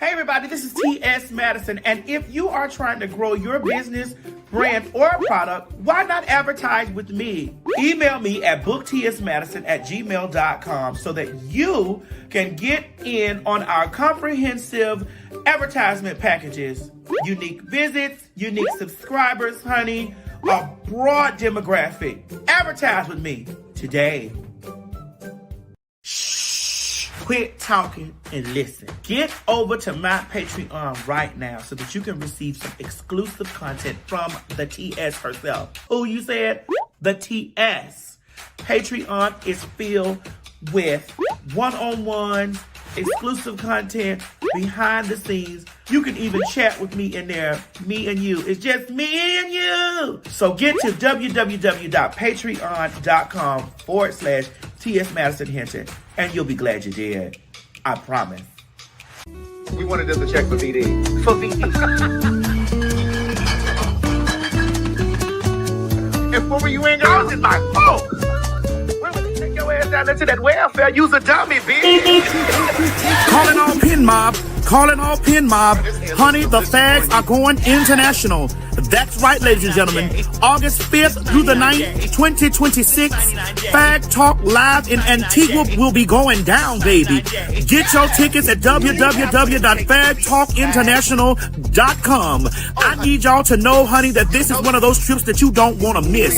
Hey everybody, this is T.S. Madison, and if you are trying to grow your business, brand, or product, why not advertise with me? Email me at booktsmadison@gmail.com so that you can get in on our comprehensive advertisement packages. Unique visits, unique subscribers, honey, a broad demographic. Advertise with me today. Quit talking and listen. Get over to my Patreon right now so that you can receive some exclusive content from the TS herself. Who you said? The TS. Patreon is filled with one-on-ones, exclusive content, behind the scenes. You can even chat with me in there. Me and you. It's just me and you. So get to www.patreon.com/TS Madison Hinton, and you'll be glad you did. I promise. We wanted us to check for VD. For VD. And for you ain't got in my phone. Where would you take your ass down there to that welfare? Use a dummy, bitch. Calling all pin mob. Calling all pin mob. Honey, the fags are going international. That's right, ladies and gentlemen. August 5th through the 9th, 2026, PhagTwalk Live in Antigua will be going down, baby. Get your tickets at www.PhagTawlkinternational.com. I need y'all to know, honey, that this is one of those trips that you don't want to miss.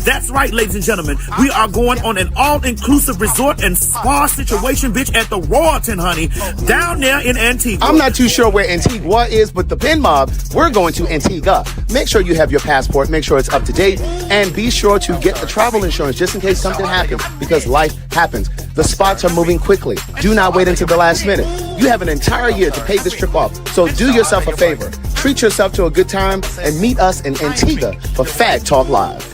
That's right, ladies and gentlemen. We are going on an all-inclusive resort and spa situation, bitch, at the Royalton, honey, down there in Antigua. I'm not too sure where Antigua is, but the pin mob, we're going to Antigua. Make sure you have your passport, make sure it's up to date, and be sure to get the travel insurance just in case something happens, because life happens. The spots are moving quickly. Do not wait until the last minute. You have an entire year to pay this trip off, so do yourself a favor. Treat yourself to a good time and meet us in Antigua for PhagTwalk Live.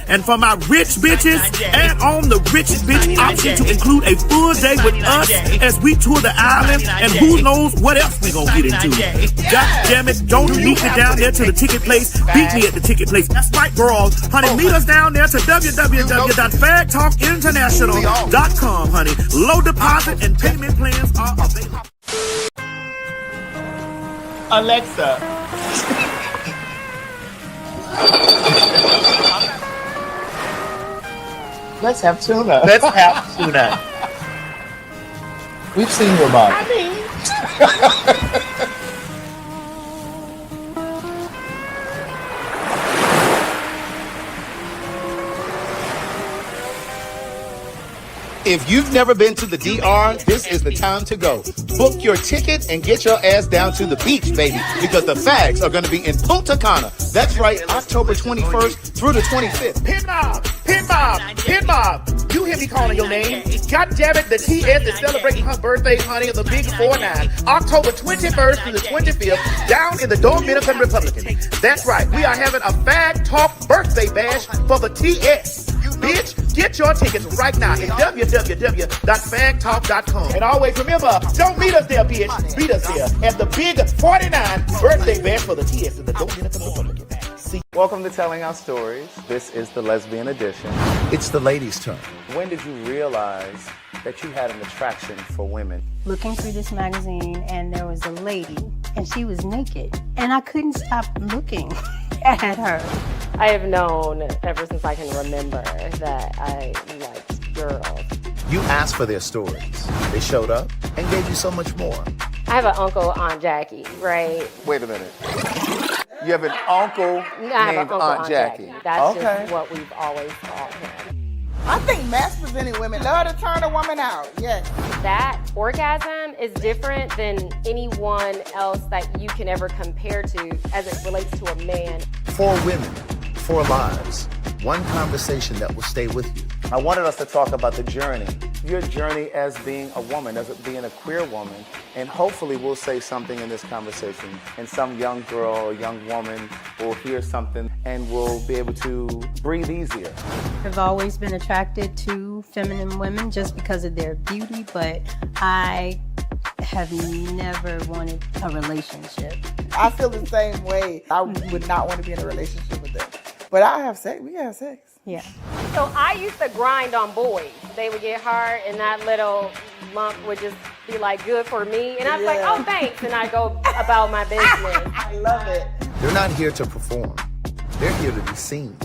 And for my rich bitches, add on the rich bitch option to include a full day with us as we tour the island, and who knows what else we gonna get into. God damn it, don't meet me down there to the ticket place. Beat me at the ticket place. That's right, girl. Honey, meet us down there to www.PhagTawlkinternational.com, honey. Low deposit and payment plans are available. Alexa. Let's have tuna. Let's have tuna. We've seen your mom. If you've never been to the DR, this is the time to go. Book your ticket and get your ass down to the beach, baby, because the fags are going to be in Punta Cana. That's right, October 21st through the 25th. Pin mob! Pin mob! Pin mob! You hear me calling your name? God damn it, the TS is celebrating her birthday, honey, of the big 4-9. October 21st through the 25th, down in the Dominican Republic. That's right, we are having a PhagTwalk birthday bash for the TS. Bitch, get your tickets right now at www.PhagTawlk.com. And always remember, don't meet us there, bitch. Meet us there at the big 49 birthday bash for the TS in the Dominican Republic. See. Welcome to Telling Our Stories. This is the lesbian edition. It's the ladies' turn. When did you realize that you had an attraction for women? Looking through this magazine, and there was a lady, and she was naked, and I couldn't stop looking at her. I have known ever since I can remember that I liked girls. You asked for their stories. They showed up and gave you so much more. I have an uncle, Aunt Jackie, right? Wait a minute. You have an uncle I have named an uncle, Aunt Jackie. That's just what we've always called him. I think masculine women love to turn a woman out, yes. That orgasm is different than anyone else that you can ever compare to as it relates to a man. 4 women, 4 lives, one conversation that will stay with you. I wanted us to talk about the journey. Your journey as being a woman, as being a queer woman, and hopefully we'll say something in this conversation, and some young girl or young woman will hear something and will be able to breathe easier. I've always been attracted to feminine women just because of their beauty, but I have never wanted a relationship. I feel the same way. I would not want to be in a relationship with them. But I have sex. We have sex. Yeah. So I used to grind on boys. They would get hard and that little lump would just be like, good for me. And I was like, oh, thanks. And I go about my business. I love it. They're not here to perform. They're here to be seen.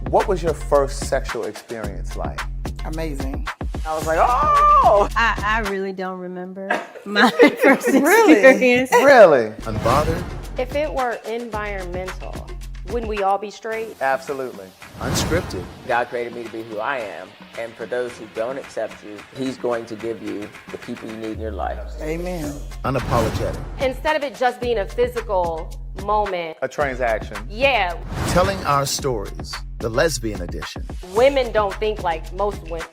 What was your first sexual experience like? Amazing. I was like, oh! I really don't remember my first experience. Really? Unbothered, If it were environmental, wouldn't we all be straight? Absolutely. unscripted, God created me to be who I am, and for those who don't accept you, He's going to give you the people you need in your life. Amen. unapologetic, Instead of it just being a physical moment, A transaction. yeah, telling our stories, the lesbian edition. women don't think like most women.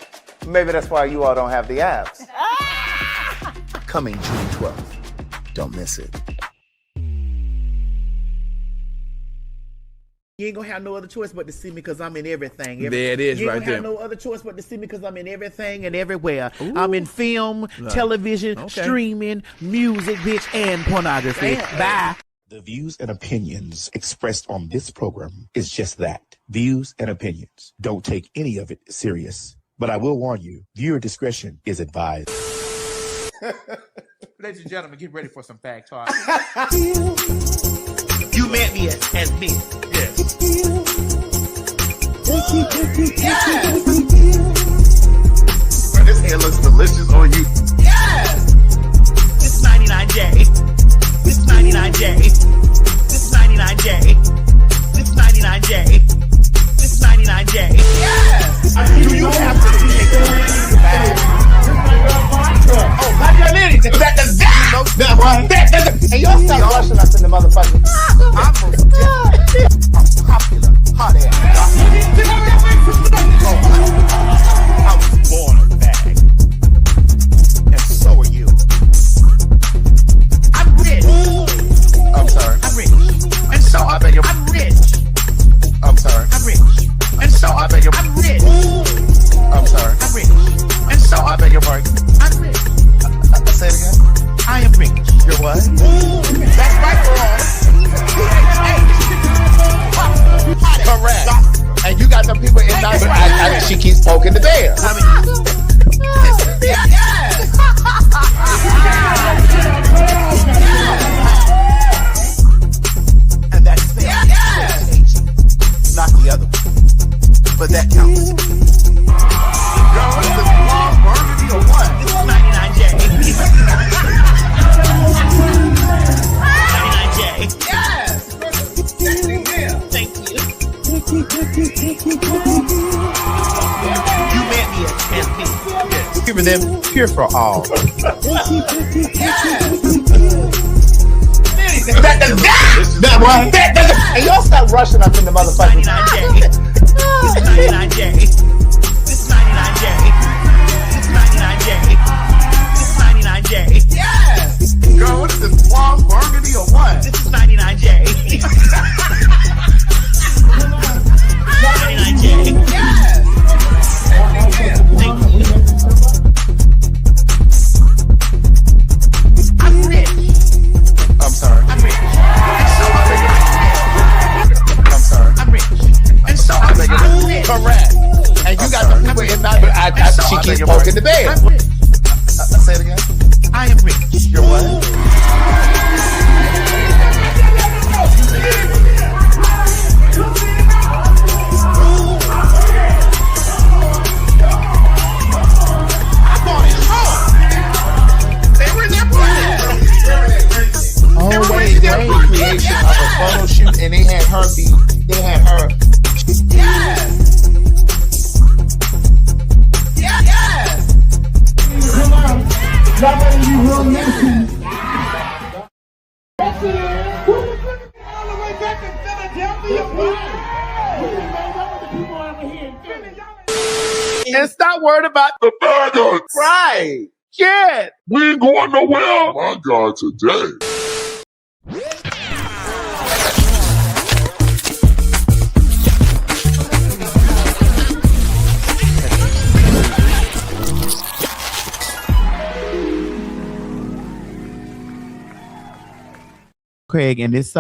Maybe that's why you all don't have the abs. Coming June 12th. Don't miss it. You ain't gonna have no other choice but to see me because I'm in everything. There it is you ain't right gonna have there. no other choice but to see me because I'm in everything and everywhere. I'm in film, television, streaming, music, bitch, and pornography. Bye. The views and opinions expressed on this program is just that. Views and opinions. Don't take any of it serious. But I will warn you, viewer discretion is advised. Ladies and gentlemen, get ready for some fact talk. You met me as me. Yes. Man, this hair looks delicious on you. Yes. This 99J. This 99J. This 99J. This 99J. This 99J. Yes. Do you have to take the bag? Oh, not your lady. That one. And y'all stop rushing us in the motherfucking. I'm popular, hot ass. I was born a bag. And so are you. I'm rich. I'm sorry. I'm rich. And so I beg your I'm rich. I'm sorry. I'm rich. And so I beg your I'm rich. I'm sorry. I'm rich. And so I beg your pardon. I'm rich. Say it again. I am rich. You're what? That's right, Correct. And you got some people in that. She keeps poking the bear. And that's fair. Not the other one. But that counts. Girl, what is this blonde burgundy or what? This is 99J. 99J. Yes! Thank you. You met me as me. Giving them pure for all. That one. And y'all stop rushing us in the motherfucking. 99J. This 99J. This 99J. This 99J. This 99J. Yes! Girl, what is this blonde burgundy or what? This is 99J. 99J. Yes! Thank you. I'm rich. I'm sorry. I'm rich. I'm sorry. I'm rich. And so I'm rich. Correct. And you got some people in that. She keeps poking the bear. I'm rich. Say it again. I am rich. You're what? Always great creation of a photo shoot, and they had her. Yes! Yes! Come on. Y'all better be real nasty. All the way back in Philadelphia, and stop worried about the burgers. Right. Shit. We ain't going nowhere. My God, today. Craig, and it's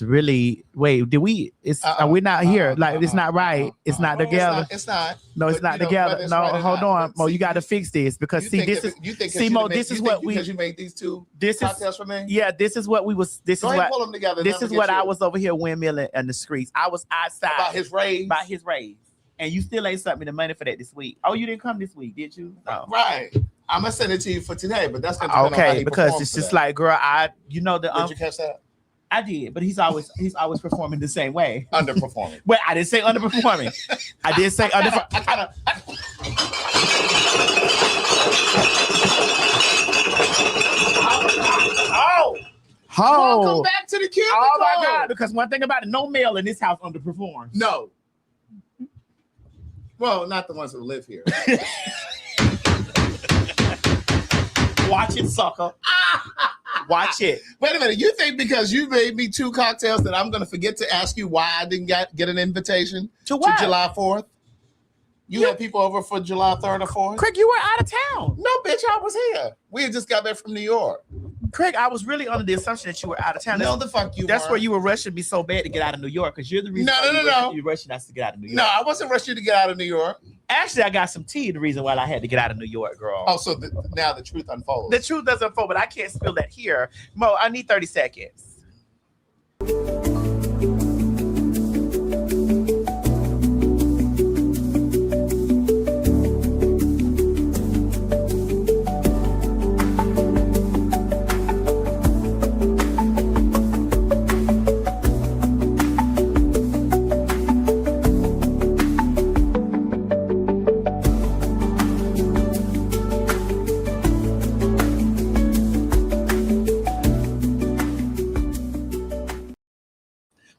really. Wait, did we? Are we not here? It's not right. It's not together. It's not. No, it's not together. No, hold on, Mo. You got to fix this because this is Mo. This is what we. Because you made these two cocktails for me. Yeah, this is what we was. This Go is ahead, what. pull them together. This is what I was over here windmilling in the streets. I was outside about his raise. By his raise. And you still ain't sent me the money for that this week. Oh, you didn't come this week, did you? No. Right. I'm gonna send it to you for today, but that's gonna depend on how he because it's just like, girl, Did you catch that? I did, but he's always performing the same way. Underperforming. Well, I didn't say underperforming. I did say underperforming. Welcome back to the cubicle. Oh my God! Because one thing about it, no male in this house underperforms. No. Well, not the ones who live here. Watch it, sucker. Watch it. Wait a minute. You think because you made me two cocktails that I'm going to forget to ask you why I didn't get an invitation to July 4th? You had people over for July 3rd or 4th? Craig, you were out of town. No, bitch, I was here. We had just got back from New York. Craig, I was really under the assumption that you were out of town. No, the fuck you That's weren't. where you were rushing me so bad to get out of New York because you're the reason you're rushing us to get out of New York. No, I wasn't rushing you to get out of New York. Actually, I got some tea. The reason why I had to get out of New York, girl. Oh, so now the truth unfolds. The truth doesn't unfold, but I can't spill that here. Mo, I need 30 seconds.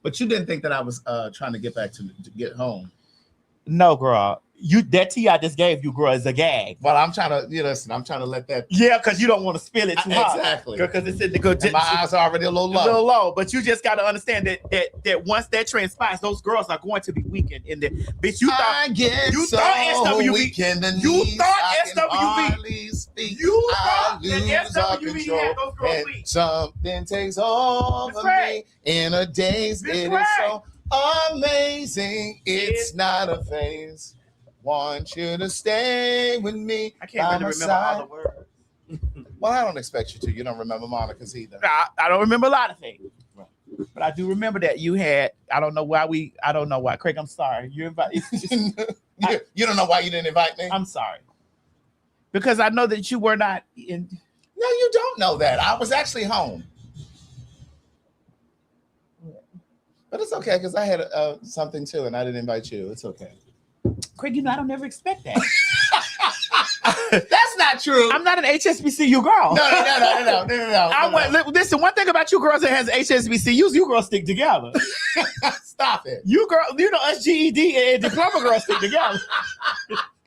But you didn't think that I was trying to get back to get home. No, girl. That tea I just gave you, girl, is a gag. Well, I'm trying to, listen, I'm trying to let that. Yeah, because you don't want to spill it too hard. Exactly. Because it's in the good. My eyes are already a little low. But you just got to understand that once that transpires, those girls are going to be weakened in there. Bitch, you thought SWV. You thought SWV. You thought that SWV had those girls weak. Something takes over me in a daze. It is so amazing. It's not a phase. Want you to stay with me. I can't really remember all the words. Well, I don't expect you to. You don't remember Monica's either. I don't remember a lot of things. But I do remember that you had, I don't know why. Craig, I'm sorry. You don't know why you didn't invite me? I'm sorry. Because I know that you were not in. No, you don't know that. I was actually home. But it's okay because I had something too and I didn't invite you. It's okay. Craig, I don't never expect that. That's not true. I'm not an HSBCU girl. No. Listen, one thing about you girls that has HSBCUs, you girls stick together. Stop it. You us GED and diploma girls stick together.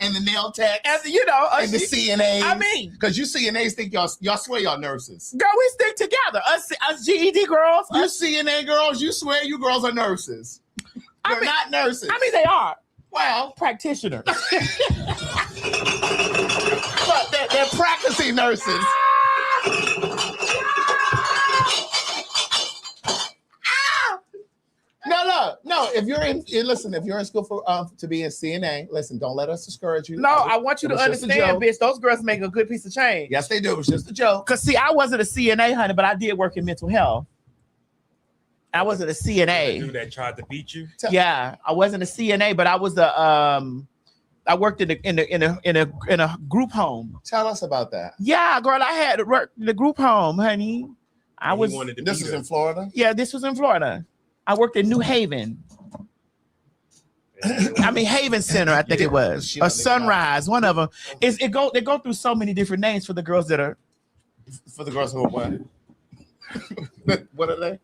And the nail tech. And the CNAs. I mean. Because you CNAs think y'all swear y'all nurses. Girl, we stick together. Us GED girls. You CNA girls, you swear you girls are nurses. You're not nurses. I mean, they are. Well, practitioners. But they're practicing nurses. No. If you're in school for to be in CNA, listen, don't let us discourage you. No, I want you to understand, bitch. Those girls make a good piece of change. Yes, they do. It was just a joke. Cause see, I wasn't a CNA, honey, but I did work in mental health. I wasn't a CNA. The dude that tried to beat you. Yeah, I wasn't a CNA, but I was I worked in a group home. Tell us about that. Yeah, girl, I had to work in the group home, honey. This was in Florida? Yeah, this was in Florida. I worked in New Haven. I mean Haven Center, I think it was. Or Sunrise, one of them. They go through so many different names for the girls that are. For the girls who are what? What are they?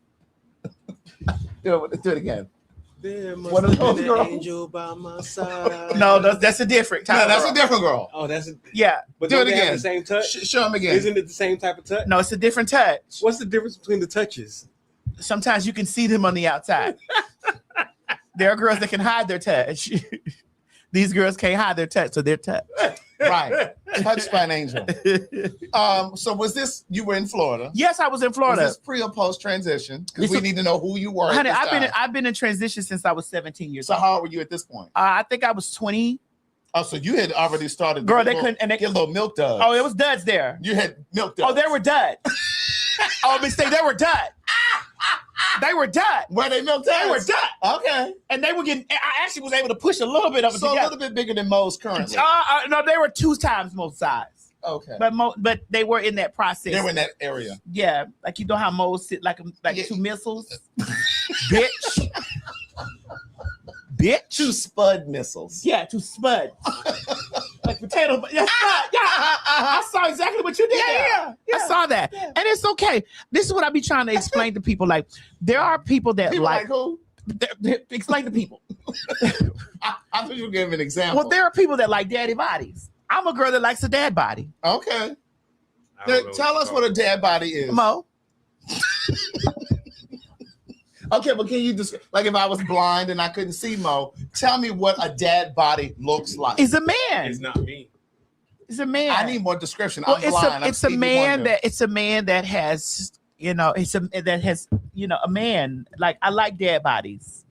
Do it again. What are those girls? Angel by my side. No, that's a different type. No, that's a different girl. Oh, that's yeah. But do it again. The same touch. Show them again. Isn't it the same type of touch? No, it's a different touch. What's the difference between the touches? Sometimes you can see them on the outside. There are girls that can hide their touch. These girls can't hide their touch, so they're touch. Right. Touched by an angel. So was this, you were in Florida? Yes, I was in Florida. Was this pre or post transition? Because we need to know who you were. Honey, I've been in transition since I was 17 years old. So how old were you at this point? I think I was 20. Oh, so you had already started. Girl, they couldn't, and they get a little milk duds. Oh, it was duds there. You had milk duds. Oh, they were duds. Oh, mistake, they were duds. They were duds. Were they milk duds? They were duds. Okay. And they were getting, I actually was able to push a little bit of it together. So a little bit bigger than Mo's currently. No, they were 2 times Mo's size. Okay. But they were in that process. They were in that area. Yeah. Like, you know how Mo's sit like 2 missiles? Bitch. Bitch. 2 spud missiles. Yeah, 2 spud. Like potato. Yeah, I saw exactly what you did. Yeah. I saw that. Yeah. And it's okay. This is what I be trying to explain to people. Like, there are people that people like who? Explain to people. I thought you were giving an example. Well, there are people that like daddy bodies. I'm a girl that likes a dad body. Okay. Tell us what a dad body is. Mo. Okay, but can you just, like, if I was blind and I couldn't see Mo, tell me what a dad body looks like. It's a man. It's not me. It's a man. I need more description. Well, I'm blind. It's a man that has, a man. Like, I like dad bodies.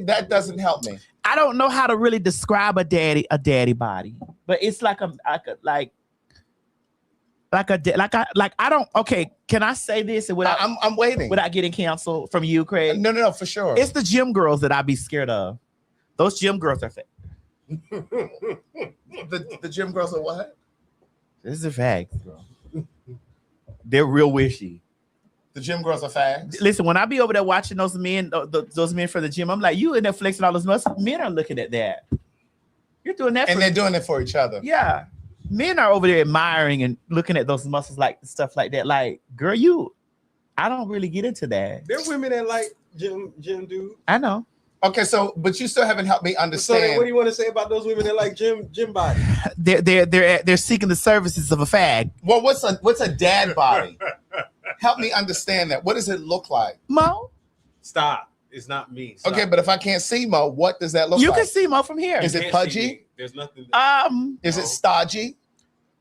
That doesn't help me. I don't know how to really describe a daddy body, but it's like I don't. Okay, can I say this? And without, I'm waiting. Without getting canceled from you, Craig. No, for sure. It's the gym girls that I be scared of. Those gym girls are fake. the gym girls are what? This is a fact, bro. They're real wishy. The gym girls are fags. Listen, when I be over there watching those men for the gym, I'm like, you in there flexing all those muscles. Men are looking at that. You're doing that, and they're doing it for each other. Yeah. Men are over there admiring and looking at those muscles, like stuff like that. Like, girl, I don't really get into that. There are women that like gym dudes. I know. Okay, so but you still haven't helped me understand. So what do you want to say about those women that like gym body? They're seeking the services of a fag. Well, what's a dad body? Help me understand that. What does it look like? Mo? Stop. It's not me. Stop. Okay, but if I can't see Mo, what does that look like? You can see Mo from here. Is it pudgy? There's nothing. Is it stodgy?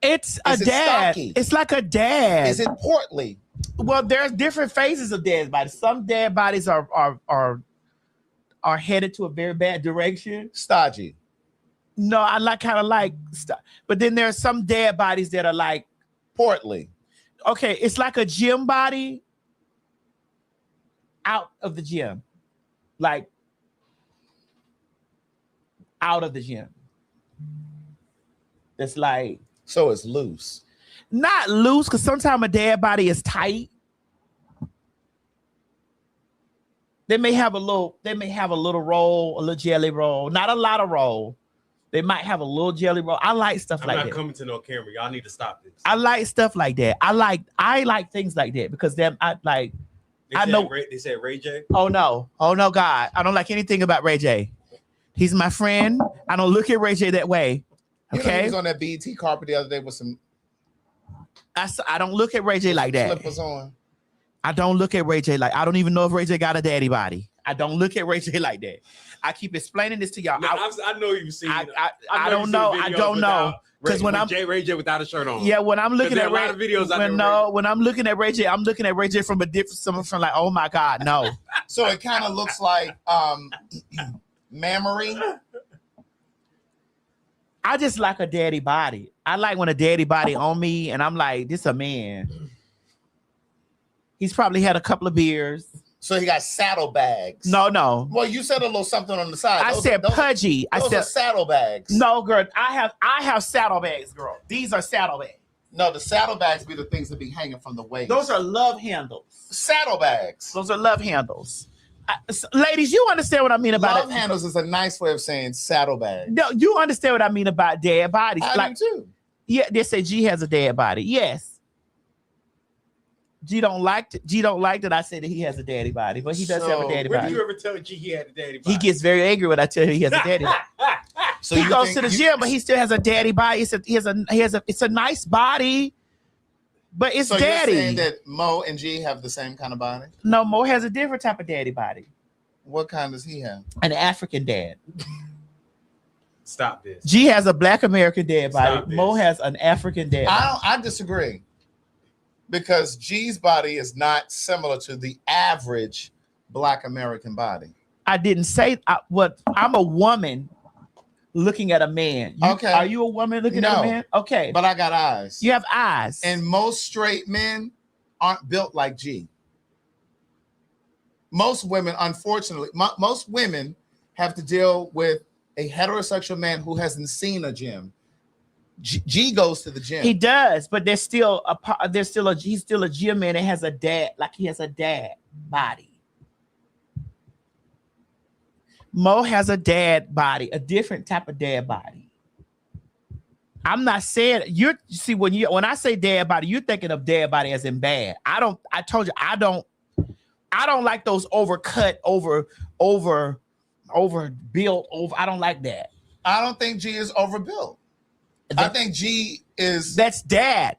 It's a dad. Stocky? It's like a dad. Is it portly? Well, there's different phases of dad bodies. Some dad bodies are headed to a very bad direction. Stodgy. No, I kind of like stuff. But then there's some dad bodies that are like portly. Okay, it's like a gym body out of the gym. Like out of the gym. It's like, so it's loose. Not loose, because sometimes a dad body is tight. They may have a little roll, a little jelly roll, not a lot of roll. They might have a little jelly roll. I like stuff like that. I'm not coming to no camera. Y'all need to stop this. I like stuff like that. I like things like that because them I know. They said Ray J. Oh no, God! I don't like anything about Ray J. He's my friend. I don't look at Ray J that way. Okay. You know, he was on that BET carpet the other day with some. I don't look at Ray J like that. Slippers on. I don't look at Ray J like. I don't even know if Ray J got a daddy body. I don't look at Ray J like that. I keep explaining this to y'all. No, I know you've seen. I don't know. I don't know. Because when I'm Ray J without a shirt on. Yeah, when I'm looking at Ray, a lot of videos. When I'm looking at Ray J, I'm looking at Ray J from a different, from like, oh my God, no. So it kind of looks like mammary. I just like a daddy body. I like when a daddy body on me, and I'm like, this a man. He's probably had a couple of beers. So he got saddlebags. No. Well, you said a little something on the side. I said pudgy. I said saddlebags. No, girl. I have saddlebags, girl. These are saddlebags. No, the saddlebags be the things that be hanging from the waist. Those are love handles. Saddlebags. Those are love handles. Ladies, you understand what I mean about love handles is a nice way of saying saddlebags. No, you understand what I mean about dad bodies. I do too. Yeah, they say G has a dad body. Yes. G don't like that I say that he has a daddy body, but he does have a daddy body. When did you ever tell G he had a daddy body? He gets very angry when I tell him he has a daddy body. So he goes to the gym, but he still has a daddy body. It's a nice body, but it's daddy. You're saying that Mo and G have the same kind of body? No, Mo has a different type of daddy body. What kind does he have? An African dad. Stop this. G has a Black American dad body. Stop this. Mo has an African dad body. I disagree. Because G's body is not similar to the average Black American body. I didn't say what. I'm a woman looking at a man. Okay. Are you a woman looking at a man? Okay. But I got eyes. You have eyes. And most straight men aren't built like G. Most women, unfortunately, most women have to deal with a heterosexual man who hasn't seen a gym. G goes to the gym. He does, but he's still a gym man that has a dad, like he has a dad body. Mo has a dad body, a different type of dad body. I'm not saying when I say dad body, you're thinking of dad body as in bad. I told you I don't like those overcut, overbuilt. I don't like that. I don't think G is overbuilt. I think G is. That's dad.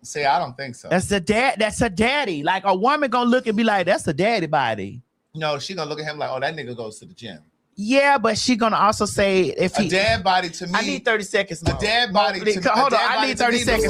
See, I don't think so. That's a dad. That's a daddy. Like a woman gonna look and be like, "That's a daddy body." No, she gonna look at him like, "Oh, that nigga goes to the gym." Yeah, but she gonna also say if he a dad body to me. I need 30 seconds. A dad body. Hold on, I need 30 seconds.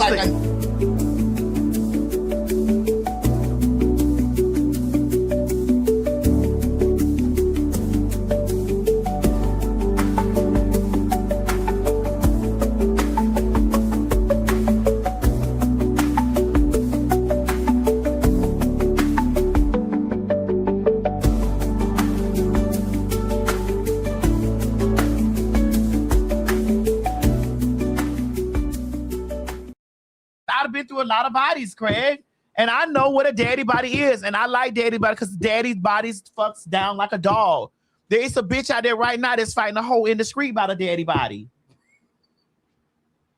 I've been through a lot of bodies, Craig, and I know what a daddy body is, and I like daddy body because daddy's bodies fucks down like a dog. There is a bitch out there right now that's fighting a hole in the street about a daddy body.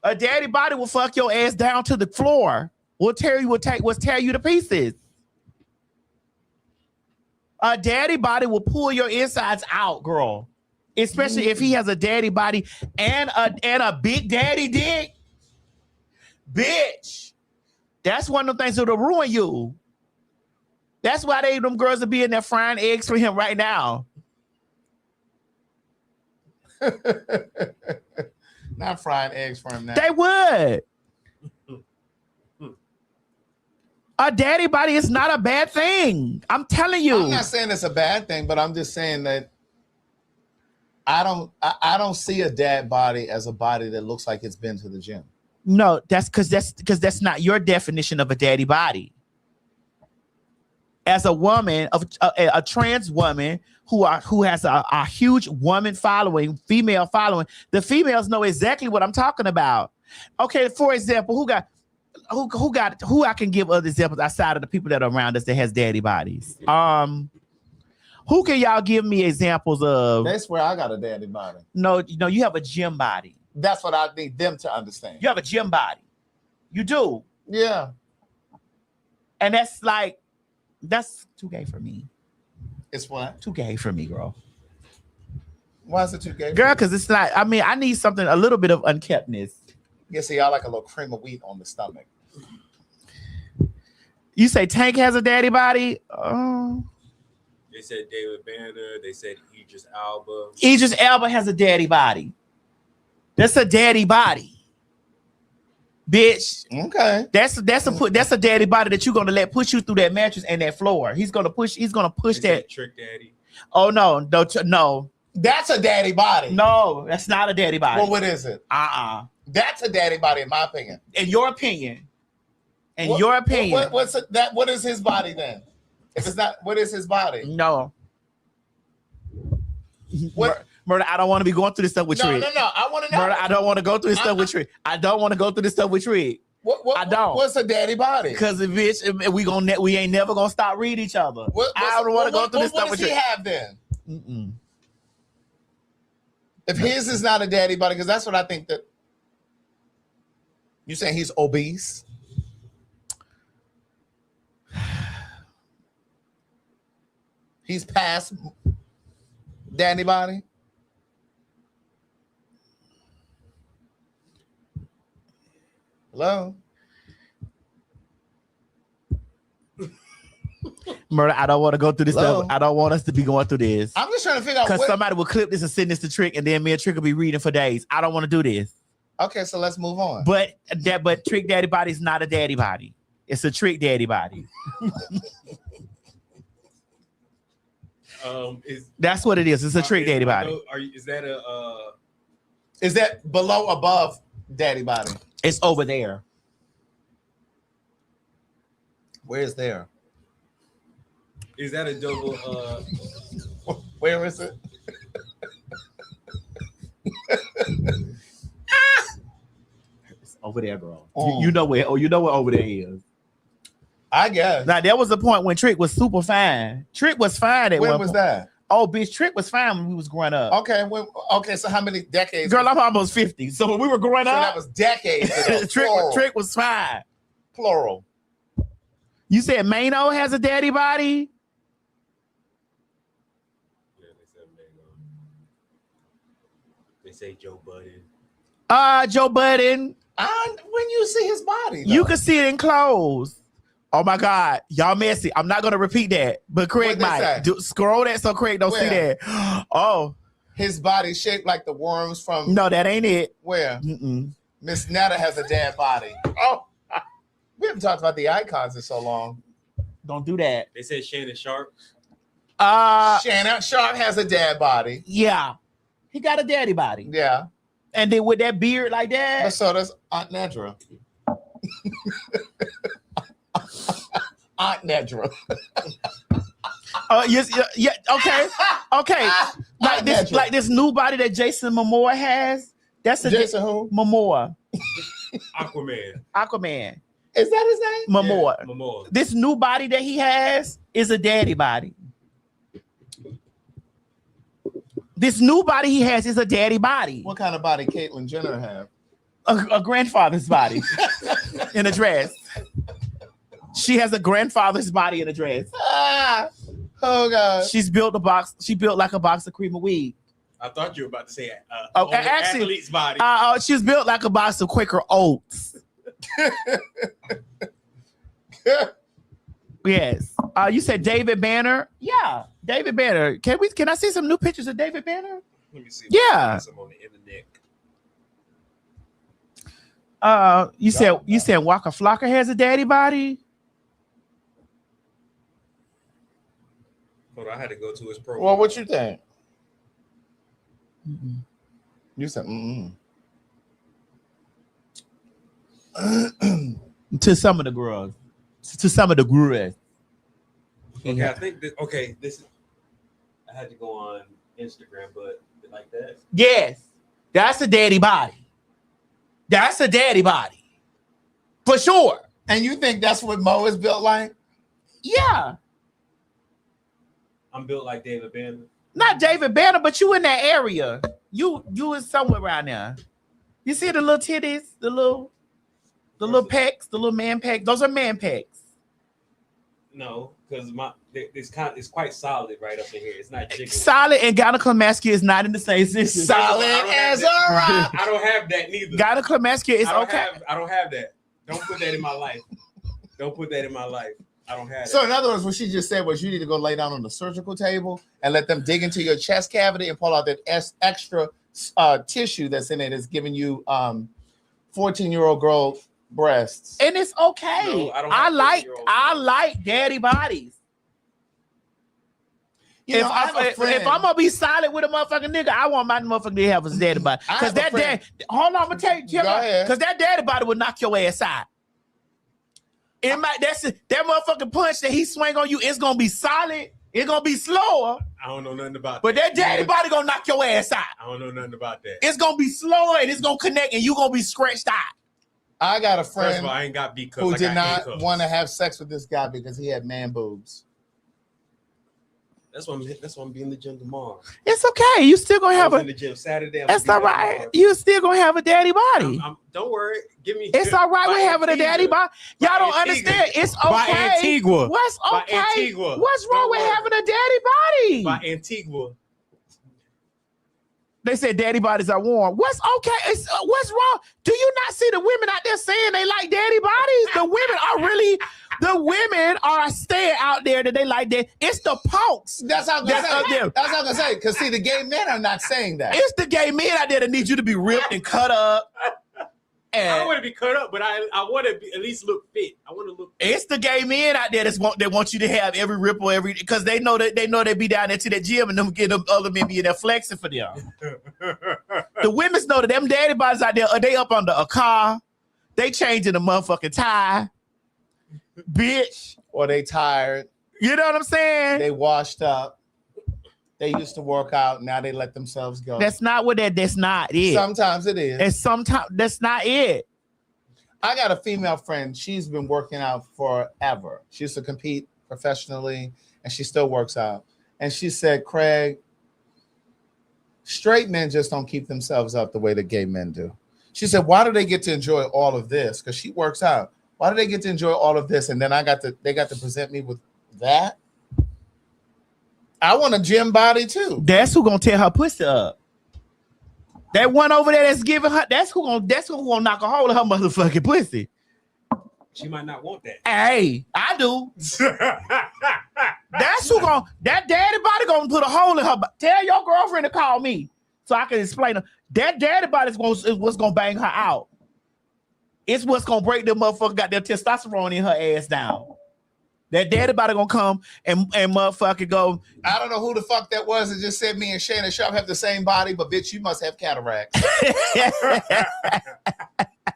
A daddy body will fuck your ass down to the floor. Will tear you to pieces. A daddy body will pull your insides out, girl. Especially if he has a daddy body and a big daddy dick. Bitch, that's one of the things that'll ruin you. That's why them girls will be in there frying eggs for him right now. Not frying eggs for him now. They would. A daddy body is not a bad thing. I'm telling you. I'm not saying it's a bad thing, but I'm just saying that I don't see a dad body as a body that looks like it's been to the gym. No, that's because that's not your definition of a daddy body. As a woman, a trans woman who has a huge woman following, female following, the females know exactly what I'm talking about. Okay, for example, who I can give other examples outside of the people that are around us that has daddy bodies. Who can y'all give me examples of? That's where I got a daddy body. No, you have a gym body. That's what I need them to understand. You have a gym body. You do. Yeah. And that's too gay for me. It's what? Too gay for me, girl. Why is it too gay? Girl, because it's not, I need something, a little bit of unkeptness. Yeah, see, I like a little cream of wheat on the stomach. You say Tank has a daddy body? Oh. They said David Banner. They said Idris Elba. Idris Elba has a daddy body. That's a daddy body, bitch. Okay, that's a daddy body that you're gonna let push you through that mattress and that floor. He's gonna push that. Trick daddy. Oh no. That's a daddy body. No, that's not a daddy body. Well, what is it? That's a daddy body, in my opinion. In your opinion. What is his body then? If it's not, what is his body? No. What? Murder, I don't want to be going through this stuff with Trick. No. I want to know. Murder, I don't want to go through this stuff with Trick. I don't want to go through this stuff with Trick. I don't. What's a daddy body? Because bitch, we ain't never gonna stop reading each other. I don't want to go through this stuff with Trick. What does he have then? If his is not a daddy body, because that's what I think that you saying he's obese. He's past daddy body. Hello. Murder, I don't want to go through this Hello? stuff. I don't want us to be going through this. I'm just trying to figure out Because somebody will clip this and send this to Trick, and then me and Trick will be reading for days. I don't want to do this. Okay, so let's move on. But Trick Daddy Body is not a daddy body. It's a Trick Daddy Body. That's what it is. It's a Trick Daddy Body. Is that below, above daddy body? It's over there. Where is there? Is that a double? Where is it? It's over there, bro. You know where? Oh, you know what over there is. I guess. Now there was a point when Trick was super fine. Trick was fine at when one was point. that? Oh, bitch, Trick was fine when we was growing up. Okay, okay. So how many decades? Girl, I'm almost 50. So when we were growing So up, that was decades ago. Trick was fine. Plural. You said Mano has a daddy body? Yeah, they said Mano. They say Joe Budden. Joe Budden. When you see his body, though. You can see it in clothes. Oh my God, y'all messy. I'm not gonna repeat that, but Craig might scroll that so Craig don't see that. Oh, his body shaped like the worms from. No, that ain't it. Where? Miss Netta has a dad body. Oh, we haven't talked about the icons in so long. Don't do that. They said Shannon Sharp. Shannon Sharp has a dad body. Yeah, he got a daddy body. Yeah, and then with that beard like that. But so does Aunt Nedra. Aunt Nedra. Yes, yeah, okay. Like this new body that Jason Momoa has. That's a Jason who? Momoa. Aquaman. Is that his name? Momoa. Yeah, Momoa. This new body that he has is a daddy body. This new body he has is a daddy body. What kind of body Caitlyn Jenner have? A grandfather's body in a dress. She has a grandfather's body in a dress. Oh God. She built like a box of cream of weed. I thought you were about to say actually, athlete's body. She's built like a box of Quaker Oats. Yes. You said David Banner? Yeah, David Banner. Can I see some new pictures of David Banner? Let me see. Yeah. Some on the internet. You said Waka Flocka has a daddy body? Hold on, I had to go to his profile. Well, what you think? You said To some of the girls. To some of the girls. Okay, I think this I had to go on Instagram, but like that. Yes, that's a daddy body. That's a daddy body. For sure. And you think that's what Mo is built like? Yeah. I'm built like David Banner. Not David Banner, but you in that area. You is somewhere around there. You see the little titties, the little pecs, the little man pecs. Those are man pecs. No, because it's quite solid right up in here. It's not jiggly. Solid and gynecomastia is not in the same system. Solid as a rock. I don't have that neither. Gynecomastia is okay. I don't have that. Don't put that in my life. Don't put that in my life. I don't have So that. in other words, what she just said was you need to go lay down on the surgical table and let them dig into your chest cavity and pull out that extra tissue that's in it. It's giving you 14-year-old girl breasts. And it's okay. No, I like daddy bodies. If I'm gonna be solid with a motherfucking nigga, I want my motherfucker to have a daddy body. Because that daddy, hold on, I'm gonna tell you, because that daddy body will knock your ass out. That motherfucking punch that he swing on you, it's gonna be solid. It's gonna be slower. I don't know nothing about but that. But that daddy body gonna knock your ass out. I don't know nothing about that. It's gonna be slower and it's gonna connect and you gonna be scratched out. I got a friend First of all, I ain't got B cups. who did not want to have sex with this guy because he had man boobs. That's why I'm being in the gym tomorrow. It's okay. You still gonna have in the gym Saturday. That's all right. You still gonna have a daddy body. Don't worry. Give me. It's all right with having a daddy body. Y'all don't understand. It's okay. By Antigua. What's okay? By Antigua. What's wrong with having a daddy body? By Antigua. They said daddy bodies are warm. What's okay? What's wrong? Do you not see the women out there saying they like daddy bodies? The women are really The women are staying out there that they like that. It's the punks. That's how I'm gonna say. That's how I'm gonna say. Because see, the gay men are not saying that. It's the gay men out there that need you to be ripped and cut up. I don't want to be cut up, but I want to at least look fit. I want to look fit. It's the gay men out there that want you to have every ripple, because they know they be down there to the gym and them get them other men be there flexing for them. The women's know that them daddy bodies out there, they up under a car, they changing the motherfucking tire, bitch. Or they tired. You know what I'm saying? They washed up. They used to work out. Now they let themselves go. That's not it. Sometimes it is. And sometimes that's not it. I got a female friend. She's been working out forever. She used to compete professionally, and she still works out. And she said, Craig, straight men just don't keep themselves up the way that gay men do. She said, why do they get to enjoy all of this? Because she works out. Why do they get to enjoy all of this? And then they got to present me with that. I want a gym body too. That's who gonna tear her pussy up. That one over there that's giving her, that's who gonna knock a hole in her motherfucking pussy. She might not want that. Hey, I do. That's that daddy body gonna put a hole in her. Tell your girlfriend to call me so I can explain her. That daddy body is what's gonna bang her out. It's what's gonna break the motherfucker got their testosterone in her ass down. That daddy body gonna come and motherfucker go. I don't know who the fuck that was that just said me and Shannon Sharp have the same body, but bitch, you must have cataracts.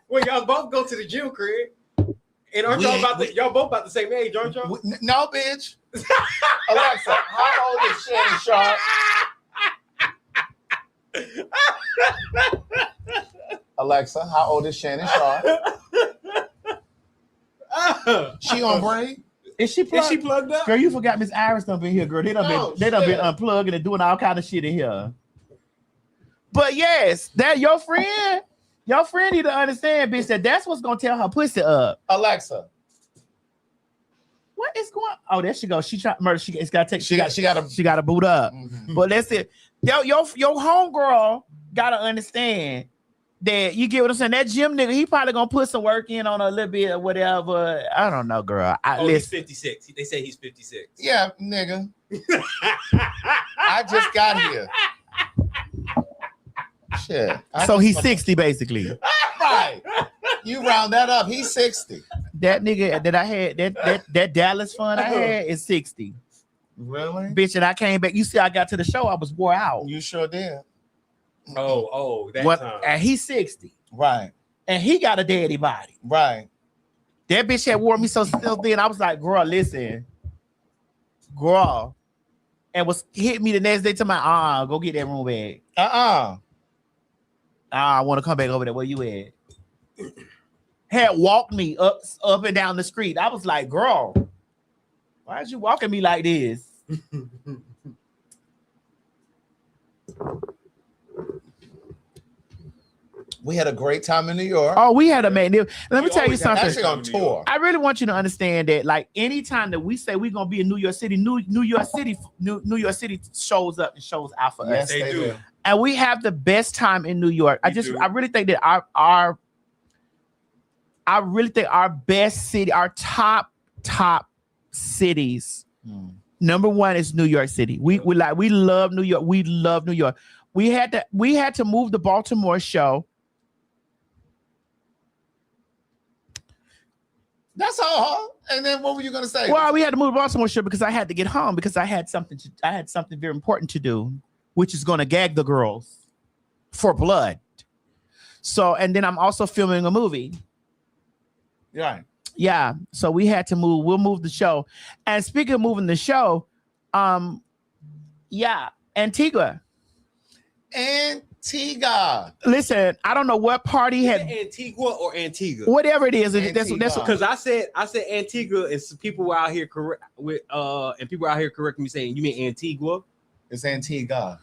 Well, y'all both go to the gym, Craig. And aren't y'all both about the same age, aren't y'all? No, bitch. Alexa, how old is Shannon Sharp? Alexa, how old is Shannon Sharp? She on break? Is she plugged up? Girl, you forgot Miss Iris done been here, girl. They done been unplugging and doing all kind of shit in here. But yes, that your friend need to understand, bitch, that's what's gonna tear her pussy up. Alexa, what is going? Oh, there she goes. She trying to murder. She got to boot up. Mm-hmm. But that's it. Your homegirl gotta understand that, you get what I'm saying. That gym nigga, he probably gonna put some work in on a little bit or whatever. I don't know, girl. He's 56. They say he's 56. Yeah, nigga. I just got here. Shit. So he's 60 basically. Right. You round that up. He's 60. That nigga that I had, that Dallas fun I had is 60. Really? Bitch, and I came back. You see, I got to the show, I was wore out. You sure did. That time. And he's 60. Right. And he got a daddy body. Right. That bitch had wore me so still thin. I was like, girl, listen. Girl. And was hit me the next day to my go get that room bag. I want to come back over there. Where you at? Had walked me up and down the street. I was like, girl, why is you walking me like this? We had a great time in New York. Oh, we had a man. Let me tell you something. Actually on tour. I really want you to understand that, like, anytime that we say we're gonna be in New York City, New York City shows up and shows out for Yes, us. they do. And we have the best time in New York. I really think that our best city, our top cities. Number one is New York City. We love New York. We love New York. We had to move the Baltimore show. That's all. And then what were you gonna say? Well, we had to move the Baltimore show because I had to get home because I had something very important to do, which is going to gag the girls for blood. So, and then I'm also filming a movie. Right. Yeah. So we had to move. We'll move the show. And speaking of moving the show, Antigua. Listen, I don't know what party had Antigua or Antigua. Whatever it is. That's because I said Antigua, and people out here correcting me saying you mean Antigua. It's Antigua.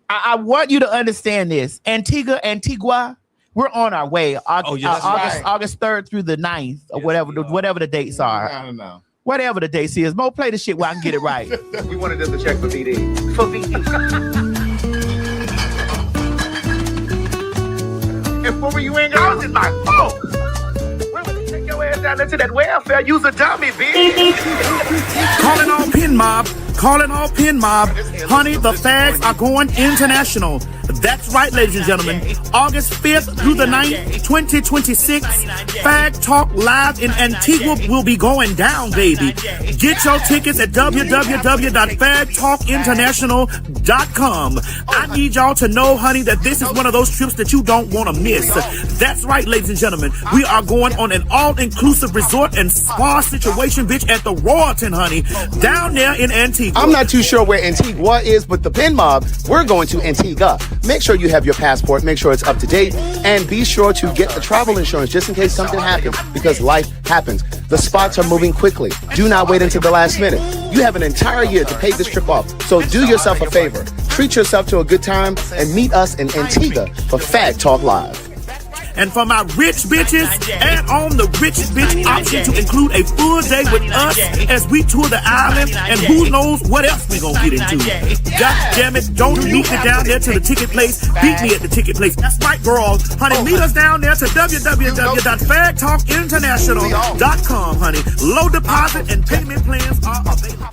I want you to understand this. Antigua, we're on our way. August 3rd through the 9th or whatever the dates are. I don't know. Whatever the dates is. Mo, play the shit where I can get it right. We wanted them to check for VD. For VD. And what were you in? I was in my phone. Where was it? Take your ass down into that welfare. Use a dummy, bitch. Calling all pin mob. Calling all pin mob. Honey, the fags are going international. That's right, ladies and gentlemen. August 5th through the 9th, 2026, PhagTwalk Live in Antigua will be going down, baby. Get your tickets at www.PhagTawlkinternational.com. I need y'all to know, honey, that this is one of those trips that you don't want to miss. That's right, ladies and gentlemen. We are going on an all-inclusive resort and spa situation, bitch, at the Royalton, honey, down there in Antigua. I'm not too sure where Antigua is, but the pin mob, we're going to Antigua. Make sure you have your passport, make sure it's up to date, and be sure to get the travel insurance just in case something happens, because life happens. The spots are moving quickly. Do not wait until the last minute. You have an entire year to pay this trip off, so do yourself a favor. Treat yourself to a good time and meet us in Antigua for PhagTwalk Live. And for my rich bitches, add on the rich bitch option to include a full day with us as we tour the island, and who knows what else we gonna get into. God damn it, don't meet me down there to the ticket place. Beat me at the ticket place. That's right, girls. Honey, meet us down there to www.PhagTawlkinternational.com, honey. Low deposit and payment plans are available.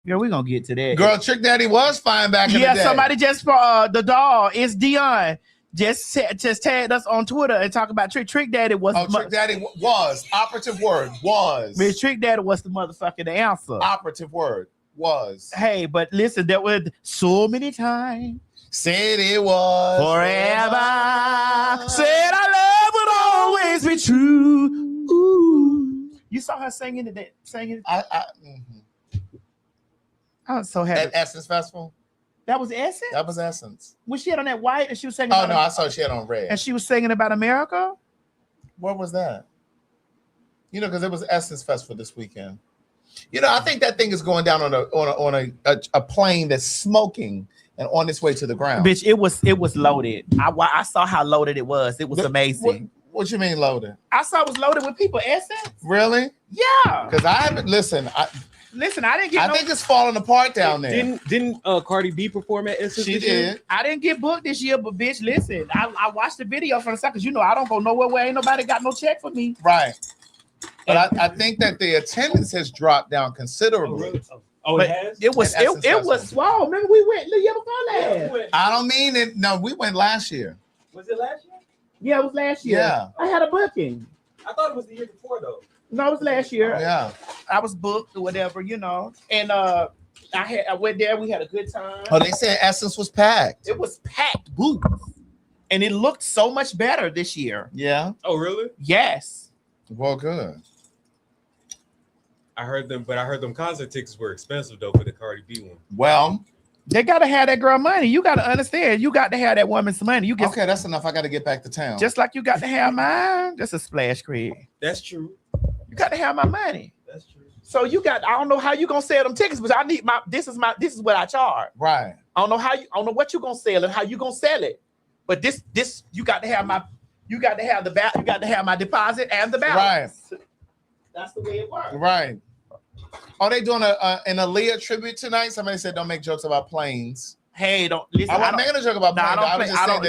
Girl, we gonna get to that. Girl, Trick Daddy was fine back in the day. Yeah, somebody just the doll. It's Dion. Just tagged us on Twitter and talk about Trick Daddy was. Oh, Trick Daddy was operative word was. Miss Trick Daddy was the motherfucking answer. Operative word was. Hey, but listen, there were so many times. Said it was forever. Said our love would always be true. Ooh. You saw her singing it. I was so happy. At Essence Festival. That was Essence? That was Essence. Was she had on that white and she was singing? Oh, no, I saw she had on red. And she was singing about America? What was that? You know, because it was Essence Festival this weekend. You know, I think that thing is going down on a plane that's smoking and on its way to the ground. Bitch, it was loaded. I saw how loaded it was. It was amazing. What you mean loaded? I saw it was loaded with people. Essence? Really? Yeah. Because I haven't Listen, I didn't get. I think it's falling apart down there. Didn't Cardi B perform at Essence? She did. I didn't get booked this year, but bitch, listen, I watched the video from the second. Because you know I don't go nowhere where ain't nobody got no check for me. Right. But I think that the attendance has dropped down considerably. Oh, it has? It was small. Remember we went the year before last. I don't mean it. No, we went last year. Was it last year? Yeah, it was last year. Yeah. I had a booking. I thought it was the year before though. No, it was last year. Yeah. I was booked or whatever, you know. And I went there, we had a good time. Oh, they said Essence was packed. It was packed booths. And it looked so much better this year. Yeah. Oh, really? Yes. Well, good. I heard them concert tickets were expensive though for the Cardi B one. Well, they gotta have that girl money. You gotta understand. You got to have that woman's money. You get okay. That's enough. I got to get back to town. Just like you got to have mine. That's a splash, Craig. That's true. You got to have my money. That's true. So you got. I don't know how you gonna sell them tickets, but I need my. This is what I charge. Right. I don't know how you. I don't know what you gonna sell and how you gonna sell it. But this you got to have my. You got to have the back. You got to have my deposit and the balance. Right. That's the way it works. Right. Are they doing an Aaliyah tribute tonight? Somebody said don't make jokes about planes. Hey, don't listen. I'm not making a joke about planes. I don't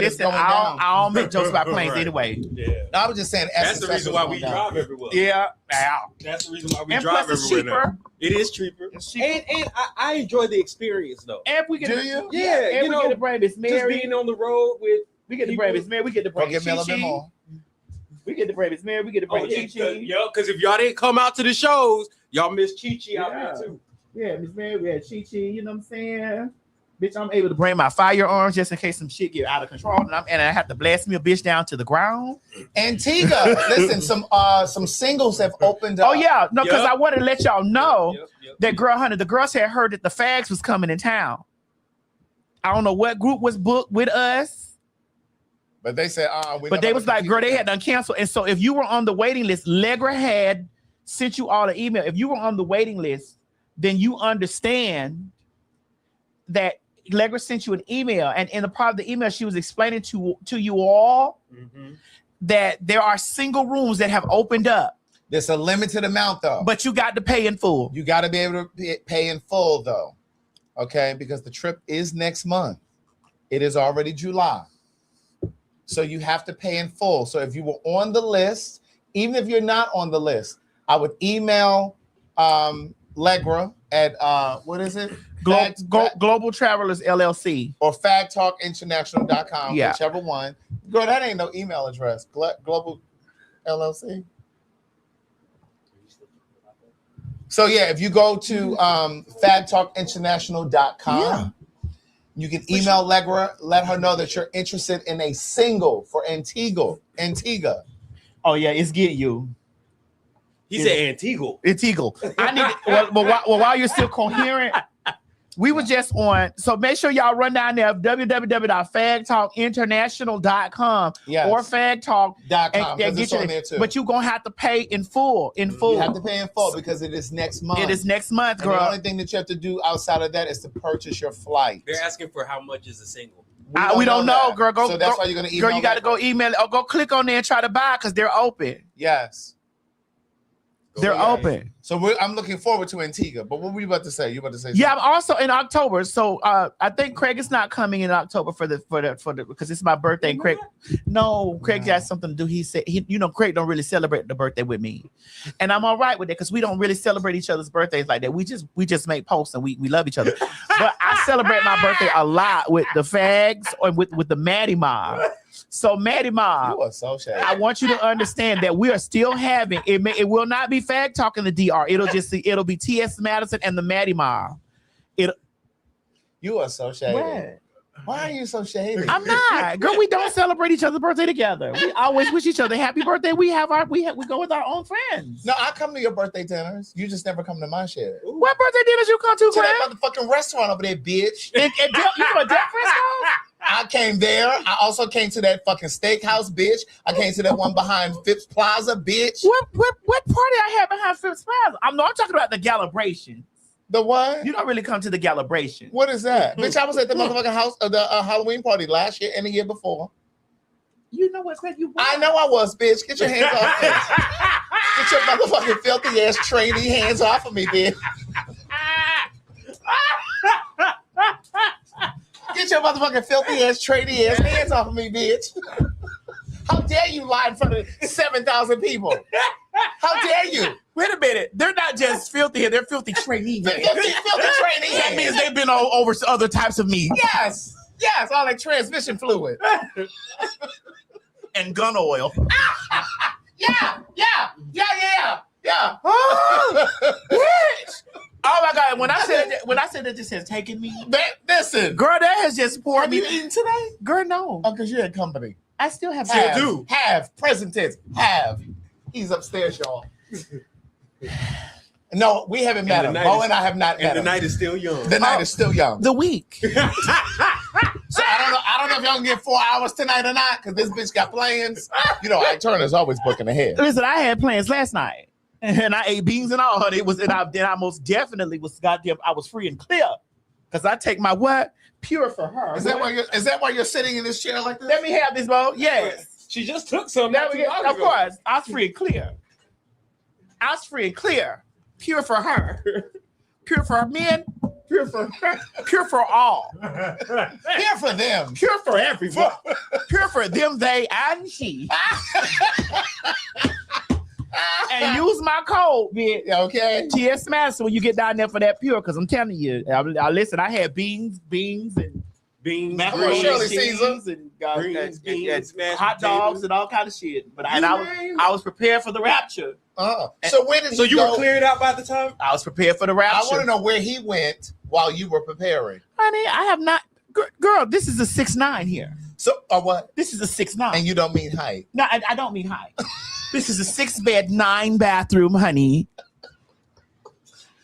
make jokes about planes anyway. Yeah. No, I was just saying. That's the reason why we drive everywhere. Yeah. That's the reason why we and drive plus everywhere. It is cheaper. And I enjoy the experience though. And we get do you? Yeah. And we get to bring Miss Mary. Just being on the road with. We get to bring Miss Mary. We get to bring give me a little bit more. We get to bring Miss Mary. We get to bring Chi Chi. Yo, because if y'all didn't come out to the shows, y'all miss Chi Chi out there too. Yeah, Miss Mary, we had Chi Chi, you know what I'm saying? Bitch, I'm able to bring my firearms just in case some shit get out of control, and I have to blast me a bitch down to the ground. Antigua, listen, some singles have opened up. Oh yeah, no, because I wanted to let y'all know that the girls had heard that the Fags was coming in town. I don't know what group was booked with us. But they said, but they was like, girl, they had done canceled. And so if you were on the waiting list, Legra had sent you all an email. If you were on the waiting list, then you understand that Legra sent you an email. And in the part of the email, she was explaining to you all that there are single rooms that have opened up. There's a limited amount though. But you got to pay in full. You got to be able to pay in full though. Okay, because the trip is next month. It is already July. So you have to pay in full. So if you were on the list, even if you're not on the list, I would email Legra at what is it? Global Travelers LLC or PhagTawlkInternational.com, Yeah. whichever one. Girl, that ain't no email address. Global LLC. So yeah, if you go to PhagTawkInternational.com, you can email Legra, let her know that you're interested in a single for Antigua. Oh yeah, it's get you. He said Antigua. Antigua. I need well, while you're still coherent, we were just on. So make sure y'all run down there www.PhagTawkInternational.com or PhagTawk.com. And get on there too. But you're gonna have to pay in full. You have to pay in full because it is next month. It is next month, girl. And the only thing that you have to do outside of that is to purchase your flight. They're asking for how much is a single. We don't know, girl. So that's why you're gonna email. Girl, you got to go email it or go click on there and try to buy because they're open. Yes. They're open. So I'm looking forward to Antigua. But what were you about to say? You about to say something? Yeah, I'm also in October. So I think Craig is not coming in October for the because it's my birthday. And Craig got something to do. He said Craig don't really celebrate the birthday with me, and I'm all right with it because we don't really celebrate each other's birthdays like that. We just make posts and we love each other. But I celebrate my birthday a lot with the Fags or with the Maddie Mob. So Maddie Mob, you are so shady. I want you to understand that we are still having it. It will not be Fag Talk in the DR. It'll be T.S. Madison and the Maddie Mob. You are so shady. What? Why are you so shady? I'm not, girl. We don't celebrate each other's birthday together. We always wish each other happy birthday. We go with our own friends. No, I come to your birthday dinners. You just never come to my shit. What birthday dinners you come to, Craig? that motherfucking restaurant over there, bitch. You know a Del Frisco? I came there. I also came to that fucking steakhouse, bitch. I came to that one behind Phipps Plaza, bitch. What party I had behind Phipps Plaza? I'm talking about the Galibration. The what? You don't really come to the Galibration. What is that? Bitch, I was at the motherfucking house of the Halloween party last year and the year before. You know what, Craig? I know I was, bitch. Get your hands off me. Get your motherfucking filthy ass trainee hands off of me, bitch. Get your motherfucking filthy ass trainee ass hands off of me, bitch. How dare you lie in front of 7,000 people? How dare you? Wait a minute. They're not just filthy. They're filthy trainee. Filthy trainee. That means they've been over other types of meat. Yes, all that transmission fluid. And gun oil. Yeah. Bitch. Oh my God! When I said that this has taken me, listen, girl, that has just poured me. Have you eaten today? Girl, no. Oh, because you're at company. I still have. Present tense. Have. He's upstairs, y'all. No, we haven't met him. Bo and I have not met him. The night is still young. The night is still young. The week. So I don't know if y'all can get 4 hours tonight or not because this bitch got plans. You know, Ike Turner's always booking ahead. Listen, I had plans last night. And I ate beans and all, honey. I most definitely was goddamn. I was free and clear, because I take my what pure for her. Is that why you're sitting in this chair like this? Let me have this, Bo. Yes, she just took some. Of course, I was free and clear. Pure for her, pure for men, pure for her, pure for all, pure for them, pure for everyone, pure for them, they, and she. And use my code, bitch. Okay. TS Madison when you get down there for that pure, because I'm telling you, listen, I had beans, and macaroni and cheese, and hot dogs, and all kind of shit. But I was prepared for the rapture. So where did you were cleared out by the time? I was prepared for the rapture. I want to know where he went while you were preparing. Honey, I have not. Girl, this is a 6'9" here. So what? This is a 6'9", and you don't mean height. No, I don't mean height. This is a 6-bed, 9-bathroom, honey.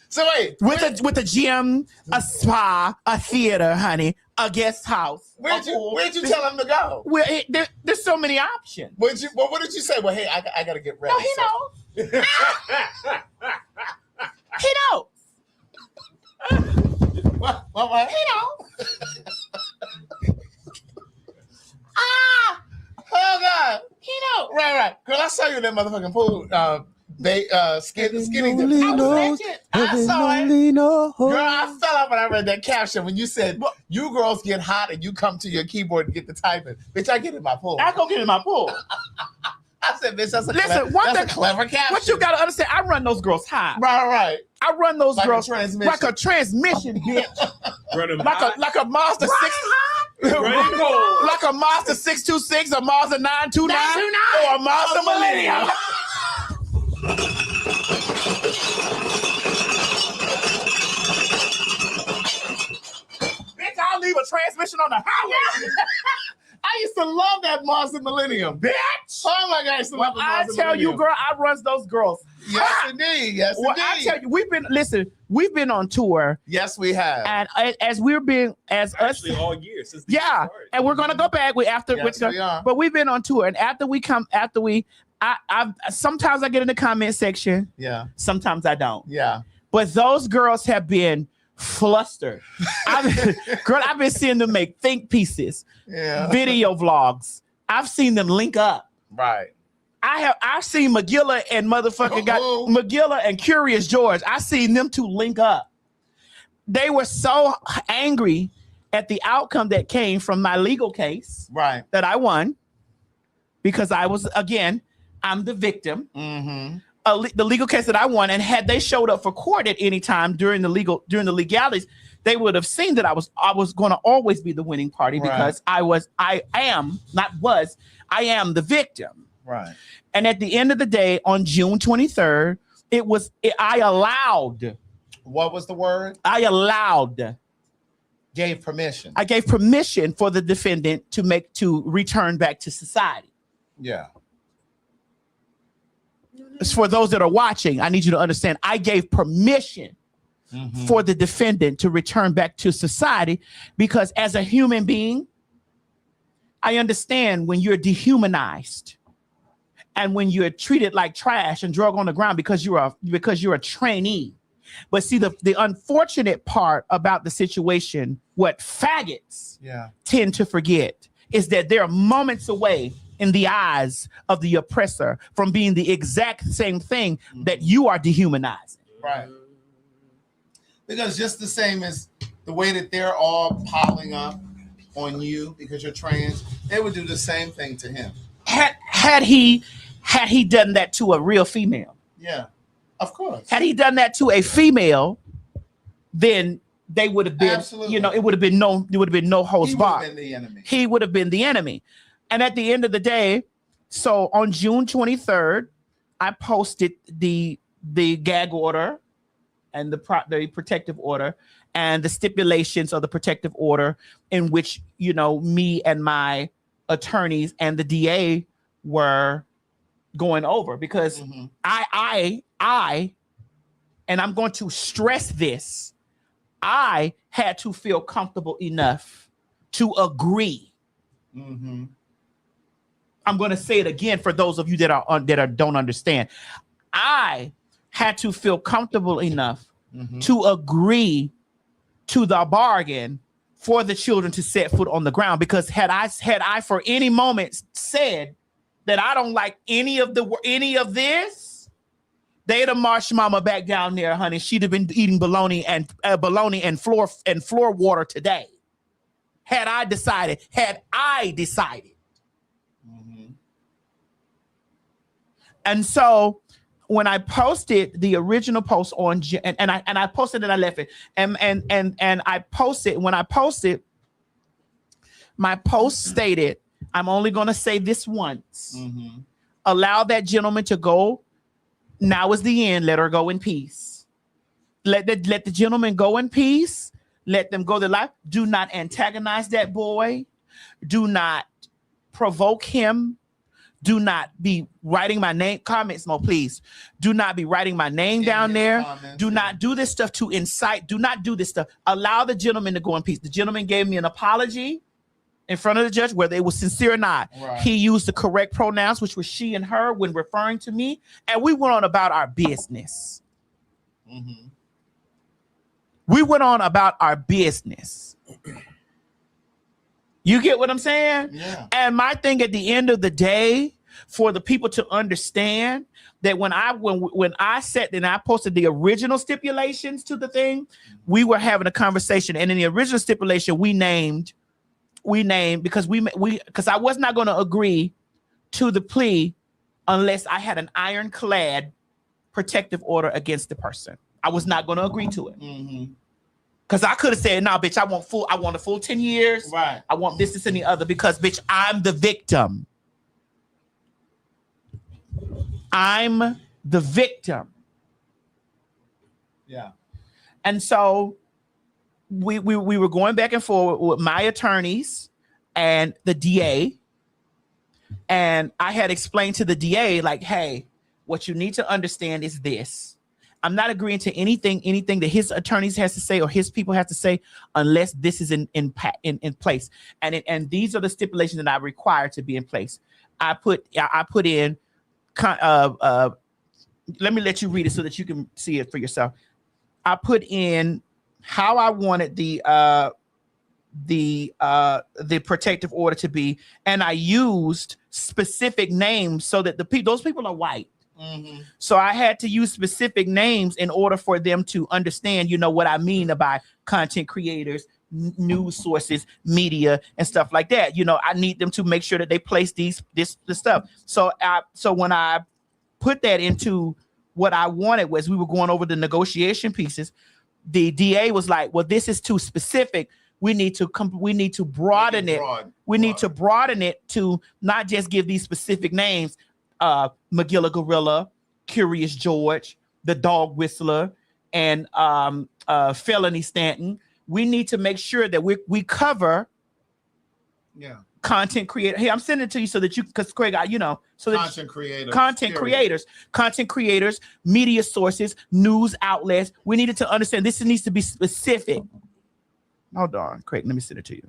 So wait, with a gym, a spa, a theater, honey, a guest house. Where'd you tell him to go? Well, there's so many options. What did you say? Well, hey, I gotta get ready. No, he knows. He knows. What? He knows. Oh God. He knows. Right. Girl, I saw you in that motherfucking pool Skinny Dip. I saw it. Girl, I fell out when I read that caption when you said, you girls get hot and you come to your keyboard and get the typing. Bitch, I get in my pool. I go get in my pool. I said, bitch, that's a clever caption. What you gotta understand, I run those girls hot. Right. I run those girls like a transmission, bitch. like a Mazda 6. Like a Mazda 626, a Mazda 929, or a Mazda Millennium. Bitch, I'll leave a transmission on the highway. I used to love that Mazda Millennium, bitch. Oh my God, I used to love the Mazda I tell Millennium. you, girl, I run those girls. Yes, indeed. Yes, indeed. I tell you, we've been on tour. Yes, we have. And as all year since and we're gonna go back. We are. But we've been on tour, and sometimes I get in the comment section. Yeah. Sometimes I don't. Yeah. But those girls have been flustered. I've been seeing them make think pieces, video vlogs. I've seen them link up. Right. I've seen McGilla and McGilla and Curious George. I seen them two link up. They were so angry at the outcome that came from my legal case, right, that I won, because I'm the victim. Mm-hmm. The legal case that I won, and had they showed up for court at any time during the legalities, they would have seen that I was going to always be the winning party, because I am the victim. Right. And at the end of the day, on June 23rd, I allowed. What was the word? I allowed. Gave permission. I gave permission for the defendant to return back to society. Yeah. For those that are watching, I need you to understand, I gave permission for the defendant to return back to society, because as a human being, I understand when you're dehumanized and when you're treated like trash and drug on the ground because you're a trainee. But see, the unfortunate part about the situation, what faggots tend to forget, is that they're moments away in the eyes of the oppressor from being the exact same thing that you are dehumanizing. Right. Because just the same as the way that they're all piling up on you because you're trans, they would do the same thing to him. Had he done that to a real female. Yeah, of course. Had he done that to a female, then they would have been, absolutely, it would have been no holds barred. He would have been the enemy. He would have been the enemy. And at the end of the day, so on June 23rd, I posted the gag order and the protective order and the stipulations of the protective order, in which, me and my attorneys and the DA were going over, because I, and I'm going to stress this, I had to feel comfortable enough to agree. Mm-hmm. I'm going to say it again for those of you that don't understand. I had to feel comfortable enough to agree to the bargain for the children to set foot on the ground, because had I for any moment said that I don't like any of this, they'd have marched mama back down there, honey. She'd have been eating bologna and floor water today. Had I decided. And so when I posted the original post on, and I posted and I left it, and I posted, when I posted, my post stated, I'm only going to say this once. Allow that gentleman to go. Now is the end. Let her go in peace. Let the gentleman go in peace. Let them go their life. Do not antagonize that boy. Do not provoke him. Do not be writing my name. Comments, Mo, please. Do not be writing my name down there. Do not do this stuff to incite. Do not do this stuff. Allow the gentleman to go in peace. The gentleman gave me an apology in front of the judge, whether it was sincere or not. Right. He used the correct pronouns, which was she and her, when referring to me. And we went on about our business. We went on about our business. You get what I'm saying? Yeah. And my thing at the end of the day for the people to understand that when I sat and I posted the original stipulations to the thing, we were having a conversation, and in the original stipulation we named because because I was not going to agree to the plea unless I had an ironclad protective order against the person. I was not going to agree to it. Because I could have said, "Nah, bitch, I want a full 10 years. Right. I want this, and the other." Because, bitch, I'm the victim. I'm the victim. Yeah. And so we were going back and forth with my attorneys and the DA. And I had explained to the DA, like, hey, what you need to understand is this. I'm not agreeing to anything that his attorneys has to say or his people have to say unless this is in place. And these are the stipulations that I require to be in place. I put in let me let you read it so that you can see it for yourself. I put in how I wanted the protective order to be, and I used specific names so that those people are white. So I had to use specific names in order for them to understand, what I mean by content creators, news sources, media, and stuff like that. I need them to make sure that they place this stuff. So when I put that into what I wanted, was we were going over the negotiation pieces. The DA was like, "Well, this is too specific. We need to broaden it. We need to broaden it to not just give these specific names, Magilla Gorilla, Curious George, the Dog Whistler, and Felony Stanton. We need to make sure that we cover content creator. Hey, I'm sending it to you so that because Craig, so that content creators, media sources, news outlets. We needed to understand this needs to be specific." Hold on, Craig, let me send it to you.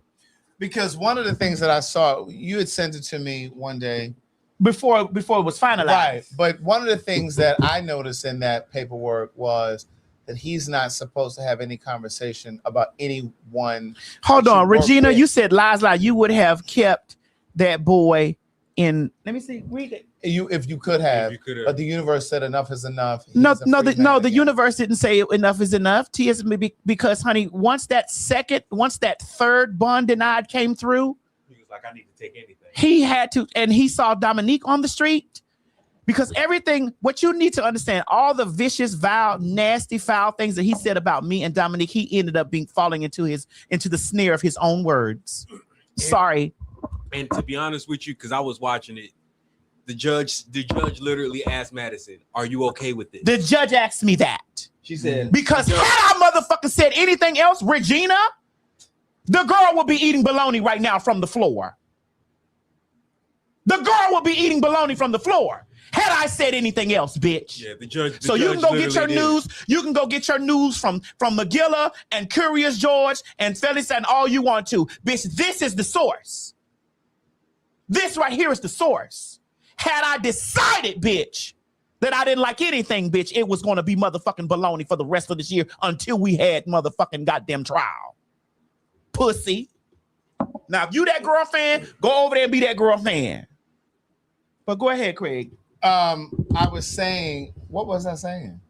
Because one of the things that I saw, you had sent it to me one day before it was finalized. Right. But one of the things that I noticed in that paperwork was that he's not supposed to have any conversation about anyone. Hold on, Regina, you said lies. You would have kept that boy in. Let me see. Read it. If you could have, but the universe said enough is enough. The universe didn't say enough is enough. Because, honey, once that third bond denied came through, he was like, "I need to take anything." He had to, and he saw Dominique on the street. Because everything, what you need to understand, all the vicious, vile, nasty, foul things that he said about me and Dominique, he ended up falling into the snare of his own words. Sorry. And to be honest with you, because I was watching it, the judge literally asked Madison, "Are you okay with this?" The judge asked me that. She said, because had I motherfucker said anything else, Regina, the girl would be eating bologna right now from the floor. The girl would be eating bologna from the floor. Had I said anything else, bitch. Yeah, the judge. So you can go get your news. You can go get your news from Magilla and Curious George and Felix and all you want to, bitch. This is the source. This right here is the source. Had I decided, bitch, that I didn't like anything, bitch, it was going to be motherfucking baloney for the rest of this year until we had motherfucking goddamn trial. Pussy. Now, if you that girl fan, go over there and be that girl fan. But go ahead, Craig. I was saying, what was I saying?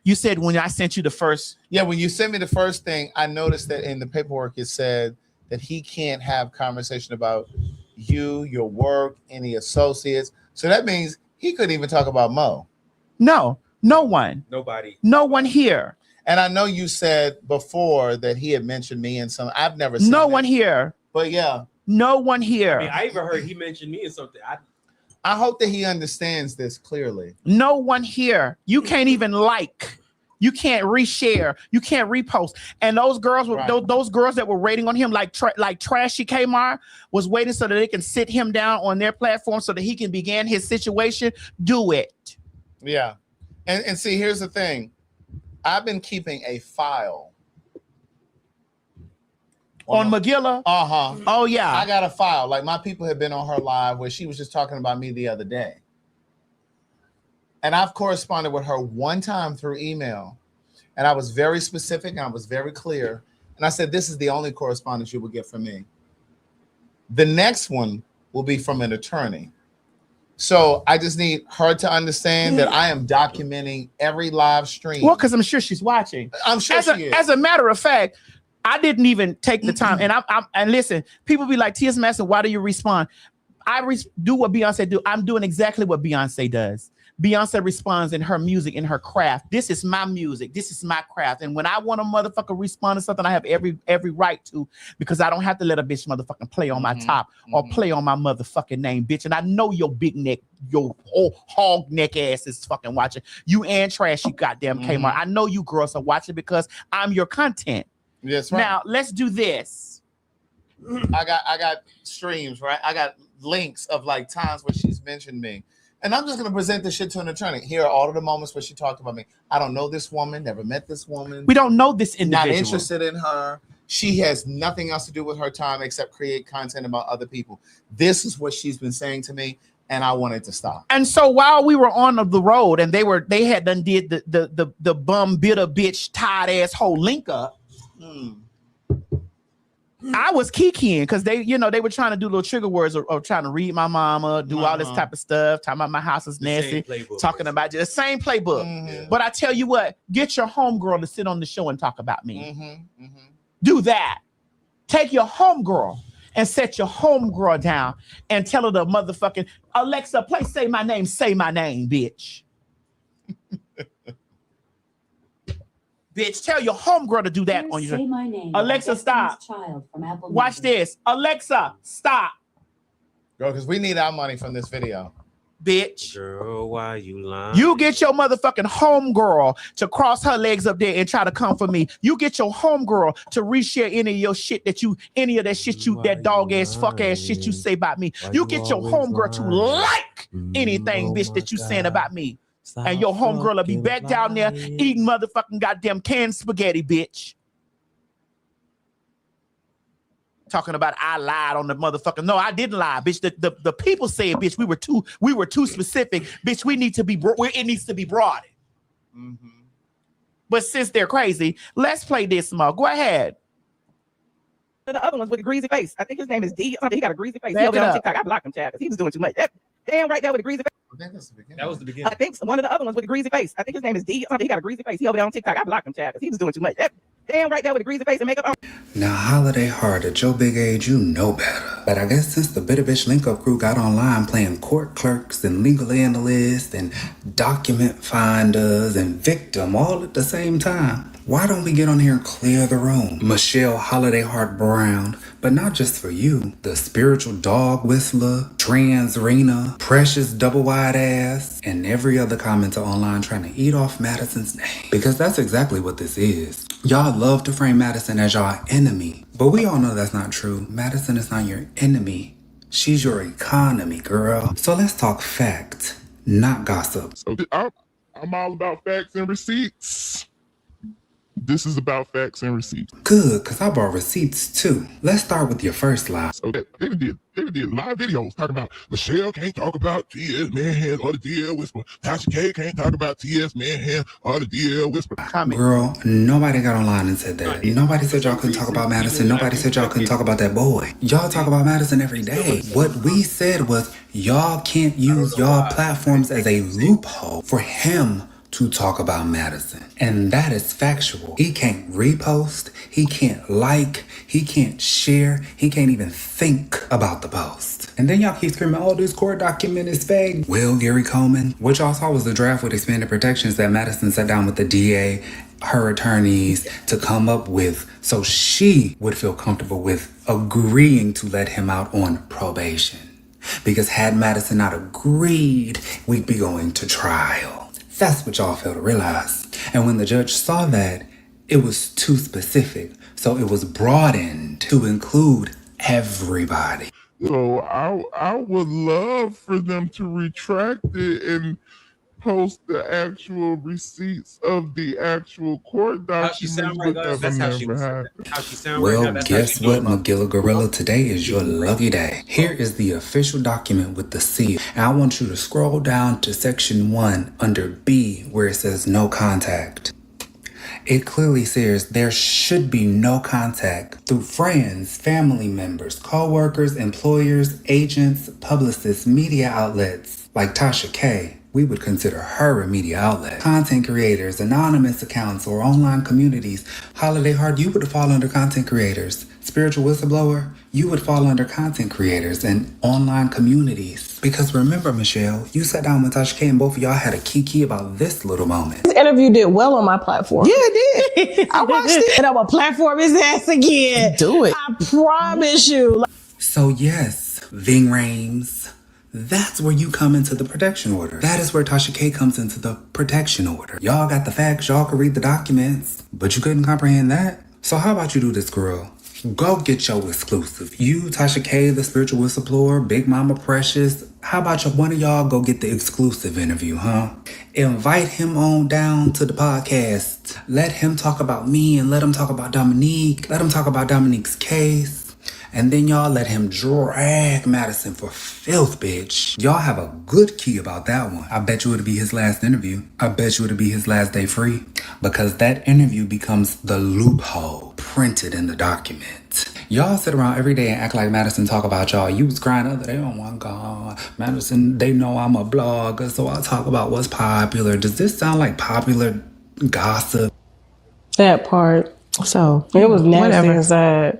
You said when I sent you the first. Yeah, when you sent me the first thing, I noticed that in the paperwork it said that he can't have conversation about you, your work, any associates. So that means he couldn't even talk about Mo. No one. Nobody. No one here. And I know you said before that he had mentioned me in some. I've never seen no one here. But yeah. No one here. I mean, I even heard he mentioned me in something. I hope that he understands this clearly. No one here. You can't even like. You can't reshare. You can't repost. And those girls were those girls that were waiting on him, like Trashy Kmar was waiting so that they can sit him down on their platform so that he can begin his situation. Do it. Yeah. And see, here's the thing. I've been keeping a file on Magilla. Uh-huh. Oh yeah. I got a file. Like my people have been on her live where she was just talking about me the other day. And I've corresponded with her one time through email. And I was very specific and I was very clear. And I said, this is the only correspondence you will get from me. The next one will be from an attorney. So I just need her to understand that I am documenting every live stream. Well, because I'm sure she's watching. I'm sure she is. As a matter of fact, I didn't even take the time. And listen, people be like, T.S. Madison, why do you respond? Do what Beyonce do. I'm doing exactly what Beyonce does. Beyonce responds in her music, in her craft. This is my music. This is my craft. And when I want a motherfucker respond to something, I have every right to, because I don't have to let a bitch motherfucking play on my top or play on my motherfucking name, bitch. And I know your big neck, your whole hog neck ass is fucking watching. You and Trash, you goddamn Kmart. I know you girls are watching because I'm your content. Yes, right. Now let's do this. I got streams, right? I got links of like times where she's mentioned me. And I'm just going to present this shit to an attorney. Here are all of the moments where she talked about me. I don't know this woman, never met this woman. We don't know this individual. Not interested in her. She has nothing else to do with her time except create content about other people. This is what she's been saying to me, and I wanted to stop. And so while we were on the road and they had done did the bum bitter bitch tired ass whole link up. I was kikiing because they were trying to do little trigger words or trying to read my mama, do all this type of stuff, talking about my house is nasty, talking about the same playbook. But I tell you what, get your homegirl to sit on the show and talk about me. Do that. Take your homegirl and set your homegirl down and tell her the motherfucking Alexa, play say my name, bitch. Bitch, tell your homegirl to do that on your. Say my name. Alexa, stop. Child from Apple Watch this. Alexa, stop. Girl, because we need our money from this video. Bitch. Girl, why you lying? You get your motherfucking homegirl to cross her legs up there and try to come for me. You get your homegirl to reshare any of your shit that dog ass, fuck ass shit you say about me. You get your homegirl to like anything, bitch, that you saying about me. And your homegirl will be back down there eating motherfucking goddamn canned spaghetti, bitch. Talking about I lied on the motherfucker. No, I didn't lie, bitch. The people said, bitch, we were too specific, bitch. It needs to be broadened. But since they're crazy, let's play this more. Go ahead. The other ones with a greasy face. I think his name is D. He got a greasy face. He over on TikTok. I blocked him, Chad, because he was doing too much. Damn right there with a greasy face. That was the beginning. I think one of the other ones with a greasy face. I think his name is D. He got a greasy face. He over there on TikTok. I blocked him, Chad, because he was doing too much. Damn right there with a greasy face and makeup on. Now, Holiday Heart, at your big age, you know better. But I guess since the Bitter Bitch Link Up crew got online playing court clerks and legal analysts and document finders and victim all at the same time, why don't we get on here and clear the room? Michelle Holiday Heart Brown, but not just for you. The spiritual dog whistler, trans Rena, precious double wide ass, and every other commenter online trying to eat off Madison's name. Because that's exactly what this is. Y'all love to frame Madison as y'all enemy, but we all know that's not true. Madison is not your enemy. She's your economy, girl. So let's talk fact, not gossip. So I'm all about facts and receipts. This is about facts and receipts. Good, because I brought receipts too. Let's start with your first lie. So they did live videos talking about Michelle can't talk about T.S. Manhattan or the DL Whisper. Tasha K can't talk about T.S. Manhattan or the DL Whisper. Girl, nobody got online and said that. Nobody said y'all couldn't talk about Madison. Nobody said y'all couldn't talk about that boy. Y'all talk about Madison every day. What we said was y'all can't use y'all platforms as a loophole for him to talk about Madison. And that is factual. He can't repost, he can't like, he can't share, he can't even think about the post. And then y'all keep screaming, oh, this court document is fake. Well, Gary Coleman, what y'all saw was the draft with expanded protections that Madison sat down with the DA, her attorneys, to come up with so she would feel comfortable with agreeing to let him out on probation. Because had Madison not agreed, we'd be going to trial. That's what y'all fail to realize. And when the judge saw that, it was too specific. So it was broadened to include everybody. So I would love for them to retract it and post the actual receipts of the actual court documents. How she sound right now, that's how she sound right now. Well, guess what, McGilla Gorilla? Today is your lucky day. Here is the official document with the seal. And I want you to scroll down to section 1 under B where it says no contact. It clearly says there should be no contact through friends, family members, co-workers, employers, agents, publicists, media outlets. Like Tasha K, we would consider her a media outlet. Content creators, anonymous accounts, or online communities. Holiday Heart, you would fall under content creators. Spiritual Whistleblower, you would fall under content creators and online communities. Because remember, Michelle, you sat down with Tasha K and both of y'all had a kiki about this little moment. This interview did well on my platform. Yeah, it did. I watched it. And I'm gonna platform his ass again. Do it. I promise you. So yes, Ving Rhames, that's where you come into the protection order. That is where Tasha K comes into the protection order. Y'all got the facts, y'all could read the documents, but you couldn't comprehend that? So how about you do this, girl? Go get your exclusive. You, Tasha K, the spiritual whistleblower, Big Mama Precious, how about one of y'all go get the exclusive interview, huh? Invite him on down to the podcast. Let him talk about me and let him talk about Dominique. Let him talk about Dominique's case. And then y'all let him drag Madison for filth, bitch. Y'all have a good key about that one. I bet you it'll be his last interview. I bet you it'll be his last day free. Because that interview becomes the loophole printed in the document. Y'all sit around every day and act like Madison talk about y'all. You was crying other day, oh my God. Madison, they know I'm a blogger, so I talk about what's popular. Does this sound like popular gossip? That part. So it was nasty Whatever. inside.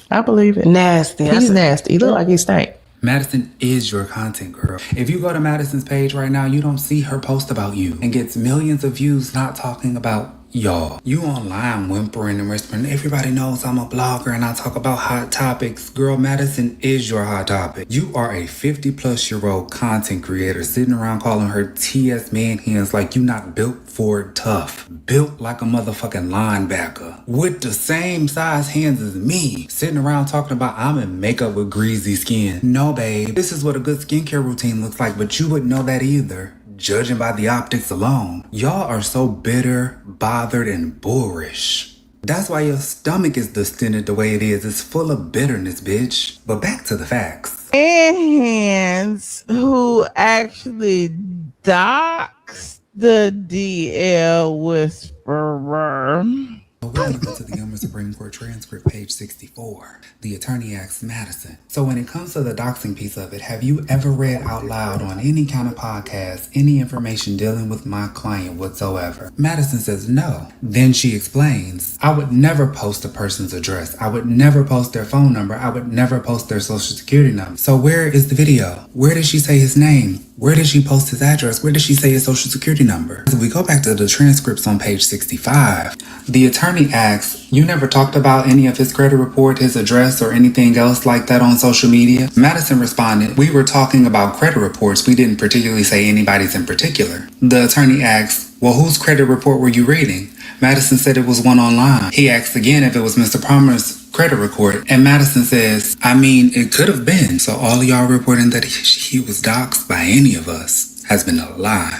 I believe it. Nasty. He's nasty. He look like he stank. Madison is your content girl. If you go to Madison's page right now, you don't see her post about you and gets millions of views not talking about y'all. You online whimpering and whispering, everybody knows I'm a blogger and I talk about hot topics. Girl, Madison is your hot topic. You are a 50-plus-year-old content creator sitting around calling her TS man hands like you not built for tough. Built like a motherfucking linebacker. With the same size hands as me. Sitting around talking about I'm in makeup with greasy skin. No, babe. This is what a good skincare routine looks like, but you wouldn't know that either. Judging by the optics alone. Y'all are so bitter, bothered, and boorish. That's why your stomach is distended the way it is. It's full of bitterness, bitch. But back to the facts. And Hands, who actually doxed the DL Whisperer. We're going to go to the Youngman Supreme Court transcript, page 64. The attorney asks Madison, so when it comes to the doxing piece of it, have you ever read out loud on any kind of podcast any information dealing with my client whatsoever? Madison says no. Then she explains, I would never post a person's address. I would never post their phone number. I would never post their social security number. So where is the video? Where did she say his name? Where did she post his address? Where did she say his social security number? If we go back to the transcripts on page 65, the attorney asks, you never talked about any of his credit report, his address, or anything else like that on social media? Madison responded, we were talking about credit reports. We didn't particularly say anybody's in particular. The attorney asks, well, whose credit report were you reading? Madison said it was one online. He asked again if it was Mr. Palmer's credit report, and Madison says, I mean, it could have been. So all of y'all reporting that he was doxxed by any of us has been a lie.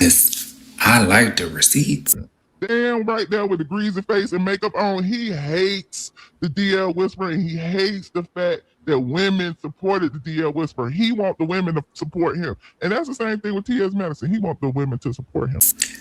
I like the receipts. Damn right there with the greasy face and makeup on. He hates the DL Whisperer, and he hates the fact that women supported the DL Whisperer. He wants the women to support him. And that's the same thing with T.S. Madison. He wants the women to support him.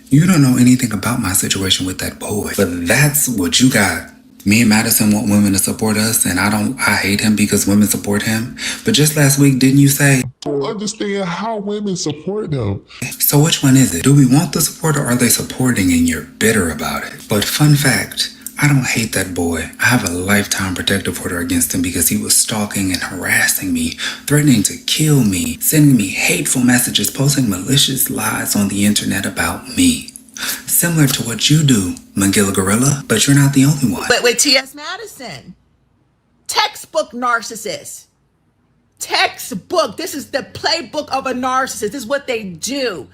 You don't know anything about my situation with that boy, but that's what you got. Me and Madison want women to support us, and I hate him because women support him. But just last week, didn't you say? I don't understand how women support them. So which one is it? Do we want the support, or are they supporting and you're bitter about it? But fun fact, I don't hate that boy. I have a lifetime protective order against him because he was stalking and harassing me, threatening to kill me, sending me hateful messages, posting malicious lies on the internet about me. Similar to what you do, Magilla Gorilla, but you're not the only one. But with T.S. Madison, textbook narcissist. Textbook. This is the playbook of a narcissist. This is what they do.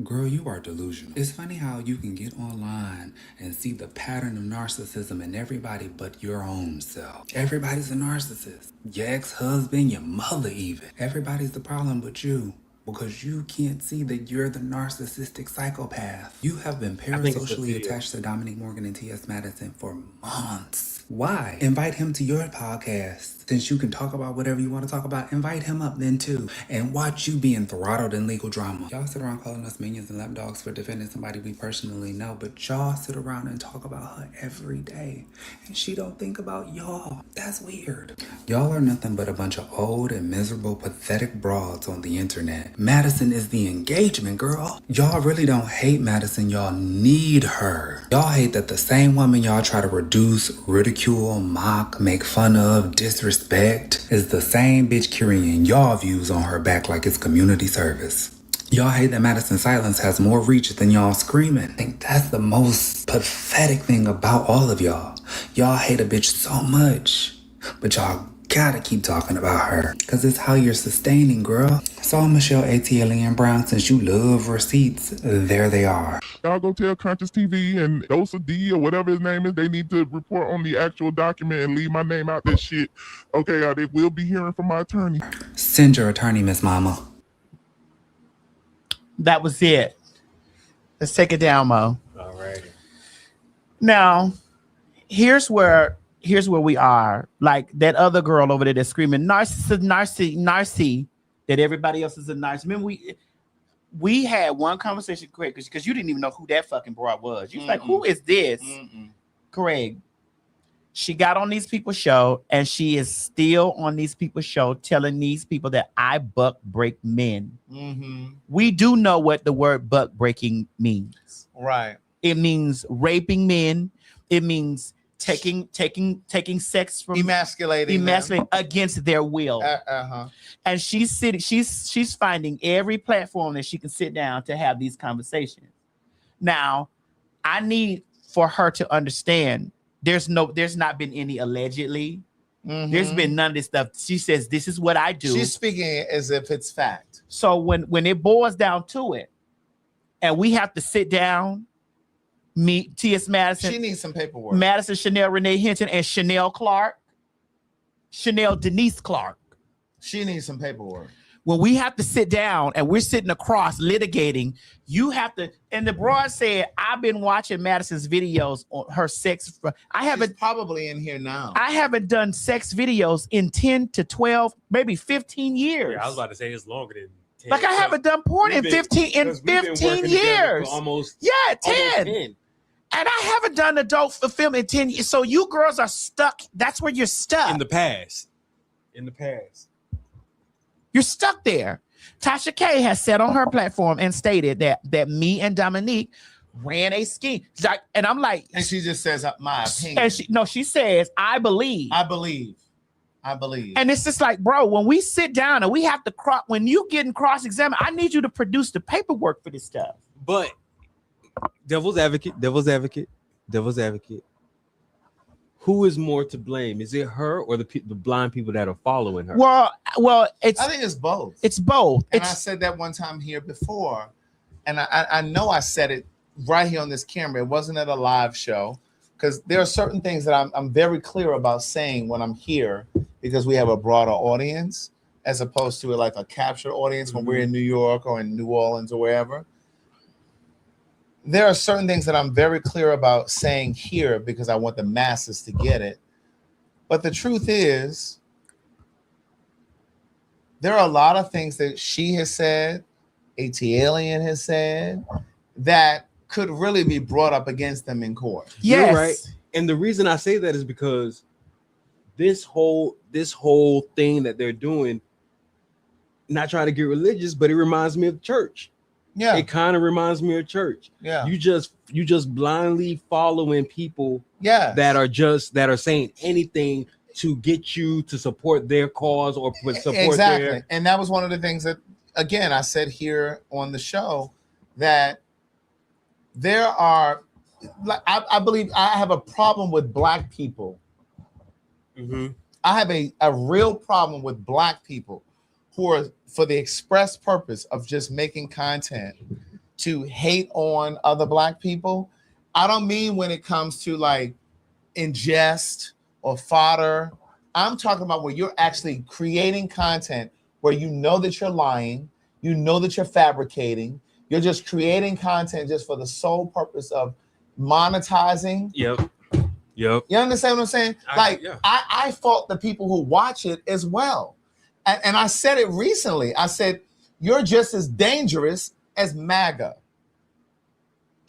Girl, you are delusional. It's funny how you can get online and see the pattern of narcissism in everybody but your own self. Everybody's a narcissist. Your ex-husband, your mother even. Everybody's the problem but you. because you can't see that you're the narcissistic psychopath. You have been think it's the parasocially video. attached to Dominique Morgan and T.S. Madison for months. Why? Invite him to your podcast. Since you can talk about whatever you want to talk about, invite him up then too. And watch you being throttled in legal drama. Y'all sit around calling us minions and lapdogs for defending somebody we personally know, but y'all sit around and talk about her every day. And she don't think about y'all. That's weird. Y'all are nothing but a bunch of old and miserable, pathetic broads on the internet. Madison is the engagement girl. Y'all really don't hate Madison, y'all need her. Y'all hate that the same woman y'all try to reduce, ridicule, mock, make fun of, disrespect is the same bitch carrying y'all views on her back like it's community service. Y'all hate that Madison's silence has more reach than y'all screaming. I think that's the most pathetic thing about all of y'all. Y'all hate a bitch so much, but y'all gotta keep talking about her, cause it's how you're sustaining, girl. So Michelle A.T.L.N. Brown, since you love receipts, there they are. Y'all go tell Conscious TV and Dosa D or whatever his name is, they need to report on the actual document and leave my name out this shit. Okay, they will be hearing from my attorney. Send your attorney, Miss Mama. That was it. Let's take it down, Mo. All right. Now, here's where we are. Like that other girl over there that's screaming narcissist, that everybody else is a narcissist. Remember we had one conversation, Craig, because you didn't even know who that fucking broad was. You was like, who is this? Craig. She got on these people's show, and she is still on these people's show telling these people that I buck break men. We do know what the word buck breaking means. Right. It means raping men. It means taking sex from emasculating against their will. And she's finding every platform that she can sit down to have these conversations. Now, I need for her to understand there's not been any allegedly. There's been none of this stuff. She says, this is what I do. She's speaking as if it's fact. So when it boils down to it, and we have to sit down, meet T.S. Madison. She needs some paperwork. Madison Chanel Renee Hinton and Chanel Denise Clark. She needs some paperwork. When we have to sit down and we're sitting across litigating, you have to. And the broad said, I've been watching Madison's videos on her sex. She's probably in here now. I haven't done sex videos in 10 to 12, maybe 15 years. Yeah, I was about to say it's longer than 10. Like I haven't done porn in 15 years. Almost 10. And I haven't done adult film in 10 years. So you girls are stuck. That's where you're stuck. In the past. You're stuck there. Tasha K has said on her platform and stated that me and Dominique ran a scheme. And I'm like, and she just says my opinion. And she says, I believe. And it's just like, bro, when we sit down and we have to when you getting cross-examined, I need you to produce the paperwork for this stuff. But devil's advocate. Who is more to blame? Is it her or the blind people that are following her? Well, I think it's both. It's both. And I said that one time here before, and I know I said it right here on this camera. It wasn't at a live show, because there are certain things that I'm very clear about saying when I'm here, because we have a broader audience as opposed to like a captured audience when we're in New York or in New Orleans or wherever. There are certain things that I'm very clear about saying here because I want the masses to get it. But the truth is, there are a lot of things that she has said, ATLian has said, that could really be brought up against them in court. Yes. You're right. And the reason I say that is because this whole thing that they're doing, not trying to get religious, but it reminds me of church. Yeah, it kind of reminds me of church. Yeah, you just blindly following people. Yeah, that are saying anything to get you to support their cause or support their. And that was one of the things that, again, I said here on the show, that there are, I believe I have a problem with Black people. I have a real problem with Black people who are, for the express purpose of just making content, to hate on other Black people. I don't mean when it comes to like ingest or fodder. I'm talking about where you're actually creating content where you know that you're lying, You know that you're fabricating. You're just creating content just for the sole purpose of monetizing. Yep. You understand what I'm saying? I fault the people who watch it as well. And I said it recently. I said, you're just as dangerous as MAGA.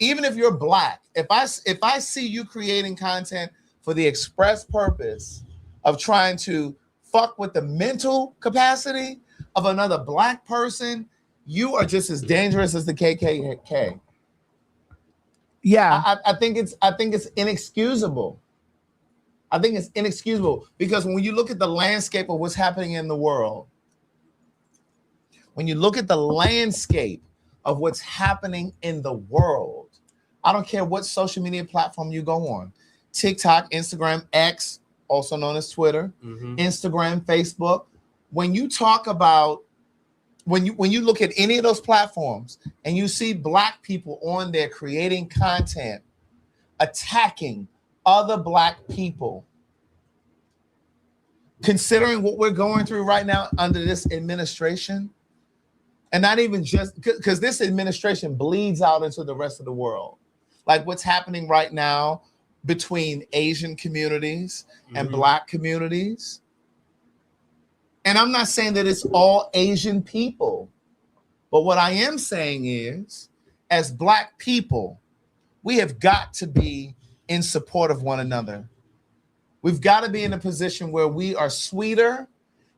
Even if you're black, if I see you creating content for the express purpose of trying to fuck with the mental capacity of another black person, you are just as dangerous as the KKK. Yeah, I think it's inexcusable. I think it's inexcusable because when you look at the landscape of what's happening in the world, when you look at the landscape of what's happening in the world, I don't care what social media platform you go on, TikTok, Instagram, X, also known as Twitter, Instagram, Facebook. When you talk about, when you look at any of those platforms and you see black people on there creating content, attacking other black people, considering what we're going through right now under this administration, and not even just because this administration bleeds out into the rest of the world, like what's happening right now between Asian communities and black communities. And I'm not saying that it's all Asian people, but what I am saying is, as black people, we have got to be in support of one another. We've got to be in a position where we are sweeter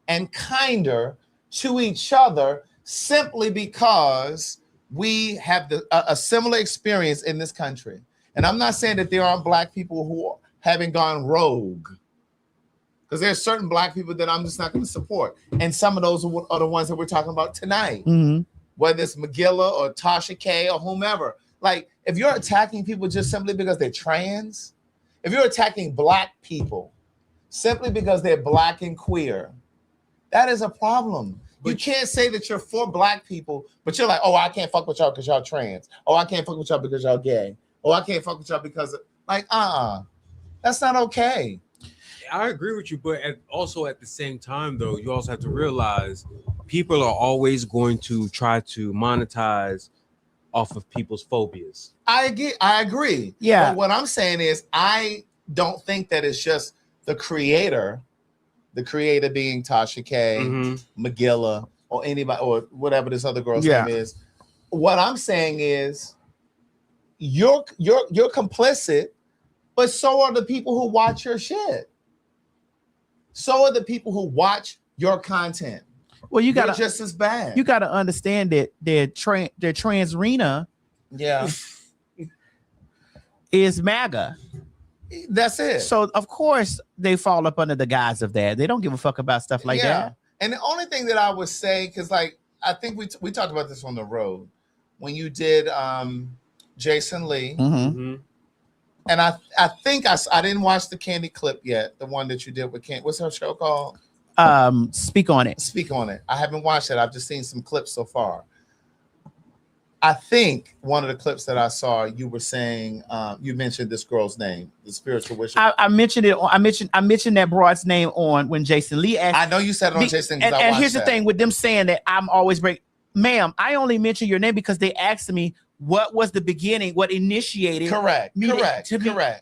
and kinder to each other simply because we have a similar experience in this country. And I'm not saying that there aren't black people who haven't gone rogue, because there's certain black people that I'm just not going to support. And some of those are the ones that we're talking about tonight, whether it's Magilla or Tasha K or whomever. Like, if you're attacking people just simply because they're trans, if you're attacking black people simply because they're black and queer, that is a problem. You can't say that you're for black people, but you're like, oh, I can't fuck with y'all because y'all trans. Oh, I can't fuck with y'all because y'all gay. Oh, I can't fuck with y'all because of, like, that's not okay. I agree with you, but also at the same time, though, you also have to realize people are always going to try to monetize off of people's phobias. I agree. Yeah. But what I'm saying is, I don't think that it's just the creator being Tasha K, Magilla, or anybody, or whatever this other girl's name is. What I'm saying is, you're complicit, but so are the people who watch your shit. So are the people who watch your content. Well, you got just as bad. You got to understand that their transrena, is MAGA. That's it. So of course they fall up under the guise of that. They don't give a fuck about stuff like that. And the only thing that I would say, because like I think we talked about this on the road when you did Jason Lee. And I think I didn't watch the Candy clip yet, the one that you did with Candy. What's her show called? Speak on It. Speak on It. I haven't watched it. I've just seen some clips so far. I think one of the clips that I saw, you were saying, you mentioned this girl's name, the spiritual witch. I mentioned it. I mentioned that broad's name on when Jason Lee asked. I know you said it on Jason. And here's the thing with them saying that I'm always ma'am, I only mention your name because they asked me what was the beginning, what initiated. Correct.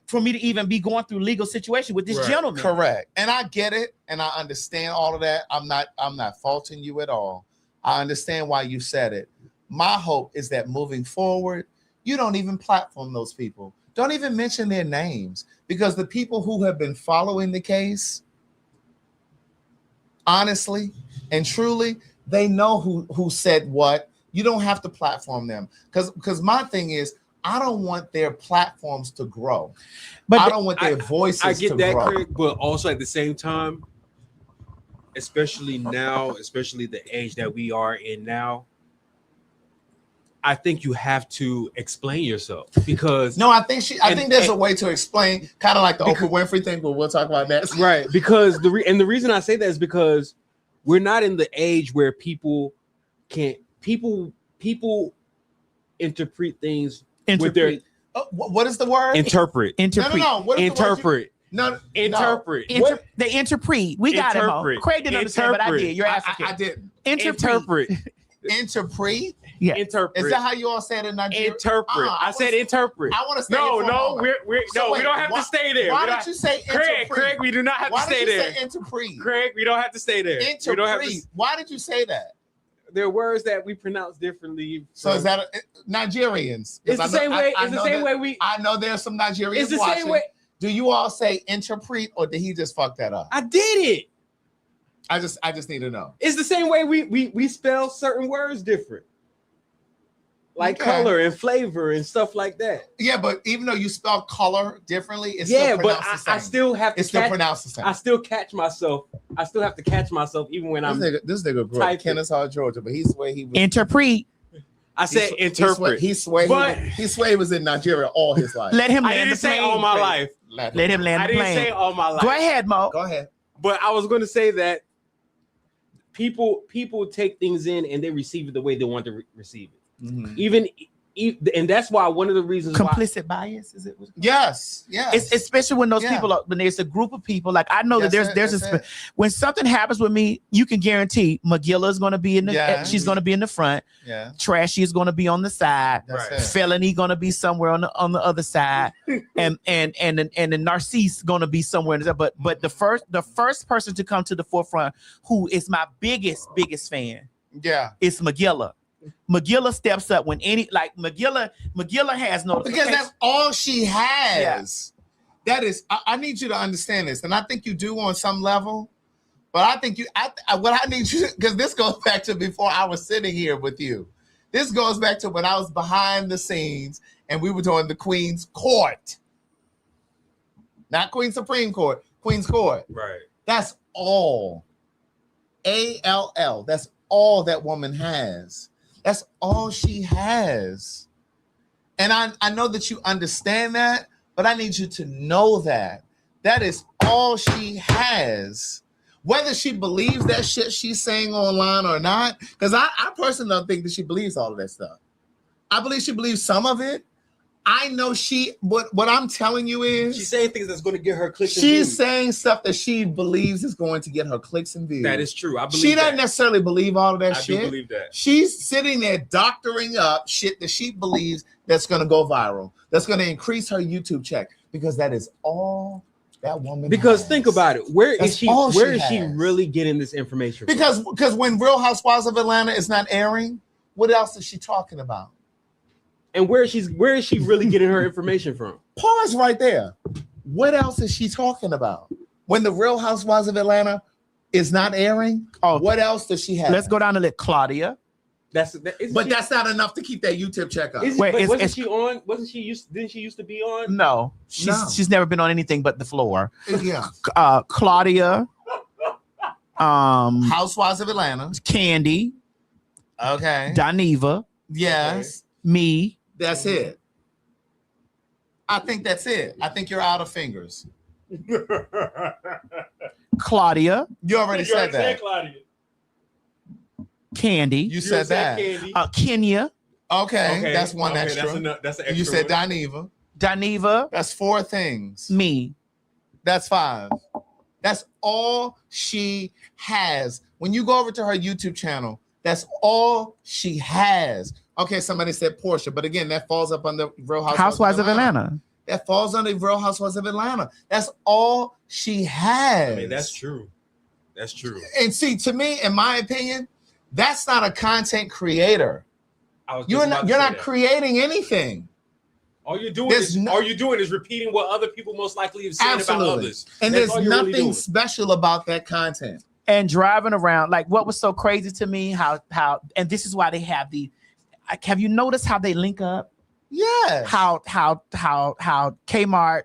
For me to even be going through legal situation with this gentleman. Correct. And I get it, and I understand all of that. I'm not faulting you at all. I understand why you said it. My hope is that moving forward, you don't even platform those people. Don't even mention their names, because the people who have been following the case, honestly and truly, they know who said what. You don't have to platform them, because my thing is, I don't want their platforms to grow. But I don't want their voices to grow. I get that, Craig, but also at the same time, especially now, especially the age that we are in now, I think you have to explain yourself, because I think there's a way to explain, kind of like the Oprah Winfrey thing, but we'll talk about that. Right, because the reason I say that is because we're not in the age where people interpret things with their what is the word? Interpret. No. What is interpret. No, interpret. They interpret. We got it. Craig didn't understand, but I did. You're African. I didn't. Interpret. Interpret? Yeah. Interpret. Is that how you all say it in Nigeria? Interpret. I said interpret. I want to stay No, there for a no, moment. we don't have to stay there. Why We did don't- you say interpret? Craig, we do not have to stay there. Why did you say interpret? Craig, we don't have to stay there. We don't have to. Interpret. Why did you say that? There are words that we pronounce differently. So is that Nigerians? It's the same way. It's the same way we. I know there's some Nigerians It's the watching. same way. Do you all say interpret, or did he just fuck that up? I did it. I just need to know. It's the same way we spell certain words different, like Okay. color and flavor and stuff like that. Yeah, but even though you spell color differently, it's Yeah, still but pronounced the same. I still have to. It's still pronounced the same. I still catch myself. I still have to catch myself even when I'm. This nigga grew up in Kennesaw, Georgia, but he swear he was. Interpret. I said interpret. He swear he was in Nigeria all his life. Let him I land didn't the say plane. all my life. Let him land I the didn't plane. say all my life. Go ahead, Mo. Go ahead. But I was going to say that people take things in and they receive it the way they want to receive it. Mm-hmm. And that's why one of the reasons Complicit bias, is it? Yes. It's especially when those Yeah. people are, when there's a group of people. Like I know that That's there's it. when something happens with me, you can guarantee McGilla is going to be in the Yeah. she's going to be in the front. Yeah. Trashy is going to be on the side. That's it. Felony going to be somewhere on the other side, and the Narcisse going to be somewhere. But the first person to come to the forefront, who is my biggest fan, Yeah. is McGilla. McGilla steps up when McGilla has no, Because that's all she has. That is, I need you to understand this, and I think you do on some level. But I think what I need you, because this goes back to before I was sitting here with you. This goes back to when I was behind the scenes and we were doing the Queen's Court, not Queen's Supreme Court, Queen's Court. Right. That's all. ALL. That's all that woman has. That's all she has. And I know that you understand that, but I need you to know that. That is all she has. Whether she believes that shit she's saying online or not, because I personally don't think that she believes all of that stuff. I believe she believes some of it. I know what I'm telling you is She's saying things that's going to get her clicks. she's saying stuff that she believes is going to get her clicks and views. That is true. I believe she doesn't that. necessarily believe all of that I shit. do believe that. She's sitting there doctoring up shit that she believes that's going to go viral, that's going to increase her YouTube check, because that is all that woman Because has. think about it. Where That's is she? all Where she is she has. really getting this information from? Because when Real Housewives of Atlanta is not airing, what else is she talking about? And where is she really getting her information from? Pause right there. What else is she talking about? When the Real Housewives of Atlanta is not airing, what else does she have? Let's go down to Claudia. But that's not enough to keep that YouTube check up. Wasn't she on? Wasn't she used? Didn't she used to be on? No, she's never been on anything but the floor. Yeah. Claudia, Housewives of Atlanta, Candy, okay, Daniva, yes, me. That's it. I think that's it. I think you're out of fingers. Claudia. You already said that. Claudia. Candy. You said that. Candy. Kenya. Okay, that's one extra. That's an extra. You said one. Daniva. That's 4 things. Me. That's 5. That's all she has. When you go over to her YouTube channel, that's all she has. Okay, somebody said Portia, but again, that falls up under Real Housewives of Atlanta. That falls under Real Housewives of Atlanta. That's all she has. I mean, that's true. That's true. And see, to me, in my opinion, that's not a content creator. You're not creating anything. All you're doing is repeating what other people most likely have said about others. And That's there's all you're really nothing doing. special about that content. And driving around, like what was so crazy to me, how and this is why they have have you noticed how they link up? Yeah. How Kmart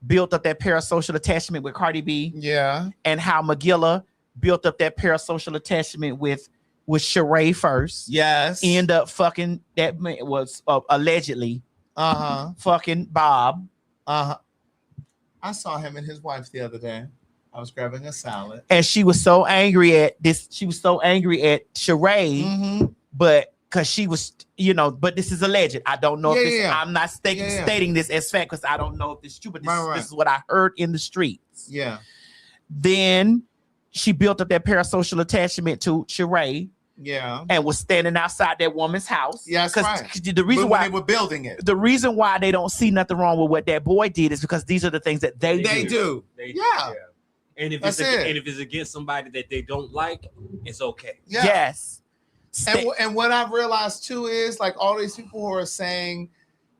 built up that parasocial attachment with Cardi B. Yeah. And how McGilla built up that parasocial attachment with Sheree first. Yes. End up fucking that man was allegedly fucking Bob. I saw him and his wife the other day. I was grabbing a salad. And she was so angry at this. She was so angry at Sheree, but because she was, but this is alleged. I don't know if this, I'm not stating this as fact because I don't know if it's true, but this is what I heard in the streets. Yeah. Then she built up that parasocial attachment to Sheree. Yeah. And was standing outside that woman's house. Yeah, that's right. The reason why they were building it. The reason why they don't see nothing wrong with what that boy did is because these are the things that they do. Yeah. And if That's it's against somebody that they don't like, it's okay. Yeah. Yes. And what I've realized too is like all these people who are saying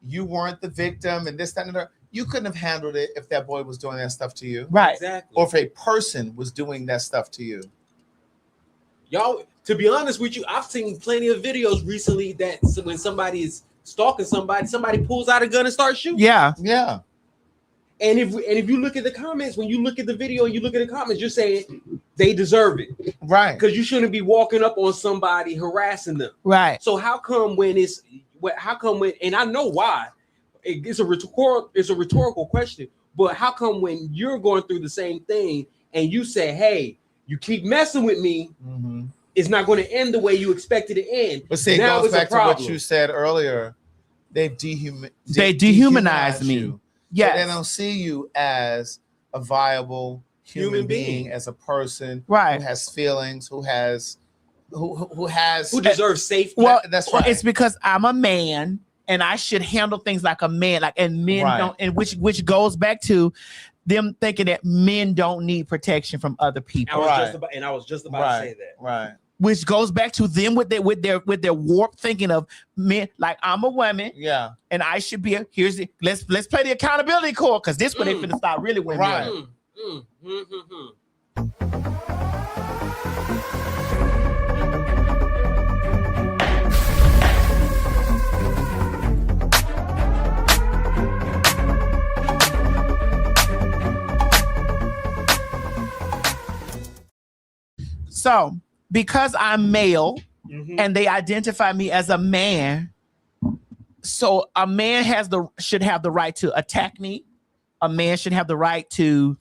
you weren't the victim and this, that, and that, you couldn't have handled it if that boy was doing that stuff to you. Right. Exactly. Or if a person was doing that stuff to you. Y'all, to be honest with you, I've seen plenty of videos recently that when somebody is stalking somebody pulls out a gun and starts shooting. Yeah. Yeah. And if you look at the comments, when you look at the video and you look at the comments, you're saying they deserve it. Right. Because you shouldn't be walking up on somebody harassing them. Right. So how come when and I know why. It's a rhetorical question, but how come when you're going through the same thing and you say, hey, you keep messing with me, it's not going to end the way you expected it to end. But see, it now goes back a to what you said earlier. They dehumanize me. you. Yes. So they don't see you as a viable human being, as a person who has feelings, who deserves safety. Well, that's right. It's because I'm a man and I should handle things like a man, and men don't, and which goes back to them thinking that men don't need protection from other people. I was just about to say that. Right. Which goes back to them with their warped thinking of men. Like, I'm a woman, and I should be. Let's play the accountability card, because this one they finna start really winning. Right. So, because I'm male and they identify me as a man, so a man should have the right to attack me. A man should have the right to,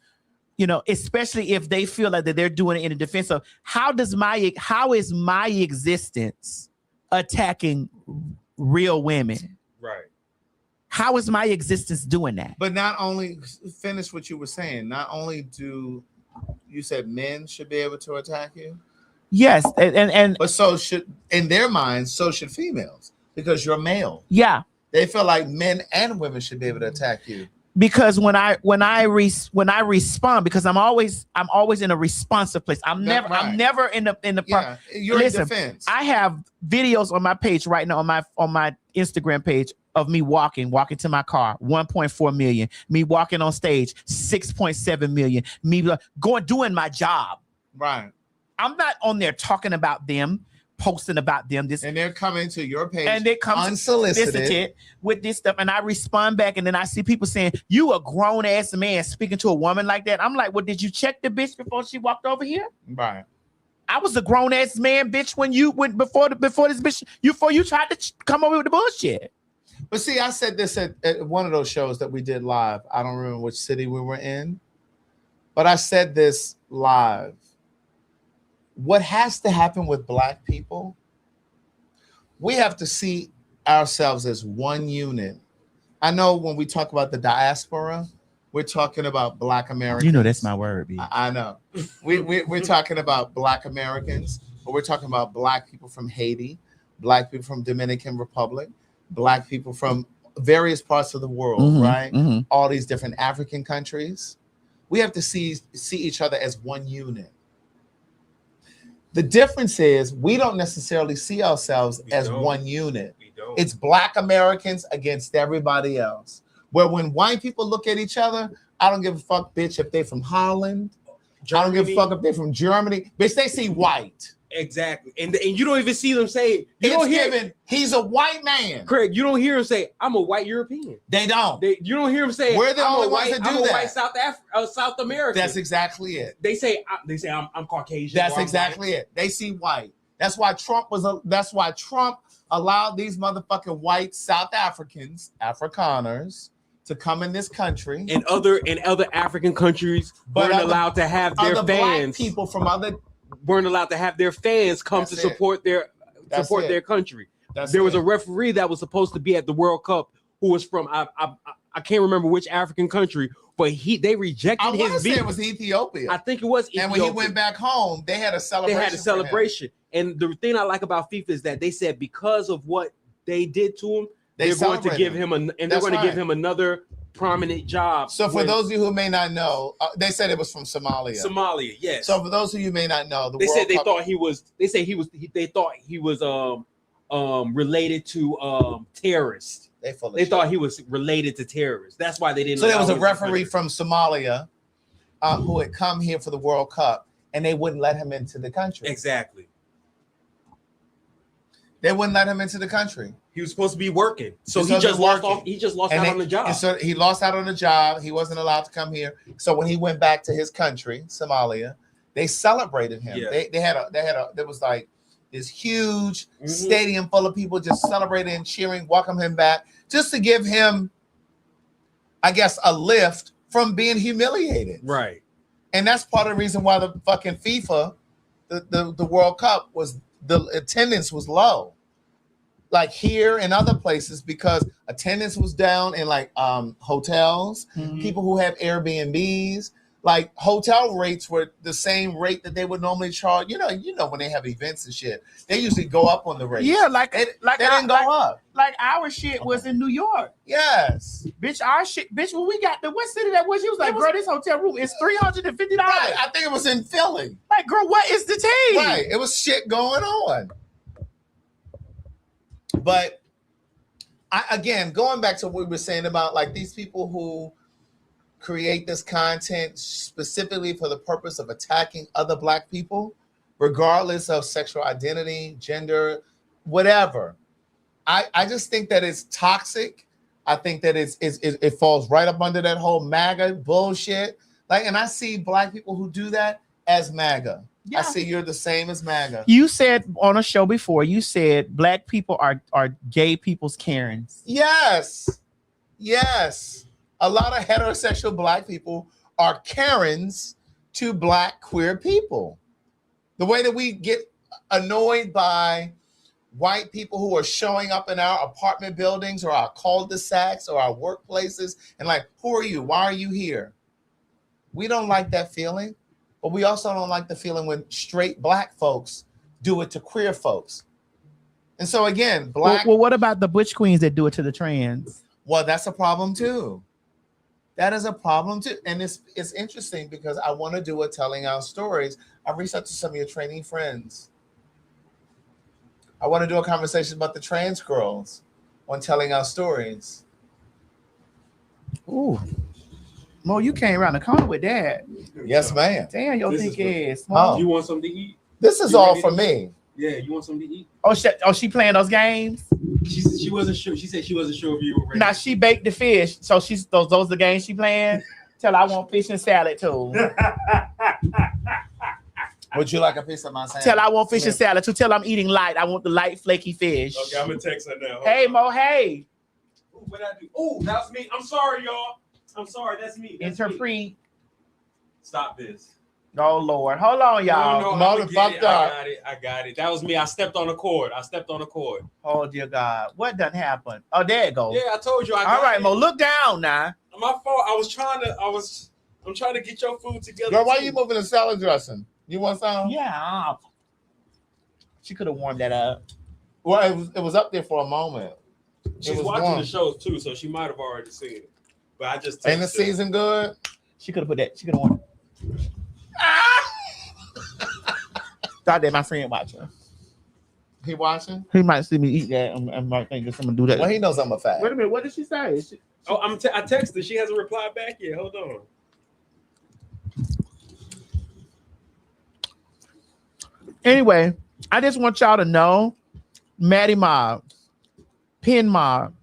especially if they feel like that they're doing it in defense of how is my existence attacking real women? Right. How is my existence doing that? But not only, finish what you were saying, not only do you said men should be able to attack you? Yes, and but so should, in their minds, so should females, because you're male. Yeah. They feel like men and women should be able to attack you. Because when I respond, because I'm always in a responsive place. I'm never in the you're in defense. I have videos on my page right now on my Instagram page of me walking to my car, 1.4 million. Me walking on stage, 6.7 million. Me doing my job. Right. I'm not on there talking about them, posting about them. And they're coming to your page and they come unsolicited with this stuff, and I respond back, and then I see people saying, "You a grown ass man speaking to a woman like that." I'm like, "Well, did you check the bitch before she walked over here?" Right. I was a grown ass man, bitch, when you went before this bitch, before you tried to come over with the bullshit. But see, I said this at one of those shows that we did live. I don't remember which city we were in, but I said this live. What has to happen with Black people, we have to see ourselves as one unit. I know when we talk about the diaspora, we're talking about Black Americans. You know that's my word, B. I know. We're talking about Black Americans, but we're talking about Black people from Haiti, Black people from Dominican Republic, Black people from various parts of the world, right? All these different African countries. We have to see each other as one unit. The difference is we don't necessarily see ourselves as one unit. It's Black Americans against everybody else. Where when white people look at each other, I don't give a fuck, bitch, if they're from Holland. Germany. I don't give a fuck if they're from Germany. Bitch, they see white. Exactly. And you don't even see them say, he's a white man. Craig, you don't hear him say, I'm a white European. They don't. You don't hear him say, we're the only ones that do I'm that. A white South American. That's exactly it. They say I'm Caucasian. That's exactly it. They see white. That's why Trump allowed these motherfucking white South Afrikaners to come in this country. And other African countries weren't allowed to have their fans. Black people from other weren't allowed to have their fans come to support their their country. There was a referee that was supposed to be at the World Cup who was from I I can't remember which African country, but they rejected his visa. visa. It was Ethiopia. I think it was Ethiopia. And when he went back home, they had a celebration. And the thing I like about FIFA is that they said because of what they did to him, they're going to give him give him another prominent job. So for those of you who may not know, they said it was from Somalia. Somalia, yes. So for those of you who may not know, they thought he was related to terrorists. They thought he was related to terrorists. That's why they didn't. So there was a referee from Somalia who had come here for the World Cup, and they wouldn't let him into the country. Exactly. They wouldn't let him into the country. He was supposed to be working, so he just lost out on the job. And so he lost out on the job. He wasn't allowed to come here. So when he went back to his country, Somalia, they celebrated him. Yeah. There was like this huge stadium full of people just celebrating and cheering, welcome him back, just to give him, I guess, a lift from being humiliated. Right. And that's part of the reason why the fucking FIFA, the World Cup the attendance was low. Like here and other places, because attendance was down in like hotels, people who have Airbnbs, like hotel rates were the same rate that they would normally charge. You know when they have events and shit, they usually go up on the rate. Yeah, they didn't go up. Like our shit was in New York. Yes, bitch. Our shit, bitch. When we got what city that was? She was like, girl, this hotel room is $350. Right, I think it was in Philly. Like, girl, what is the tea? Right, it was shit going on. But again, going back to what we were saying about like these people who create this content specifically for the purpose of attacking other Black people, regardless of sexual identity, gender, whatever. I just think that it's toxic. I think that it falls right up under that whole MAGA bullshit. Like, and I see Black people who do that as MAGA. Yeah. I see you're the same as MAGA. You said on a show before, you said Black people are gay people's Karens. Yes. Yes. A lot of heterosexual Black people are Karens to Black queer people. The way that we get annoyed by white people who are showing up in our apartment buildings or our cul-de-sacs or our workplaces and like, who are you? Why are you here? We don't like that feeling. But we also don't like the feeling when straight Black folks do it to queer folks. And so again, Black. Well, what about the butch queens that do it to the trans? Well, that's a problem too. That is a problem too. And it's interesting because I want to do a telling our stories. I reached out to some of your training friends. I want to do a conversation about the trans girls on telling our stories. Ooh. Mo, you came around the corner with that. Yes, ma'am. Damn, your thick ass. You want something to eat? This is all for me. Yeah, you want something to eat? Oh, she playing those games? She wasn't sure. She said she wasn't sure if you were ready. Now she baked the fish, so she's those are the games she playing. Tell her I want fish and salad too. Would you like a piece of my sandwich? Tell her I want fish and salad too. Tell her I'm eating light. I want the light flaky fish. Okay, I'm gonna text her now. Hey Mo, hey. Ooh, what I do? Oh, that's me. I'm sorry, y'all. I'm sorry. That's me. Interpret. Stop this. Oh Lord, hold on, y'all. Motherfucker. I got it. That was me. I stepped on a cord. Oh dear God, what done happened? Oh, there it goes. Yeah, I told you. All right, Mo, look down now. My fault. I'm trying to get your food together. Girl, why are you moving the salad dressing? You want some? Yeah. She could have warmed that up. Well, it was up there for a moment. She's watching the shows too, so she might have already seen it. But I just ain't the season good? She could have put that. She could have warmed. Thought that my friend watching. He watching? He might see me eat that. I might think that someone do that. Well, he knows I'm a fat. Wait a minute. What did she say? I texted. She hasn't replied back yet. Hold on. Anyway, I just want y'all to know, Maddie Mob, Pin Mob,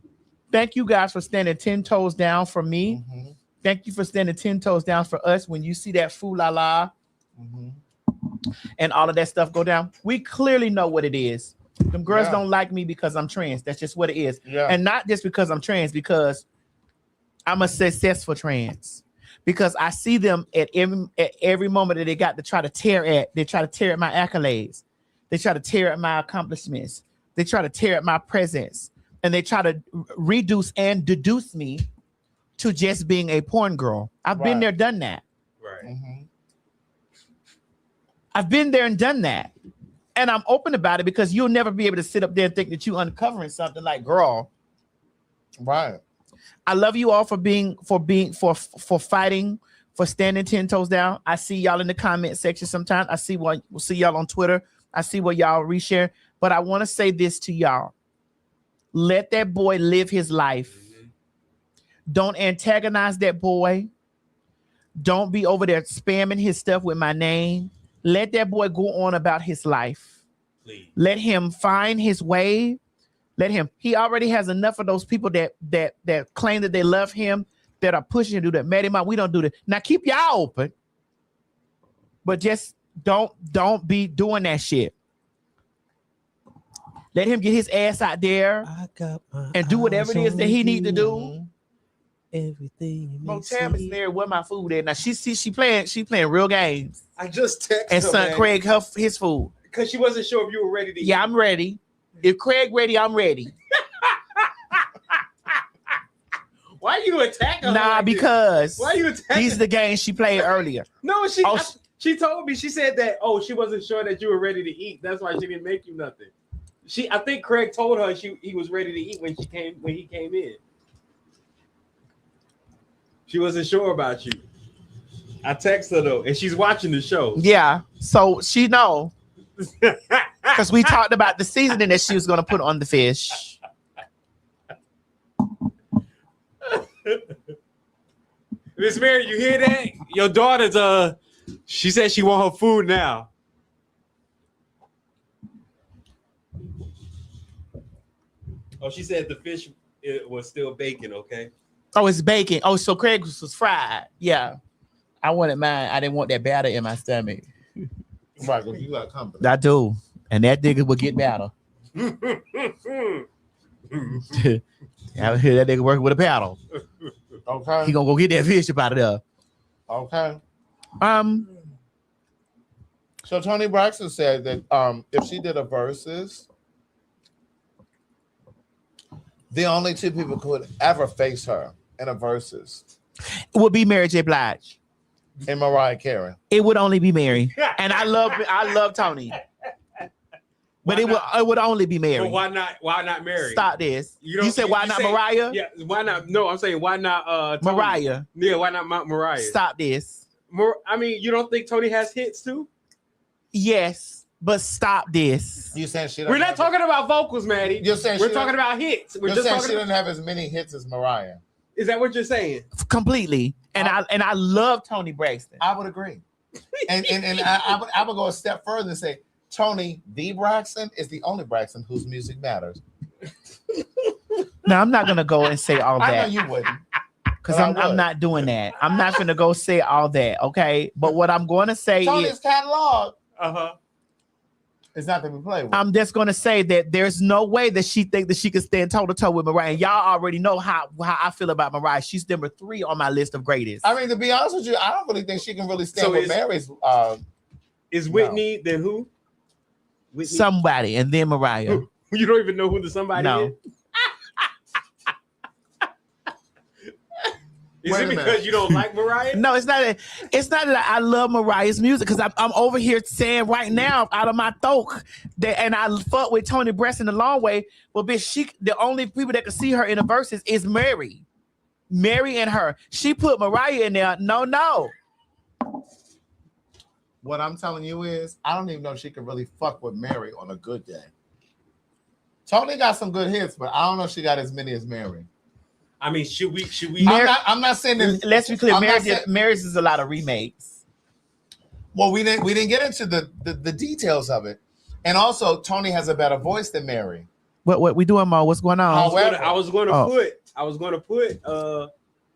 thank you guys for standing 10 toes down for me. Mm-hmm. Thank you for standing 10 toes down for us when you see that foo la la and all of that stuff go down. We clearly know what it is. Them girls don't like me because I'm trans. That's just what it is. Yeah. And not just because I'm trans, because I'm a successful trans. Because I see them at every moment that they got to try to tear at. They try to tear at my accolades. They try to tear at my accomplishments. They try to tear at my presence. And they try to reduce and deduce me to just being a porn girl. I've been there, done that. Right. Mm-hmm. I've been there and done that. And I'm open about it because you'll never be able to sit up there and think that you uncovering something like, girl. Right. I love you all for fighting, for standing 10 toes down. I see y'all in the comment section sometimes. I see we'll see y'all on Twitter. I see what y'all reshare. But I want to say this to y'all. Let that boy live his life. Don't antagonize that boy. Don't be over there spamming his stuff with my name. Let that boy go on about his life. Please. Let him find his way. Let him. He already has enough of those people that claim that they love him, that are pushing him to do that. Mad him out. We don't do that. Now keep y'all open, but just don't be doing that shit. Let him get his ass out there and do whatever it is that he need to do. Everything. Mo Tam is there. Where my food at? Now she playing real games. I just texted and her, son man, Craig his food because she wasn't sure if you were ready to eat. Yeah, I'm ready. If Craig ready, I'm ready. Why you attacking her? Nah, like because why you attacking? These are the games she played earlier. No, she told me. She said that she wasn't sure that you were ready to eat. That's why she didn't make you nothing. I think Craig told her he was ready to eat when he came in. She wasn't sure about you. I text her though, and she's watching the show. Yeah, so she know because we talked about the seasoning that she was going to put on the fish. Miss Mary, you hear that? Your daughter's she said she want her food now. Oh, she said the fish was still baking. Okay. Oh, it's bacon. Oh, so Craig was fried. Yeah, I wanted mine. I didn't want that batter in my stomach. Right, because you got company. I do, and that nigga will get batter. I hear that nigga working with a paddle. Okay. He gonna go get that fish up out of there. Okay. So Tony Braxton said that if she did a versus, the only two people could ever face her in a versus would be Mary J. Blige and Mariah Carey. It would only be Mary, and I love Tony, but it would only be Mary. But why not Mary? Stop this. You said why not Mariah? Yeah, why not? No, I'm saying why not Tony? Mariah? Yeah, why not Mariah? Stop this. I mean, you don't think Tony has hits too? Yes, but stop this. You saying she? We're not talking about vocals, Maddie. You're saying we're talking about hits. We're just saying talking she didn't have as many hits as Mariah. Is that what you're saying? Completely. And I love Tony Braxton. I would agree. and I would go a step further and say Tony the Braxton is the only Braxton whose music matters. Now I'm not gonna go and say all that. I know you wouldn't. Because I'm not doing that. I'm not gonna go say all that, okay? But what I'm gonna say Tony's is catalog. It's not to be played with. I'm just gonna say that there's no way that she think that she can stand toe to toe with Mariah. And y'all already know how I feel about Mariah. She's number 3 on my list of greatest. I mean, to be honest with you, I don't really think she can really stand with Mary's. Is Whitney then who? Whitney? Somebody, and then Mariah. You don't even know who the somebody is? Is it because you don't like Mariah? No, it's not. It's not that I love Mariah's music, because I'm over here saying right now out of my throat that, and I fuck with Tony Braxton a long way. But bitch, the only people that can see her in the verses is Mary and her. She put Mariah in there. No. What I'm telling you is, I don't even know if she can really fuck with Mary on a good day. Tony got some good hits, but I don't know if she got as many as Mary. I mean, should we? I'm not saying that. Let's be clear. Mary's is a lot of remakes. Well, we didn't get into the details of it, and also Tony has a better voice than Mary. What we doing, Mo? What's going on? I was going to put.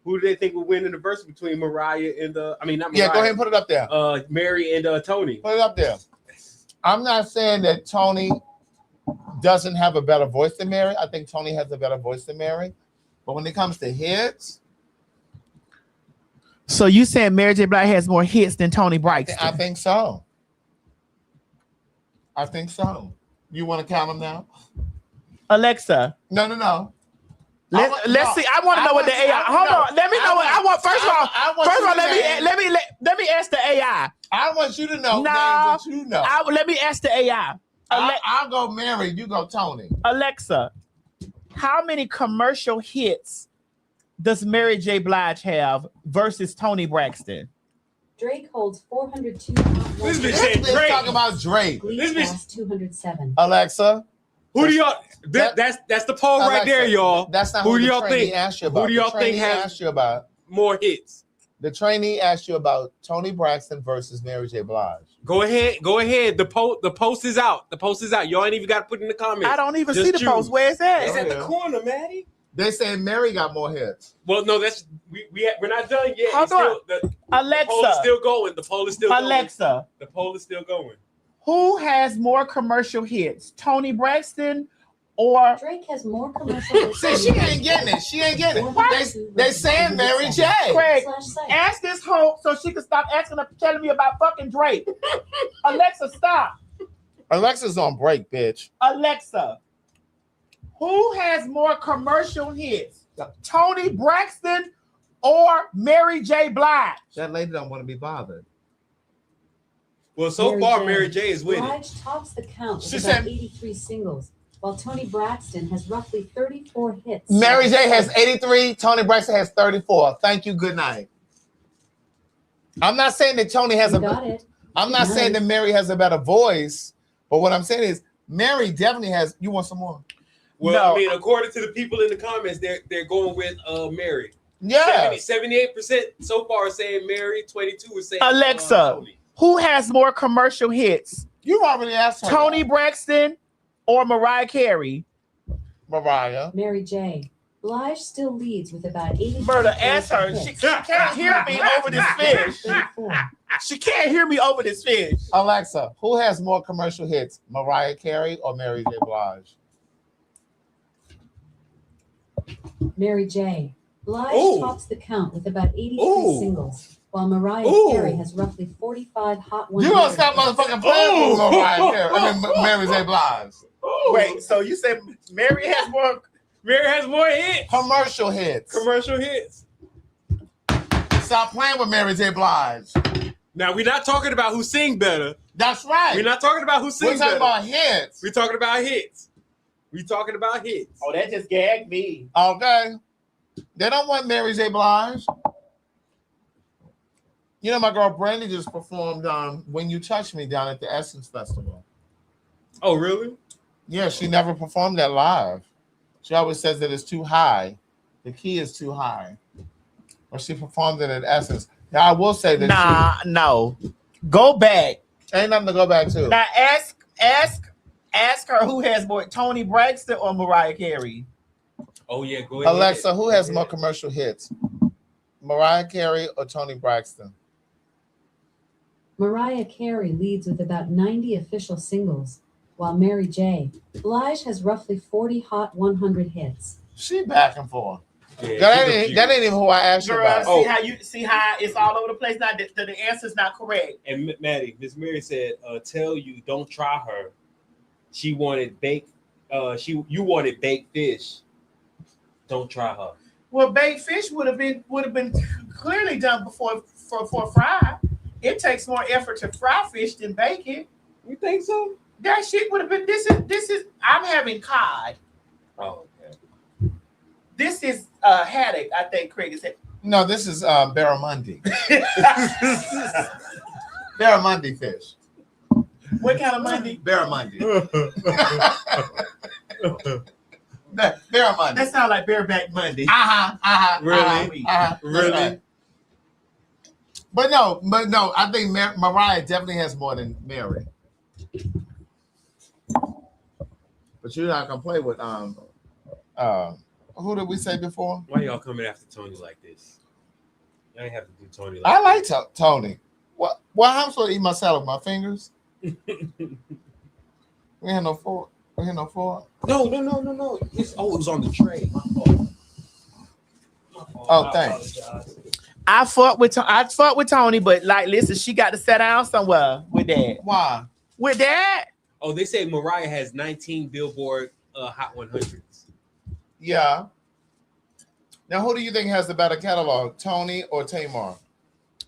Who do they think will win in the verse between Mariah and not Mariah? Yeah, go ahead and put it up there. Mary and Tony. Put it up there. I'm not saying that Tony doesn't have a better voice than Mary. I think Tony has a better voice than Mary. But when it comes to hits, so you saying Mary J. Blige has more hits than Tony Braxton? I think so. You want to count them now? Alexa. No. Let's see. I want to know what the AI. Hold on. Let me know what I want. First of all, let me ask the AI. I want you to know. No, what you know. Let me ask the AI. I'll go Mary. You go Tony. Alexa, how many commercial hits does Mary J. Blige have versus Tony Braxton? Drake holds 402. This bitch said Drake. Talking about Drake. This bitch 207. Alexa, who do y'all? That's the poll right there, y'all. That's not who do y'all think? Asked you about. Who do y'all think has asked you about more hits? The trainee asked you about Tony Braxton versus Mary J. Blige. Go ahead. The post is out. The post is out. Y'all ain't even got to put it in the comments. I don't even see the post. Where is that? It's at the corner, Maddie. They say Mary got more hits. Well, no, that's we're not done yet. Hold on. Alexa. The poll is still going. The poll is still going. Alexa. The poll is still going. Who has more commercial hits, Tony Braxton or Drake has more commercial hits? See, she ain't getting it. She ain't getting it. They saying Mary J. Craig, ask this hoe so she can stop telling me about fucking Drake. Alexa, stop. Alexa's on break, bitch. Alexa, who has more commercial hits, Tony Braxton or Mary J. Blige? That lady don't want to be bothered. Well, so far, Mary J. is winning. Blige tops the count with about 83 singles, while Tony Braxton has roughly 34 hits. Mary J. has 83. Tony Braxton has 34. Thank you. Good night. I'm not saying that Tony has I'm not saying that Mary has a better voice, but what I'm saying is Mary definitely has. You want some more? Well, no. I mean, according to the people in the comments, they're going with Mary. Yeah, 78% so far saying Mary. 22 is saying Alexa. Who has more commercial hits? You've already asked her. Tony Braxton or Mariah Carey? Mariah. Mary J. Blige still leads with about 80. Berta, ask her. She can't hear me over this fish. She can't hear me over this fish. Alexa, who has more commercial hits, Mariah Carey or Mary J. Blige? Mary J. Blige tops the count with about 83 singles, while Mariah Carey has roughly 45 hot ones. You don't stop motherfucking playing with Mariah Carey. I mean, Mary J. Blige. Wait, so you said Mary has more? Mary has more hits. Commercial hits. Commercial hits. Stop playing with Mary J. Blige. Now, we're not talking about who sing better. That's right. We're not talking about who sings better. We're talking about hits. We're talking about hits. We're talking about hits. Oh, that just gagged me. Okay. They don't want Mary J. Blige. You know, my girl Brandy just performed When You Touch Me down at the Essence Festival. Oh, really? Yeah, she never performed that live. She always says that it's too high. The key is too high. But she performed it at Essence. Now, I will say that no. Go back. Ain't nothing to go back to. Now, ask her who has more, Tony Braxton or Mariah Carey? Oh, yeah, go ahead. Alexa, who has more commercial hits? Mariah Carey or Tony Braxton? Mariah Carey leads with about 90 official singles, while Mary J. Blige has roughly 40 hot 100 hits. She back and forth. Yeah, that ain't even who I asked you about. See how it's all over the place now. The answer's not correct. And Maddie, Miss Mary said, "Tell you don't try her. She wanted baked. You wanted baked fish. Don't try her." Well, baked fish would have been clearly done before for fry. It takes more effort to fry fish than bake it. You think so? That shit would have been. This is. I'm having cod. Oh, okay. This is haddock. I think Craig is saying. No, this is barramundi. Barramundi fish. What kind of Monday? Barramundi. Barramundi. That sounds like bareback Monday. Really? Really? Right. But no, I think Mariah definitely has more than Mary. But you're not gonna play with who did we say before? Why y'all coming after Tony like this? I ain't have to do Tony like I like Tony. What? Well, I'm supposed to eat my salad with my fingers. We had no fork. No. It was on the tray. My fault. Oh, thanks. I fought with Tony, but like, listen, she got to sit down somewhere with that. Why? With that? Oh, they say Mariah has 19 Billboard Hot 100s. Yeah. Now, who do you think has the better catalog, Tony or Tamar?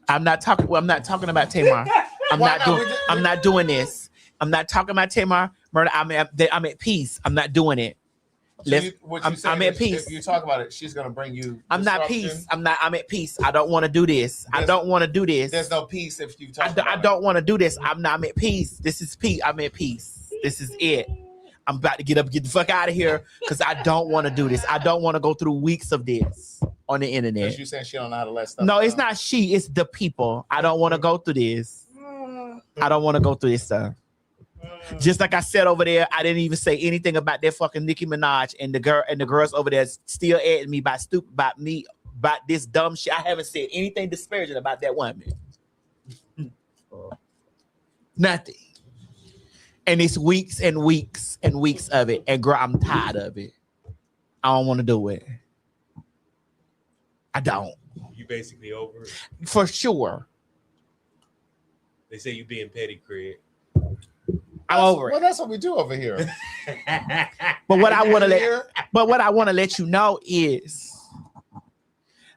I'm not talking about Tamar. I'm not doing this. I'm not talking about Tamar. Murder. I'm at peace. I'm not doing it. I'm at peace. If you talk about it, she's gonna bring you. I'm not peace. I'm at peace. I don't want to do this. I don't want to do this. There's no peace if you talk. I don't want to do this. I'm at peace. This is peace. I'm at peace. This is it. I'm about to get up, get the fuck out of here because I don't want to do this. I don't want to go through weeks of this on the internet. Because you saying she don't know how to let stuff. No, it's not she. It's the people. I don't want to go through this. I don't want to go through this stuff. Just like I said over there, I didn't even say anything about that fucking Nicki Minaj and the girls over there still adding me about this dumb shit. I haven't said anything disparaging about that woman. Nothing. And it's weeks and weeks and weeks of it. And girl, I'm tired of it. I don't want to do it. I don't. You basically over it. For sure. They say you being petty, Craig. I'm over it. Well, that's what we do over here. But what I want to let you know is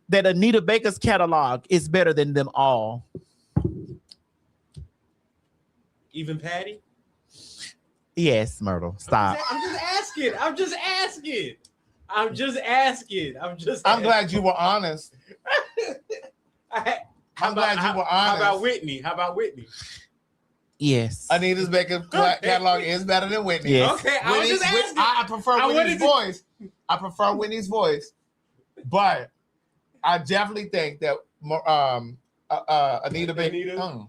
that Anita Baker's catalog is better than them all. Even Patty? Yes, Myrtle. Stop. I'm just asking. I'm glad you were honest. I'm glad you were honest. How about Whitney? Yes. Anita's Baker catalog is better than Whitney. Yes. Okay, I was just asking. I prefer Whitney's voice. I prefer Whitney's voice, but I definitely think that Anita Baker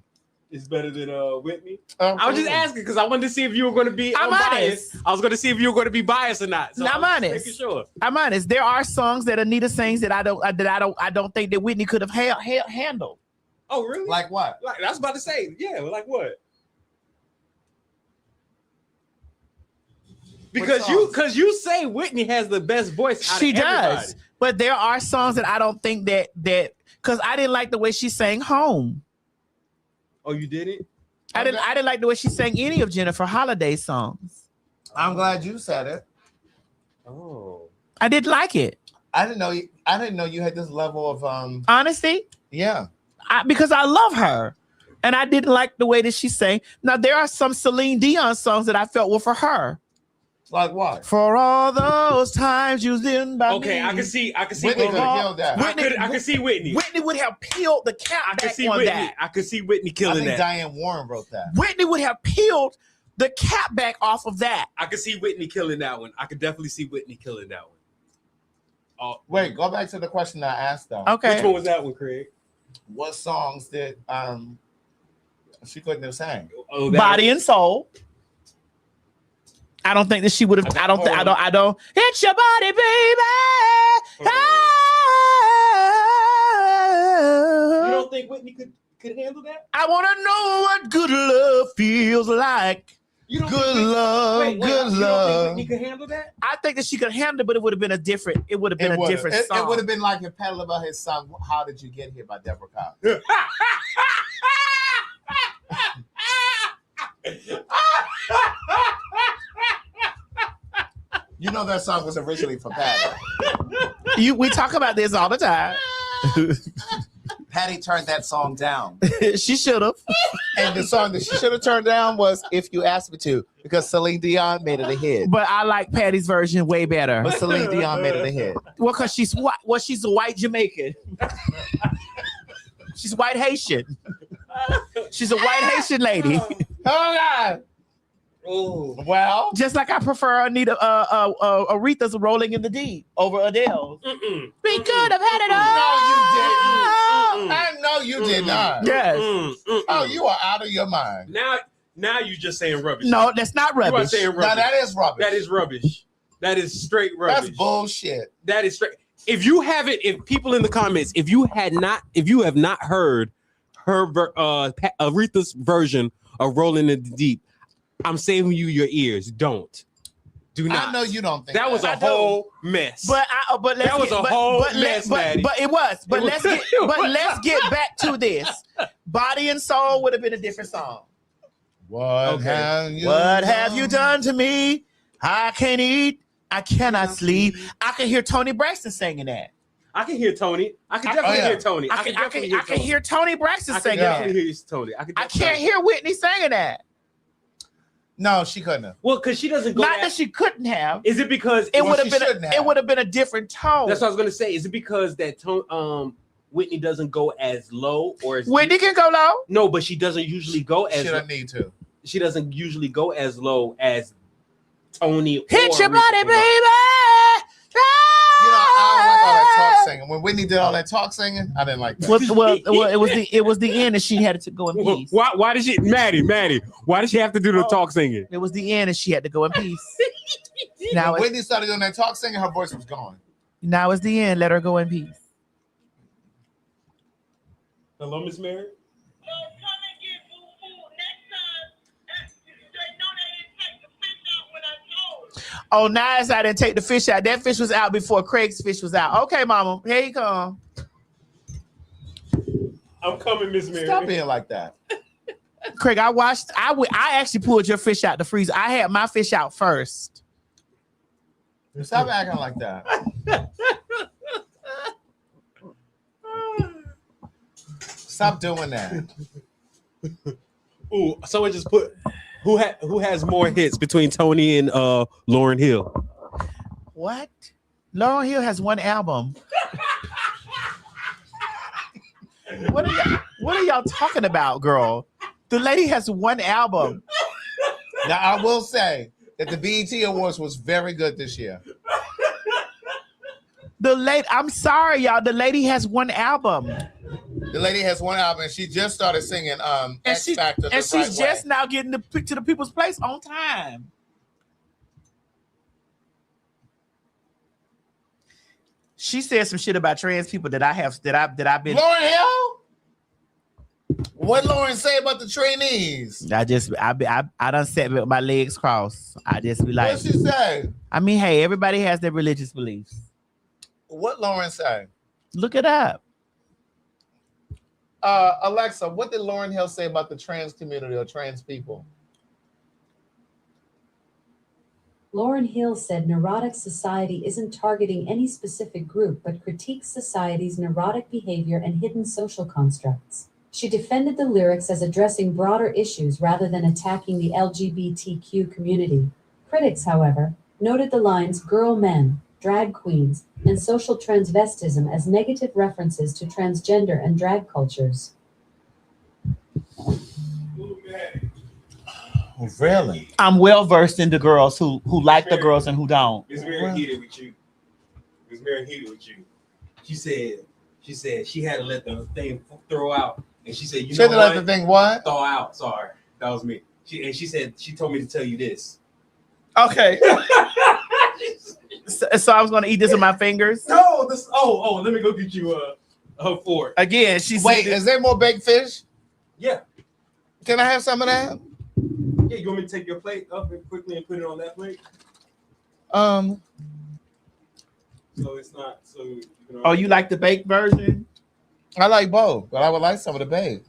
is better than Whitney. I was just asking because I wanted to see if you were going to be unbiased. I was going to see if you were going to be biased or not. So I'm honest. Making sure. I'm honest. There are songs that Anita sings that I don't think that Whitney could have handled. Oh, really? Like what? Like I was about to say, yeah. Like what? Because you say Whitney has the best voice. Out She of does, everybody. but there are songs that I don't think that because I didn't like the way she sang "Home." Oh, you didn't? I didn't like the way she sang any of Jennifer Holiday's songs. I'm glad you said it. Oh, I didn't like it. I didn't know you had this level of honesty. Yeah, because I love her, and I didn't like the way that she sang. Now there are some Celine Dion songs that I felt were for her. Like what? For all those times you didn't by me. Okay, I can see Whitney could have killed that. I could see Whitney. Whitney would have peeled the cap back on Whitney. that. I could see Whitney killing I think that. Diane Warren wrote that. Whitney would have peeled the cap back off of that. I could see Whitney killing that one. I could definitely see Whitney killing that one. Oh, wait, go back to the question I asked though. Okay. Which one was that one, Craig? What songs did she couldn't have sang? Oh, Body and Soul. I don't think that she would have. I don't. It's your body, baby. You don't think Whitney could handle that? I want to know what good love feels like. Good love. You don't think Whitney could handle that? I think that she could handle it, but it would have been a different. It would have been a different song. It would have been like if Pat about his song "How Did You Get Here" by Deborah Cox. You know that song was originally for Patty. We talk about this all the time. Patty turned that song down. She should have. And the song that she should have turned down was "If You Asked Me To," because Celine Dion made it a hit. But I like Patty's version way better. But Celine Dion made it a hit. Well, because she's what? Well, she's a white Jamaican. She's white Haitian. She's a white Haitian lady. Oh God. Oh well, just like I prefer Aretha's "Rolling in the Deep" over Adele's. We could have had it all. No, you didn't. I know you did not. Yes. Oh, you are out of your mind. Now you just saying rubbish. No, that's not rubbish. You are saying rubbish. No, that is rubbish. That is rubbish. That is straight rubbish. That's bullshit. That is straight. If you haven't, if people in the comments, if you have not heard her Aretha's version of "Rolling in the Deep," I'm saving you your ears. Do not. I know you don't think that was a whole mess. But that was a whole mess, Maddie. But it was. But let's get back to this. "Body and Soul" would have been a different song. What have you done to me? I can't eat. I cannot sleep. I can hear Tony Braxton singing that. I can hear Tony. I can definitely hear Tony. I can hear Tony Braxton singing. I can definitely hear Tony. I can't hear Whitney singing that. No, she couldn't have. Well, because she doesn't go. Not that she couldn't have. Is it because it would have been? It would have been a different tone. That's what I was gonna say. Is it because that tone? Whitney doesn't go as low, or as Whitney can go low. No, but she doesn't usually go as. She doesn't need to. She doesn't usually go as low as Tony. Hit your body, baby. You know, I don't like all that talk singing. When Whitney did all that talk singing, I didn't like that. Well, it was the end, and she had to go in peace. Why did she, Maddie? Why did she have to do the talk singing? It was the end, and she had to go in peace. Now, when Whitney started doing that talk singing, her voice was gone. Now it's the end. Let her go in peace. Hello, Miss Mary. Oh, nice! I didn't take the fish out. That fish was out before Craig's fish was out. Okay, Mama, here you come. I'm coming, Miss Mary. Stop being like that. Craig, I actually pulled your fish out the freezer. I had my fish out first. Stop acting like that. Stop doing that. Ooh, someone just put who has more hits between Tony and Lauryn Hill? What? Lauryn Hill has one album. What are y'all talking about, girl? The lady has one album. Now I will say that the BET Awards was very good this year. I'm sorry, y'all. The lady has one album. The lady has one album, and she just started singing X Factor. And she's just now getting to the people's place on time. She said some shit about trans people that I've been. Lauryn Hill? What Lauren say about the trainees? I done sat with my legs crossed. I just be like, what she say? I mean, hey, everybody has their religious beliefs. What Lauren say? Look it up. Alexa, what did Lauryn Hill say about the trans community or trans people? Lauryn Hill said neurotic society isn't targeting any specific group, but critiques society's neurotic behavior and hidden social constructs. She defended the lyrics as addressing broader issues rather than attacking the LGBTQ community. Critics, however, noted the lines girl men, drag queens, and social transvestism as negative references to transgender and drag cultures. Oh, really? I'm well versed in the girls who like the girls and who don't. It's very heated with you. It's very heated with you. She said she had to let the thing throw out. And she said, you know what? Let the thing what? Thaw out. Sorry. That was me. She said, she told me to tell you this. Okay. So I was going to eat this with my fingers? No, this. Oh, let me go get you a fork. Again, she said. Wait, is there more baked fish? Yeah. Can I have some of that? Yeah, you want me to take your plate up and quickly and put it on that plate? So it's not so. You can oh, you like the baked version? I like both, but I would like some of the baked.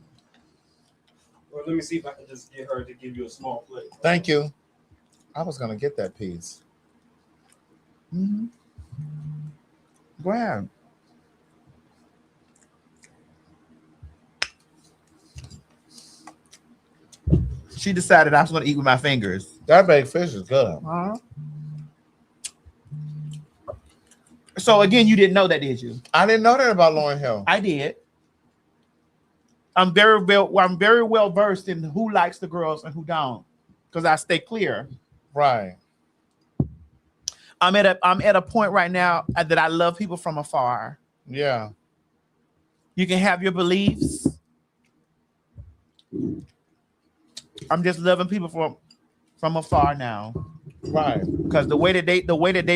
Well, let me see if I can just get her to give you a small plate. Thank you. I was gonna get that piece. Mm-hmm. Grab. She decided I was going to eat with my fingers. That baked fish is good. Uh-huh. So again, you didn't know that, did you? I didn't know that about Lauryn Hill. I did. I'm very well versed in who likes the girls and who don't, because I stay clear. Right. I'm at a point right now that I love people from afar. Yeah. You can have your beliefs. I'm just loving people from afar now. Right. Because the way that they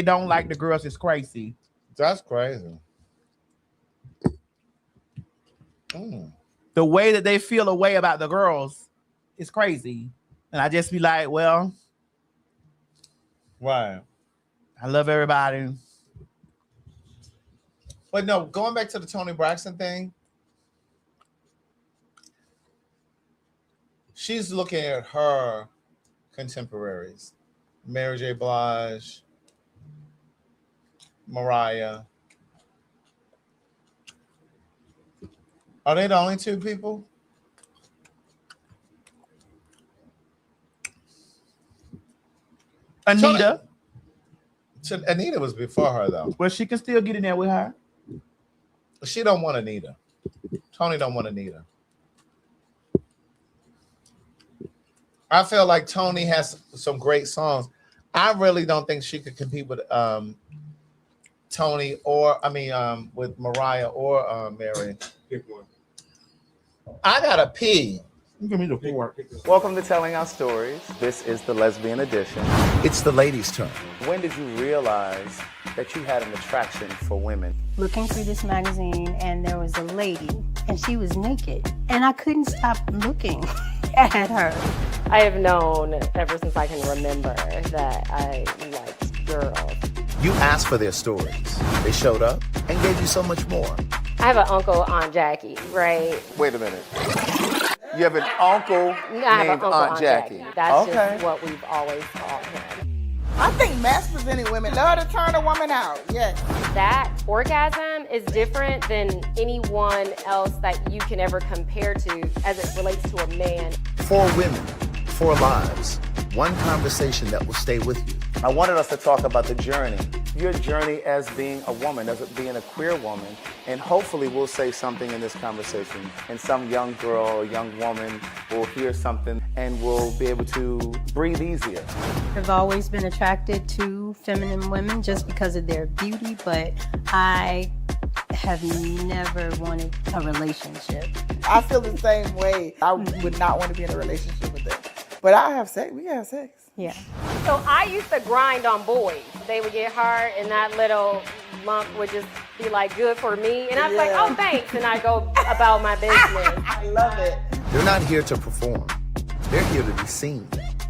don't like the girls is crazy. That's crazy. Mm. The way that they feel a way about the girls is crazy. And I just be like, well, right. I love everybody. But no, going back to the Toni Braxton thing, she's looking at her contemporaries, Mary J. Blige, Mariah, Are they the only two people? Anita. Anita was before her though. Well, she can still get in there with her. She don't want Anita. Tony don't want Anita. I feel like Tony has some great songs. I really don't think she could compete with Tony with Mariah or Mary. Pick one. I gotta pee. Give me the four. Welcome to Telling Our Stories. This is the lesbian edition. It's the ladies' turn. When did you realize that you had an attraction for women? Looking through this magazine, and there was a lady, and she was naked, and I couldn't stop looking at her. I have known ever since I can remember that I liked girls. You asked for their stories. They showed up and gave you so much more. I have an uncle, Aunt Jackie, right? Wait a minute. You have an uncle I have named an uncle, Aunt Jackie. That's just what we've always called him. I think masculine women love to turn a woman out. Yes. That orgasm is different than anyone else that you can ever compare to as it relates to a man. 4 women, 4 lives, one conversation that will stay with you. I wanted us to talk about the journey, your journey as being a woman, as being a queer woman, and hopefully we'll say something in this conversation, and some young girl or young woman will hear something and will be able to breathe easier. I've always been attracted to feminine women just because of their beauty, but I have never wanted a relationship. I feel the same way. I would not want to be in a relationship with them. But I have sex. We have sex. Yeah. So I used to grind on boys. They would get hard and that little lump would just be like good for me. And I was like, oh, thanks. And I go about my business. I love it. They're not here to perform. They're here to be seen.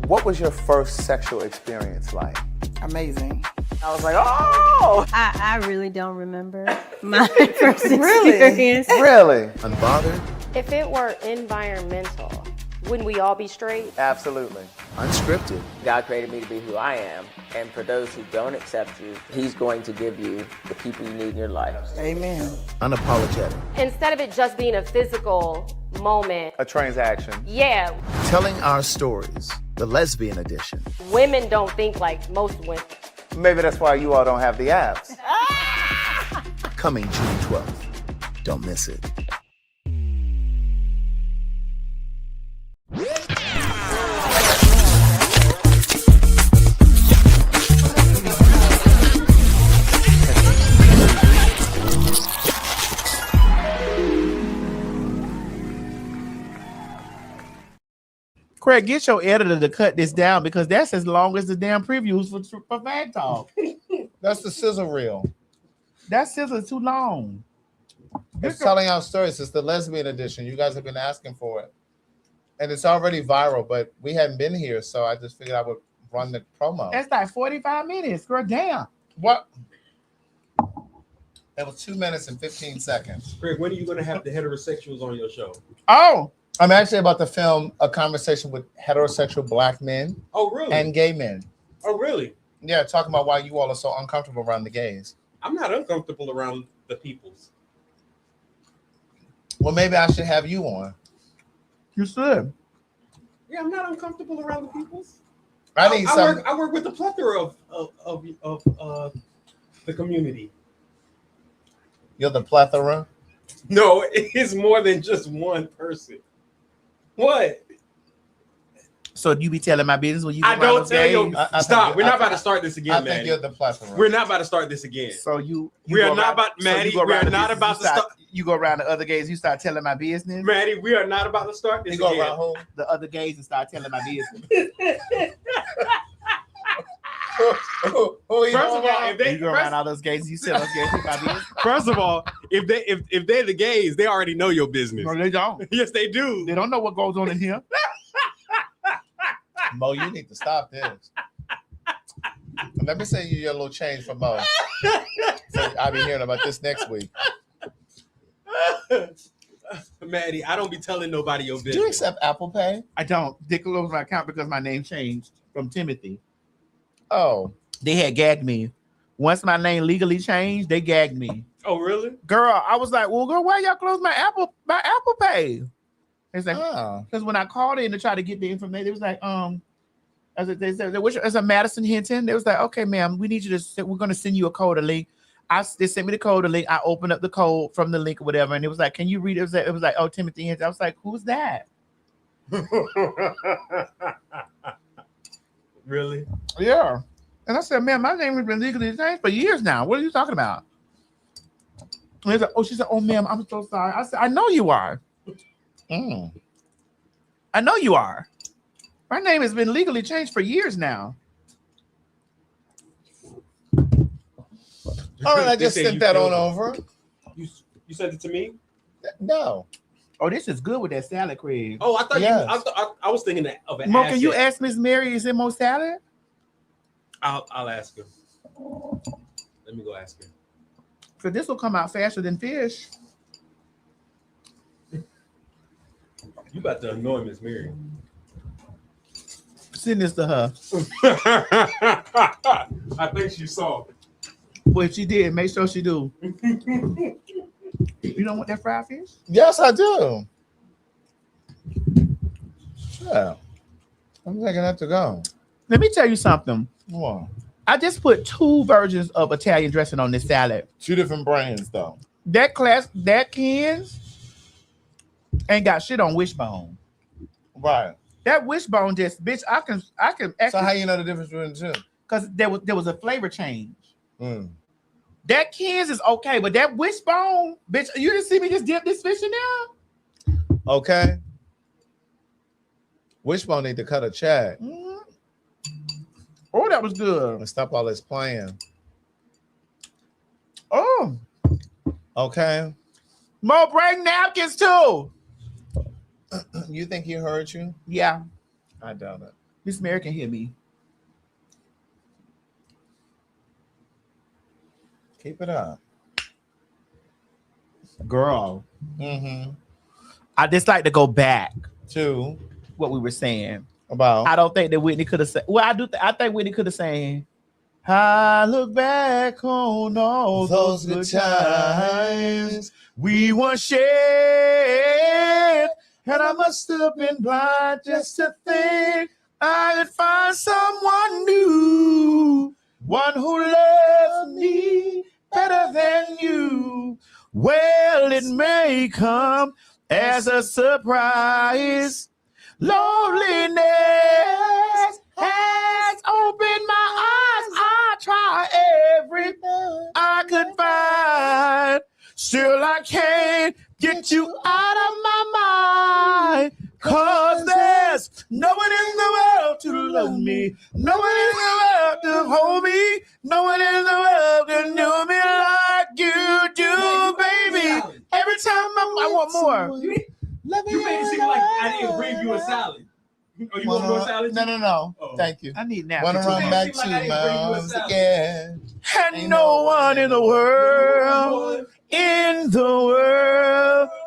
What was your first sexual experience like? Amazing. I was like, oh! I really don't remember my first experience. Really? Unbothered? If it were environmental, wouldn't we all be straight? Absolutely. Unscripted. God created me to be who I am, and for those who don't accept you, He's going to give you the people you need in your life. Amen. Unapologetic. Instead of it just being a physical moment. A transaction. Yeah. Telling our stories. The lesbian edition. Women don't think like most women. Maybe that's why you all don't have the abs. Coming June 12th. Don't miss it. Craig, get your editor to cut this down because that's as long as the damn previews for PhagTwalk. That's the sizzle reel. That sizzle is too long. It's Telling Our Stories. It's the lesbian edition. You guys have been asking for it. And it's already viral, but we hadn't been here, so I just figured I would run the promo. That's like 45 minutes. Girl, damn. What? That was 2 minutes and 15 seconds. Craig, when are you going to have the heterosexuals on your show? Oh, I'm actually about to film a conversation with heterosexual black men. Oh, really? And gay men. Oh, really? Yeah, talking about why you all are so uncomfortable around the gays. I'm not uncomfortable around the peoples. Well, maybe I should have you on. You should. Yeah, I'm not uncomfortable around the peoples. I work with a plethora of the community. You're the plethora? No, it's more than just one person. What? So you be telling my business when you I don't tell you. Stop. We're not about to start this again, I Maddie. think you're the plethora. We're not about to start this again. So you we are go not around- about, so Maddie, you go we around are the not business, about you to start- start. You go around the other gays, you start telling my business. Maddie, we are not about to start this You go again. around who? The other gays and start telling my business. Who you First of going all, around? if they You go around all those gays, you tell those gays my business. first of all, if they're the gays, they already know your business. No, they don't. Yes, they do. They don't know what goes on in here. Mo, you need to stop this. Let me send you your little change from Mo. So I'll be hearing about this next week. Maddie, I don't be telling nobody your Do business. you accept Apple Pay? I don't. They closed my account because my name changed from Timothy. Oh, They had gagged me Once my name legally changed, they gagged me. Oh, really? Girl, I was like, well, girl, why y'all close my Apple Pay? It's like, because when I called in to try to get the information, it was like, they said, it's a Madison Hinton. They was like, okay, ma'am, we need you to, we're going to send you a code, a link. They sent me the code, a link. I opened up the code from the link or whatever, and it was like, can you read it? It was like, oh, Timothy Hinton. I was like, who's that? Really? Yeah. And I said, man, my name has been legally changed for years now. What are you talking about? And they said, she said, oh, ma'am, I'm so sorry. I said, I know you are. I know you are. My name has been legally changed for years now. All right, I just sent that on over. You sent it to me? No. Oh, this is good with that salad, Craig. Oh, I thought I was thinking of an Mo, asset. can you ask Miss Mary, is it more salad? I'll ask her. Let me go ask her. Because this will come out faster than fish. You about to annoy Miss Mary. Send this to her. I think she saw. Well, if she did, make sure she do. You don't want that fried fish? Yes, I do. Yeah. I'm taking that to go. Let me tell you something. What? I just put 2 versions of Italian dressing on this salad. 2 different brands, though. That Ken's ain't got shit on Wishbone. Right. That Wishbone just, bitch, I can. So how you know the difference between the two? Because there was a flavor change. That Ken's is okay, but that Wishbone, bitch, you didn't see me just dip this fish in there? Okay. Wishbone need to cut a check. Oh, that was good. And stop all this playing. Oh. Okay. Mo, bring napkins too. You think he heard you? Yeah. I doubt it. Miss Mary can hear me. Keep it up. Girl. I just like to go back to what we were saying about. I don't think that Whitney could have said. Well, I think Whitney could have sang. I look back on all those good times we once shared, and I must have been blind just to think I could find someone new, one who loves me better than you. Well, it may come as a surprise. Loneliness has opened my eyes. I try everything I could find. Still, I can't get you out of my mind. 'Cause there's no one in the world to love me. No one in the world to hold me. No one in the world can do me like you do, baby. Every time I want more. You made it seem like I didn't bring you a salad. Oh, you want more salad? No. Oh. Thank you. I need that. Want to run back to moms again. And no one in the world,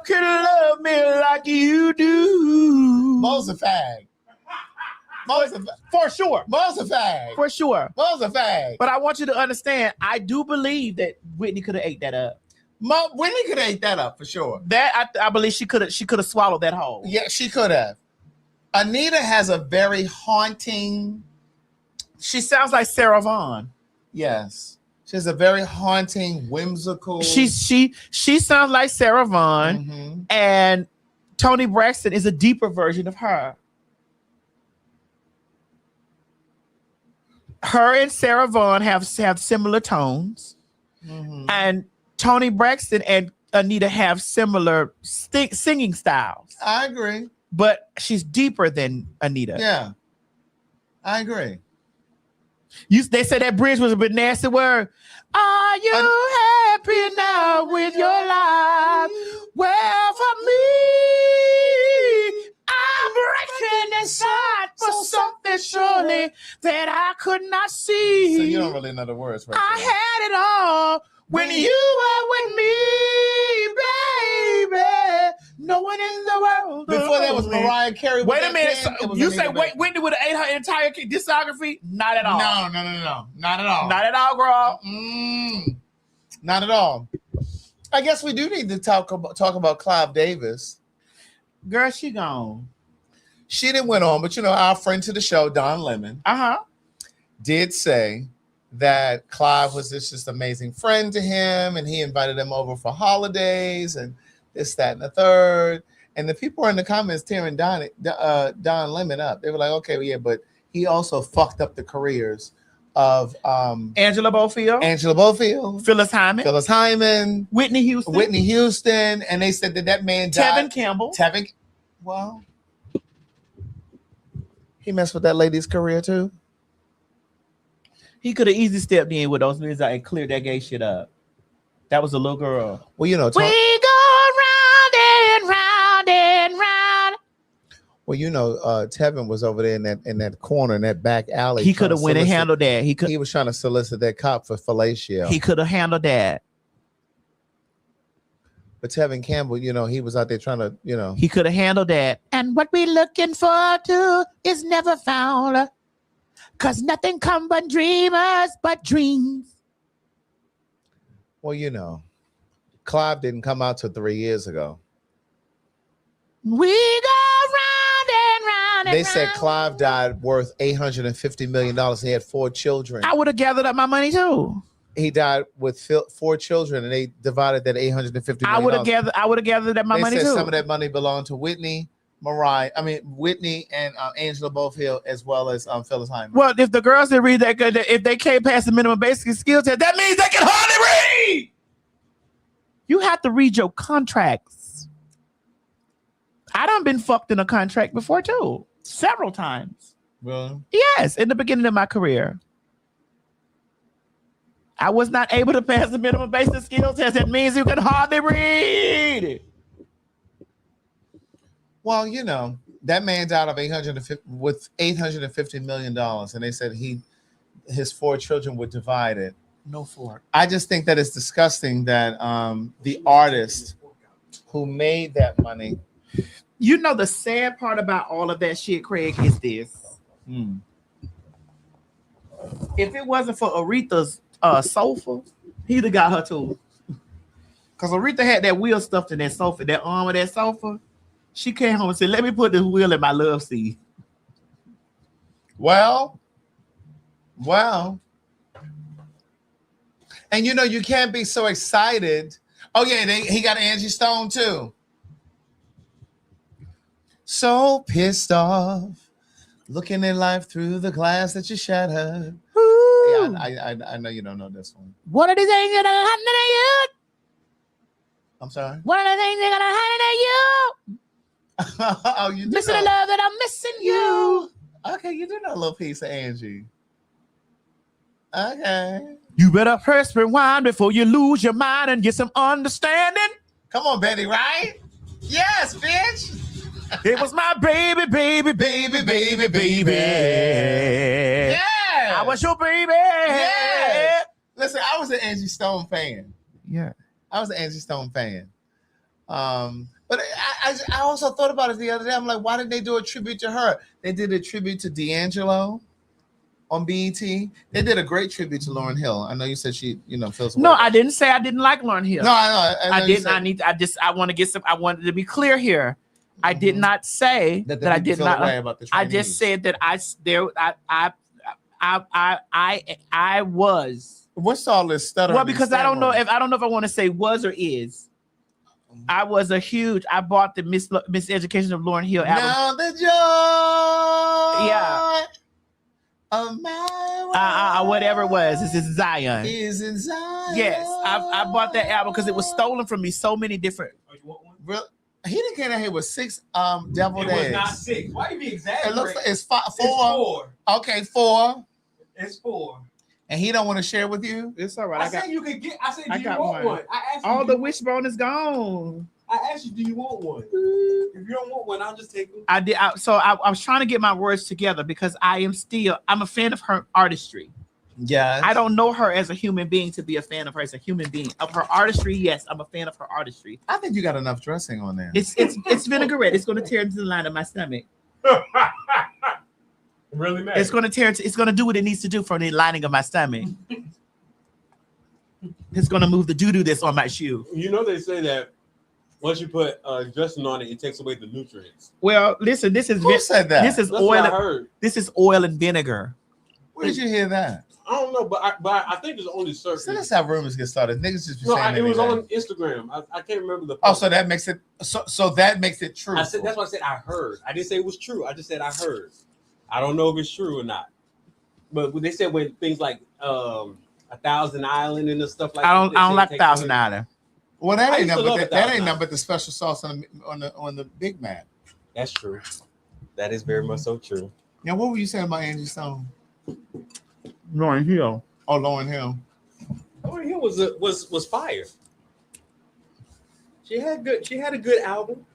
could love me like you do. Mo's a fag. For sure. Mo's a fag. For sure. Mo's a fag. But I want you to understand, I do believe that Whitney could have ate that up. Whitney could have ate that up for sure. That I believe she could have swallowed that whole. Yeah, she could have. Anita has a very haunting. She sounds like Sarah Vaughan. Yes, she has a very haunting, whimsical. She sounds like Sarah Vaughan, and Toni Braxton is a deeper version of her. Her and Sarah Vaughan have similar tones, and Toni Braxton and Anita have similar singing styles. I agree. But she's deeper than Anita. Yeah, I agree. They said that bridge was a bit nasty word. Are you happy now with your life? Well, for me, I'm breaking inside for something surely that I could not see. So you don't really know the words, right? I had it all when you were with me, baby. No one in the world. Before that was Mariah Carey. Wait a minute. So you say Whitney would have ate her entire discography? Not at all. No. Not at all. Not at all, girl. Not at all. I guess we do need to talk about Clive Davis. Girl, she gone. She didn't went on, but our friend to the show, Don Lemon, did say that Clive was this amazing friend to him, and he invited him over for holidays and this, that, and the third. And the people were in the comments tearing Don Lemon up. They were like, okay, well, yeah, but he also fucked up the careers of Angela Bofield, Phyllis Hyman, Whitney Houston, and they said that man died. Tevin, well, he messed with that lady's career too. He could have easily stepped in with those movies and cleared that gay shit up. That was a little girl. Well, we go round and round and round. Well, Tevin was over there in that corner, in that back alley. He could have went and handled that. He was trying to solicit that cop for fellatio. He could have handled that. But Tevin Campbell, he was out there trying to, He could have handled that. And what we looking for too is never found. 'Cause nothing come but dreamers, but dreams. Well, Clive didn't come out till 3 years ago. We go round and round and They said Clive died worth $850 million. He had 4 children. I would have gathered up my money too. He died with 4 children, and they divided that $850 million. I would have gathered up my money too. Some of that money belonged to Whitney and Angela Bofield, as well as Phyllis Hyman. Well, if the girls that read that, if they can't pass the minimum basic skills test, that means they can hardly read. You have to read your contracts. I done been fucked in a contract before too, several times. Really? Yes, in the beginning of my career. I was not able to pass the minimum basic skills test. That means you can hardly read. Well, that man died of $850 million, and they said his 4 children were divided. No 4. I just think that it's disgusting that the artist who made that money. The sad part about all of that shit, Craig, is this. If it wasn't for Aretha's sofa, he'd have got her too. Because Aretha had that wheel stuffed in that sofa, that arm of that sofa. She came home and said, let me put this wheel in my love seat. Well. And you can't be so excited. Oh, yeah, he got Angie Stone too. So pissed off, looking at life through the glass that you shattered. Yeah, I know you don't know this one. What are the things that are happening to you? I'm sorry? What are the things that are happening to you? Oh, you do Listen to love that I'm missing you. Okay, you do know a little piece of Angie. Okay. You better press rewind before you lose your mind and get some understanding. Come on, Betty, right? Yes, bitch. It was my baby. Yeah. I was your baby. Yeah. Listen, I was an Angie Stone fan. Yeah. I was an Angie Stone fan. But I also thought about it the other day. I'm like, why did they do a tribute to her? They did a tribute to D'Angelo on BET. They did a great tribute to Lauryn Hill. I know you said she, feels. No, I didn't say I didn't like Lauryn Hill. No, I know. I didn't. I want to get some. I wanted to be clear here. I did not say that I did not. I just said that I was. What's all this stutter? Well, because I don't know if I want to say was or is. I was I bought the Miseducation of Lauryn Hill album. Now the joy. Yeah. Of my whatever it was. This is Zion. Is in Zion. Yes, I bought that album because it was stolen from me so many different. Oh, you want one? Really? He didn't get out here with 6 deviled eggs. It was not 6. Why you be exaggerating? It looks like it's 4. It's 4. Okay, 4. It's 4. And he don't want to share with you? It's all right. I said you could get. I said, do you want one? I asked all the wishbone is gone. I asked you, do you want one? If you don't want one, I'll just take them. I did. I was trying to get my words together because I'm a fan of her artistry. Yeah. I don't know her as a human being to be a fan of her as a human being. Of her artistry, yes, I'm a fan of her artistry. I think you got enough dressing on there. It's vinaigrette. It's going to tear into the line of my stomach. Really mad. It's going to tear into, it's going to do what it needs to do for the lining of my stomach. It's going to move the doo-doo that's on my shoe. You know they say that once you put dressing on it, it takes away the nutrients. Well, listen, this is Who said that? This is That's oil. what I heard. This is oil and vinegar. Where did you hear that? I don't know, but I think there's only certain. So let's have rumors get started. Niggas just be No, saying it was anything. on Instagram. I can't remember the. Oh, so that makes it so that makes it true. I said that's what I said. I heard. I didn't say it was true. I just said I heard. I don't know if it's true or not. But they said when things like 1,000 Island and stuff like I don't like take 1,000 away- Island. Well, that I ain't used to nothing. love But it, that though. ain't nothing but the special sauce on the Big Mac. That's true. That is very much so true. Now, what were you saying about Angie Stone? Lauryn Hill. Oh, Lauryn Hill. Lauryn Hill was fire. She had a good album.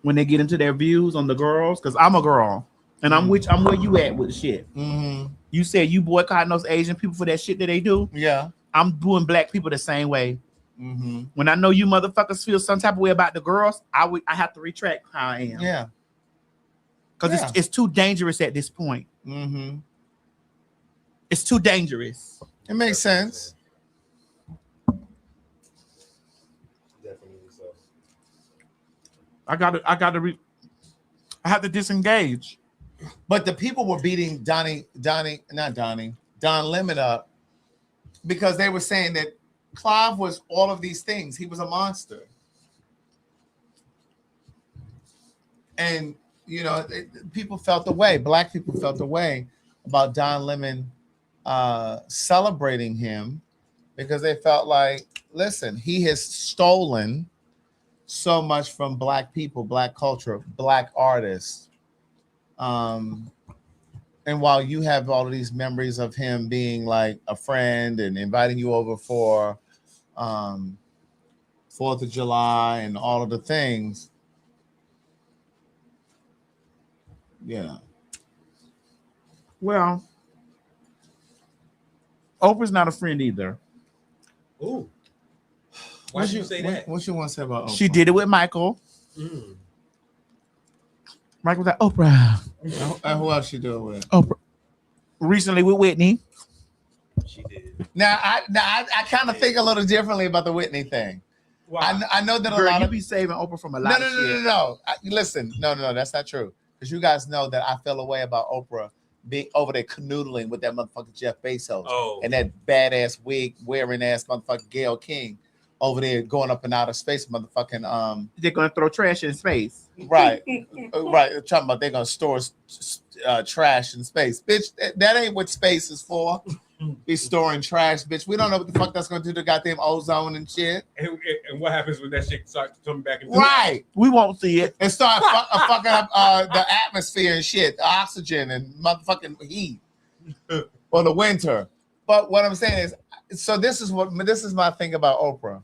When they get into their views on the girls, because I'm a girl and I'm where you at with the shit. Mm-hmm. You said you boycotting those Asian people for that shit that they do. Yeah. I'm doing black people the same way. Mm-hmm. When I know you motherfuckers feel some type of way about the girls, I have to retract how I am. Yeah. Because Yeah. it's too dangerous at this point. Mm-hmm. It's too dangerous. It makes sense. Definitely so. I have to disengage. But the people were beating Don Lemon up because they were saying that Clive was all of these things. He was a monster. And, you know, people felt the way. Black people felt the way about Don Lemon celebrating him because they felt like, listen, he has stolen so much from black people, black culture, black artists. And while you have all of these memories of him being like a friend and inviting you over for 4th of July and all of the things, yeah. Well, Oprah's not a friend either. Ooh. Why did you say that? What you want to say about Oprah? She did it with Michael. Mm. Michael was like, Oprah. And who else she do it with? Oprah. Recently with Whitney. She did. Now I kind of think a little differently about the Whitney thing. Wow. I know that a Girl, lot you of be saving Oprah from a lot of shit. No. Listen, no, that's not true. Because you guys know that I feel a way about Oprah being over there canoodling with that motherfucker Jeff Bezos and that badass wig wearing ass motherfucker Gayle King over there going up and out of space, motherfucking They're gonna throw trash in space. right. Talking about they're gonna store trash in space, bitch. That ain't what space is for. Be storing trash, bitch. We don't know what the fuck that's gonna do to goddamn ozone and shit. And what happens when that shit starts coming back? Right. We won't see it. And start fucking up the atmosphere and shit, the oxygen and motherfucking heat for the winter. But what I'm saying is, so this is my thing about Oprah.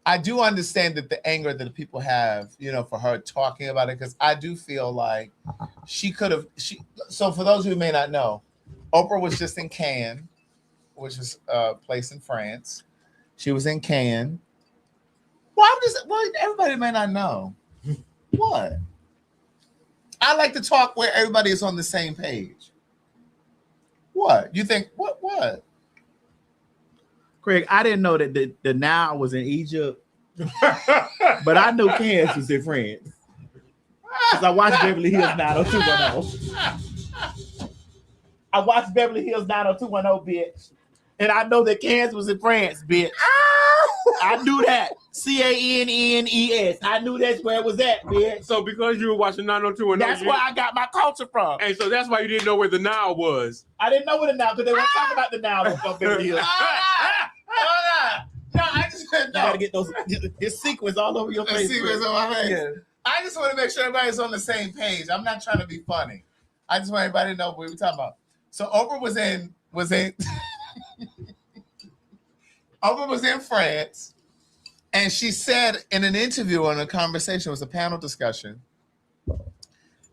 I do understand that the anger that the people have, you know, for her talking about it, because I do feel like she could have. So for those who may not know, Oprah was just in Cannes, which is a place in France. She was in Cannes. Well, everybody may not know. What? I like to talk where everybody is on the same page. What? You think, what? Craig, I didn't know that the Nile was in Egypt, but I knew Kansas was in France. Because I watched Beverly Hills 90210. I watched Beverly Hills 90210, bitch. And I know that Kansas was in France, bitch. I knew that. Cannes. I knew that's where it was at, bitch. So because you were watching 90210, that's where I got my culture from. And so that's why you didn't know where the Nile was. I didn't know where the Nile, because they weren't talking about the Nile on Beverly Hills. No, I just You gotta get this sequence all over your face. Sequence on my face. Yeah. I just want to make sure everybody's on the same page. I'm not trying to be funny. I just want everybody to know what we're talking about. So Oprah was in Oprah was in France, and she said in an interview or in a conversation, it was a panel discussion.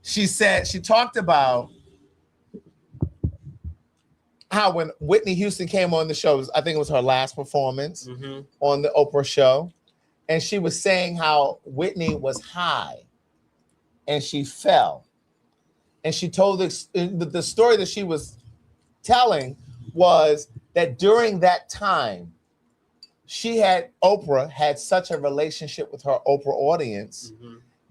She said she talked about how when Whitney Houston came on the show, I think it was her last performance Mm-hmm. on the Oprah show, and she was saying how Whitney was high and she fell. And she told the story that she was telling was that during that time, Oprah had such a relationship with her Oprah audience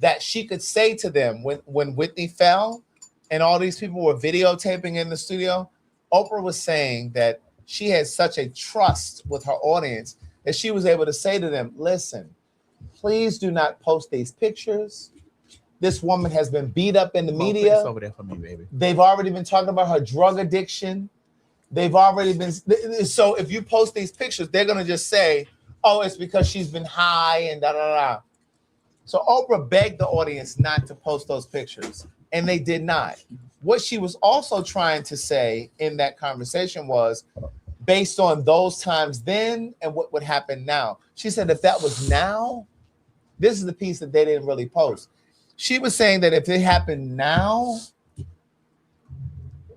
that she could say to them when Whitney fell and all these people were videotaping in the studio, Oprah was saying that she had such a trust with her audience that she was able to say to them, listen, please do not post these pictures. This woman has been beat up in the media. Over there for me, baby. They've already been talking about her drug addiction. They've already been. So if you post these pictures, they're going to just say, oh, it's because she's been high and da-da-da. So Oprah begged the audience not to post those pictures, and they did not. What she was also trying to say in that conversation was, based on those times then and what would happen now, she said if that was now, this is the piece that they didn't really post. She was saying that if it happened now,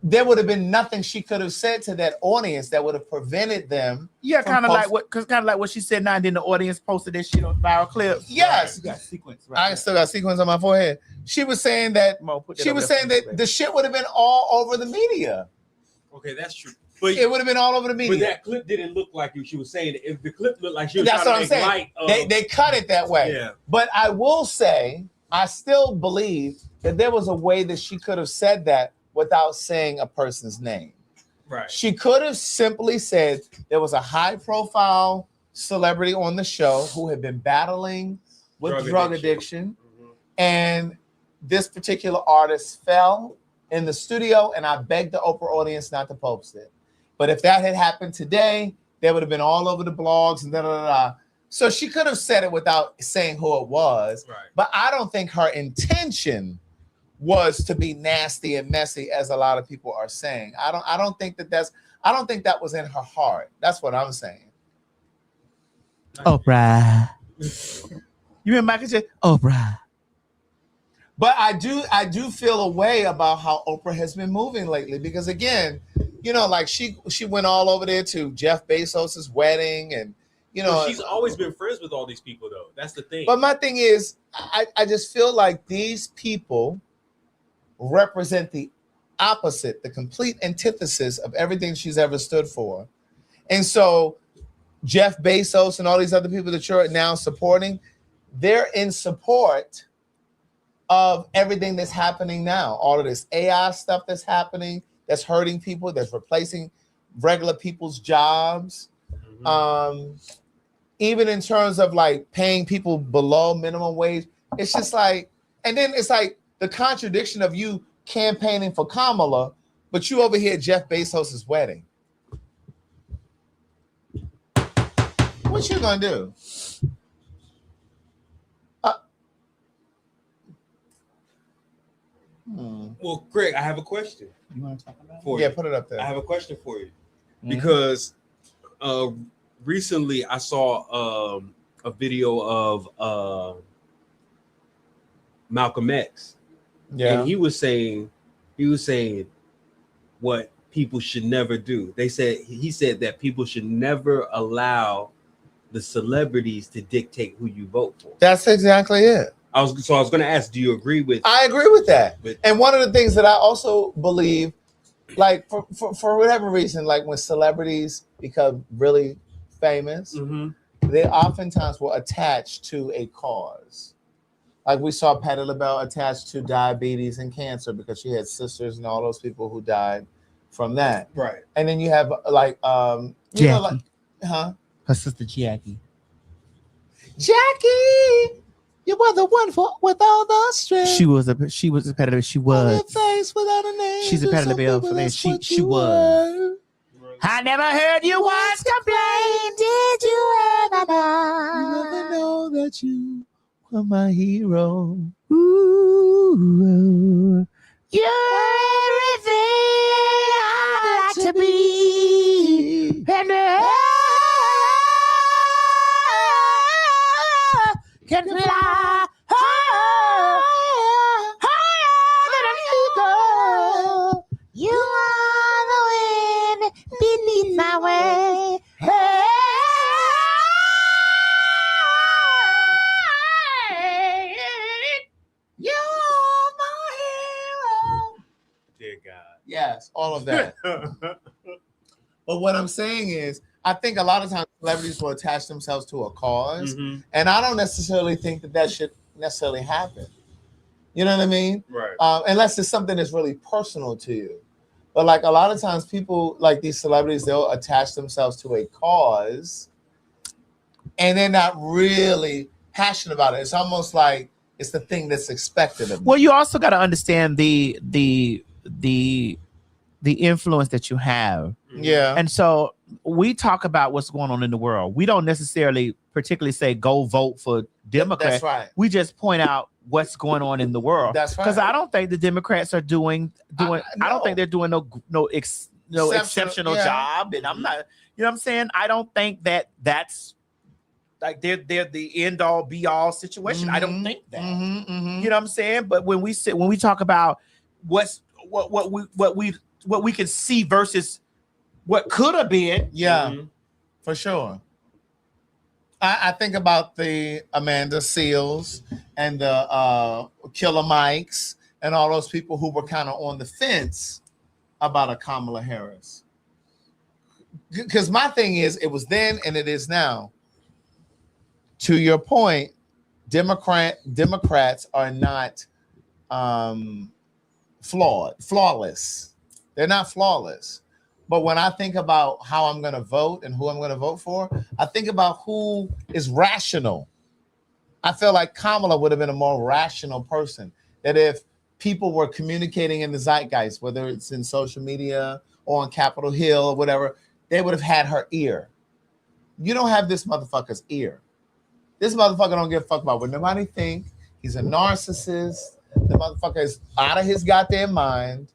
there would have been nothing she could have said to that audience that would have prevented them. Yeah, kind of like what she said now, and then the audience posted that shit on viral clips. Yes, right. You got sequence. Right. I still got sequence on my forehead. She was saying that the shit would have been all over the media. Okay, that's true. But it would have been all over the media. But that clip didn't look like she was saying it. If the clip looked like she was that's trying what to I'm make saying. light of, They cut it that way. Yeah. But I will say, I still believe that there was a way that she could have said that without saying a person's name. Right. She could have simply said there was a high-profile celebrity on the show who had been battling with drug addiction. And this particular artist fell in the studio, and I begged the Oprah audience not to post it. But if that had happened today, they would have been all over the blogs and da-da-da-da. So she could have said it without saying who it was. Right. But I don't think her intention was to be nasty and messy, as a lot of people are saying. I don't think that was in her heart. That's what I'm saying. Oprah. You mean Michael J? Oprah. But I do feel a way about how Oprah has been moving lately, because again, you know, like she went all over there to Jeff Bezos's wedding, and you know, but she's always been friends with all these people, though. That's the thing. But my thing is, I just feel like these people represent the opposite, the complete antithesis of everything she's ever stood for. And so Jeff Bezos and all these other people that you're now supporting, they're in support of everything that's happening now. All of this AI stuff that's happening, that's hurting people, that's replacing regular people's jobs. Even in terms of like paying people below minimum wage, it's just like, and then it's like the contradiction of you campaigning for Kamala, but you over here at Jeff Bezos's wedding. What you gonna do? Well, Greg, I have a question. You want to talk about for it? Yeah, you. put it up there. I have a question for you because recently I saw a video of Malcolm X. Yeah. And he was saying what people should never do. He said that people should never allow the celebrities to dictate who you vote for. That's exactly it. I was going to ask, do you agree with? I agree with that. And one of the things that I also believe, like for whatever reason, like when celebrities become really famous, they oftentimes will attach to a cause. Like we saw Patti LaBelle attached to diabetes and cancer because she had sisters and all those people who died from that. Right. And then you have like you know, like, her sister Jackie. Jackie, you were the one with all the strength. She was a Patti LaBelle. She was. Face without a name. She's a Patti LaBelle for that. She was. I never heard you once complain. Did you ever know? You never know that you were my hero. Ooh, you're everything I'd like to be. And can fly higher than an eagle. You are the wind beneath my way. Hey, you're my hero. Dear God. Yes, all of that. But what I'm saying is, I think a lot of times celebrities will attach themselves to a cause, and I don't necessarily think that should necessarily happen. You know what I mean? Right. Unless it's something that's really personal to you. But like a lot of times people, like these celebrities, they'll attach themselves to a cause and they're not really passionate about it. It's almost like it's the thing that's expected of them. Well, you also got to understand the influence that you have. Yeah. And so we talk about what's going on in the world. We don't necessarily particularly say go vote for Democrats. That's right. We just point out what's going on in the world. That's right. Because I don't think the Democrats are doing. I don't think they're doing no exceptional job. And I'm not. You know what I'm saying? I don't think that's like they're the end all be all situation. I don't think that. You know what I'm saying? But when we talk about what we can see versus what could have been. Yeah, for sure. I think about the Amanda Seals and the Killer Mikes and all those people who were kind of on the fence about a Kamala Harris. Because my thing is, it was then and it is now. To your point, Democrats are not flawless. They're not flawless. But when I think about how I'm going to vote and who I'm going to vote for, I think about who is rational. I feel like Kamala would have been a more rational person. That if people were communicating in the zeitgeist, whether it's in social media or on Capitol Hill or whatever, they would have had her ear. You don't have this motherfucker's ear. This motherfucker don't give a fuck about what nobody think. He's a narcissist. The motherfucker is out of his goddamn mind.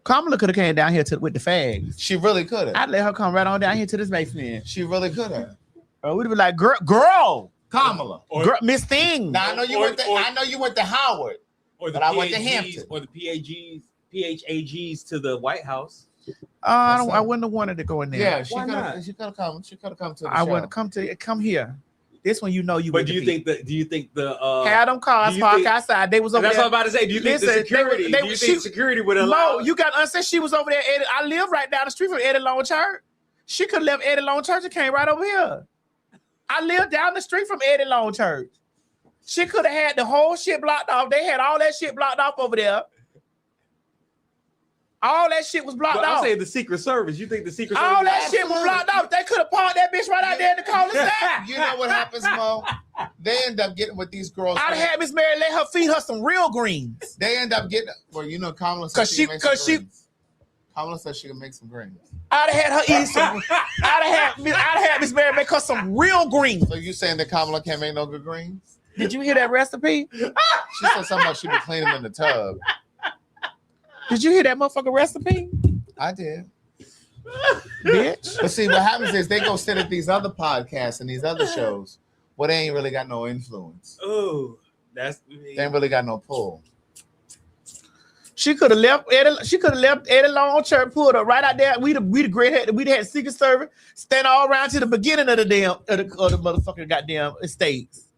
Kamala could have came down here with the fags. She really could have. I'd let her come right on down here to this basement. She really could have. We'd be like, girl, Kamala, girl, Miss Thing. Now I know you went to Howard, but I went to Hampton, or the PHAGs to the White House. I wouldn't have wanted to go in there. Yeah, she could have come. She could have come to the show. I wouldn't come here. This one, you know, you. But do you think the had them cars parked outside? They was over that's there. what I'm about to say. Do you think the security? Do you think security would allow? No, you got to understand. She was over there. I live right down the street from Eddie Long Church. She could have left Eddie Long Church and came right over here. I live down the street from Eddie Long Church. She could have had the whole shit blocked off. They had all that shit blocked off over there. All that shit was blocked off. I'm saying the Secret Service. You think the Secret Service? All that shit was blocked off. They could have parked that bitch right out there in the cul-de-sac. You know what happens, Mo? They end up getting with these girls. I'd have had Miss Mary let her feed her some real greens. They end up getting, well, you know, Kamala said Kamala said she can make some greens. I'd have had her eat some. I'd have had Miss Mary make her some real greens. So you saying that Kamala can't make no good greens? Did you hear that recipe? She said something about she would clean them in the tub. Did you hear that motherfucking recipe? I did. Bitch. But see, what happens is they go sit at these other podcasts and these other shows where they ain't really got no influence. Oh, they ain't really got no pull. She could have left Eddie Long Church, pulled up right out there. We'd had Secret Service stand all around to the beginning of the motherfucking goddamn estates.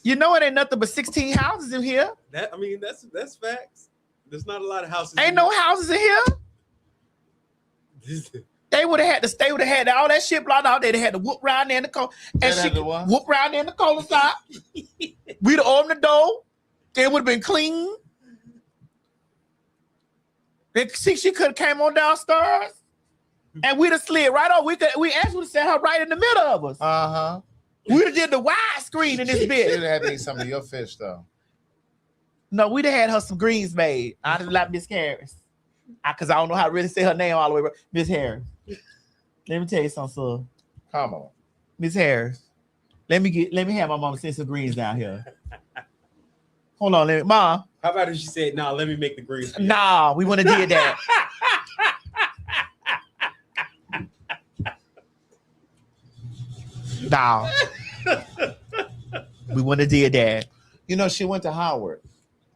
You know it ain't nothing but 16 houses in here. That's facts. There's not a lot of houses. Ain't no houses in here. They would have had all that shit blocked out. They'd have had to whoop around there in the car. And she whoop around there in the cul-de-sac. We'd have opened the door. It would have been clean. She could have came on downstairs. And we'd have slid right on. We actually would have set her right in the middle of us. Uh-huh. We'd have did the wide screen in this bitch. She'd have had to eat some of your fish, though. No, we'd have had her some greens made. I'd have like Miss Harris. Because I don't know how to really say her name all the way. Miss Harris. Let me tell you something, sir. Kamala. Miss Harris. Let me have my mama send some greens down here. Hold on, Mom. How about if she said, "Nah, let me make the greens"? Nah, we wouldn't have did that. Nah. We wouldn't have did that. You know, she went to Howard.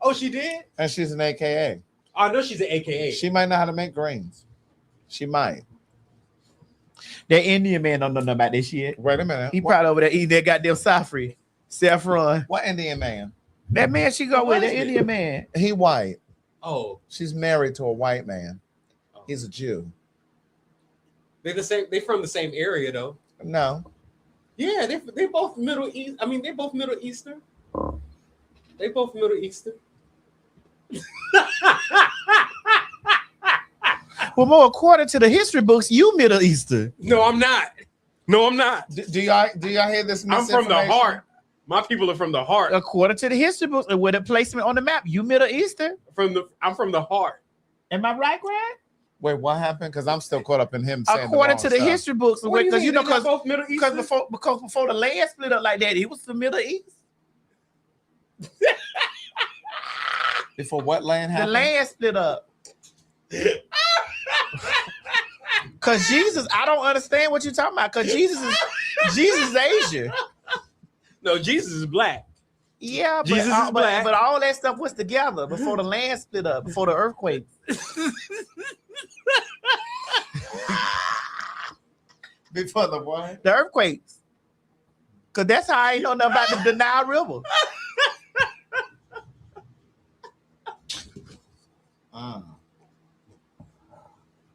Oh, she did? And she's an AKA. I know she's an AKA. She might know how to make greens. She might. That Indian man don't know nothing about this shit. Wait a minute. He probably over there eating that goddamn saffron. What Indian man? That man she go with, that Indian man. He white. Oh, she's married to a white man. He's a Jew. They're the same. They from the same area though. No. Yeah, they both Middle East. I mean, they both Middle Eastern. They both Middle Eastern. Well, more according to the history books, you Middle Eastern. No, I'm not. No, I'm not. Do y'all hear this? I'm from the heart. My people are from the heart. According to the history books and with a placement on the map, you Middle Eastern. I'm from the heart. Am I right, Grant? Wait, what happened? Because I'm still caught up in him saying according to the stuff. history books, What do you because mean? you know, They're not both Middle Eastern? because before the land split up like that, it was the Middle East. Before what land happened? The land split up. Cause Jesus, I don't understand what you're talking about. Cause Jesus is Asian. No, Jesus is black. Yeah, Jesus is black. But all that stuff was together before the land split up, before the earthquake. Before the what? The earthquakes. Cause that's how I ain't know nothing about the Nile River.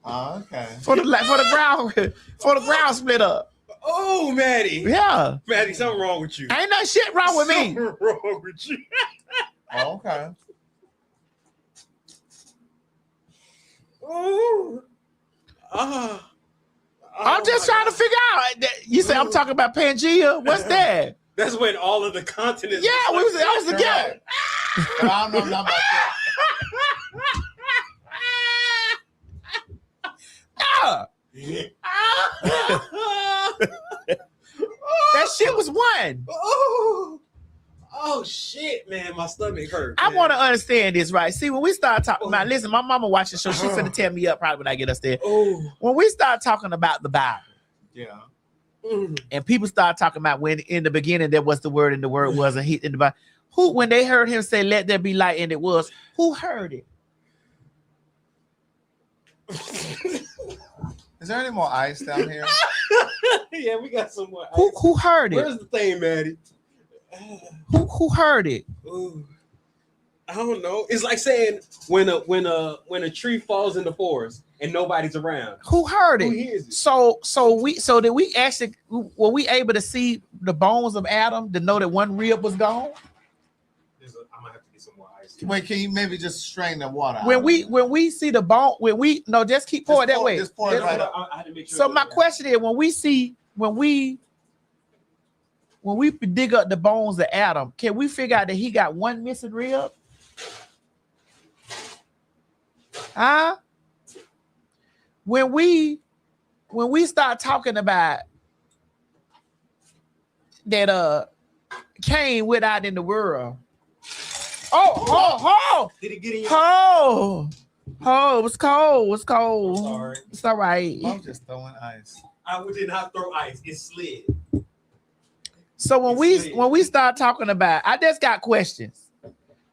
Okay. For the ground split up. Oh, Maddie. Yeah. Maddie, something wrong with you. Ain't no shit wrong with me. Something wrong with you. Okay. Oh. I'm just trying to figure out. You say I'm talking about Pangea. What's that? That's when all of the continents. Yeah, I was together. But I don't know nothing about that. That shit was one. Oh shit, man, my stomach hurt. I want to understand this, right? See, when we start talking about, listen, my mama watching the show. She's finna tear me up probably when I get upstairs. When we start talking about the Bible, yeah, and people start talking about when in the beginning there was the word and the word was, and he in the Bible. Who, when they heard him say, "Let there be light," and it was, who heard it? Is there any more ice down here? Yeah, we got some more ice. Who heard it? Where's the thing, Maddie? Who heard it? Ooh, I don't know. It's like saying when a tree falls in the forest and nobody's around. Who heard it? Who hears it? So did we actually, were we able to see the bones of Adam to know that one rib was gone? I'm gonna have to get some more ice. Wait, can you maybe just strain the water? When we see the bone, just keep pouring that way. Just pour it right up. I had to make sure So my question is, when we dig up the bones of Adam, can we figure out that he got one missing rib? Huh? When we start talking about that Cain went out in the world. Did it get in your It was cold. I'm sorry. It's all right. I'm just throwing ice. I did not throw ice. It slid. So when we start talking about, I just got questions.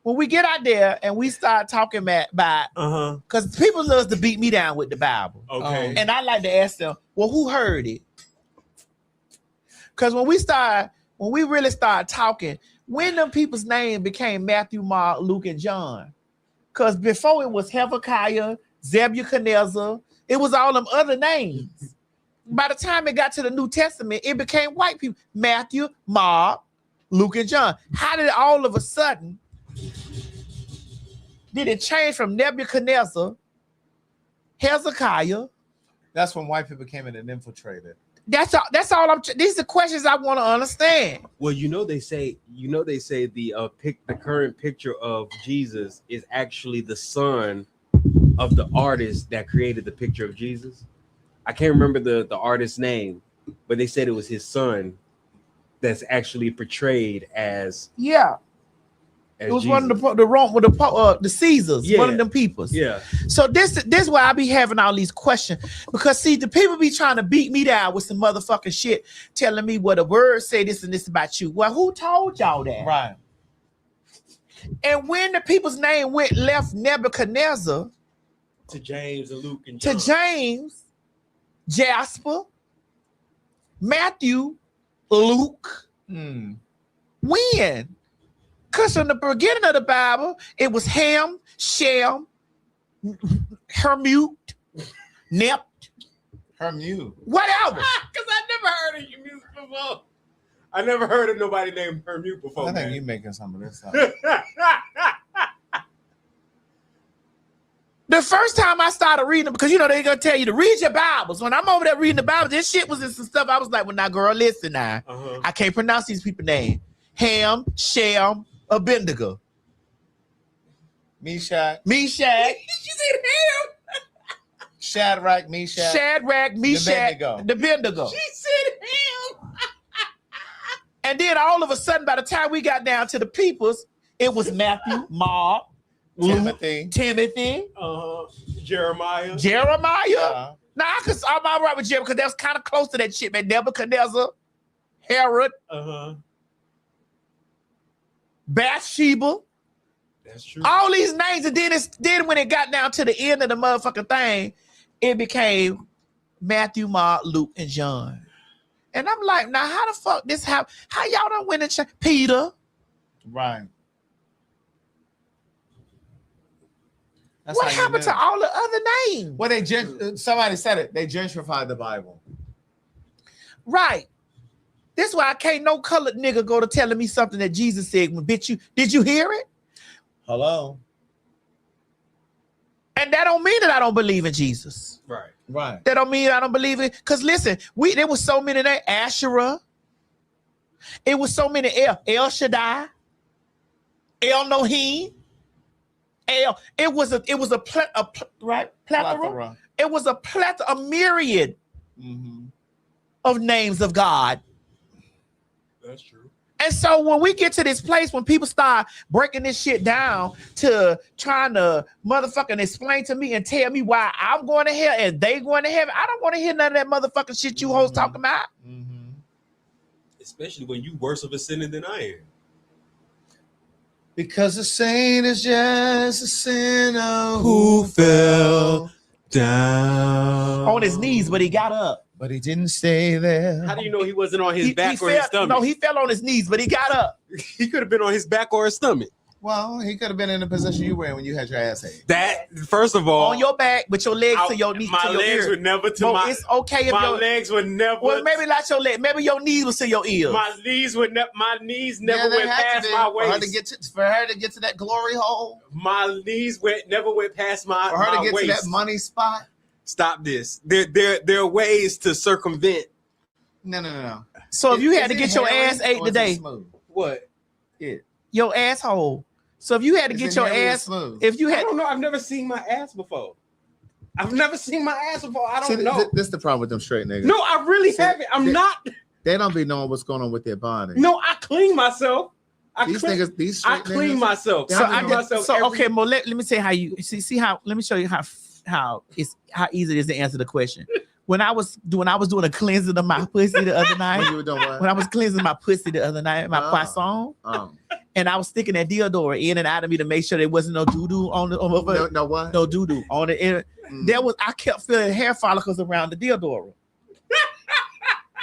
When we get out there and we start talking about, because people love to beat me down with the Bible. Okay. And I like to ask them, well, who heard it? Because when we really start talking, when them people's name became Matthew, Mark, Luke, and John. Because before it was Hezekiah, Nebuchadnezzar, it was all them other names. By the time it got to the New Testament, it became white people. Matthew, Mark, Luke, and John. How did all of a sudden did it change from Nebuchadnezzar, Hezekiah? That's when white people came in and infiltrated. That's all these are questions I want to understand. Well, they say the current picture of Jesus is actually the son of the artist that created the picture of Jesus. I can't remember the artist's name, but they said it was his son that's actually portrayed as It was Jesus. one of the Caesars, one of them peoples. Yeah. So this is why I be having all these questions, because see, the people be trying to beat me down with some motherfucking shit, telling me what the word say this and this about you. Well, who told y'all that? Right. And when the people's name left Nebuchadnezzar, To James and Luke and To John. James, Jasper, Matthew, Luke. Hmm. When? Because from the beginning of the Bible, it was Ham, Shem, Hermute, Nept, Hermute. whatever. Because I never heard of Hermute before. I never heard of nobody named Hermute before. I think man. you're making some of this up. The first time I started reading them, because you know they're gonna tell you to read your Bibles. When I'm over there reading the Bible, this shit was in some stuff. I was like, well, now, girl, listen now. I can't pronounce these people's names. Ham, Shem, Abednego. Meshach. Meshach. She said Ham. Shadrach, Meshach. Shadrach, Meshach, Abednego. She said Ham. And then all of a sudden, by the time we got down to the peoples, it was Matthew, Mark, Timothy. Jeremiah. Jeremiah. Now I'm all right with Jeremiah because that was kind of close to that shit, man. Nebuchadnezzar, Herod, Bathsheba. That's true. All these names, and then when it got down to the end of the motherfucking thing, it became Matthew, Mark, Luke, and John. And I'm like, now how the fuck this happen? How y'all done went and Peter? Right. That's What how you happened knew. to all the other names? Well, somebody said it. They gentrified the Bible. Right. This why I can't no colored nigga go to telling me something that Jesus said. When bitch, did you hear it? Hello. And that don't mean that I don't believe in Jesus. Right. Right. That don't mean I don't believe it. Because listen, there was so many names. Asherah. It was so many El Shaddai. El Nohim. It was a plethora. It was a myriad of names of God. That's true. And so when we get to this place, when people start breaking this shit down to trying to motherfucking explain to me and tell me why I'm going to hell and they going to heaven, I don't want to hear none of that motherfucking shit you hoes talking about. Especially when you worse of a sinner than I am. Because a saint is just a sinner who fell down on his knees, but he got up. But he didn't stay there. How do you know he wasn't on his back or fell, his stomach? No, he fell on his knees, but he got up. He could have been on his back or his stomach. Well, he could have been in the position you were in when you had your ass ate. That, first of all, on your back with your legs to your knees. My to your legs ear. were never to no, my. It's okay if my your legs were never. Well, maybe not your leg. Maybe your knees was to your ears. My knees were my knees never they went had to past be. my For her, waist. for her to get to that glory hole. My knees never went past my For her to get waist. to that money spot. Stop this. There are ways to circumvent. No. So if you had to get your ass ate today, what? Your asshole. So if you had to get your ass, if you had, I don't know. I've never seen my ass before. I've never seen my ass before. I don't know. This is the problem with them straight niggas. No, I really haven't. I'm not. They don't be knowing what's going on with their body. No, I clean myself. These straight I clean niggas, myself. So I myself. So okay, Mo, let me say how you see how. Let me show you how easy it is to answer the question. When I was doing a cleansing of my pussy the other night. You were doing what? When I was cleansing my pussy the other night, my poisson. And I was sticking that deodorant in and out of me to make sure there wasn't no doo-doo on the no what? No doo-doo on it. And I kept feeling hair follicles around the deodorant.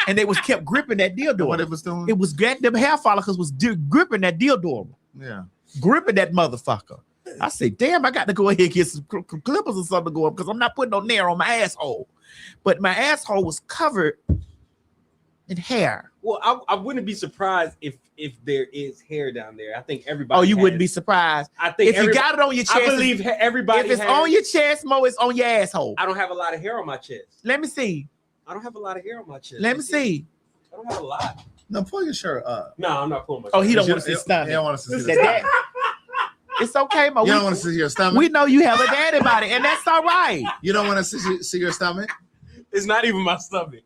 And they was kept gripping that deodorant. What it was doing? It was them hair follicles was gripping that deodorant. Yeah. Gripping that motherfucker. I said, damn, I got to go ahead and get some clippers or something to go up because I'm not putting no nair on my asshole. But my asshole was covered in hair. Well, I wouldn't be surprised if there is hair down there. I think everybody. Oh, you wouldn't be surprised. I think if you got it on your chest. I believe everybody. If it's on your chest, Mo, it's on your asshole. I don't have a lot of hair on my chest. Let me see. I don't have a lot of hair on my chest. Let me see. I don't have a lot. No, pull your shirt up. No, I'm not pulling my shirt. Oh, he don't want to see stomach. He don't want to see that. It's okay, Mo. You don't want to see your stomach? We know you have a daddy body, and that's all right. You don't want to see your stomach? It's not even my stomach.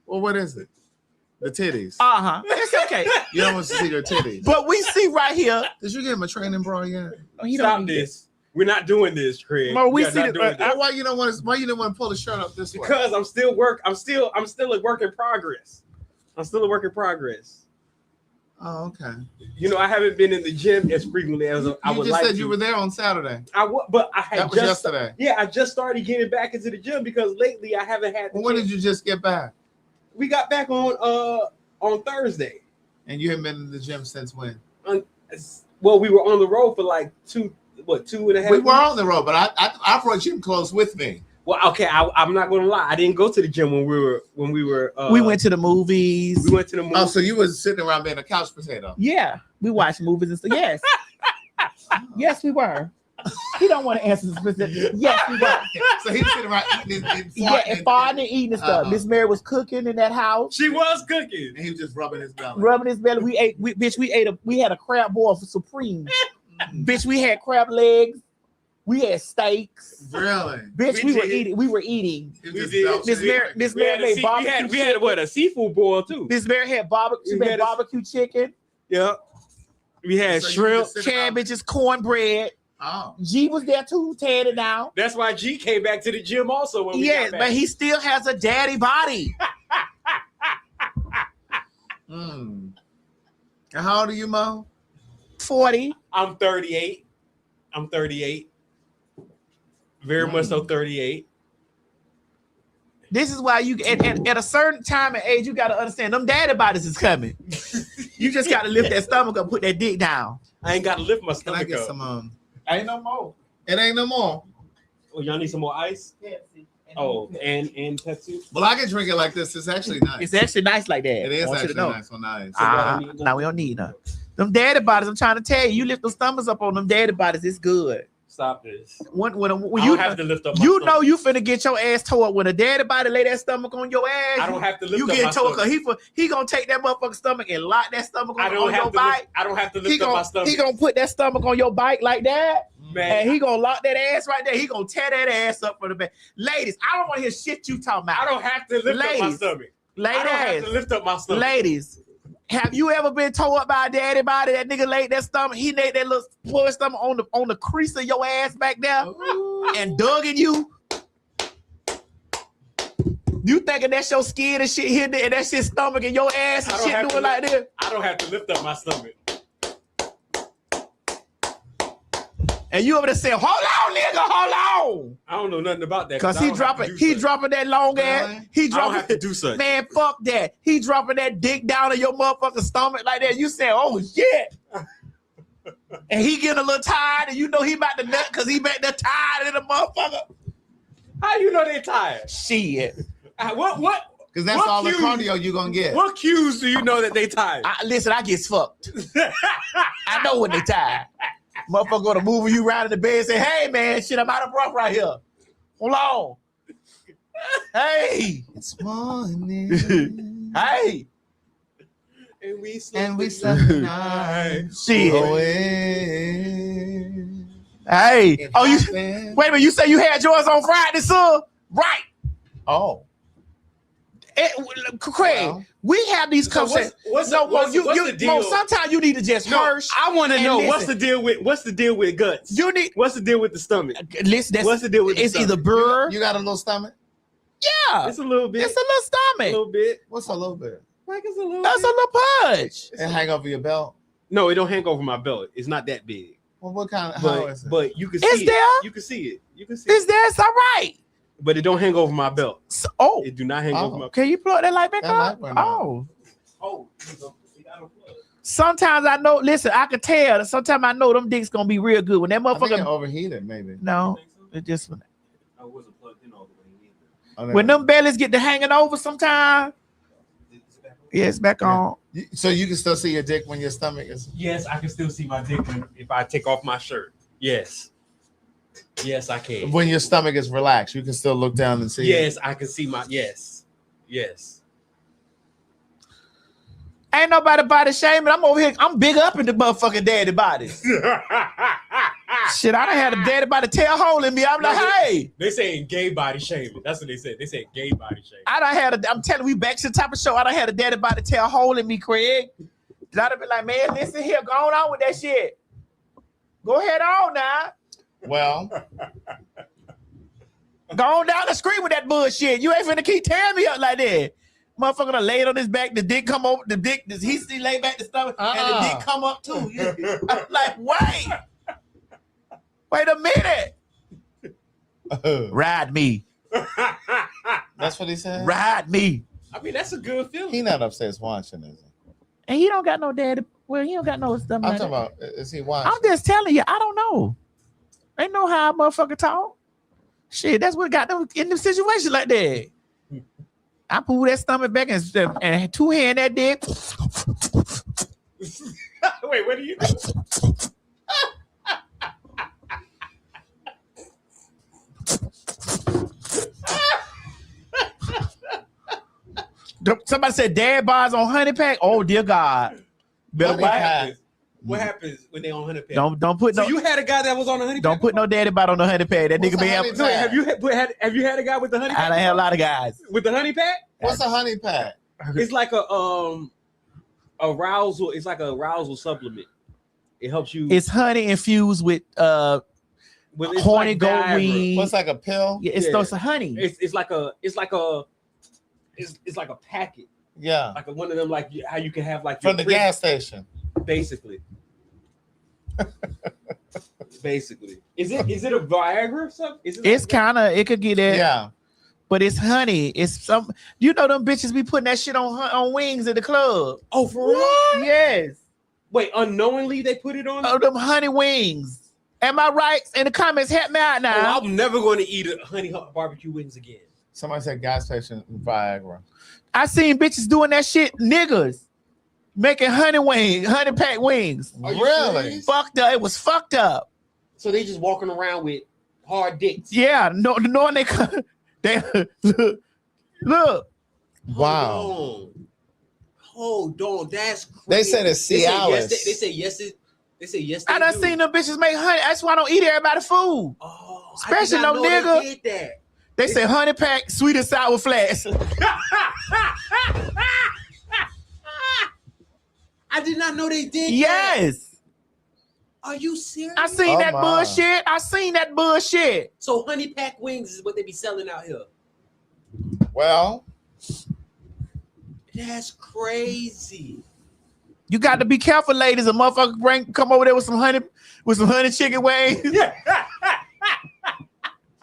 Well, what is it? The titties. Uh-huh. It's okay. You don't want to see your titties. But we see right here. Did you get him a training bra yet? Oh, he Stop don't this. We're not doing this, Craig. Mo, we see why you don't want to pull the shirt up this way? Because I'm still a work in progress. I'm still a work in progress. Oh, okay. You know, I haven't been in the gym as frequently as I would like to. You just said you were there on Saturday. But I had that was yesterday. Yeah, I just started getting back into the gym because lately I haven't had. When did you just get back? We got back on Thursday. And you haven't been in the gym since when? Well, we were on the road for like 2.5 We were on the road, but I brought gym clothes with me. Well, okay, I'm not gonna lie. I didn't go to the gym when we were. We went to the movies. We went to the movies. Oh, so you was sitting around being a couch potato? Yeah, we watched movies and stuff. Yes, yes, we were. He don't want to answer specific. Yes, we were. So he was sitting around eating and farting and eating and stuff. Miss Mary was cooking in that house. She was cooking, and he was just rubbing his belly. We had a crab boil for Supreme. Bitch, we had crab legs. We had steaks. Really? Bitch, we were eating. Miss Mary made barbecue. We had what, a seafood boil too. Miss Mary had barbecue. She made barbecue chicken. Yeah. We had shrimp, cabbages, cornbread. Oh. G was there too, tearing it down. That's why G came back to the gym also when we got back. But he still has a daddy body. And how old are you, Mo? 40. I'm 38. Very much so 38. This is why you at a certain time and age, you got to understand them daddy bodies is coming. You just got to lift that stomach up, put that dick down. I ain't got to lift my stomach Can I get up. some Ain't no more. It ain't no more. Oh, y'all need some more ice? Oh, and Pepsi? Well, I can drink it like this. It's actually nice. It's actually nice like that. It is actually nice on ice. No, we don't need none. Them daddy bodies, I'm trying to tell you lift the stomachs up on them daddy bodies, it's good. Stop this. When I you don't have to lift up my you stomach. know you finna get your ass tore up when a daddy body lay that stomach on your ass. I don't have to lift you up get my tore stomach. because he gonna take that motherfucking stomach and lock that stomach I on don't your have to bike. I don't have to lift up my stomach. He gonna put that stomach on your bike like that. Man, and he gonna lock that ass right there. He gonna tear that ass up for the back. Ladies, I don't want to hear shit you talking about. I don't have to lift up my stomach. Ladies, I don't have to lift up my stomach. Ladies, have you ever been tore up by a daddy body? That nigga laid that stomach. He laid that little pull stomach on the crease of your ass back there and dug in you. You thinking that's your skin and shit here and that shit stomach and your ass and shit doing like this? I don't have to lift up my stomach. And you over there saying, "Hold on, nigga, hold on." I don't know nothing about that. Cause he dropping that long ass. He dropping. I don't have to do something. Man, fuck that. He dropping that dick down in your motherfucking stomach like that. You say, "Oh shit," and he getting a little tired, and you know he about to nut because he back there tired in the motherfucker. How you know they tired? Shit. What? Because that's all the cardio you gonna get. What cues do you know that they tired? Listen, I get fucked. I know when they tired. Motherfucker gonna move you around in the bed and say, "Hey man, shit, I'm out of breath right here. Hold on. Hey, it's morning. Hey." And we slept the night. Shit. Away. Hey. Oh, you wait a minute. You say you had yours on Friday, sir? Right. Oh. Craig, we have these conversations. What's the deal? Sometimes you need to just hush. I want to know listen. what's the deal with guts? What's the deal with the stomach? Listen, what's the deal with the it's stomach? either burr. You got a little stomach? Yeah, it's a little bit. It's a little stomach. A little bit. What's a little bit? Like it's a little. That's bit. a little punch. It hang over your belt. No, it don't hang over my belt. It's not that big. Well, what kind of? How is it? But you can see It's it. there. You can see it. You can see It's it. there. It's all right. But it don't hang over my belt. It do not hang over my. Can you plug that light back up? Oh. Sometimes I know. Listen, I can tell. Sometimes I know them dicks gonna be real good when that I think it motherfucker overheated, maybe. No, it just I wasn't plugged in all the way. when them bellies get to hanging over. Sometimes, yeah, it's back on. So you can still see your dick when your stomach is. Yes, I can still see my dick if I take off my shirt. Yes. Yes, I can. When your stomach is relaxed, you can still look down and see. Yes, I can see my. Yes. Ain't nobody body shaming. I'm over here. I'm big up in the motherfucking daddy bodies. Shit, I done had a daddy body tear a hole in me. I'm like, hey. They saying gay body shaming. That's what they said. They said gay body shaming. I done had I'm telling you, back to the type of show. I done had a daddy body tear a hole in me, Craig. I'd have been like, man, listen here, go on with that shit. Go ahead on now. Well, go on down the street with that bullshit. You ain't finna keep tearing me up like that. Motherfucker done laid on his back. The dick come over. The dick. He lay back the stomach, and the dick come up too. I'm like, wait a minute. Ride me. That's what he said. Ride me. I mean, that's a good feeling. He not upstairs watching, is he? And he don't got no daddy. Well, he don't got no stomach. I'm talking about. Is he watching? I'm just telling you. I don't know. Ain't know how a motherfucker talk. Shit, that's what got them in the situation like that. I pull that stomach back and two hand that dick. Wait, what do you do? Somebody said dad bars on honey pack. Oh dear God. What happens when they on honey pack? Don't put so no. you had a guy that was on a honey pack? Don't put no daddy bot on the honey pack. That nigga be having. Have you had a guy with the honey pack? I done had a lot of guys with the honey pack. What's a honey pack? It's like a arousal. It's like a arousal supplement. It helps you. It's honey infused with horny like gold Viagra. weed. What's like a pill? Yeah, it's a honey. It's like a packet. Yeah, like one of them, like how you can have like from the gas station, basically. Basically, is it a Viagra or something? It's kind of, it could get that. Yeah, but it's honey. It's some. You know them bitches be putting that shit on wings at the club. Oh, for real? Yes. Wait, unknowingly they put it on? Oh, them honey wings. Am I right? In the comments, help me out now. Oh, I'm never going to eat a honey barbecue wings again. Somebody said gas station Viagra. I seen bitches doing that shit, niggas. Making honey pack wings. Really? Fucked up. It was fucked up. So they just walking around with hard dicks. Yeah, knowing they look. Wow. Hold on, that's crazy. They said it's Cialis. They say yes. They say yes. I done seen them bitches make honey. That's why I don't eat everybody's food. Oh, especially no nigga. They did that. They say honey pack, sweet and sour flats. I did not know they did. Yes. That. Are you serious? I seen that bullshit. I seen that bullshit. So honey pack wings is what they be selling out here. Well, that's crazy. You got to be careful, ladies. A motherfucker come over there with some honey chicken wings.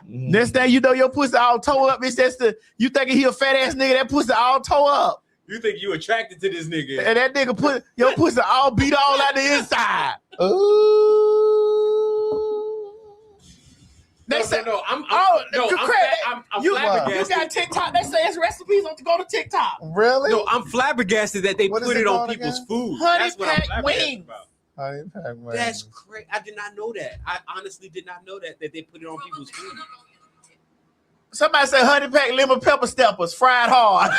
Next thing you know, your pussy all toe up. It's just you thinking he a fat ass nigga, that pussy all toe up. You think you attracted to this nigga. And that nigga put your pussy all beat all out the inside. Ooh. They say, I'm you flabbergasted. got TikTok. They say it's recipes on to go to TikTok. Really? No, I'm flabbergasted that they What put is it it on called people's again? food. Honey That's what I'm pack flabbergasted wings. about. Honey pack wings. That's crazy. I did not know that. I honestly did not know that they put it on people's food. Somebody said honey pack lemon pepper steppers fried hard.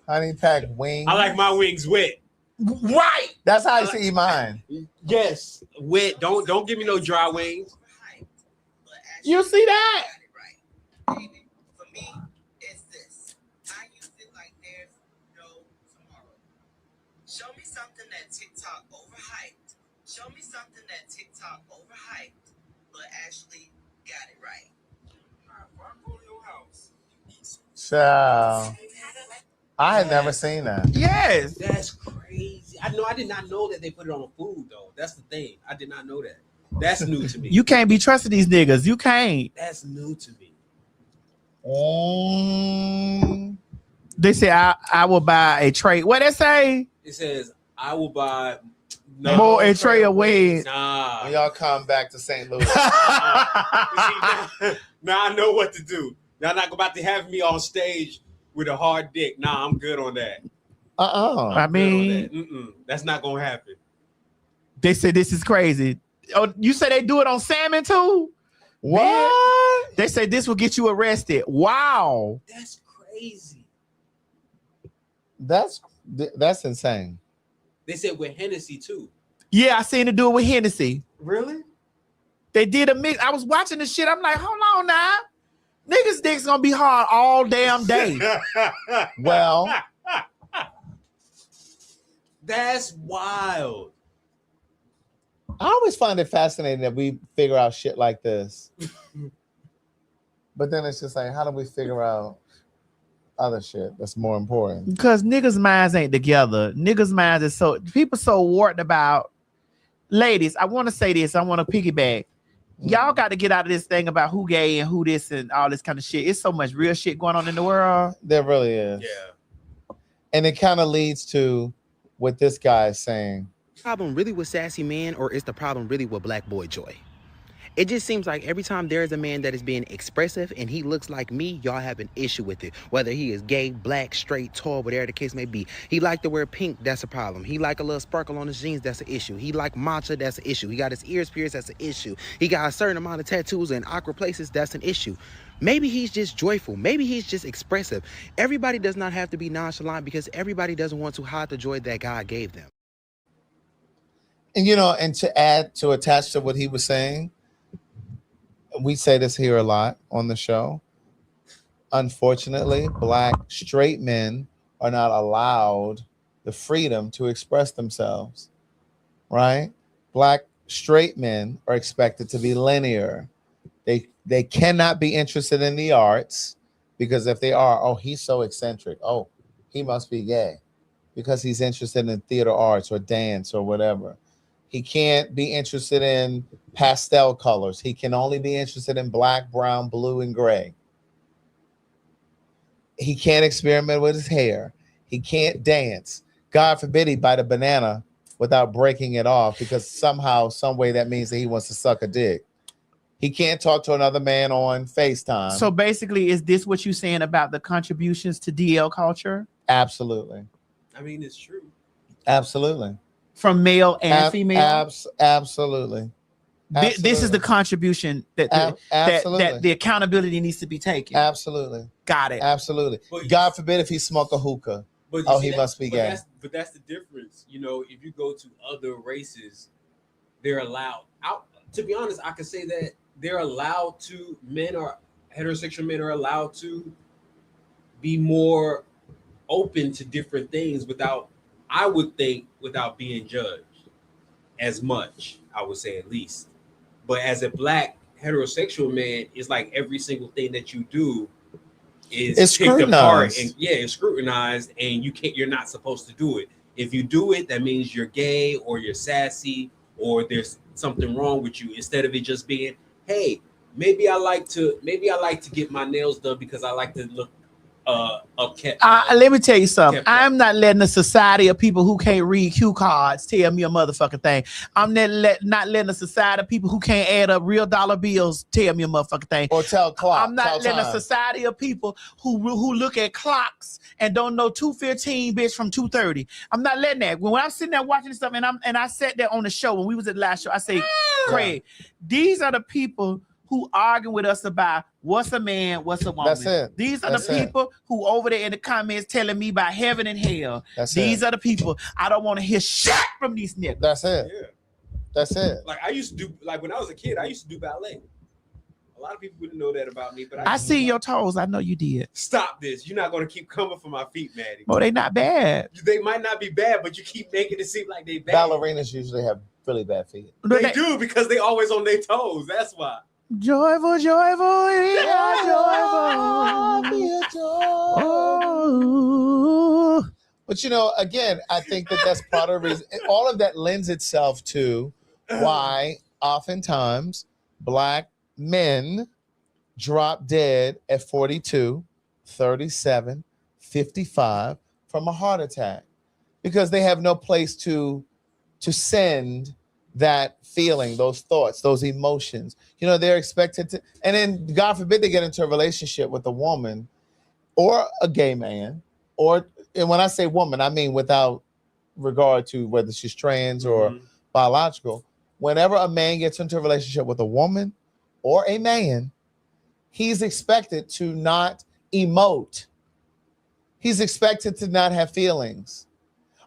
Honey pack wings. I like my wings wet. Right. That's how I used to eat mine. Yes, wet. Don't give me no dry wings. You see that? For me, it's this. I use it like there's no tomorrow. Show me something that TikTok overhyped. Show me something that TikTok overhyped, but actually got it right. Child. I had never seen that. Yes. That's crazy. I did not know that they put it on food though. That's the thing. I did not know that. That's new to me. You can't be trusting these niggas. You can't. That's new to me. They say I will buy a tray. What they say? It says I will buy more a tray of wings. Nah. When y'all come back to St. Louis. Now I know what to do. Now not about to have me on stage with a hard dick. Nah, I'm good on that. I mean, that's not gonna happen. They say this is crazy. Oh, you say they do it on salmon too? What? Man, they say this will get you arrested. Wow. That's crazy. That's insane. They said with Hennessy too. Yeah, I seen it do it with Hennessy. Really? They did a mix. I was watching the shit. I'm like, hold on now. Niggas' dick's gonna be hard all damn day. Well, that's wild. I always find it fascinating that we figure out shit like this. But then it's just like, how do we figure out other shit that's more important. Because niggas' minds ain't together. Niggas' minds is so people so warped about. Ladies, I want to say this. I want to piggyback. Y'all got to get out of this thing about who gay and who this and all this kind of shit. It's so much real shit going on in the world. There really is. Yeah. And it kind of leads to what this guy is saying. Problem really with sassy men, or is the problem really with black boy joy? It just seems like every time there is a man that is being expressive and he looks like me, y'all have an issue with it. Whether he is gay, black, straight, tall, whatever the case may be. He like to wear pink, that's a problem. He like a little sparkle on his jeans, that's an issue. He like matcha, that's an issue. He got his ears pierced, that's an issue. He got a certain amount of tattoos in awkward places, that's an issue. Maybe he's just joyful. Maybe he's just expressive. Everybody does not have to be nonchalant because everybody doesn't want to hide the joy that God gave them. And, and to attach to what he was saying, we say this here a lot on the show. Unfortunately, black straight men are not allowed the freedom to express themselves, right? Black straight men are expected to be linear. They cannot be interested in the arts because if they are, oh, he's so eccentric. Oh, he must be gay because he's interested in theater arts or dance or whatever. He can't be interested in pastel colors. He can only be interested in black, brown, blue, and gray. He can't experiment with his hair. He can't dance. God forbid he bite a banana without breaking it off because somehow, some way that means that he wants to suck a dick. He can't talk to another man on FaceTime. So basically, is this what you're saying about the contributions to DL culture? Absolutely. I mean, it's true. Absolutely. From male and female? Absolutely. This is the contribution that the accountability needs to be taken. Absolutely. Got it. Absolutely. God forbid if he smoke a hookah. He must be gay. But that's the difference. If you go to other races, they're allowed out. To be honest, I can say that they're allowed to, heterosexual men are allowed to be more open to different things without being judged as much, I would say at least. But as a black heterosexual man, it's like every single thing that you do is picked apart and it's scrutinized, and you're not supposed to do it. If you do it, that means you're gay or you're sassy or there's something wrong with you, instead of it just being, hey, maybe I like to get my nails done because I like to look upkept. Let me tell you something. I'm not letting a society of people who can't read cue cards tell me a motherfucking thing. I'm not letting a society of people who can't add up real dollar bills tell me a motherfucking thing. Or tell clock. I'm not letting a society of people who look at clocks and don't know 2:15 bitch from 2:30. I'm not letting that. When I'm sitting there watching this stuff and I sat there on the show when we was at the last show, I say, Craig, these are the people who argue with us about what's a man, what's a woman. That's it. These are the people who over there in the comments telling me about heaven and hell. These are the people I don't want to hear shit from these niggas. That's it. Yeah. That's it. Like I used to do, like when I was a kid, I used to do ballet. A lot of people wouldn't know that about me, but I see your toes. I know you did. Stop this. You're not going to keep coming for my feet, Maddie. Well, they not bad. They might not be bad, but you keep making it seem like they bad. Ballerinas usually have really bad feet. They do because they always on their toes. That's why. Joyful, joyful, yeah, joyful. Oh. But again, I think that's part of the reason. All of that lends itself to why oftentimes black men drop dead at 42, 37, 55 from a heart attack because they have no place to send that feeling, those thoughts, those emotions. They're expected to, and then God forbid they get into a relationship with a woman or a gay man, and when I say woman, I mean without regard to whether she's trans or biological. Whenever a man gets into a relationship with a woman or a man, he's expected to not emote. He's expected to not have feelings.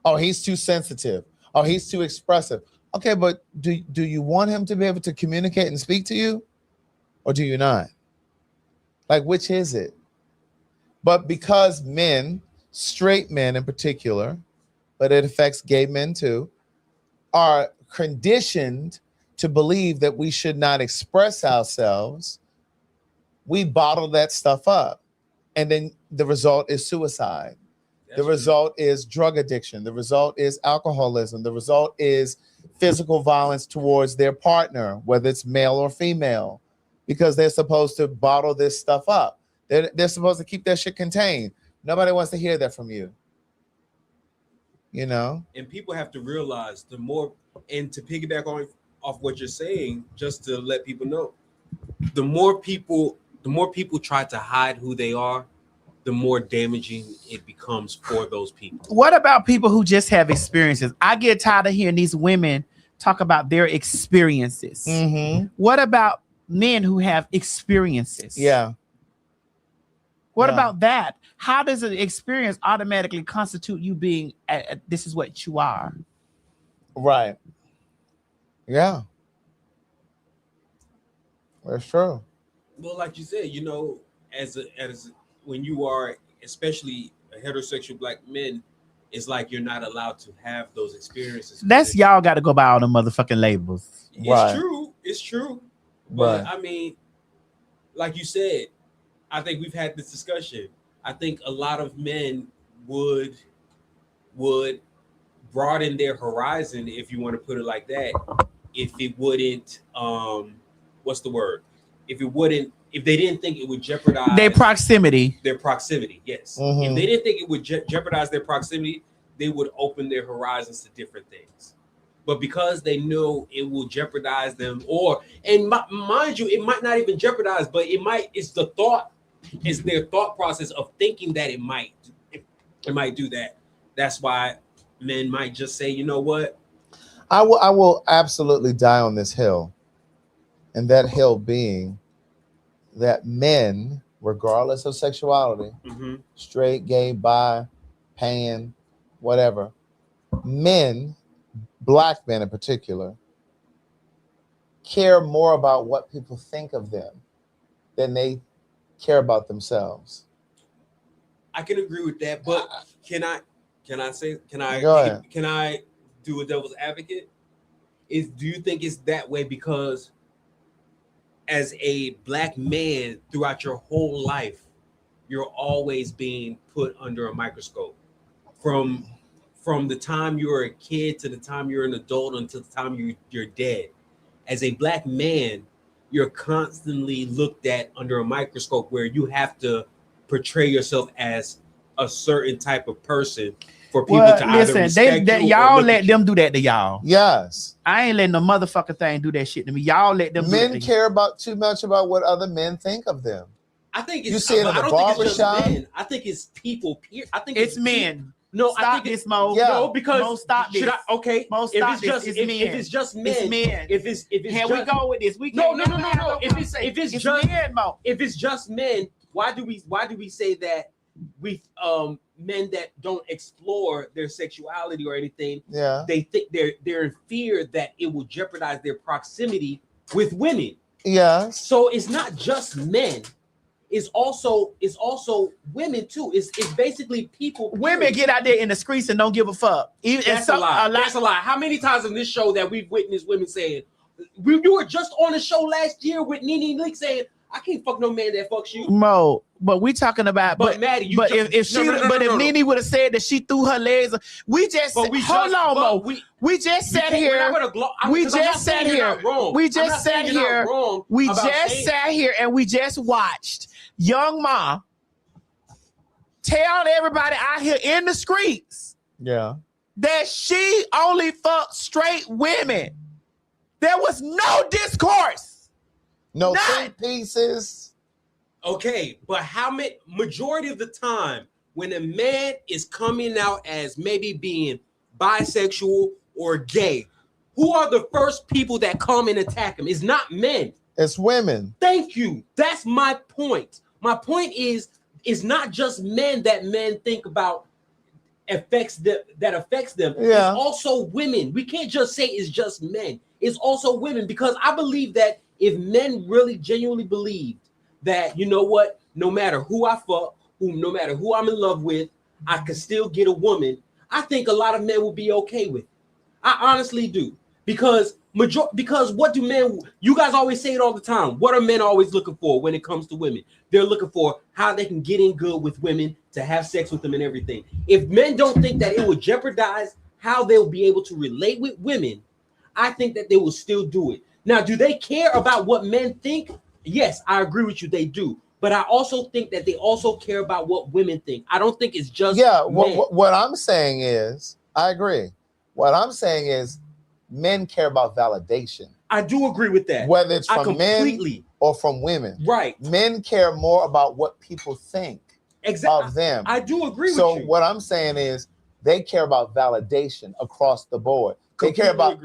Oh, he's too sensitive. Oh, he's too expressive. Okay, but do you want him to be able to communicate and speak to you, or do you not? Like, which is it? But because men, straight men in particular, but it affects gay men too, are conditioned to believe that we should not express ourselves, we bottle that stuff up. And then the result is suicide. The result is drug addiction. The result is alcoholism. The result is physical violence towards their partner, whether it's male or female, because they're supposed to bottle this stuff up. They're supposed to keep that shit contained. Nobody wants to hear that from you. You know? And people have to realize the more, and to piggyback off what you're saying, just to let people know, the more people try to hide who they are, the more damaging it becomes for those people. What about people who just have experiences? I get tired of hearing these women talk about their experiences. What about men who have experiences? Yeah. What about that? How does an experience automatically constitute you being, this is what you are? Right. Yeah. That's true. Well, like you said, you know, as when you are, especially a heterosexual black man, it's like you're not allowed to have those experiences. That's y'all got to go by all the motherfucking labels. It's true. But Right. I mean, like you said, I think we've had this discussion. I think a lot of men would broaden their horizon, if you want to put it like that, if it wouldn't what's the word? If they didn't think it would jeopardize Their proximity. Yes. Mm-hmm. If they didn't think it would jeopardize their proximity, they would open their horizons to different things. But because they know it will jeopardize them, mind you, it might not even jeopardize, but it's their thought process of thinking that it might do that. That's why men might just say, you know what? I will absolutely die on this hill. And that hill being that men, regardless of sexuality, straight, gay, bi, pan, whatever, men, black men in particular, care more about what people think of them than they care about themselves. I can agree with that, but can I Go ahead. do a devil's advocate? Do you think it's that way because as a black man throughout your whole life, you're always being put under a microscope from the time you're a kid to the time you're an adult until the time you're dead? As a black man, you're constantly looked at under a microscope where you have to portray yourself as a certain type of person for people to either respect you y'all or let them do that to y'all. Yes. I ain't letting the motherfucker thing do that shit to me. Y'all let them Men care about too much about what other men think of them. I think you see it in the barbershop. I think it's people. I think it's men. No, stop I think this, Mo. Yeah. No, because Mo, stop this. Okay, Mo, if stop it's this. just It's if men. it's just men, It's men. if it's Here just, we go with this. We no. can't If it's just men, Mo. If it's just men, why do we say that we men that don't explore their sexuality or anything? Yeah, they think they're in fear that it will jeopardize their proximity with women. Yeah. So it's not just men. It's also women too. It's basically people. Women get out there in the streets and don't give a fuck. That's a lie. That's a lie. How many times in this show that we've witnessed women saying, you were just on the show last year with Nene Leak saying, I can't fuck no man that fucks you. Mo, but we talking about but Maddie, if Nene would have said that she threw her legs, we just sat here and we just watched Young Ma tell everybody out here in the streets that she only fucked straight women. There was no discourse. No think pieces. Okay, but how many majority of the time when a man is coming out as maybe being bisexual or gay, who are the first people that come and attack him? It's not men. It's women. Thank you. That's my point. My point is, it's not just men that men think about affects them. Yeah. It's also women. We can't just say it's just men. It's also women, because I believe that if men really genuinely believed that, you know what, no matter who I fuck, no matter who I'm in love with, I could still get a woman, I think a lot of men will be okay with it. I honestly do. Because what do men? You guys always say it all the time. What are men always looking for when it comes to women? They're looking for how they can get in good with women, to have sex with them, and everything. If men don't think that it will jeopardize how they'll be able to relate with women, I think that they will still do it. Now, do they care about what men think? Yes, I agree with you. They do. But I also think that they also care about what women think. I don't think it's just What I'm saying is, I agree. What I'm saying is, men care about validation. I do agree with that. Whether it's from men or from women. Right. Men care more about what people think of them. I do agree with you. So what I'm saying is, they care about validation across the board. They care about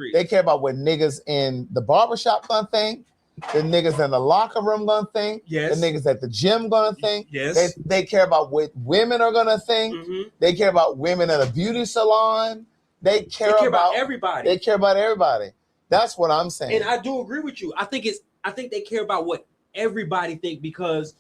what niggas in the barbershop gonna think, the niggas in the locker room gonna think, the niggas at the gym gonna think. Yes. They care about what women are gonna think. They care about women in a beauty salon. They care about everybody. They care about everybody. That's what I'm saying. And I do agree with you. I think they care about what everybody think, because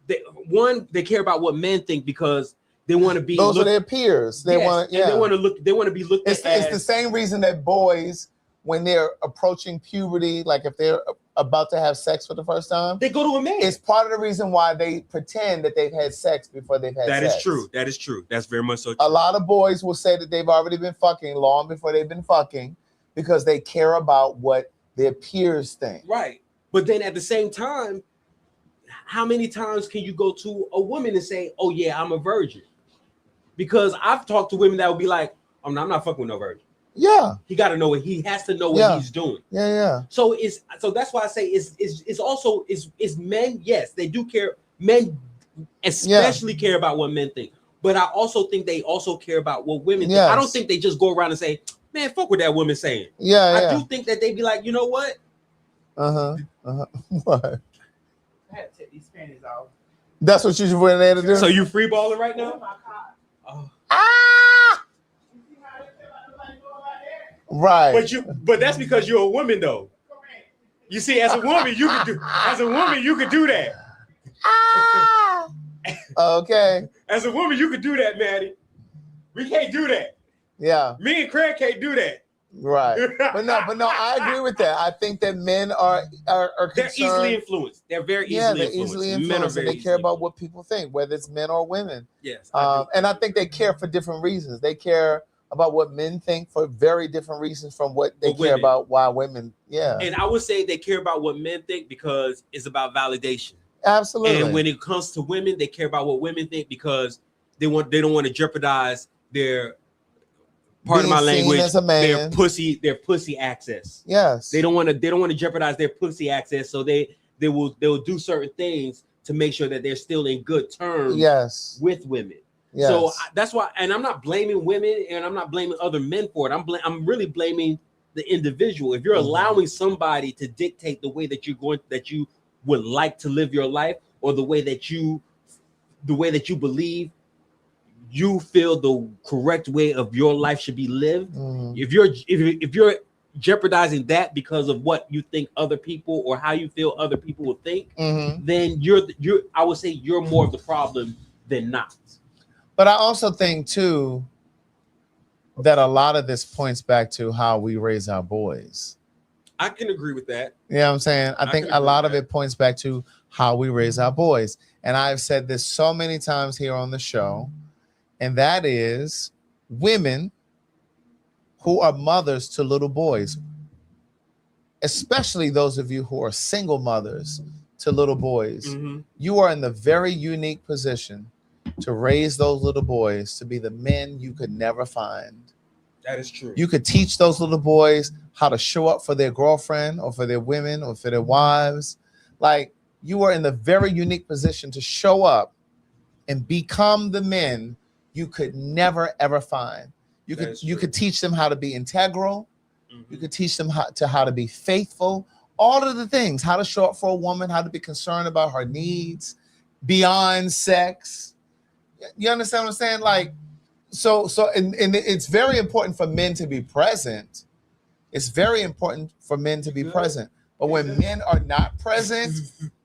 they care about what men think because they want to be. Those are their peers. They want to. Yeah. They want to look. They want to be looked at. It's the same reason that boys, when they're approaching puberty, like if they're about to have sex for the first time, they go to a man. It's part of the reason why they pretend that they've had sex before they've had sex. That is true. That is true. That's very much so true. A lot of boys will say that they've already been fucking long before they've been fucking because they care about what their peers think. Right. But then at the same time, how many times can you go to a woman and say, "Oh yeah, I'm a virgin"? Because I've talked to women that would be like, "I'm not fucking with no virgin." Yeah. He got to know what he has to know what he's doing. Yeah. So that's why I say it's also men. Yes, they do care. Men especially care about what men think. But I also think they also care about what women think. I don't think they just go around and say, "Man, fuck what that woman saying." I do think that they be like, you know what? What? I had to take these panties off. That's what you went there to do. So you free balling right now? Right. But that's because you're a woman, though. You see, as a woman, you could do that. Okay. As a woman, you could do that, Maddie. We can't do that. Yeah. Me and Craig can't do that. Right. But no, I agree with that. I think that men are concerned. They're easily influenced. They're very easily influenced. Easily influenced. And they care about what people think, whether it's men or women. Yes. And I think they care for different reasons. They care about what men think for very different reasons from what they care about why women. Yeah. And I would say they care about what men think because it's about validation. Absolutely. And when it comes to women, they care about what women think because they don't want to jeopardize their Being my language, as a man. their pussy access. Yes. They don't want to jeopardize their pussy access, so they will do certain things to make sure that they're still in good terms with women. Yes. So that's why, and I'm not blaming women and I'm not blaming other men for it. I'm really blaming the individual. If you're allowing somebody to dictate the way that you would like to live your life, or the way that you believe you feel the correct way of your life should be lived. If you're jeopardizing that because of what you think other people or how you feel other people will think, then I would say you're more of the problem than not. But I also think too that a lot of this points back to how we raise our boys. I can agree with that. You know what I'm saying? I think a lot of it points back to how we raise our boys. And I've said this so many times here on the show, and that is women who are mothers to little boys, especially those of you who are single mothers to little boys. You are in the very unique position to raise those little boys to be the men you could never find. That is true. You could teach those little boys how to show up for their girlfriend or for their women or for their wives. Like, you are in the very unique position to show up and become the men you could never ever find. You could teach them how to be integral. You could teach them how to be faithful. All of the things, how to show up for a woman, how to be concerned about her needs beyond sex. You understand what I'm saying? Like, so it's very important for men to be present. It's very important for men to be present. But when men are not present,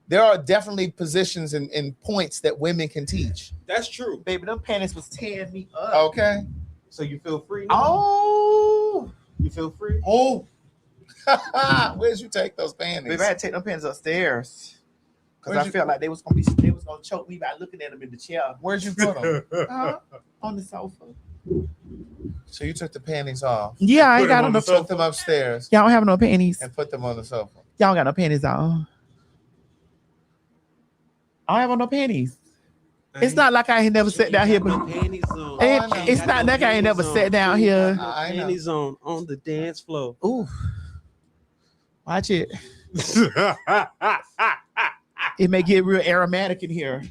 there are definitely positions and points that women can teach. That's true. Baby, them panties was tearing me up. Okay. So you feel free now? Oh. You feel free? Oh. Where'd you take those panties? Baby, I had to take them panties upstairs. Because I felt like they was gonna choke me by looking at them in the chair. Where'd you put them? On the sofa. So you took the panties off. Yeah, I ain't got them. Took them upstairs. Y'all don't have no panties. And put them on the sofa. Y'all don't got no panties on. I don't have on no panties. It's not like I ain't never sat down here. But it's not like I ain't never sat down here. Panties on the dance floor. Ooh. Watch it. It may get real aromatic in here.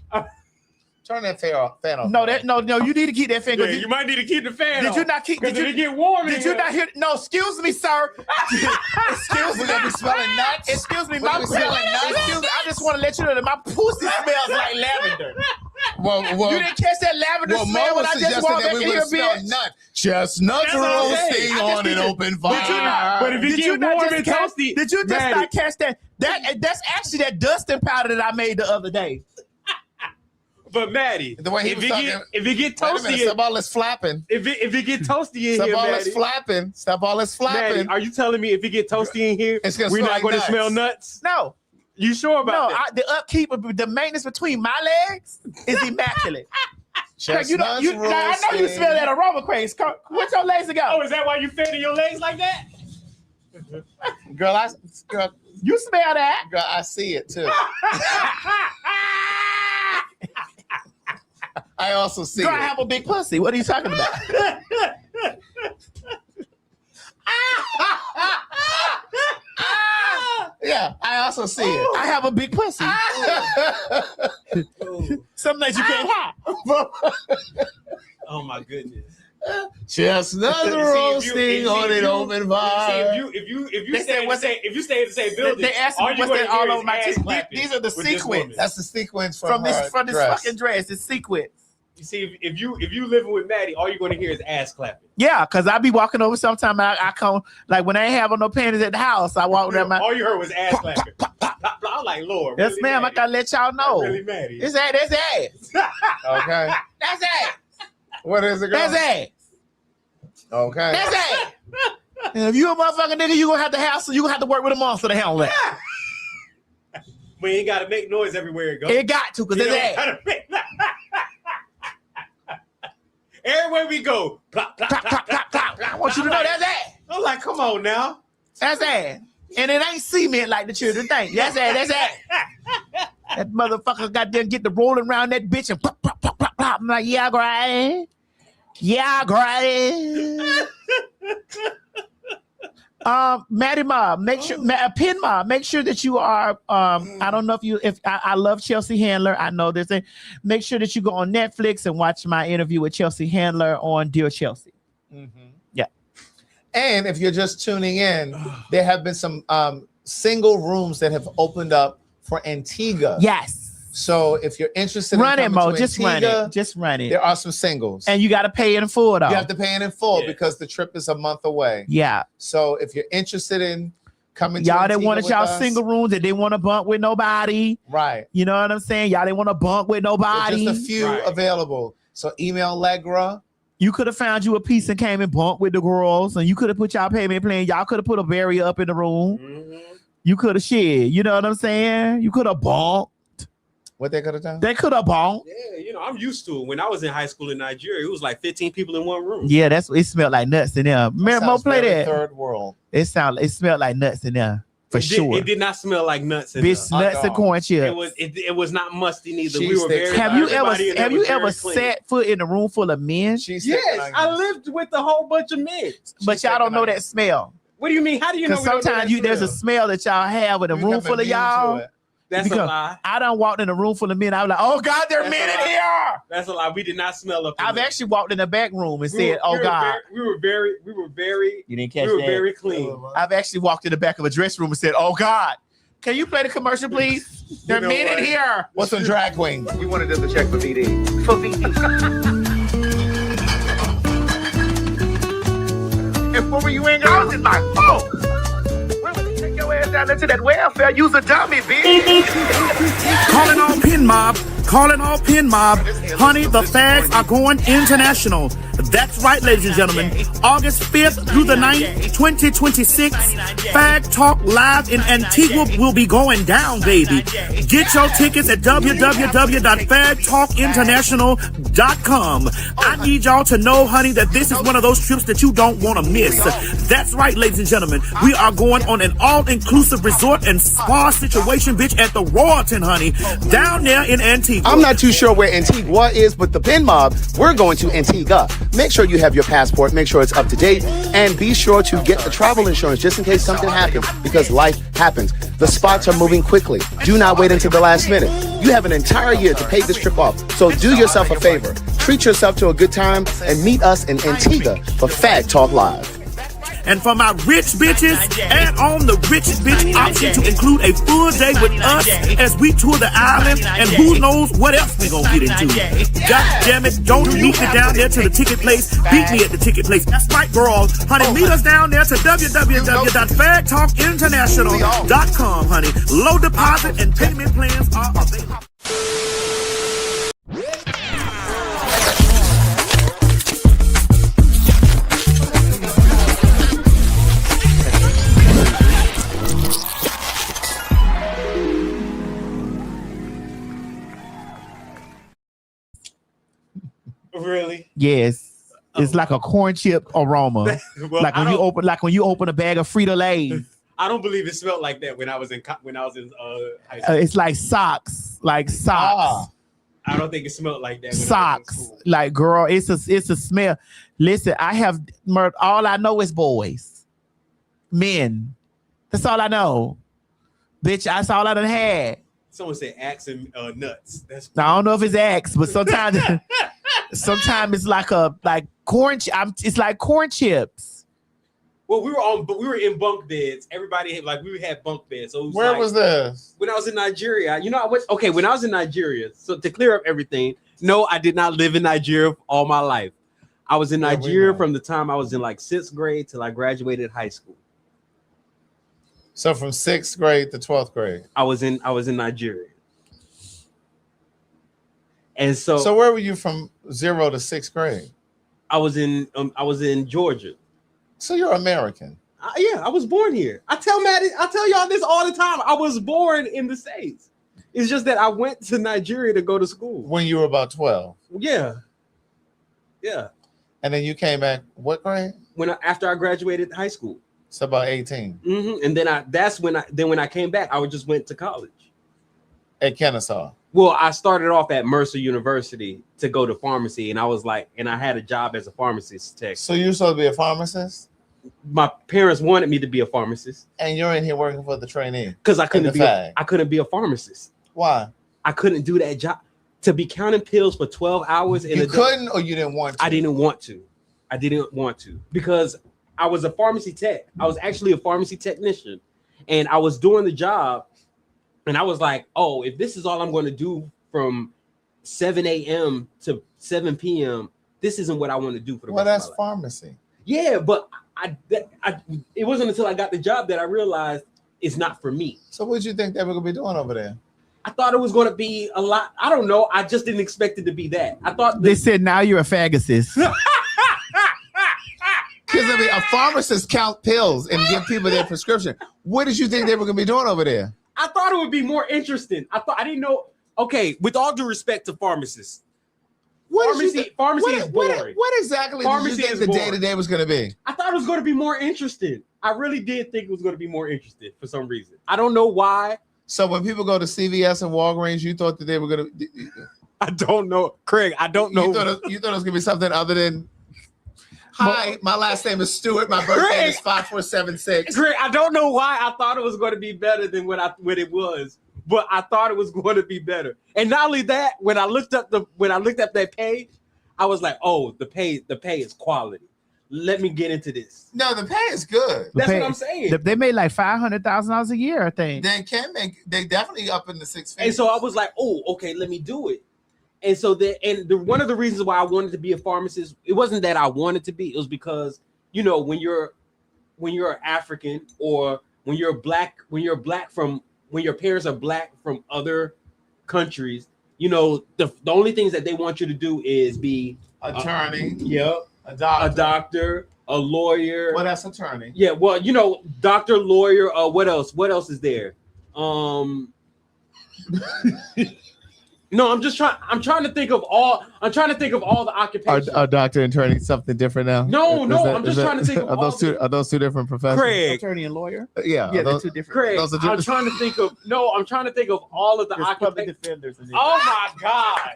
Turn that fan off. No, you need to keep that fan. Yeah, you might need to keep the fan Did on. you not keep? Did you get warm? Did you not hear? No, excuse me, sir. Excuse me. Be smelling nuts. Excuse me, We're gonna be smelling nuts. Excuse me. I just want to let you know that my pussy smells like lavender. Well, you didn't catch that lavender smell when I just walked back in here, bitch. Chestnuts roasting on an open fire. But if you get warm and toasty, did you just not catch that? That's actually that dusting powder that I made the other day. But Maddie, the way he was talking, if it get toasty, stop all this flapping. If it get toasty in stop here, all Maddie, this flapping. Stop all this flapping. Maddie, are you telling me if it get toasty in here, we're not going to smell nuts? No. You sure about that? The upkeep, the maintenance between my legs is immaculate. Craig, I know you smell that aroma, Craig. What's your legs ago? Oh, is that why you fanning your legs like that? Girl, you smell that? Girl, I see it too. I also see Girl, it. I have a big pussy. What are you talking about? Yeah, I also see it. I have a big pussy. Some nights you can't hide. Oh my goodness. Chestnuts roasting on an open fire. If you stay in the same building, they asked me what's that all over my chest. These are the sequins. That's the sequence from this dress. fucking dress. It's sequins. You see, if you living with Maddie, all you're going to hear is ass clapping. Yeah, because I be walking over sometime. I come like when I ain't having no panties at the house. I walk around. All you heard was ass clapping. I'm like, Lord. Yes, really, ma'am. Maddie? I gotta let y'all know. Really, Maddie. That's ass. Okay. That's ass. What is it? Girl? That's ass. Okay. That's ass. And if you a motherfucking nigga, you gonna have to work with a monster to handle that. But you ain't got to make noise everywhere it goes. It got to, because it's ass. Everywhere we go, plop, plop, plop, plop, plop, plop. I want you to know that's ass. I'm like, come on now. That's ass. And it ain't cement like the children think. That's ass. That's ass. That motherfucker goddamn get the rolling around that bitch and plop, plop, plop, plop, plop. I'm like, yeah, great. Yeah, great. Maddie Ma, Pin Ma, make sure that you are. I don't know if I love Chelsea Handler. I know this thing. Make sure that you go on Netflix and watch my interview with Chelsea Handler on Dear Chelsea. Mm-hmm. Yeah. And if you're just tuning in, there have been some single rooms that have opened up for Antigua. Yes. So if you're interested Run in it, coming Mo. to Just Antigua, run it. Just run it. there are some singles. And you got to pay in full, though. You have to pay in full because the trip is a month away. Yeah. So if you're interested in coming y'all to that Antigua wanted with y'all us, single rooms that didn't want to bunk with nobody. Right. You know what I'm saying? Y'all didn't want to bunk with nobody. There's just a few available. So email Allegra. You could have found you a piece and came and bunked with the girls, and you could have put y'all payment plan. Y'all could have put a barrier up in the room. Mm-hmm. You could have shared. You know what I'm saying? You could have bunked. What they could have done? They could have bunked. Yeah, you know, I'm used to it. When I was in high school in Nigeria, it was like 15 people in one room. Yeah, it smelled like nuts in there. Mo, play that. Third world. It smelled like nuts in there for sure. It did not smell like nuts. Bitch, nuts and corn chips. It was not musty neither. Cheese We were sticks. very. Have you ever clean. set foot in a room full of men? Yes, I lived with a whole bunch of men. But y'all don't know that smell. What do you mean? How do you know? Because sometimes there's a smell that y'all have in a room full of y'all. That's a lie. I done walked in a room full of men. I was like, oh God, there are men in here. That's a lie. We did not smell up. I've actually walked in the back room and said, oh God. We were very. You didn't catch We were that? very clean. I've actually walked in the back of a dressing room and said, oh God. Can you play the commercial, please? There are men in here. What's some drag queen? We wanted us to check for VD. For VD. And what were you in? I was in my phone. Take your ass down into that welfare. Use a dummy, bitch. Calling all Pin Mob. Calling all pin mob. Honey, the fags are going international. That's right, ladies and gentlemen. August 5th through the 9th, 2026, PhagTwalk Live in Antigua will be going down, baby. Get your tickets at www.PhagTawlkinternational.com. I need y'all to know, honey, that this is one of those trips that you don't want to miss. That's right, ladies and gentlemen. We are going on an all-inclusive resort and spa situation, bitch, at the Royalton, honey, down there in Antigua. I'm not too sure where Antigua is, but the pin mob, we're going to Antigua. Make sure you have your passport, make sure it's up to date, and be sure to get the travel insurance just in case something happens, because life happens. The spots are moving quickly. Do not wait until the last minute. You have an entire year to pay this trip off, so do yourself a favor. Treat yourself to a good time and meet us in Antigua for PhagTwalk Live. And for my rich bitches, add on the rich bitch option to include a full day with us as we tour the island, and who knows what else we gonna get into. God damn it, don't meet me down there to the ticket place. Beat me at the ticket place. That's right, girl. Honey, meet us down there to www.PhagTawlkinternational.com, honey. Low deposit and payment plans are available. Really? Yes. It's like a corn chip aroma. Well, like when you open a bag of Frito-Lay. I don't believe it smelled like that when I was in high school. It's like socks. Like socks. I don't think it smelled like that. Socks. Like, girl, it's a smell. Listen, all I know is boys. Men. That's all I know. Bitch, that's all I done had. Someone said axe and nuts. I don't know if it's axe, but sometimes sometimes it's like corn. It's like corn chips. Well, we were in bunk beds. Everybody we had bunk beds. So where was this? When I was in Nigeria. When I was in Nigeria. So to clear up everything, no, I did not live in Nigeria all my life. I was in Nigeria from the time I was in like 6th grade till I graduated high school. So from 6th grade to 12th grade, I was in Nigeria. And so where were you from 0 to 6th grade? I was in Georgia. So you're American. Yeah, I was born here. I tell y'all this all the time. I was born in the States. It's just that I went to Nigeria to go to school when you were about 12. Yeah. And then you came back. What grade? After I graduated high school. So about 18. Mm-hmm. And then when I came back, I just went to college at Kennesaw. Well, I started off at Mercer University to go to pharmacy, and I had a job as a pharmacist tech. So you're supposed to be a pharmacist? My parents wanted me to be a pharmacist, and you're in here working for the trainee because I couldn't be a pharmacist. Why? I couldn't do that job. To be counting pills for 12 hours in a day. You couldn't, or you didn't want to? I didn't want to because I was a pharmacy tech. I was actually a pharmacy technician, and I was doing the job, and I was like, oh, if this is all I'm going to do from 7 a.m. to 7 p.m., this isn't what I want to do for the rest of my life. Well, that's pharmacy. Yeah, but it wasn't until I got the job that I realized it's not for me. So what did you think they were going to be doing over there? I thought it was going to be a lot. I don't know. I just didn't expect it to be that. I thought they said now you're a phagicist. Because I mean, a pharmacist count pills and give people their prescription. What did you think they were going to be doing over there? I thought it would be more interesting. I didn't know. Okay, with all due respect to pharmacists, pharmacy is boring. What exactly did you think the day-to-day was going to be? I thought it was going to be more interesting. I really did think it was going to be more interesting for some reason. I don't know why. So when people go to CVS and Walgreens, you thought that they were going to... I don't know. Craig, I don't know. You thought it was going to be something other than... Hi, my last name is Stewart. My birthday is 5476. Craig, I don't know why I thought it was going to be better than what it was, but I thought it was going to be better. And not only that, when I looked up that page, I was like, "Oh, the pay is quality. Let me get into this." No, the pay is good. That's what I'm saying. They made like $500,000 a year, I think. They definitely up in the 6 figures. And so I was like, "Oh, okay, let me do it." And so one of the reasons why I wanted to be a pharmacist, it wasn't that I wanted to be, it was because, you know, when you're African or when your parents are black from other countries, You know, the only things that they want you to do is be attorney. A doctor, a lawyer. Well, that's attorney. Yeah, well, you know, doctor, lawyer. What else? What else is there? No, I'm trying to think of all. I'm trying to think of all the occupations. Are doctor and attorney something different now? No, I'm just trying to think of are those two. Are those two different professions? Craig, attorney and lawyer. Yeah, they're those, two different. Craig, those are I'm trying to think of. No, I'm trying to think of all of the occupations. Defenders. Oh my God!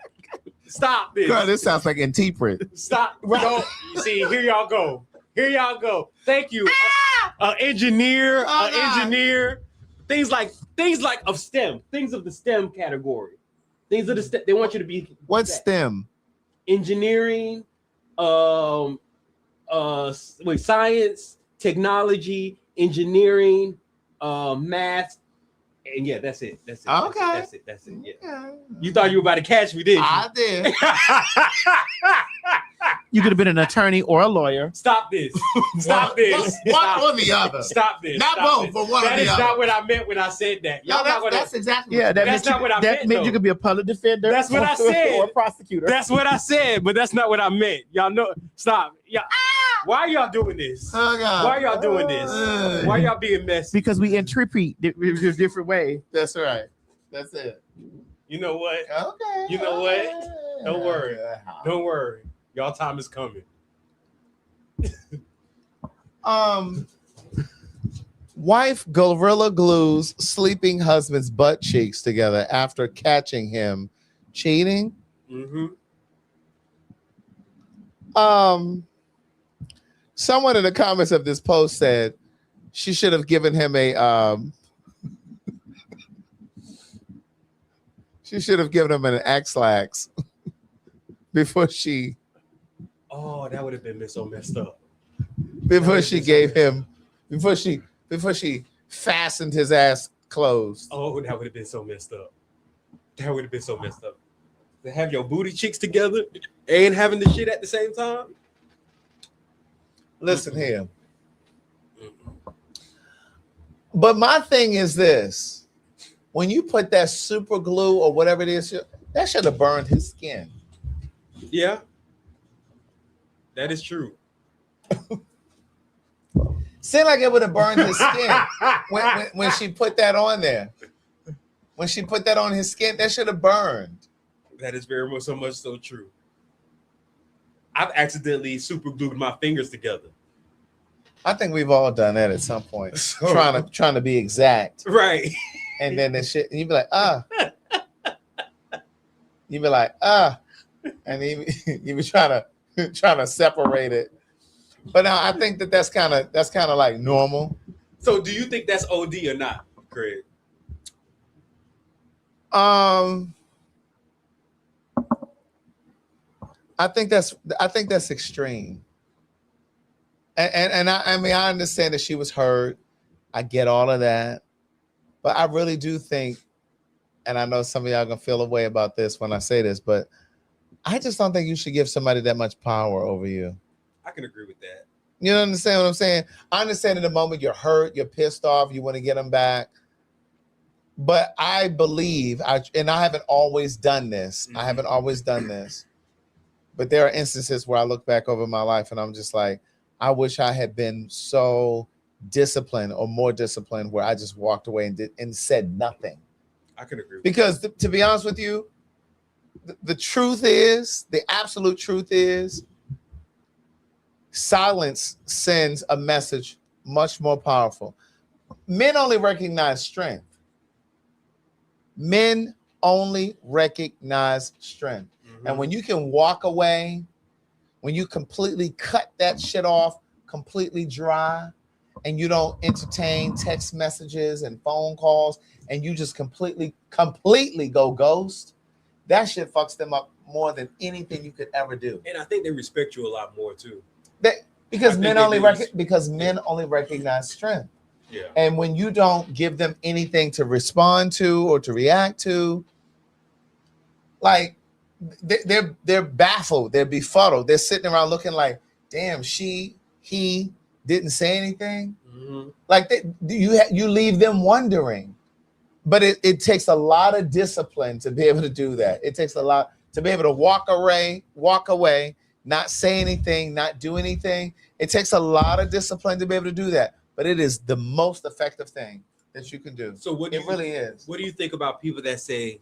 Stop this! God, this sounds like interpret. Stop! No, see, here y'all go. Here y'all go. Thank you. Engineer. Things like of STEM. Things of the STEM category. Things of the STEM. They want you to be. What's STEM? Engineering. Science, technology, engineering, math. And yeah, that's it. That's it. Okay. That's it. Yeah. You thought you were about to catch me, didn't you? I did. You could have been an attorney or a lawyer. Stop this. Stop this. One or the other. Stop this. Not Stop both, this. but one or That the is other. not what I meant when I said that. No, that's exactly. Yeah, that's not what I meant. That meant you could be a public defender. That's what I said. Or a prosecutor. That's what I said, but that's not what I meant. Y'all know. Stop. Yeah. Why are y'all doing this? Oh, God. Why are y'all doing this? Why are y'all being messy? Because we interpret different way. That's right. That's it. You know what? Okay. You know what? Don't worry. Don't worry. Y'all time is coming. Wife gorilla glues sleeping husband's butt cheeks together after catching him cheating. Mm-hmm. Someone in the comments of this post said she should have given him an X-Lax before she. Oh, that would have been so messed up. Before she fastened his ass closed. Oh, that would have been so messed up. That would have been so messed up. To have your booty cheeks together and having the shit at the same time. Listen here. But my thing is this. When you put that super glue or whatever it is, that should have burned his skin. Yeah. That is true. Seemed like it would have burned his skin when she put that on there. When she put that on his skin, that should have burned. That is very much so true. I've accidentally super glued my fingers together. I think we've all done that at some point. Trying to be exact. Right. And then the shit, and you'd be like, You'd be like, and you be trying to separate it. But now I think that's kind of like normal. So do you think that's OD or not, Craig? I think that's extreme. And I mean, I understand that she was hurt. I get all of that. But I really do think, and I know some of y'all gonna feel a way about this when I say this, but I just don't think you should give somebody that much power over you. I can agree with that. You don't understand what I'm saying? I understand in the moment you're hurt, you're pissed off, you want to get them back. But I believe, and I haven't always done this. I haven't always done this. But there are instances where I look back over my life and I'm just like, I wish I had been so disciplined or more disciplined where I just walked away and said nothing. I can agree with because to be honest with you, the truth is, the absolute truth is, silence sends a message much more powerful. Men only recognize strength. Men only recognize strength. Mm-hmm. And when you can walk away, when you completely cut that shit off, completely dry, and you don't entertain text messages and phone calls, and you just completely go ghost, that shit fucks them up more than anything you could ever do. And I think they respect you a lot more too. Because men only recognize strength. Yeah. And when you don't give them anything to respond to or to react to, like they're baffled, they're befuddled, they're sitting around looking like, damn, he didn't say anything. Mm-hmm. Like you leave them wondering, But it takes a lot of discipline to be able to do that. It takes a lot to be able to walk away, not say anything, not do anything. It takes a lot of discipline to be able to do that. But it is the most effective thing that you can do. So really is. What do you think about people that say,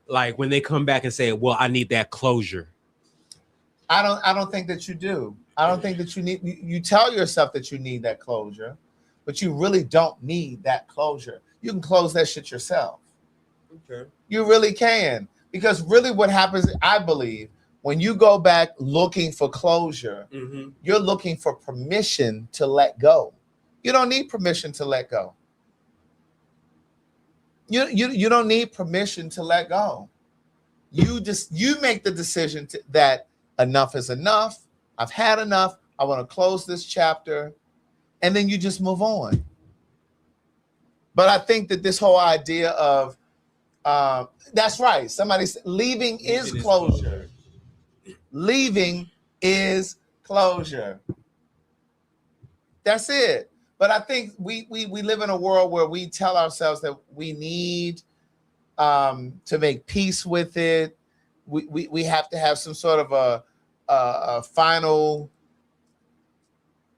like, when they come back and say, well, I need that closure? I don't think that you do. I don't think that you tell yourself that you need that closure, but you really don't need that closure. You can close that shit yourself. Okay. You really can. Because really what happens, I believe, when you go back looking for closure, you're looking for permission to let go. You don't need permission to let go. You don't need permission to let go. You make the decision that enough is enough. I've had enough. I want to close this chapter. And then you just move on. But I think that this whole idea of, that's right. Somebody said leaving is closure. Leaving is closure. That's it. But I think we live in a world where we tell ourselves that we need to make peace with it. We have to have some sort of a final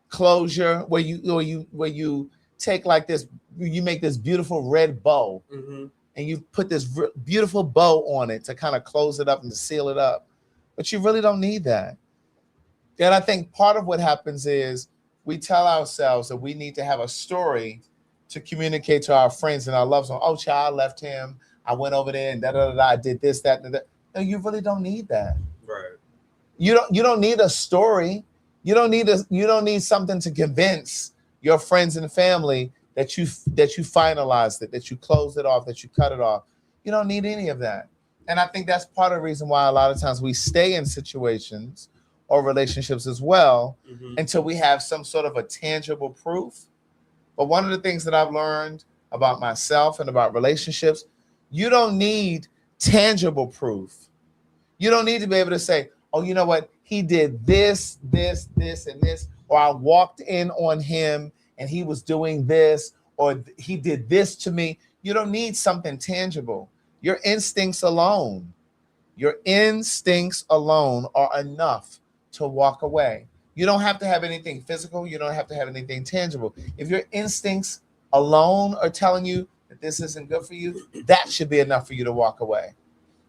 closure where you take like this, you make this beautiful red bow and you put this beautiful bow on it to kind of close it up and to seal it up. But you really don't need that. And I think part of what happens is we tell ourselves that we need to have a story to communicate to our friends and our loved ones. Oh, child, I left him. I went over there and I did this, that, and that. No, you really don't need that. Right. You don't need a story. You don't need something to convince your friends and family that you finalized it, that you closed it off, that you cut it off. You don't need any of that. And I think that's part of the reason why a lot of times we stay in situations or relationships as well until we have some sort of a tangible proof. But one of the things that I've learned about myself and about relationships, you don't need tangible proof. You don't need to be able to say, oh, you know what? He did this, this, this, and this, or I walked in on him and he was doing this, or he did this to me. You don't need something tangible. Your instincts alone are enough to walk away. You don't have to have anything physical. You don't have to have anything tangible. If your instincts alone are telling you that this isn't good for you, that should be enough for you to walk away.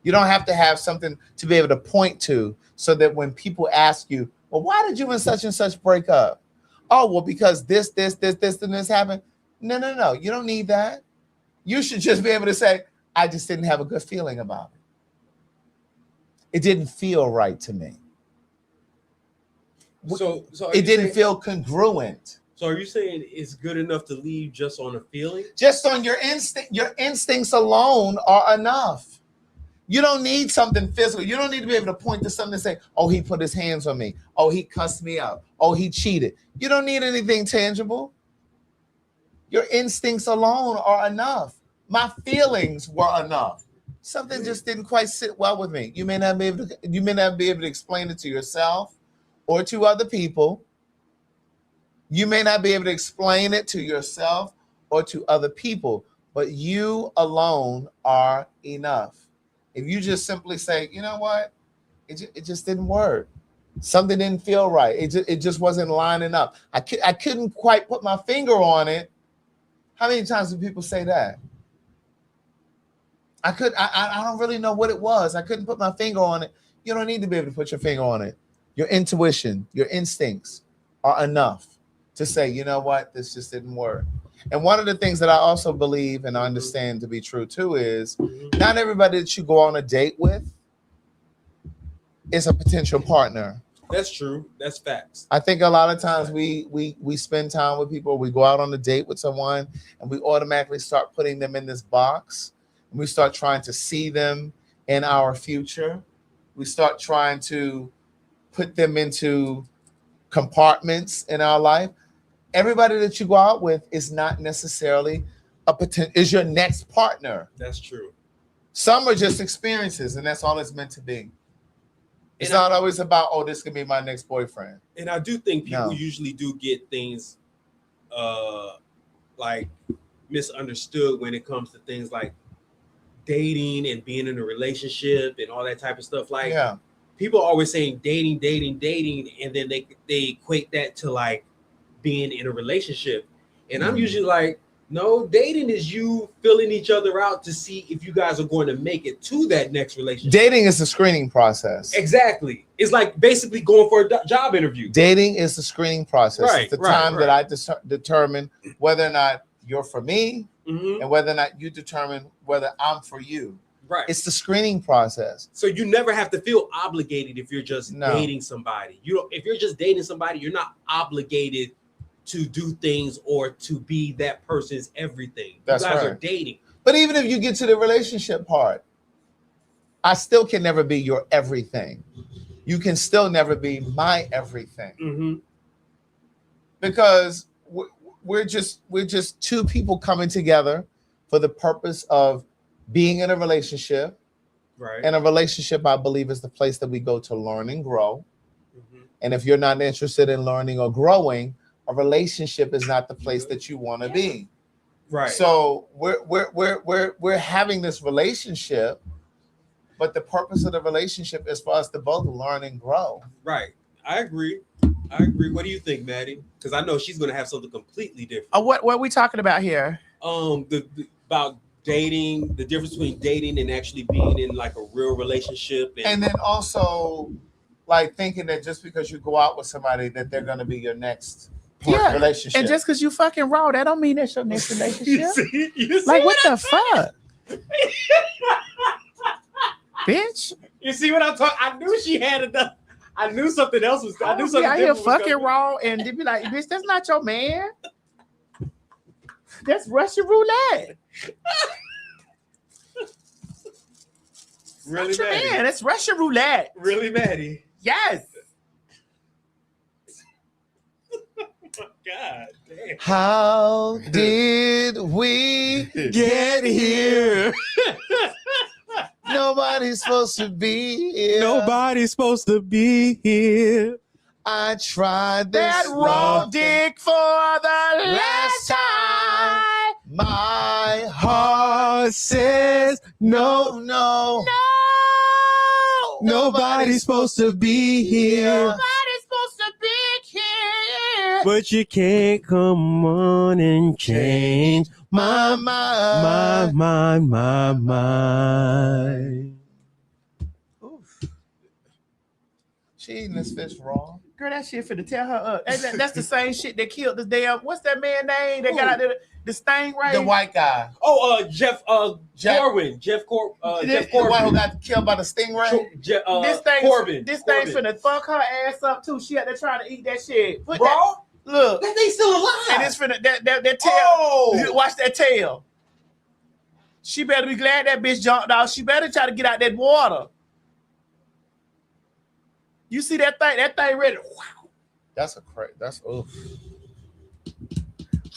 You don't have to have something to be able to point to so that when people ask you, well, why did you and such break up? Oh, well, because this, and this happened. No. You don't need that. You should just be able to say, I just didn't have a good feeling about it. It didn't feel right to me. So it didn't feel congruent. So are you saying it's good enough to leave just on a feeling? Just on your instinct. Your instincts alone are enough. You don't need something physical. You don't need to be able to point to something and say, oh, he put his hands on me. Oh, he cussed me out. Oh, he cheated. You don't need anything tangible. Your instincts alone are enough. My feelings were enough. Something just didn't quite sit well with me. You may not be able to explain it to yourself or to other people. You may not be able to explain it to yourself or to other people, but you alone are enough. If you just simply say, you know what, it just didn't work. Something didn't feel right. It just wasn't lining up. I couldn't quite put my finger on it. How many times do people say that? I don't really know what it was. I couldn't put my finger on it. You don't need to be able to put your finger on it. Your intuition, your instincts are enough to say, you know what, this just didn't work. And one of the things that I also believe and understand to be true too is not everybody that you go on a date with is a potential partner. That's true. That's facts. I think a lot of times we spend time with people, we go out on a date with someone and we automatically start putting them in this box. And we start trying to see them in our future. We start trying to put them into compartments in our life. Everybody that you go out with is not necessarily is your next partner. That's true. Some are just experiences, and that's all it's meant to be. It's not always about, oh, this could be my next boyfriend. And I do think people usually do get things like misunderstood when it comes to things like dating and being in a relationship and all that type of stuff. Like, people are always saying dating, and then they equate that to like being in a relationship. And I'm usually like, no, dating is you filling each other out to see if you guys are going to make it to that next relationship. Dating is the screening process. Exactly. It's like basically going for a job interview. Dating is the screening process. Right, It's the right, time right. that I determine whether or not you're for me and whether or not you determine whether I'm for you. Right. It's the screening process. So you never have to feel obligated if you're just dating somebody. If you're just dating somebody, you're not obligated to do things or to be that person's everything. That's you guys right. are dating. But even if you get to the relationship part, I still can never be your everything. You can still never be my everything. Because we're just two people coming together for the purpose of being in a relationship. Right. And a relationship, I believe, is the place that we go to learn and grow. And if you're not interested in learning or growing, a relationship is not the place that you want to be. Right. So we're having this relationship, but the purpose of the relationship is for us to both learn and grow. Right. I agree. What do you think, Maddie? Because I know she's going to have something completely different. What are we talking about here? About dating, the difference between dating and actually being in like a real relationship. And then also like thinking that just because you go out with somebody that they're going to be your next relationship. And just because you fucking raw, that don't mean that's your next relationship. You see like what what the fuck? Bitch. You see what I'm talking? I knew she had enough. I knew something else was. I knew something out here different was fucking coming. raw and they be like, bitch, that's not your man. That's Russian roulette. Really, Not your Maddie? man. That's Russian roulette. Really, Maddie? Yes. God damn. How did we get here? Nobody's supposed to be here. Nobody's supposed to be here. I tried That this raw love dick for the last time. My Heart says no. Nobody's supposed to be here, Nobody's supposed to be here. but you can't come on and change my mind. my mind. She eating this fish raw. Girl, that shit finna tear her up. That's the same shit that killed this damn. What's that man name? They got out there, the stingray. The white guy. Oh, Jeff Corwin. Jeff The one who Corbin. got killed by the stingray. This thing, Corbin. this thing finna fuck her ass up too. She out there trying to eat that shit. Put Bro, that, look, that thing still alive. and it's finna that tail. Oh. Watch that tail. She better be glad that bitch jumped off. She better try to get out that water. You see that thing? That thing ready. Wow. That's oof.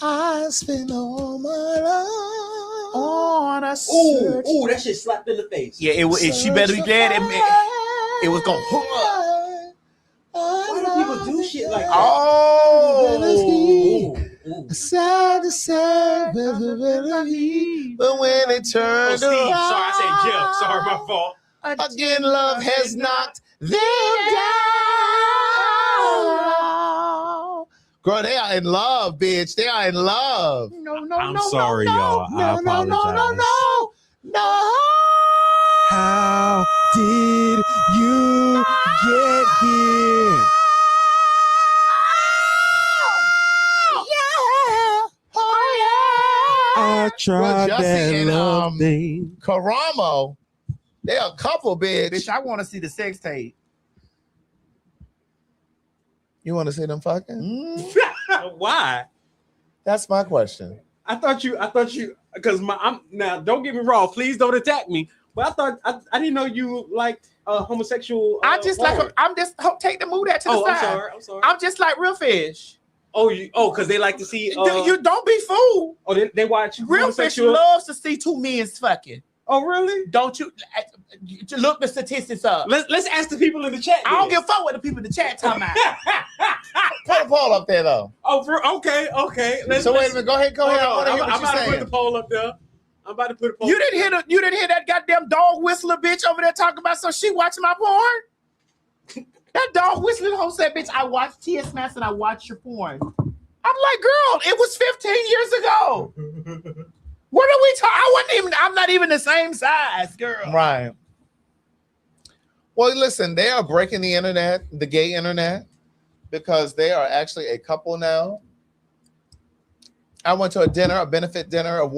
I spend all my life On a Ooh, that shit slapped in the face. Yeah, she better be glad it was gonna hook up. Why do people do shit like that? Oh, sad to say, but when it turned Steve. Sorry, I said around, Jeff. Sorry, my fault. again, love has knocked them down. Girl, they are in love, bitch. They are in love. I'm sorry, y'all. I apologize. No. How did you get here? I tried Jussie that and, love thing. Karamo, they a couple, bitch. bitch, I want to see the sex tape. You want to see them fucking? Why? That's my question. I thought you, because I'm now. Don't get me wrong. Please don't attack me. But I thought I didn't know you liked homosexual. I just porn. like. I'm just take the mood out to the side. I'm sorry. I'm just like real fish. Because they like to see. You don't be fooled. Oh, they watch Real fish homosexual. loves to see two men fucking. Oh, really? Don't you look the statistics up? Let's ask the people in the chat. I don't give a fuck what the people in the chat talking about. Put a poll up there though. Oh, okay. So wait a minute. Go ahead. I'm about to put the poll up there. You didn't hear that goddamn dog whistler bitch over there talking about so she watching my porn? That dog whistling hoe said, bitch, I watched T.S. Mass and I watched your porn. I'm like, girl, it was 15 years ago. What are we talking? I'm not even the same size, girl. Right. Well, listen, they are breaking the internet, the gay internet, because they are actually a couple now. I went to a benefit dinner, an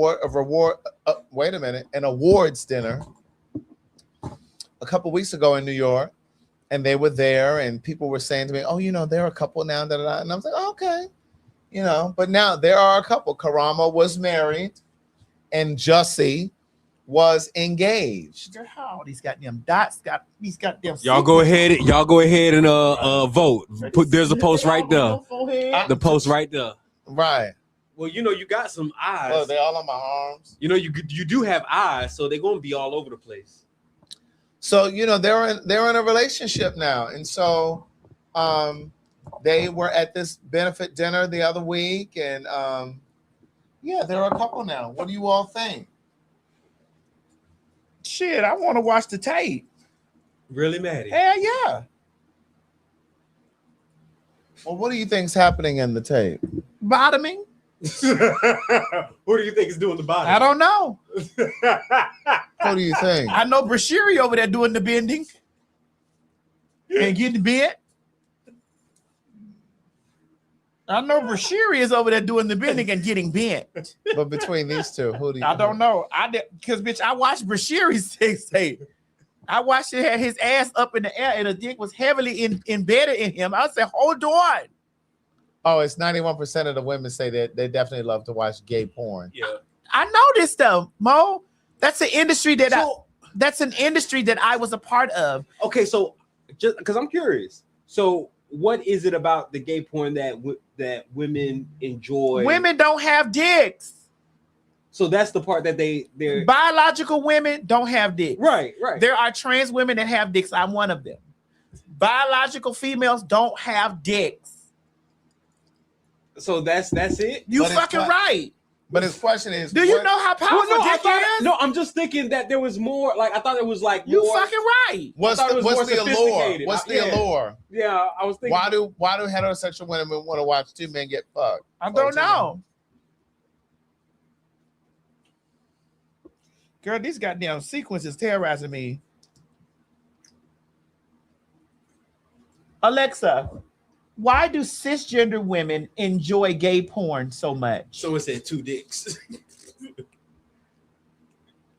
awards dinner a couple weeks ago in New York, and they were there, and people were saying to me, "Oh, they're a couple now." And I was like, oh, "Okay, But now there are a couple. Karama was married, and Jussie was engaged. Girl, how all these goddamn dots got these goddamn. Y'all go ahead and vote. There's a post right there. The post right there. Right. Well, you got some eyes. Oh, they all on my arms. You do have eyes, so they're gonna be all over the place. So they're in a relationship now, and so they were at this benefit dinner the other week, and they're a couple now. What do you all think? Shit, I want to watch the tape. Really, Maddie? Hell yeah. Well, what do you think's happening in the tape? Bottoming. Who do you think is doing the bottom? I don't know. What do you think? I know Brashiri over there doing the bending and getting bent. I know Brashiri is over there doing the bending and getting bent. But between these two, who do you? I don't know. Because bitch, I watched Brashiri's sex tape. I watched it had his ass up in the air and the dick was heavily embedded in him. I said, hold on. Oh, it's 91% of the women say that they definitely love to watch gay porn. Yeah, I know this stuff, Mo. That's an industry that I was a part of. Okay, so just because I'm curious, so what is it about the gay porn that women enjoy? Women don't have dicks. So that's the part that they're biological women don't have dicks. Right. There are trans women that have dicks. I'm one of them. Biological females don't have dicks. So that's it. You fucking right. But his question is, do you know how powerful dick is? No, I'm just thinking that there was more. Like I thought it was like you more, fucking right. What's the allure? What's the allure? Yeah, I was thinking. Why do heterosexual women want to watch two men get fucked? I don't know. Girl, these goddamn sequences terrorizing me. Alexa, why do cisgender women enjoy gay porn so much? Someone said two dicks.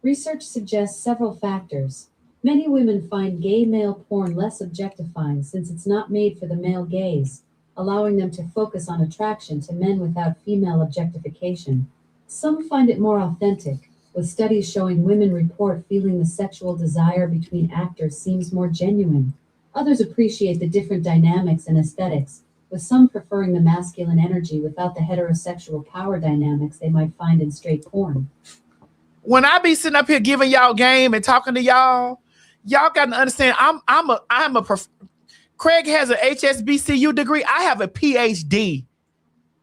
Research suggests several factors. Many women find gay male porn less objectifying since it's not made for the male gaze, allowing them to focus on attraction to men without female objectification. Some find it more authentic, with studies showing women report feeling the sexual desire between actors seems more genuine. Others appreciate the different dynamics and aesthetics, with some preferring the masculine energy without the heterosexual power dynamics they might find in straight porn. When I be sitting up here giving y'all game and talking to y'all got to understand Craig has an HSBCU degree. I have a PhD.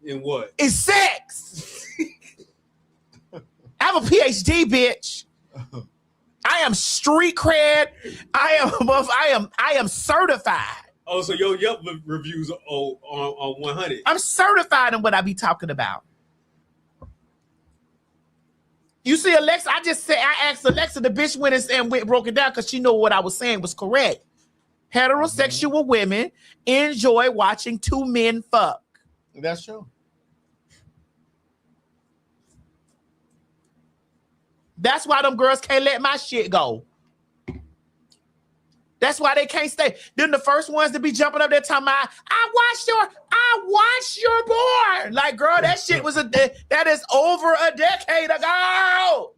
In what? In sex. I have a PhD, bitch. I am street cred. I am certified. Oh, so your Yelp reviews are on 100. I'm certified in what I be talking about. You see, Alexa, I asked Alexa, the bitch went and broke it down because she knew what I was saying was correct. Heterosexual women enjoy watching two men fuck. That's true. That's why them girls can't let my shit go. That's why they can't stay. Then the first ones to be jumping up there talking about, I watched your porn. Like, girl, that shit was that is over a decade ago.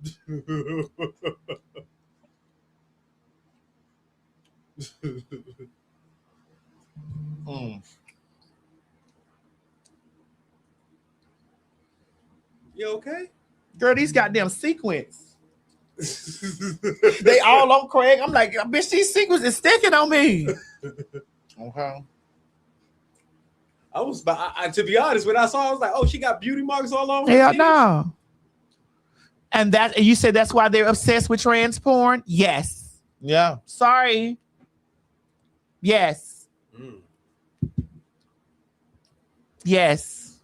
You okay? Girl, these goddamn sequence. They all on Craig. I'm like, bitch, these secrets is sticking on me. Okay. I was, to be honest, when I saw, I was like, oh, she got beauty marks all over. Hell no. And you said that's why they're obsessed with trans porn? Yes. Yeah. Sorry. Yes. Yes.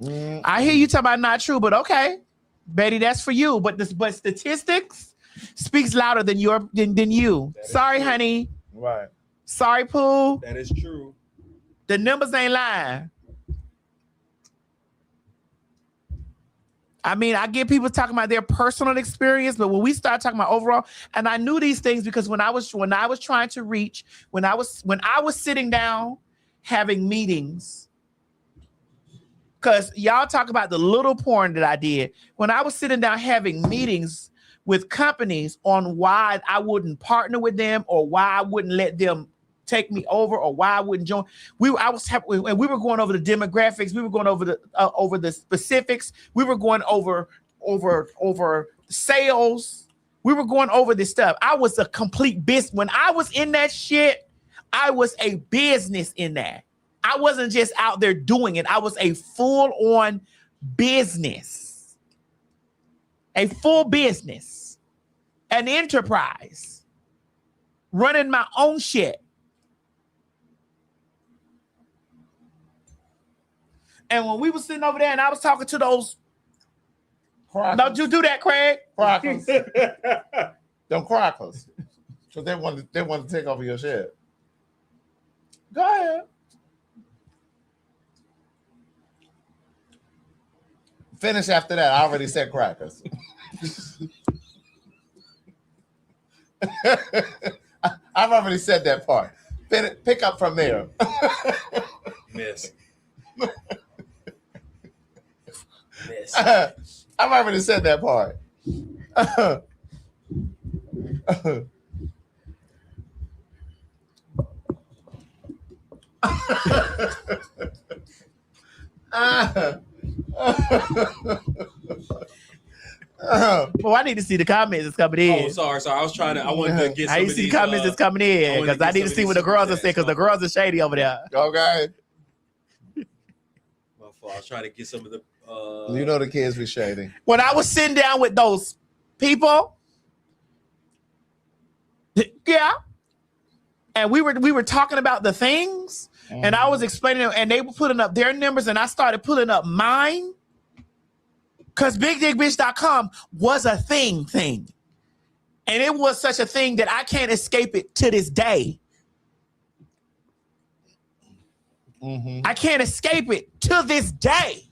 I hear you talking about not true, but okay. Betty, that's for you. But statistics speaks louder than you. Sorry, honey. Right. Sorry, Pooh. That is true. The numbers ain't lying. I mean, I get people talking about their personal experience, but when we start talking about overall, and I knew these things because when I was trying to reach, when I was sitting down having meetings, because y'all talk about the little porn that I did. When I was sitting down having meetings with companies on why I wouldn't partner with them or why I wouldn't let them take me over or why I wouldn't join. We were going over the demographics. We were going over the specifics. We were going over sales. We were going over this stuff. I was a complete business. When I was in that shit, I was a business in that. I wasn't just out there doing it. I was a full-on business. A full business. An enterprise. Running my own shit. And when we were sitting over there and I was talking to those, don't you do that, Craig? Crackers. Them crackers. So they want to take over your shit. Go ahead. Finish after that. I already said crackers. I've already said that part. Pick up from there. Miss. I've already said that part. Well, I need to see the comments that's coming in. Oh, sorry. I was trying to. I wanted to get. I need to see the comments that's coming in because I need to see what the girls are saying because the girls are shady over there. Okay. My fault. I was trying to get some of the. You know the kids be shady. When I was sitting down with those people, yeah, and we were talking about the things, and I was explaining them, and they were putting up their numbers, and I started putting up mine, because BigDickBitch.com was a thing, and it was such a thing that I can't escape it to this day. I can't escape it to this day.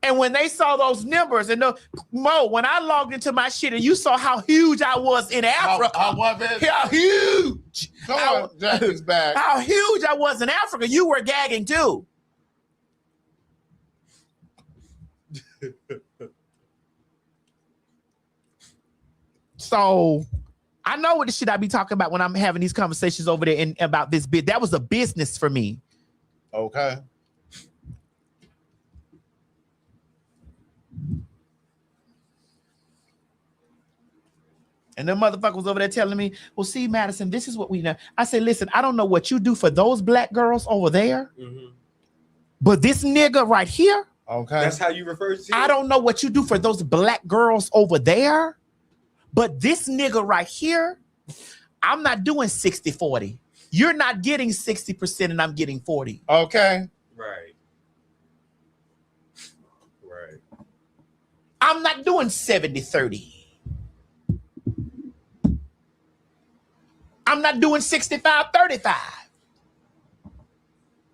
And when they saw those numbers, and when I logged into my shit and you saw how huge I was in Africa. How was it? How huge. Come on, Jackie's back. How huge I was in Africa. You were gagging too. So I know what the shit I be talking about when I'm having these conversations over there and about this bit. That was a business for me. Okay. And them motherfuckers over there telling me, well, see, Madison, this is what we know. I say, listen, I don't know what you do for those black girls over there, but this nigga right here. Okay. That's how you refer to it? I don't know what you do for those black girls over there, but this nigga right here, I'm not doing 60-40. You're not getting 60% and I'm getting 40. Okay. Right. I'm not doing 70-30. I'm not doing 65-35.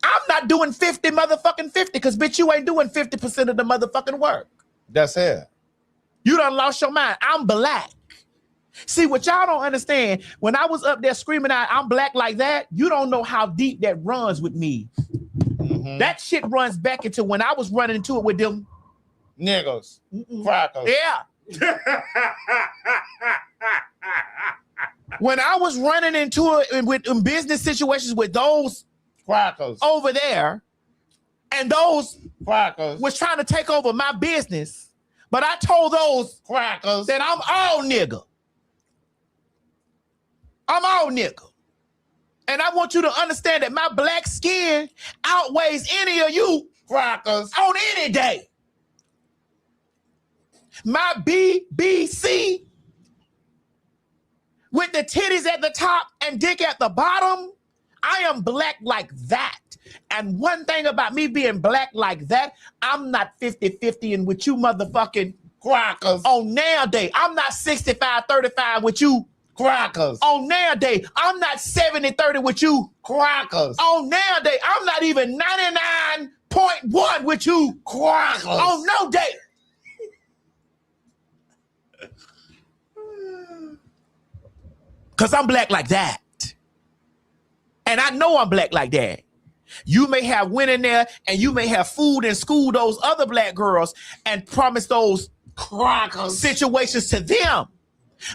I'm not doing 50 motherfucking 50 because bitch, you ain't doing 50% of the motherfucking work. That's it. You done lost your mind. I'm black. See, what y'all don't understand, when I was up there screaming out, I'm black like that, you don't know how deep that runs with me. That shit runs back into when I was running into it with them niggas, crackers. Yeah. When I was running into it in business situations with those crackers over there, and those crackers was trying to take over my business. But I told those crackers that I'm all nigga. I'm all nigga. And I want you to understand that my black skin outweighs any of you crackers on any day. My BBC with the titties at the top and dick at the bottom, I am black like that. And one thing about me being black like that, I'm not 50-50 and with you motherfucking crackers on nowadays. I'm not 65-35 with you crackers on nowadays. I'm not 70-30 with you crackers on nowadays. I'm not even 99.1 with you crackers on no day. Because I'm black like that. And I know I'm black like that. You may have went in there and you may have fooled and schooled those other black girls and promised those crackers situations to them.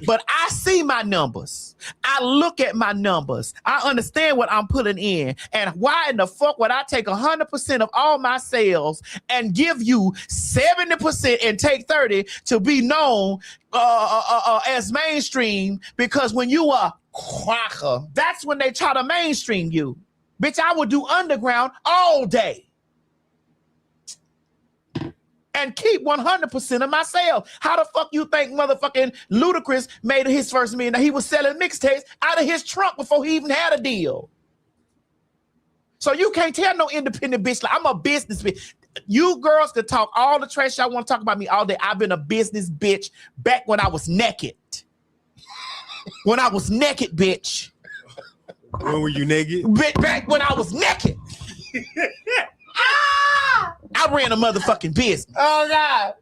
But I see my numbers. I look at my numbers. I understand what I'm putting in. And why in the fuck would I take 100% of all my sales and give you 70% and take 30 to be known as mainstream? Because when you are cracker, that's when they try to mainstream you. Bitch, I would do underground all day. And keep 100% of my sales. How the fuck you think motherfucking Ludacris made his first million? He was selling mixtapes out of his trunk before he even had a deal. So you can't tell no independent bitch like I'm a business bitch. You girls could talk all the trash y'all want to talk about me all day. I've been a business bitch back when I was naked. When I was naked, bitch. When were you naked? Back when I was naked. I ran a motherfucking business. Oh God.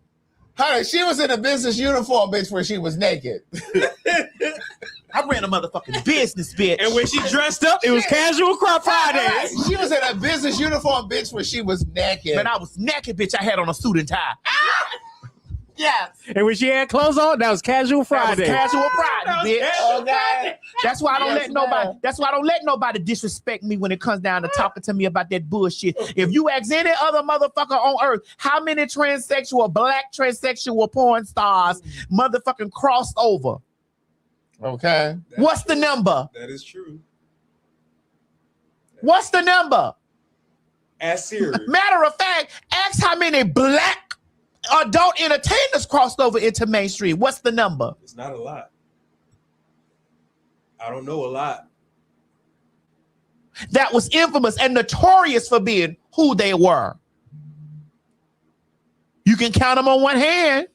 Honey, she was in a business uniform, bitch, where she was naked. I ran a motherfucking business, bitch. And when she dressed up, it was casual crop Fridays. She was in a business uniform, bitch, where she was naked. When I was naked, bitch, I had on a suit and tie. Yes. And when she had clothes on, that was casual Friday. That was casual Friday, bitch. Oh God. That's why I don't let nobody. That's why I don't let nobody disrespect me when it comes down to talking to me about that bullshit. If you ask any other motherfucker on earth, how many black transsexual porn stars motherfucking crossed over? Okay. What's the number? That is true. What's the number? Ask Siri. Matter of fact, ask how many black adult entertainers crossed over into mainstream. What's the number? It's not a lot. I don't know a lot. That was infamous and notorious for being who they were. You can count them on one hand.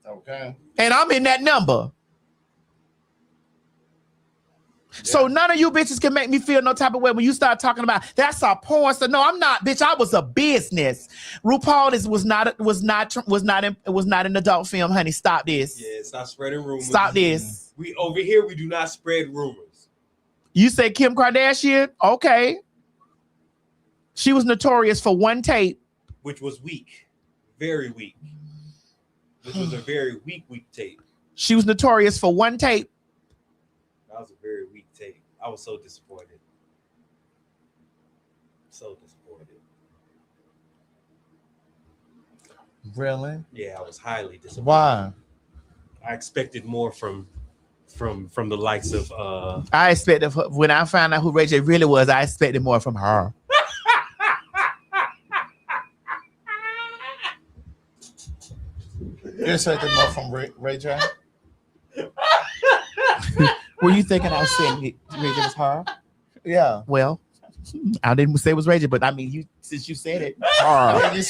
Okay. And I'm in that number. So none of you bitches can make me feel no type of way when you start talking about that's a porn star. No, I'm not, bitch. I was a business. RuPaul was not an adult film, honey. Stop this. Yeah, stop spreading rumors. Stop this. We over here, we do not spread rumors. You say Kim Kardashian? Okay. She was notorious for one tape. Which was weak. Very weak. Which was a very weak tape. She was notorious for one tape. That was a very weak tape. I was so disappointed. So disappointed. Really? Yeah, I was highly disappointed. Why? I expected more from the likes of I expected when I found out who Ray J really was, I expected more from her. You expected more from Ray J? Were you thinking I was saying Ray J was her? Yeah. Well, I didn't say it was Ray J, but I mean, since you said it, her. You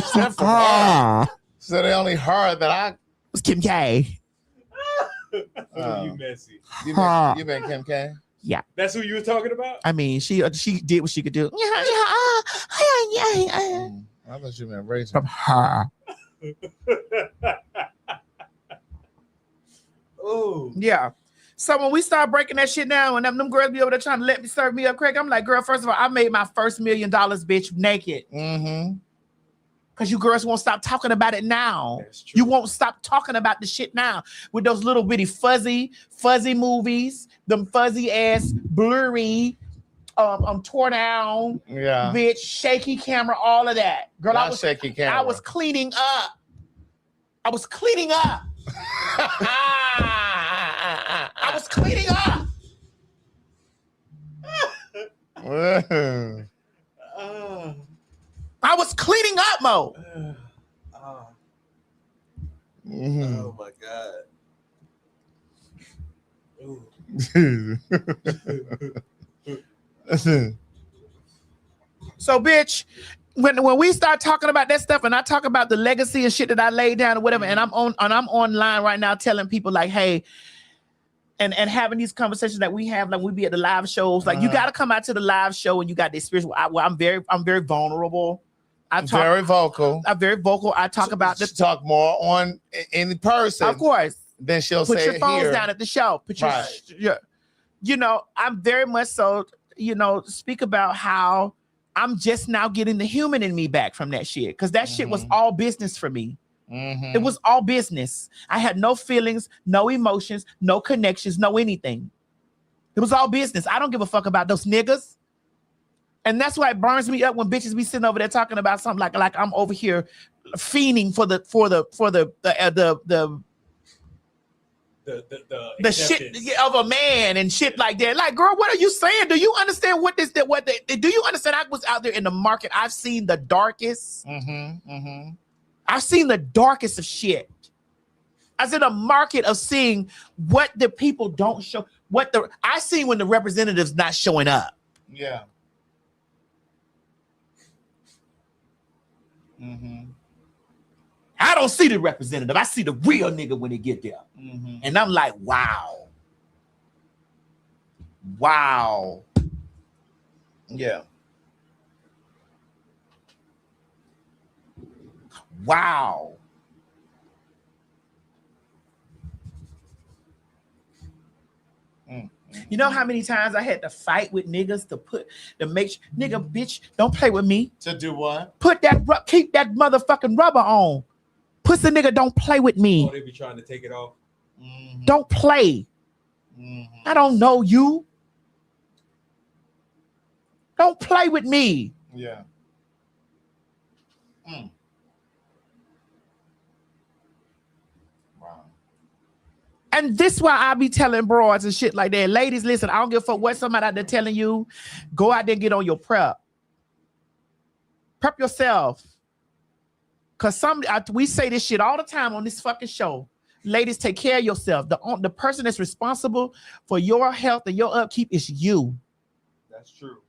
said from her. So the only her that I was Kim K. You messy. You been Kim K? Yeah. That's who you were talking about? I mean, she did what she could do. I thought you meant Ray J. From her. Oh. Yeah. So when we start breaking that shit down, and them girls be over there trying to let me serve me up crack, I'm like, girl, first of all, I made my first $1 million, bitch, naked. Mm-hmm. Because you girls won't stop talking about it now. You won't stop talking about the shit now. With those little bitty fuzzy movies, them fuzzy ass, blurry, tore down, bitch, shaky camera, all of that. Girl, I was shaky camera. I was cleaning up. I was cleaning up. I was cleaning up. I was cleaning up, Mo. Oh my God. So, bitch, when we start talking about that stuff, and I talk about the legacy and shit that I laid down or whatever, and I'm online right now telling people like, hey, and having these conversations that we have, like we be at the live shows, like you got to come out to the live show and you got the experience. I'm very vulnerable. Very vocal. I'm very vocal. I talk about this. Talk more on in person, of course. Then she'll put say your phones here. down at the show. Put your, you know, I'm very much so, you know, speak about how I'm just now getting the human in me back from that shit. Because that shit was all business for me. It was all business. I had no feelings, no emotions, no connections, no anything. It was all business. I don't give a fuck about those niggas. And that's why it burns me up when bitches be sitting over there talking about something like I'm over here fiending for the shit of a man and shit like that. Like, girl, what are you saying? Do you understand do you understand? I was out there in the market. I've seen the darkest. I've seen the darkest of shit. I was in a market of seeing what the people don't show. I seen when the representatives not showing up. Yeah. I don't see the representative. I see the real nigga when they get there. And I'm like, wow. Wow. Yeah. Wow. You know how many times I had to fight with niggas to make sure, nigga, bitch, don't play with me. To do what? Keep that motherfucking rubber on. Pussy nigga, don't play with me. Oh, they be trying to take it off. Don't play. I don't know you. Don't play with me. Yeah. And this why I be telling broads and shit like that. Ladies, listen, I don't give a fuck what somebody out there telling you. Go out there and get on your prep. Prep yourself. Because we say this shit all the time on this fucking show. Ladies, take care of yourself. The person that's responsible for your health and your upkeep is you. That's true.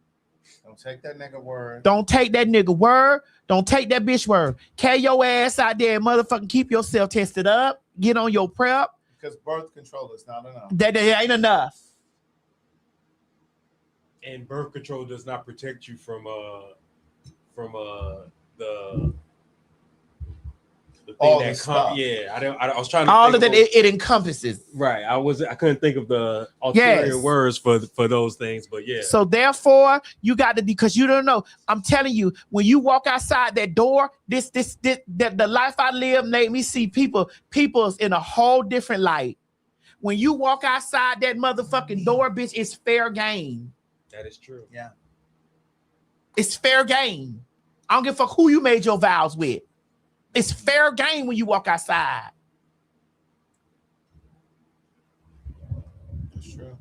Don't take that nigga word. Don't take that nigga word. Don't take that bitch word. Carry your ass out there and motherfucking keep yourself tested up. Get on your prep. Because birth control is not enough. That ain't enough. And birth control does not protect you from the all thing the stuff. I was trying to all of that it encompasses. Right. I couldn't think of the ulterior words for those things, but yeah. So therefore, you got to, because you don't know. I'm telling you, when you walk outside that door, the life I live made me see people's in a whole different light. When you walk outside that motherfucking door, bitch, it's fair game. That is true. Yeah. It's fair game. I don't give a fuck who you made your vows with. It's fair game when you walk outside. That's true.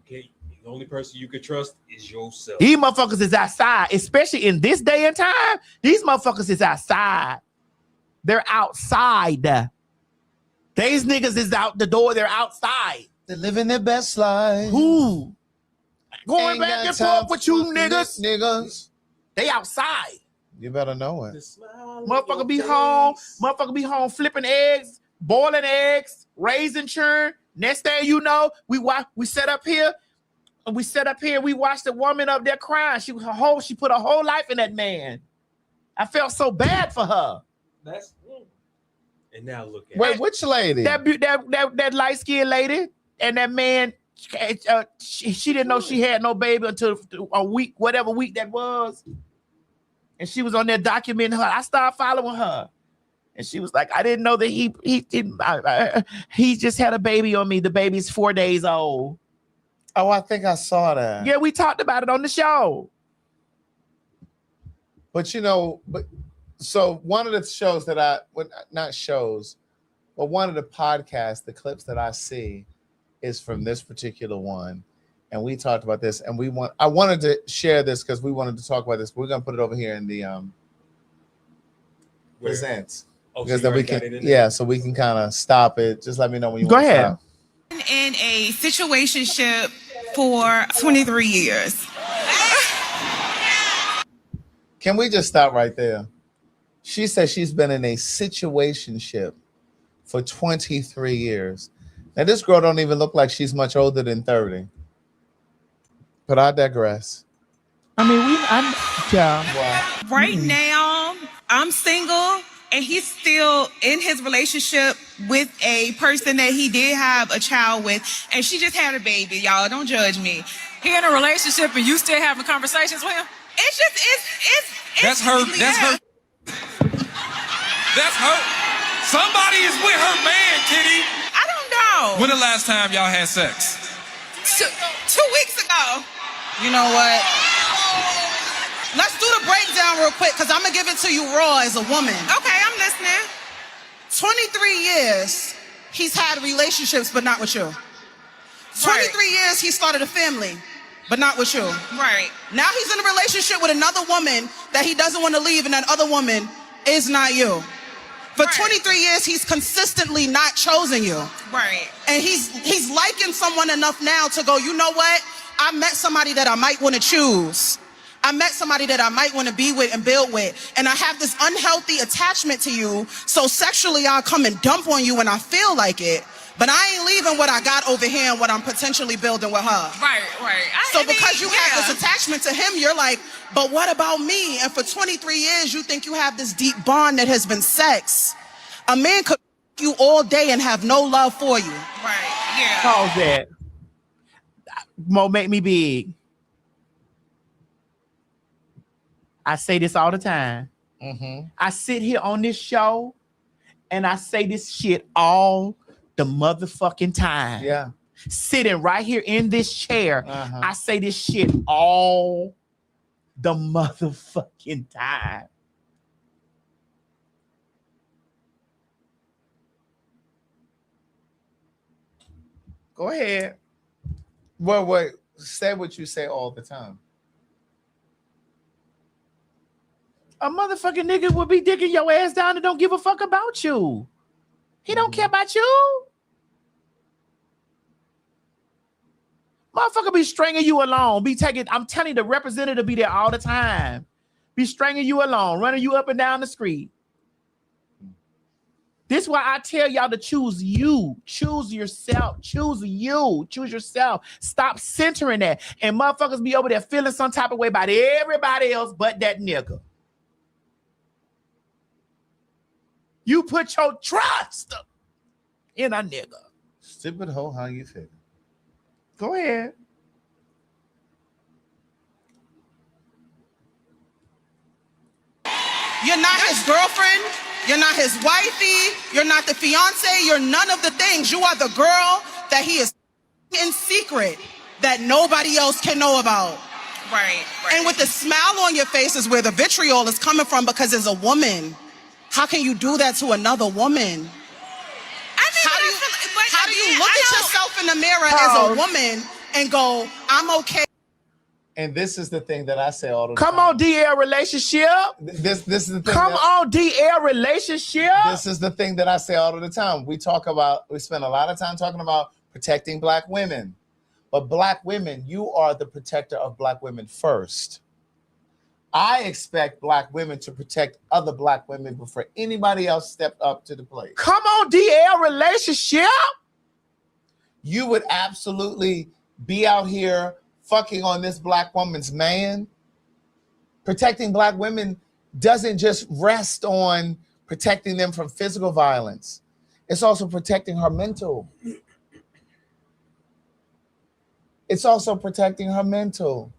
Okay, the only person you can trust is yourself. These motherfuckers is outside, especially in this day and time. These motherfuckers is outside. They're outside. These niggas is out the door. They're outside. They're living their best life. Who? Going Ain't back got and time forth with you niggas. Niggas. They outside. You better know it. Motherfucker be home. Motherfucker be home flipping eggs, boiling eggs, raising churn. Next thing you know, we set up here. We watched the woman up there crying. She put her whole life in that man. I felt so bad for her. And now look at Wait, which lady? That light-skinned lady and that man. She didn't know she had no baby until a week, whatever week that was. And she was on there documenting her. I started following her. And she was like, I didn't know that he just had a baby on me. The baby's 4 days old. Oh, I think I saw that. Yeah, we talked about it on the show. But so one of the shows that not shows, but one of the podcasts, the clips that I see is from this particular one. And we talked about this, and I wanted to share this because we wanted to talk about this. We're gonna put it over here in the presents. Oh, Because so then we can, so we can kind of stop it. Just let me know when you go want to ahead. stop. In a situationship for 23 years. Can we just stop right there? She says she's been in a situationship for 23 years. Now, this girl don't even look like she's much older than 30. But I digress. I mean, Right now, I'm single, and he's still in his relationship with a person that he did have a child with, and she just had a baby. Y'all, don't judge me. He in a relationship, and you still having conversations with him? It's just, That's her. That's her. That's her. Somebody is with her man, Kitty. I don't know. When the last time y'all had sex? 2 weeks ago. You know what? Let's do the breakdown real quick, because I'm going to give it to you raw as a woman. Okay, I'm listening. 23 years, he's had relationships, but not with you. 23 years, he started a family, but not with you. Right. Now he's in a relationship with another woman that he doesn't want to leave, and that other woman is not you. For 23 years, he's consistently not chosen you. Right. And he's liking someone enough now to go, you know what? I met somebody that I might want to choose. I met somebody that I might want to be with and build with. And I have this unhealthy attachment to you. So sexually, I'll come and dump on you when I feel like it. But I ain't leaving what I got over here and what I'm potentially building with her. Right. So because you have this attachment to him, you're like, but what about me? And for 23 years, you think you have this deep bond that has been sex. A man could you all day and have no love for you. Right, yeah. Pause that. Mo, make me big. I say this all the time. I sit here on this show and I say this shit all the motherfucking time. Yeah. Sitting right here in this chair, I say this shit all the motherfucking time. Go ahead. Wait. Say what you say all the time. A motherfucking nigga would be digging your ass down and don't give a fuck about you. He don't care about you. Motherfucker be stringing you along. I'm telling you, the representative be there all the time. Be stringing you along, running you up and down the street. This is why I tell y'all to choose you. Choose yourself. Choose you. Choose yourself. Stop centering that. And motherfuckers be over there feeling some type of way about everybody else but that nigga. You put your trust in a nigga. Stupid hoe, how you figure? Go ahead. You're not his girlfriend. You're not his wifey. You're not the fiance. You're none of the things. You are the girl that he is in secret that nobody else can know about. Right. And with the smile on your face is where the vitriol is coming from, because as a woman, how can you do that to another woman? How do you look at yourself in the mirror as a woman and go, I'm okay? And this is the thing that I say all the time. Come on, DL relationship. This is the thing. Come on, DL relationship. This is the thing that I say all of the time. We spend a lot of time talking about protecting Black women. But Black women, you are the protector of Black women first. I expect Black women to protect other Black women before anybody else stepped up to the plate. Come on, DL relationship. You would absolutely be out here fucking on this Black woman's man. Protecting Black women doesn't just rest on protecting them from physical violence. It's also protecting her mental. It's also protecting her mental.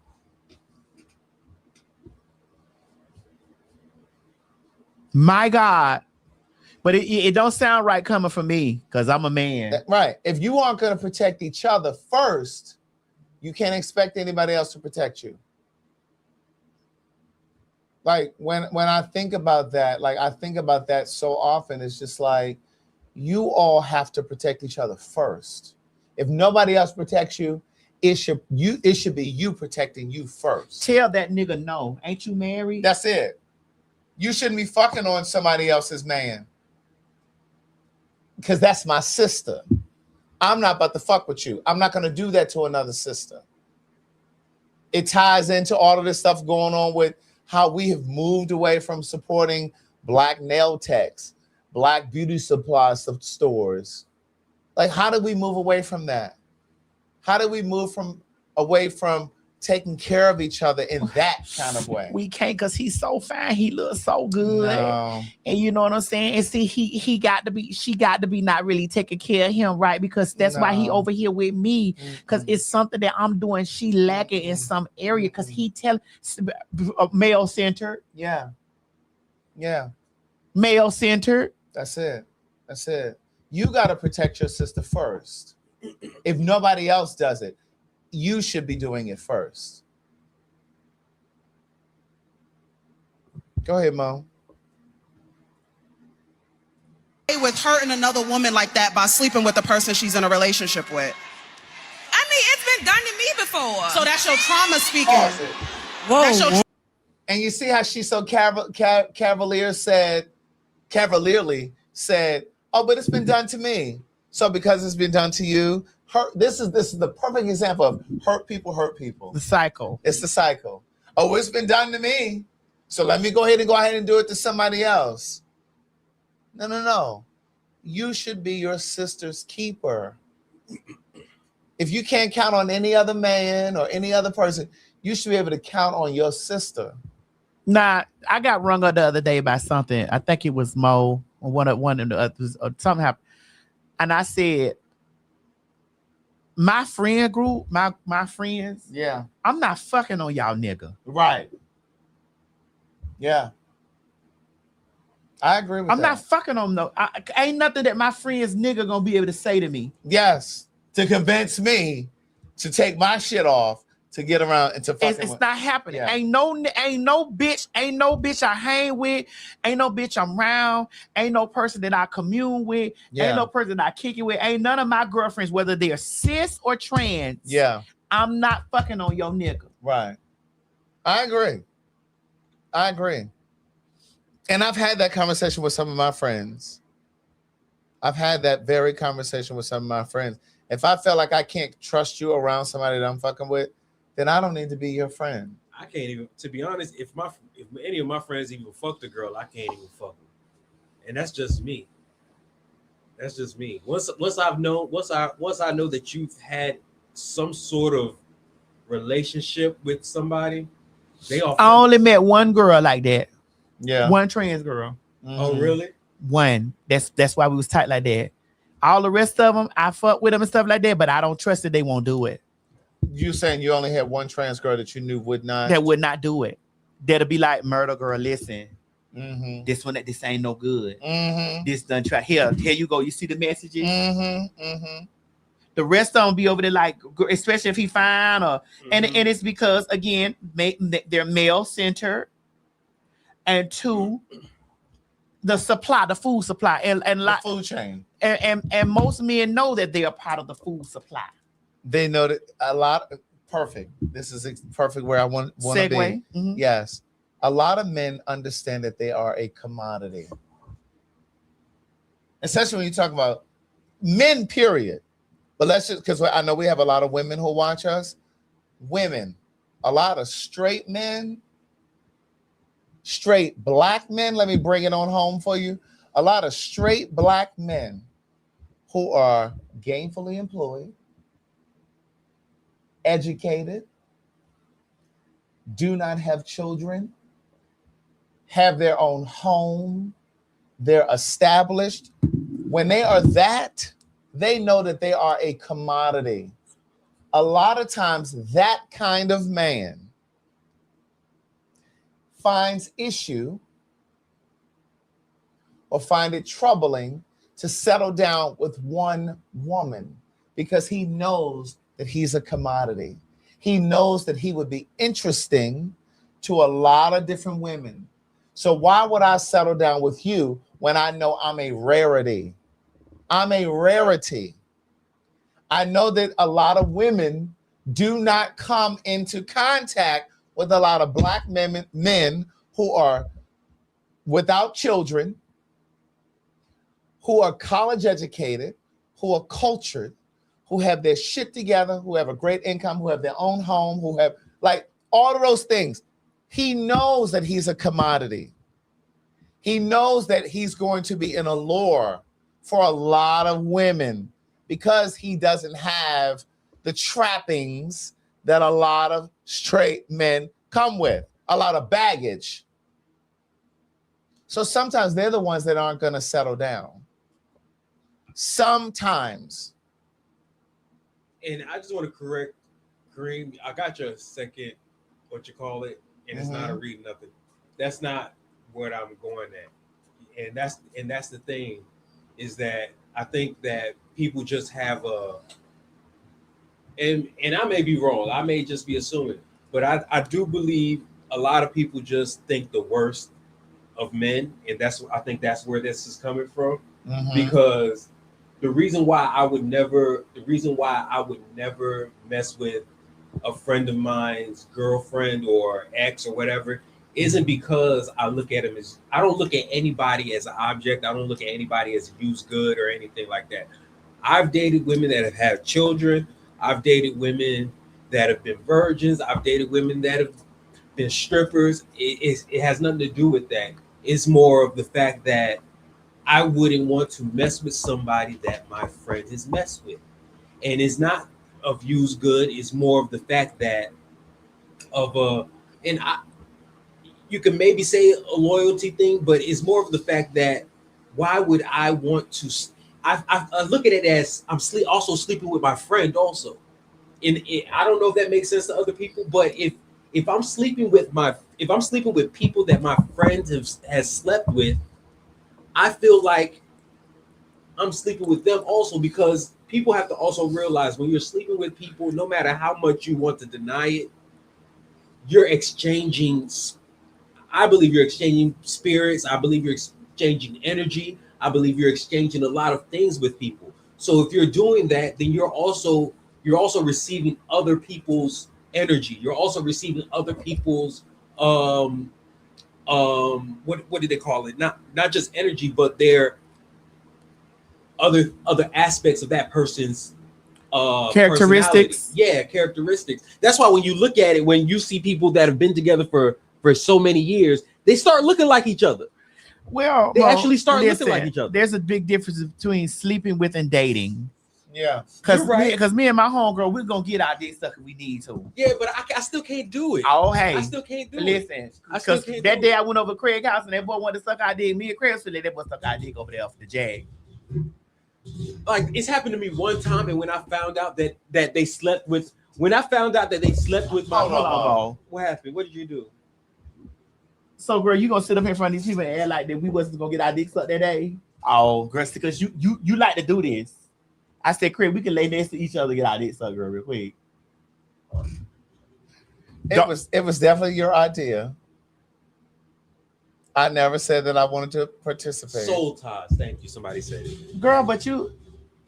My God. But it don't sound right coming from me because I'm a man. Right. If you aren't going to protect each other first, you can't expect anybody else to protect you. Like when I think about that, like I think about that so often, it's just like you all have to protect each other first. If nobody else protects you, it should be you protecting you first. Tell that nigga no. Ain't you married? That's it. You shouldn't be fucking on somebody else's man. Because that's my sister. I'm not about to fuck with you. I'm not going to do that to another sister. It ties into all of this stuff going on with how we have moved away from supporting Black nail techs, Black beauty supply stores. Like, how did we move away from that? How did we move away from taking care of each other in that kind of way? We can't because he's so fine. He looks so good. No. And you know what I'm saying? And see, she got to be not really taking care of him, right? Because that's why he over here with me. Because it's something that I'm doing. She lacking in some area because he male centered. Yeah. Yeah. Male centered. That's it. That's it. You got to protect your sister first. If nobody else does it, you should be doing it first. Go ahead, Mo. With hurting another woman like that by sleeping with the person she's in a relationship with. I mean, it's been done to me before. So that's your trauma speaking. Whoa. That's your And you see how she so cavalierly said, "Oh, but it's been done to me." So because it's been done to you, this is the perfect example of hurt people hurt people. The cycle. It's the cycle. Oh, it's been done to me, so let me go ahead and do it to somebody else. No. You should be your sister's keeper. If you can't count on any other man or any other person, you should be able to count on your sister. Nah, I got rung up the other day by something. I think it was Mo or one of the others, or something happened. And I said, my friend group, my friends, yeah, I'm not fucking on y'all nigga. Right. Yeah. I agree with I'm that. not fucking on no. Ain't nothing that my friend's nigga gonna be able to say to me. Yes, to convince me to take my shit off to get around and to fucking. It's not happening. Yeah. Ain't no bitch I hang with. Ain't no bitch I'm around. Ain't no person that I commune with. Yeah. Ain't no person that I kick it with. Ain't none of my girlfriends, whether they're cis or trans. Yeah. I'm not fucking on your nigga. Right. I agree. And I've had that conversation with some of my friends. I've had that very conversation with some of my friends. If I feel like I can't trust you around somebody that I'm fucking with, then I don't need to be your friend. I can't even, to be honest, if any of my friends even fuck the girl, I can't even fuck them. And that's just me. That's just me. Once I know that you've had some sort of relationship with somebody, I only met one girl like that. Yeah. One trans girl. Oh, really? One. That's why we was tight like that. All the rest of them, I fuck with them and stuff like that, but I don't trust that they won't do it. You saying you only had one trans girl that you knew would not? That would not do it. That'll be like, murder girl, listen. Mm-hmm. This ain't no good. Mm-hmm. This done try. Here you go. You see the messages? Mm-hmm. Mm-hmm. The rest of them be over there like, especially if he fine or and it's because again, they're male centered, and two, the food supply, and the food chain, and most men know that they are part of the food supply. They know that a lot. Perfect. This is perfect where I want to be. Mm-hmm. Yes, a lot of men understand that they are a commodity, especially when you talk about men. Period. But let's just, because I know we have a lot of women who watch us. Women, a lot of straight men, straight black men. Let me bring it on home for you. A lot of straight black men who are gainfully employed, educated, do not have children, have their own home, they're established. When they are that, they know that they are a commodity. A lot of times that kind of man finds issue or find it troubling to settle down with one woman because he knows that he's a commodity. He knows that he would be interesting to a lot of different women. So why would I settle down with you when I know I'm a rarity? I'm a rarity. I know that a lot of women do not come into contact with a lot of black men who are without children, who are college educated, who are cultured, who have their shit together, who have a great income, who have their own home, who have like all of those things. He knows that he's a commodity. He knows that he's going to be an allure for a lot of women because he doesn't have the trappings that a lot of straight men come with, a lot of baggage. So sometimes they're the ones that aren't going to settle down. Sometimes. And I just want to correct Kareem. I got your second, what you call it, and it's not a read nothing. That's not what I'm going at. And that's the thing, is that I think that people just have a, and I may be wrong, I may just be assuming, but I do believe a lot of people just think the worst of men, and I think that's where this is coming from. Because the reason why I would never mess with a friend of mine's girlfriend or ex or whatever isn't because I look at him as, I don't look at anybody as an object. I don't look at anybody as used good or anything like that. I've dated women that have had children. I've dated women that have been virgins. I've dated women that have been strippers. It has nothing to do with that. It's more of the fact that I wouldn't want to mess with somebody that my friend has messed with. And it's not of used good. It's more of the fact that you can maybe say a loyalty thing, but it's more of the fact that why would I want to? I look at it as I'm also sleeping with my friend also. And I don't know if that makes sense to other people, but if I'm sleeping with people that my friend has slept with, I feel like I'm sleeping with them also, because people have to also realize when you're sleeping with people, no matter how much you want to deny it, you're exchanging. I believe you're exchanging spirits. I believe you're exchanging energy. I believe you're exchanging a lot of things with people. So if you're doing that, then you're also receiving other people's energy. You're also receiving other people's what do they call it? Not just energy, but their other aspects of that person's characteristics. Yeah, characteristics. That's why when you look at it, when you see people that have been together for so many years, they start looking like each other. Well, they actually start looking like each other. There's a big difference between sleeping with and dating. Yeah, because me and my homegirl, we're gonna get out this stuff if we need to. Yeah, but I still can't do it. Oh, hey, I still can't do it. Listen, because that day I went over to Craig's house and that boy wanted to suck our dick. Me and Craig said that boy suck our dick over there for the jag. Like, it's happened to me one time, and when I found out that they slept with, my mom, what happened? What did you do? So, girl, you gonna sit up in front of these people and act like that we wasn't gonna get our dick sucked that day? Oh, girl, because you like to do this. I said, Craig, we can lay next to each other and get our dick sucked, girl, real quick. It was definitely your idea. I never said that I wanted to participate. Soul ties. Thank you. Somebody said it. Girl, but you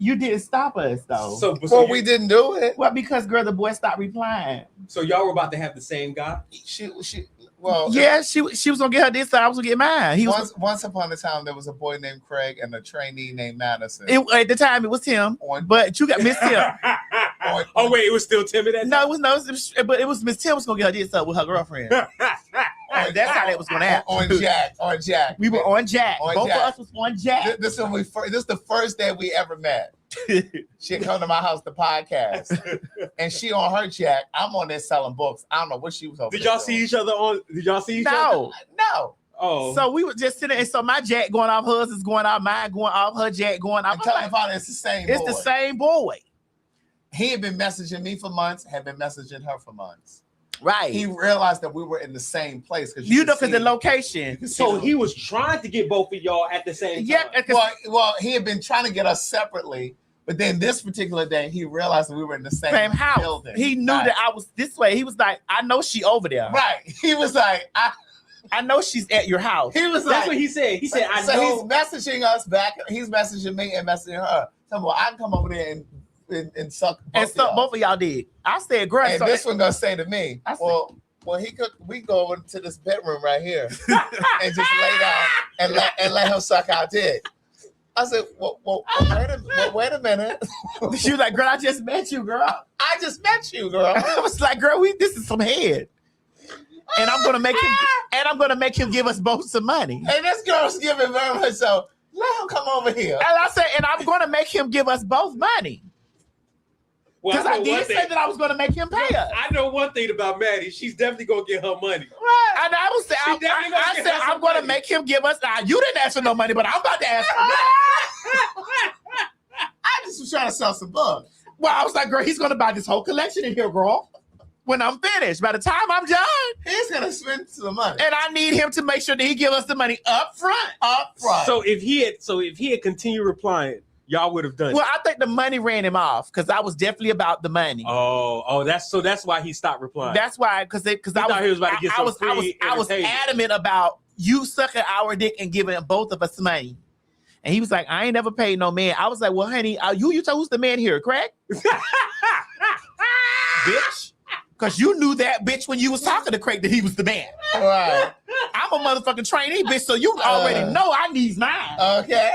didn't stop us though. So we didn't do it. Well, because girl, the boy stopped replying. So y'all were about to have the same guy? She was gonna get her this time. I was gonna get mine. Once upon a time, there was a boy named Craig and a trainee named Madison. At the time, it was Tim, but you got Miss Tim. Oh wait, it was still Tim at that time? No, but it was Miss Tim was gonna get her this up with her girlfriend. That's how that was gonna happen. On Jack. We were on Jack. Both of us was on Jack. This is the first day we ever met. She come to my house to podcast, and she on her Jack. I'm on there selling books. I don't know what she was over. Did y'all see each other? No. Oh, so we were just sitting there, and so my Jack going off, hers is going off, mine going off, her Jack going off. I'm telling you, it's the same. It's the same boy. He had been messaging me for months, had been messaging her for months. Right. He realized that we were in the same place because because the location. So he was trying to get both of y'all at the same time. Yeah. Well, he had been trying to get us separately, but then this particular day, he realized that we were in the same house. building. He knew that I was this way. He was like, I know she over there. Right. He was like, I know she's at your house. He was That's like, what he said. He said, I so know. he's messaging us back. He's messaging me and messaging her. So, well, I can come over there and suck both of y'all did. I said, girl. And this one gonna say to me, we go over to this bedroom right here and just lay down and let him suck our dick. I said, wait a minute. She was like, girl, I just met you, girl. I just met you, girl. I was like, girl, this is some head. And I'm gonna make him give us both some money. And this girl's giving very much so. Let him come over here. And I said, and I'm gonna make him give us both money. Because I did say that I was gonna make him pay us. I know one thing about Maddie. She's definitely gonna get her money. Right. And I was saying, I'm gonna make him give us. Now, you didn't ask for no money, but I'm about to ask for money. I just was trying to sell some books. Well, I was like, girl, he's gonna buy this whole collection in here, girl. When I'm finished, by the time I'm done, he's gonna spend some money, and I need him to make sure that he give us the money up front. So if he had continued replying, y'all would have done it. Well, I think the money ran him off because I was definitely about the money. That's why he stopped replying. That's why because I thought he was about to get some free I was adamant about you sucking our dick and giving both of us money. And he was like, I ain't never paid no man. I was like, well, honey, you tell who's the man here, correct? Bitch. Because you knew that bitch when you was talking to Craig that he was the man. Right. I'm a motherfucking trainee, bitch, so you already know I need mine. Okay.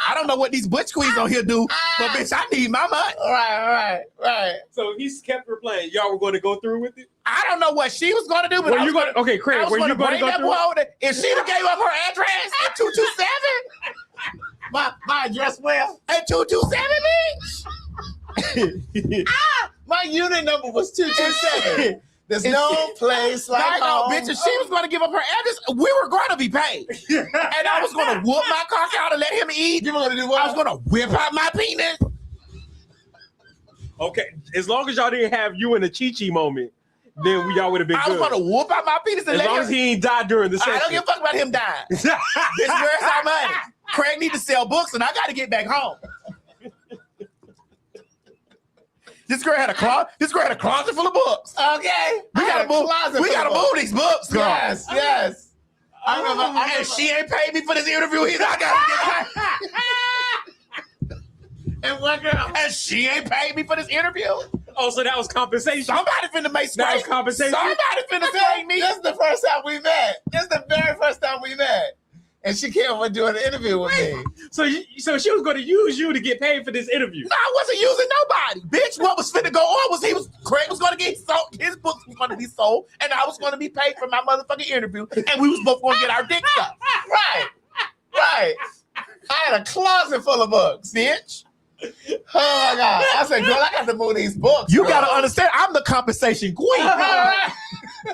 I don't know what these butch queens on here do, but bitch, I need my money. Right. So if he kept replying, y'all were going to go through with it? I don't know what she was going to do, but okay, Craig, were you going to go through it? If she'd have gave up her address at 227, my address where? At 227, bitch. My unit number was 227. There's no place like home. Bitch, if she was going to give up her address, we were going to be paid. And I was going to whoop my cock out and let him eat. You were going to do what? I was going to whip out my penis. Okay, as long as y'all didn't have you in a Chi-Chi moment, then y'all would have been good. I was going to whoop out my penis and as long as he ain't died during the session. I don't give a fuck about him dying. Bitch, where's our money? Craig need to sell books and I got to get back home. This girl had a closet full of books. Okay. We gotta move these books, girl. Yes. I remember. And she ain't paid me for this interview either. I gotta get paid. And what girl? And she ain't paid me for this interview. Oh, so that was compensation. Somebody finna make that was compensation. Somebody finna pay me. This is the first time we met. This is the very first time we met. And she came over doing an interview with me. So she was going to use you to get paid for this interview. No, I wasn't using nobody. Bitch, what was finna go on was Craig was going to get sold. His books was going to be sold. And I was going to be paid for my motherfucking interview. And we was both going to get our dicks up. Right. I had a closet full of books, bitch. Oh my God. I said, girl, I got to move these books. You got to understand, I'm the compensation queen.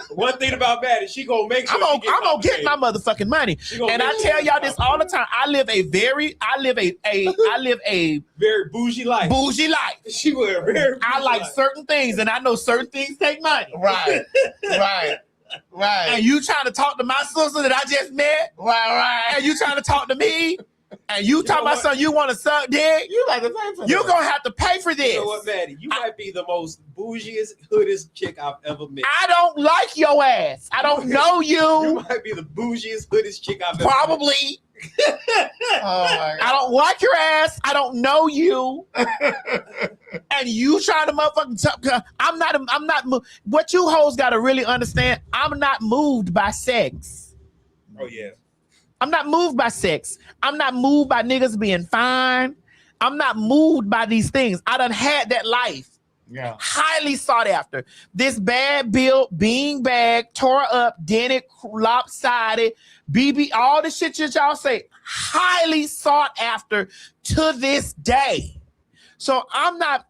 One thing about Maddie, she gonna make sure I'm gonna get my motherfucking money. And I tell y'all this all the time. I live a very bougie life. She would very I like life. Certain things, and I know certain things take money. Right. And you trying to talk to my sister that I just met. Right. And you trying to talk to me. And you talking about something you want to suck dick? You like to pay for this. You're going to have to pay for this. You know what, Maddie? You might be the most bougiest, hoodest chick I've ever met. I don't like your ass. I don't know you. You might be the bougiest, hoodest chick I've ever met. Probably. Oh my God. I don't like your ass. I don't know you. And you trying to motherfucking I'm not what you hoes got to really understand, I'm not moved by sex. Oh yeah. I'm not moved by sex. I'm not moved by niggas being fine. I'm not moved by these things. I done had that life. Yeah. Highly sought after. This bad built, being bag, tore up, dented, lopsided, BB, all the shit that y'all say, highly sought after to this day. So I'm not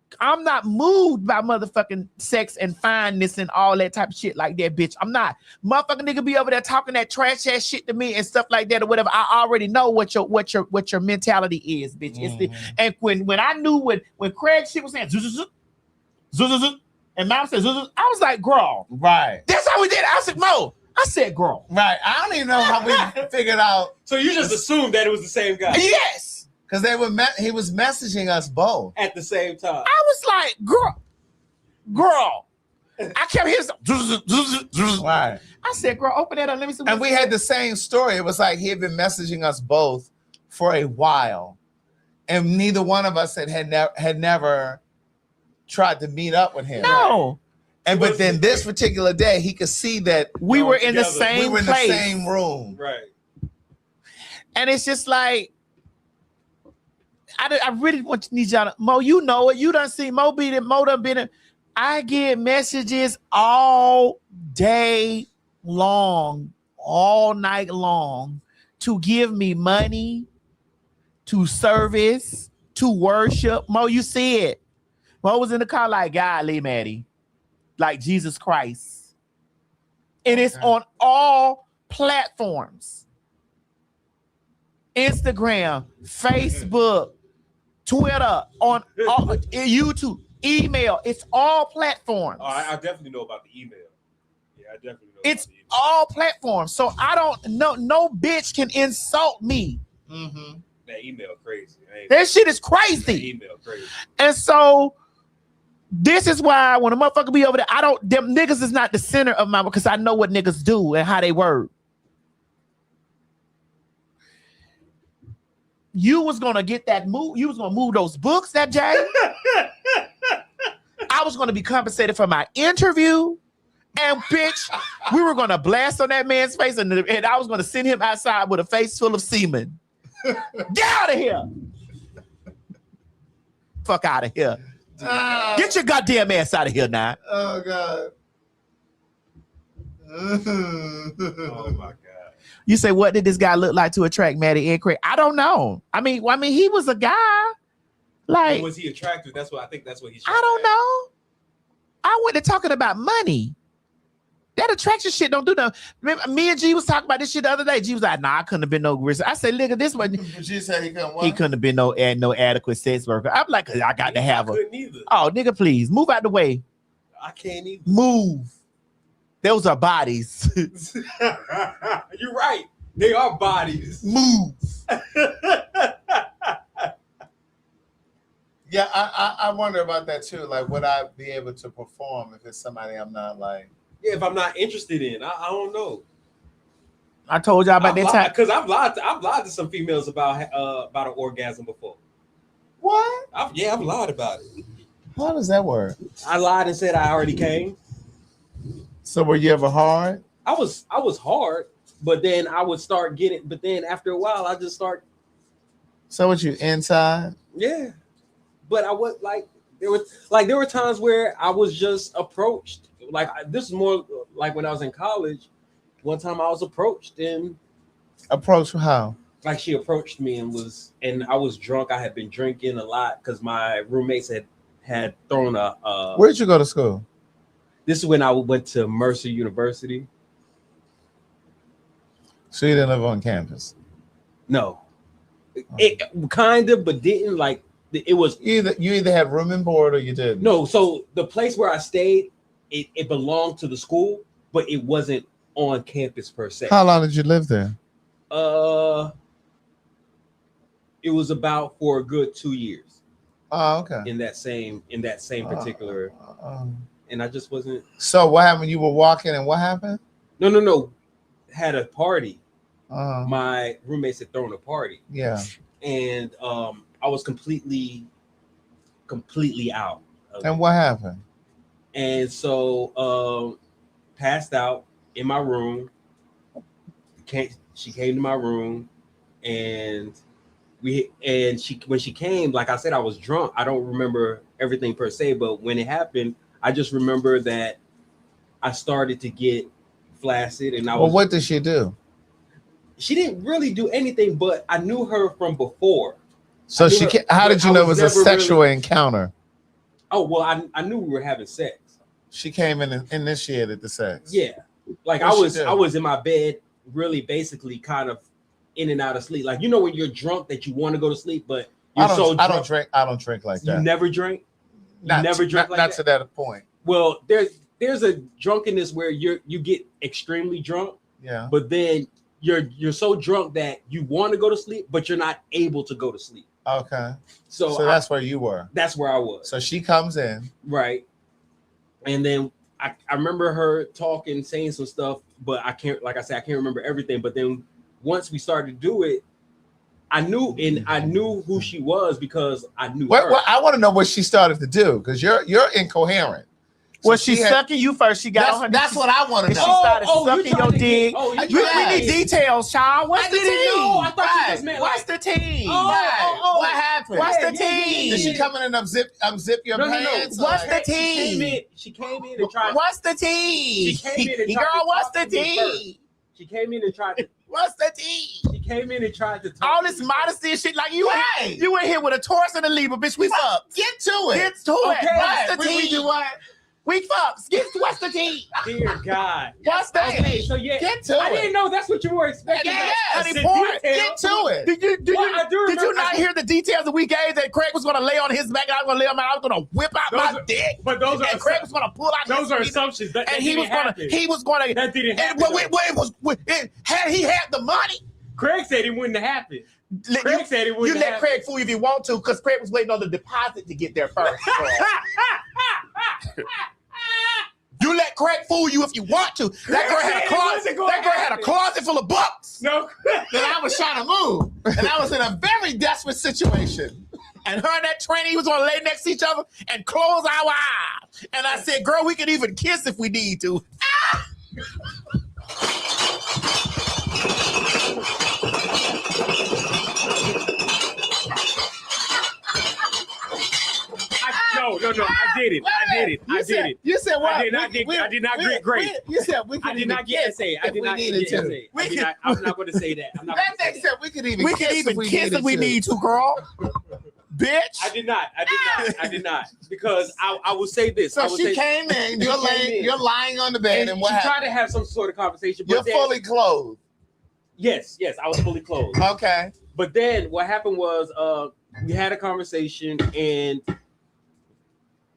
moved by motherfucking sex and fineness and all that type of shit like that, bitch. I'm not. Motherfucking nigga be over there talking that trash ass shit to me and stuff like that or whatever. I already know what your mentality is, bitch. It's and when I knew when Craig shit was saying And Mom says, I was like, girl. Right. That's how we did it. I said, Mo. I said, girl. Right. I don't even know how we figured out. So you just assumed that it was the same guy? Yes. Because he was messaging us both at the same time. I was like, girl. I kept hearing right. I said, girl, open that up. Let me see. And we had the same story. It was like he had been messaging us both for a while. And neither one of us had never tried to meet up with him. No. And but then this particular day, he could see that we were in the same we were in place. the same room. Right. And it's just like, I really need y'all to, Mo, you know it. You done see Mo done been in. I get messages all day long, all night long, to give me money, to service, to worship. Mo, you see it. Mo was in the car like, golly, Maddie, like Jesus Christ. And it's on all platforms. Instagram, Facebook, Twitter, on all, YouTube, email. It's all platforms. Oh, I definitely know about the email. Yeah, I definitely know. It's all platforms. So I don't know. No bitch can insult me. Mm-hmm. That email crazy. That shit is crazy. That email crazy. And so this is why when a motherfucker be over there, them niggas is not the center of my, because I know what niggas do and how they work. You was gonna get that move. You was gonna move those books that day. I was gonna be compensated for my interview, and bitch, we were gonna blast on that man's face, and I was gonna send him outside with a face full of semen. Get out of here! Fuck out of here! Get your goddamn ass out of here now! Oh God! Oh my God! You say, what did this guy look like to attract Maddie and Craig? I don't know. I mean, he was a guy. Like, was he attractive? That's what I think. That's what he's. I don't know. I went to talking about money. That attraction shit don't do nothing. Remember, me and G was talking about this shit the other day. G was like, "Nah, I couldn't have been no risk." I said, "Nigga, this one." G said he couldn't. He couldn't have been no adequate sex worker. I'm like, I got to have her. Couldn't either. Oh, nigga, please move out the way. I can't either. Move. Those are bodies. You're right. They are bodies. Move. Yeah, I wonder about that too. Like, would I be able to perform if it's somebody I'm not like? Yeah, if I'm not interested in, I don't know. I told y'all about that time because I've lied to some females about an orgasm before. What? I've lied about it. How does that work? I lied and said I already came. So were you ever hard? I was hard, but then I would start getting. But then after a while, I just start. So what, you inside? Yeah, but I was like there were times where I was just approached. Like this is more like when I was in college. One time I was approached and. Approached how? Like she approached me and I was drunk. I had been drinking a lot because my roommates had thrown a. Where did you go to school? This is when I went to Mercer University. So you didn't live on campus? No, it kind of, but didn't like. It was you either had room and board or you didn't. No, so the place where I stayed, it belonged to the school, but it wasn't on campus per se. How long did you live there? It was about for a good 2 years. Oh, okay. In that same particular, and I just wasn't. So what happened? You were walking, and what happened? No. Had a party. My roommates had thrown a party. Yeah. And I was completely out. And what happened? And so passed out in my room. She came to my room, and when she came, like I said, I was drunk. I don't remember everything per se, but when it happened, I just remember that I started to get flaccid, and Well, what did she do? She didn't really do anything, but I knew her from before. So how did you know it was a sexual encounter? Oh, well, I knew we were having sex. She came in and initiated the sex. Yeah. Like I was in my bed, really basically kind of in and out of sleep. Like, you know, when you're drunk that you want to go to sleep, but you're so drunk. I don't drink like that. You never drink? Not never drink like not that? to that point. Well, there's a drunkenness where you get extremely drunk. Yeah. But then you're so drunk that you want to go to sleep, but you're not able to go to sleep. Okay. So that's where you were. That's where I was. So she comes in. Right. And then I remember her talking, saying some stuff, but I can't, like I said, I can't remember everything. But then once we started to do it, I knew who she was because I knew her. Well, I want to know what she started to do because you're incoherent. Well, she's sucking you first. She got on her. That's what I want to know. She started sucking your dick. We need details, child. What's the tea? I thought you just meant What's the tea? What happened? What's the tea? Did she come in and unzip your pants? What's the tea? She came in and tried. What's the tea? She came in and tried. Girl, what's the tea? She came in and tried to. What's the tea? She came in and tried to. All this modesty and shit, like you in here with a Taurus and a Libra, bitch. We fucked. Get to it. Get to it. Okay. What's the tea? We do what? We fucked. What's the tea? Dear God. What's the tea? So yeah, get to I didn't know that's what you were expecting. Yes. Get to it. Did you not hear the details that we gave that Craig was going to lay on his back and I was going to lay on mine? I was going to whip out my dick. But those are Craig was going to pull out. Those are assumptions. And he was going to. He was going to. That didn't happen. Had he had the money? Craig said it wouldn't have happened. Craig said it wouldn't. You let Craig fool you if you want to, because Craig was waiting on the deposit to get there first. You let Craig fool you if you want to. That girl had a closet. That girl had a closet full of books. No, that I was trying to move, and I was in a very desperate situation. And her and that trainee was gonna lay next to each other and close our eyes. And I said, "Girl, we can even kiss if we need to." No, I did it. You said what? I did not get great. You said we could I did not get essay. I did not get essay. I'm not going to say that. That makes sense. We could even kiss if we need to, girl. Bitch. I did not. Because I will say this. So she came in. You're lying on the bed, and what happened? She tried to have some sort of conversation. You're fully clothed. Yes, I was fully clothed. Okay. But then what happened was we had a conversation, and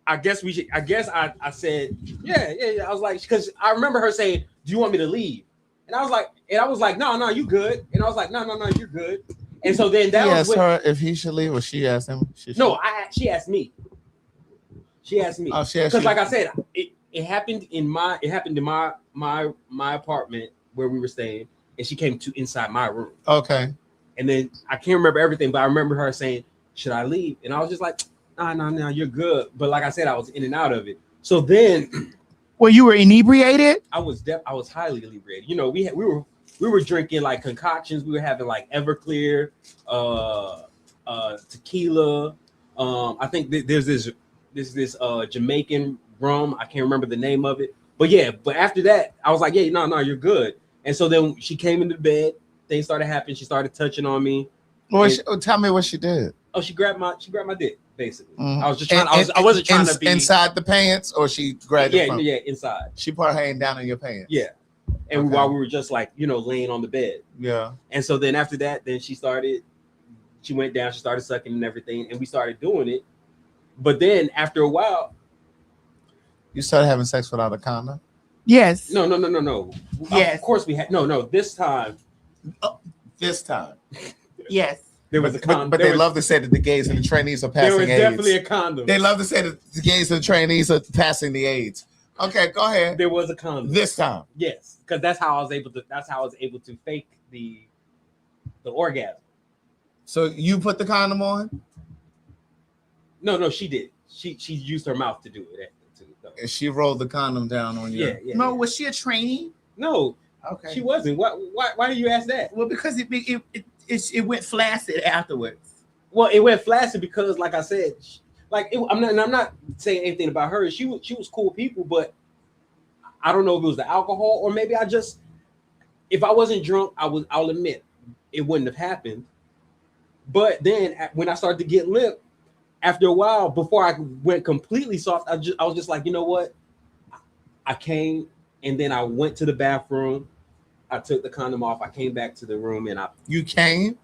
I guess I said, yeah. I was like, because I remember her saying, "Do you want me to leave?" And I was like, no, you good. And I was like, no, you're good. And so then that was her if he should leave, or she asked him. She asked me. She asked me. Oh, she asked because, you. like I said, it happened in my apartment where we were staying, and she came to inside my room. Okay. And then I can't remember everything, but I remember her saying, "Should I leave?" And I was just like, no, you're good. But like I said, I was in and out of it. So then, well, you were inebriated. I was highly inebriated. You know, we were drinking like concoctions. We were having like Everclear, tequila. I think there's this Jamaican rum. I can't remember the name of it. But after that, I was like, yeah, no, you're good. And so then she came into bed. Things started happening. She started touching on me. Well, tell me what she did. Oh, she grabbed my dick, basically. Mm-hmm. I was just trying. I wasn't trying to be inside the pants, or she grabbed it from. Yeah, inside. She put her hand down in your pants. Yeah, and while we were just like laying on the bed. Yeah. And so then after that, then she went down. She started sucking and everything, and we started doing it. But then after a while, you started having sex without a condom. Yes. No. Yes. Of course we had. No. This time. Yes. There was a condom. But they love to say that the gays and the trainees are passing AIDS. There was definitely a condom. They love to say that the gays and the trainees are passing the AIDS. Okay, go ahead. There was a condom. This time. Yes, because that's how I was able to fake the orgasm. So you put the condom on? No, she did. She used her mouth to do it. And she rolled the condom down on you. Yeah. No, was she a trainee? No. Okay. She wasn't. Why do you ask that? Well, because it went flaccid afterwards. Well, it went flaccid because, like I said, I'm not saying anything about her. She was cool people, but I don't know if it was the alcohol or maybe if I wasn't drunk, I'll admit it wouldn't have happened. But then when I started to get limp, after a while, before I went completely soft, I was just like, you know what? I came and then I went to the bathroom. I took the condom off. I came back to the room and You came?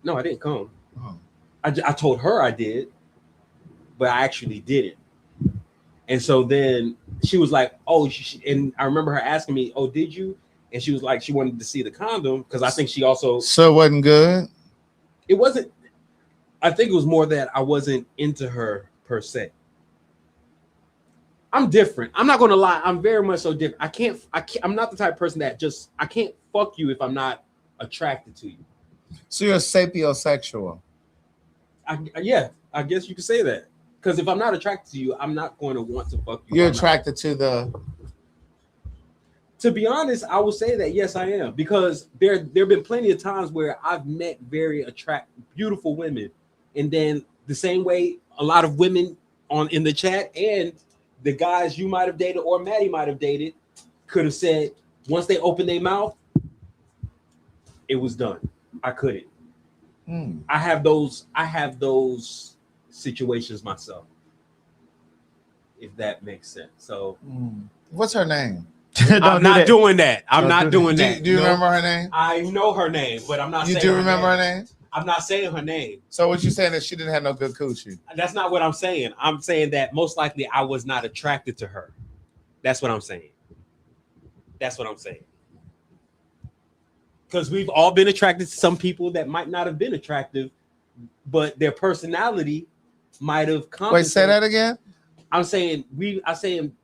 No, I didn't come. Oh. I told her I did, but I actually didn't. And so then she was like, oh, and I remember her asking me, oh, did you? And she was like, she wanted to see the condom because I think she also. So it wasn't good? It wasn't. I think it was more that I wasn't into her per se. I'm different. I'm not going to lie. I'm very much so different. I can't. I'm not the type of person that just, I can't fuck you if I'm not attracted to you. So you're sapiosexual. Yeah, I guess you could say that. Because if I'm not attracted to you, I'm not going to want to fuck you. You're attracted to the. To be honest, I will say that yes, I am, because there have been plenty of times where I've met very beautiful women, and then the same way a lot of women in the chat and the guys you might have dated or Maddie might have dated could have said once they opened their mouth, it was done. I couldn't. I have those situations myself, if that makes sense. So what's her name? I'm not doing that. I'm not doing that. Do you remember her name? I know her name, but I'm not saying You do remember her name? I'm not saying her name. So what you saying that she didn't have no good coochie? That's not what I'm saying. I'm saying that most likely I was not attracted to her. That's what I'm saying. That's what I'm saying. Because we've all been attracted to some people that might not have been attractive, but their personality might have compensated. Wait, say that again? I'm saying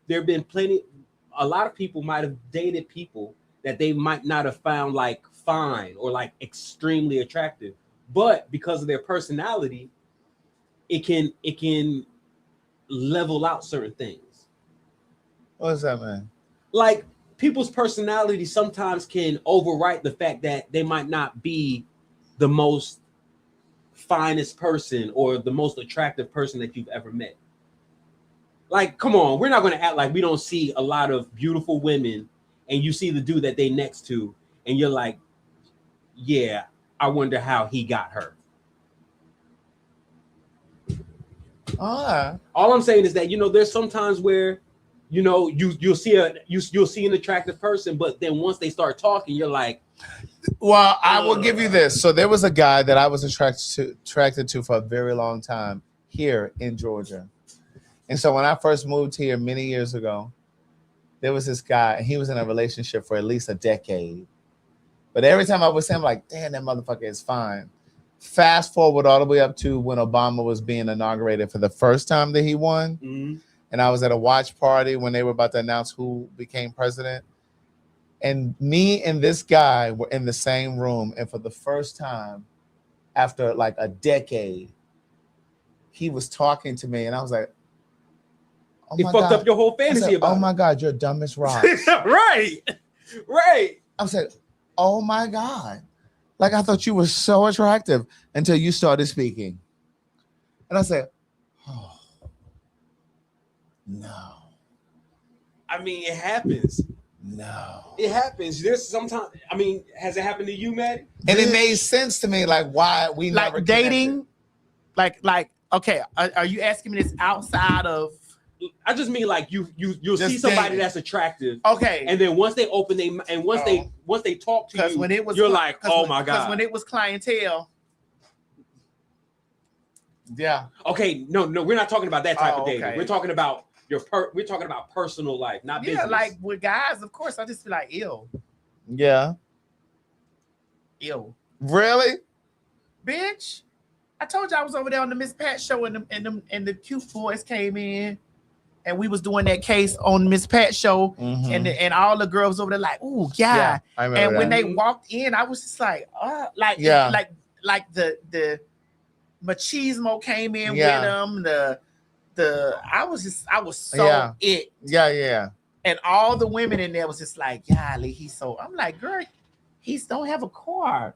there have been a lot of people might have dated people that they might not have found like fine or like extremely attractive, but because of their personality, it can level out certain things. What does that mean? Like people's personality sometimes can overwrite the fact that they might not be the most finest person or the most attractive person that you've ever met. Like, come on, we're not going to act like we don't see a lot of beautiful women and you see the dude that they next to and you're like, yeah, I wonder how he got her. All I'm saying is that, there's sometimes where, you'll see an attractive person, but then once they start talking, you're like, well, I will give you this. So there was a guy that I was attracted to for a very long time here in Georgia. And so when I first moved here many years ago, there was this guy, and he was in a relationship for at least a decade. But every time I would say, I'm like, damn, that motherfucker is fine. Fast forward all the way up to when Obama was being inaugurated for the first time that he won. Mm-hmm. And I was at a watch party when they were about to announce who became president. And me and this guy were in the same room. And for the first time, after like a decade, he was talking to me. And I was like, oh he fucked up your whole fantasy about oh my God, you're dumb as rocks. Right. I said, oh my God. Like I thought you were so attractive until you started speaking. And I said, oh, no. I mean, it happens. No. It happens. There's sometimes, I mean, has it happened to you, Maddie? And it made sense to me, like why we like never dating, like okay, are you asking me this outside of? I just mean like you'll Just see somebody dating. that's attractive, Okay, and then once they open once they talk to you, when it was you're like, oh my God. Because when it was clientele. Yeah. Okay, no, we're not talking about that type of dating. okay. We're talking about we're talking about personal life, not business. Yeah, like with guys, of course, I just feel like ill. Yeah. Ill. Really? Bitch. I told you I was over there on the Miss Pat show and the cute boys came in and we was doing that case on Miss Pat show and all the girls over there like, ooh, yeah. I remember and when that. they walked in, I was just like, like the machismo came in with them. I was so it. Yeah. And all the women in there was just like, golly, he's so. I'm like, girl, he's don't have a car.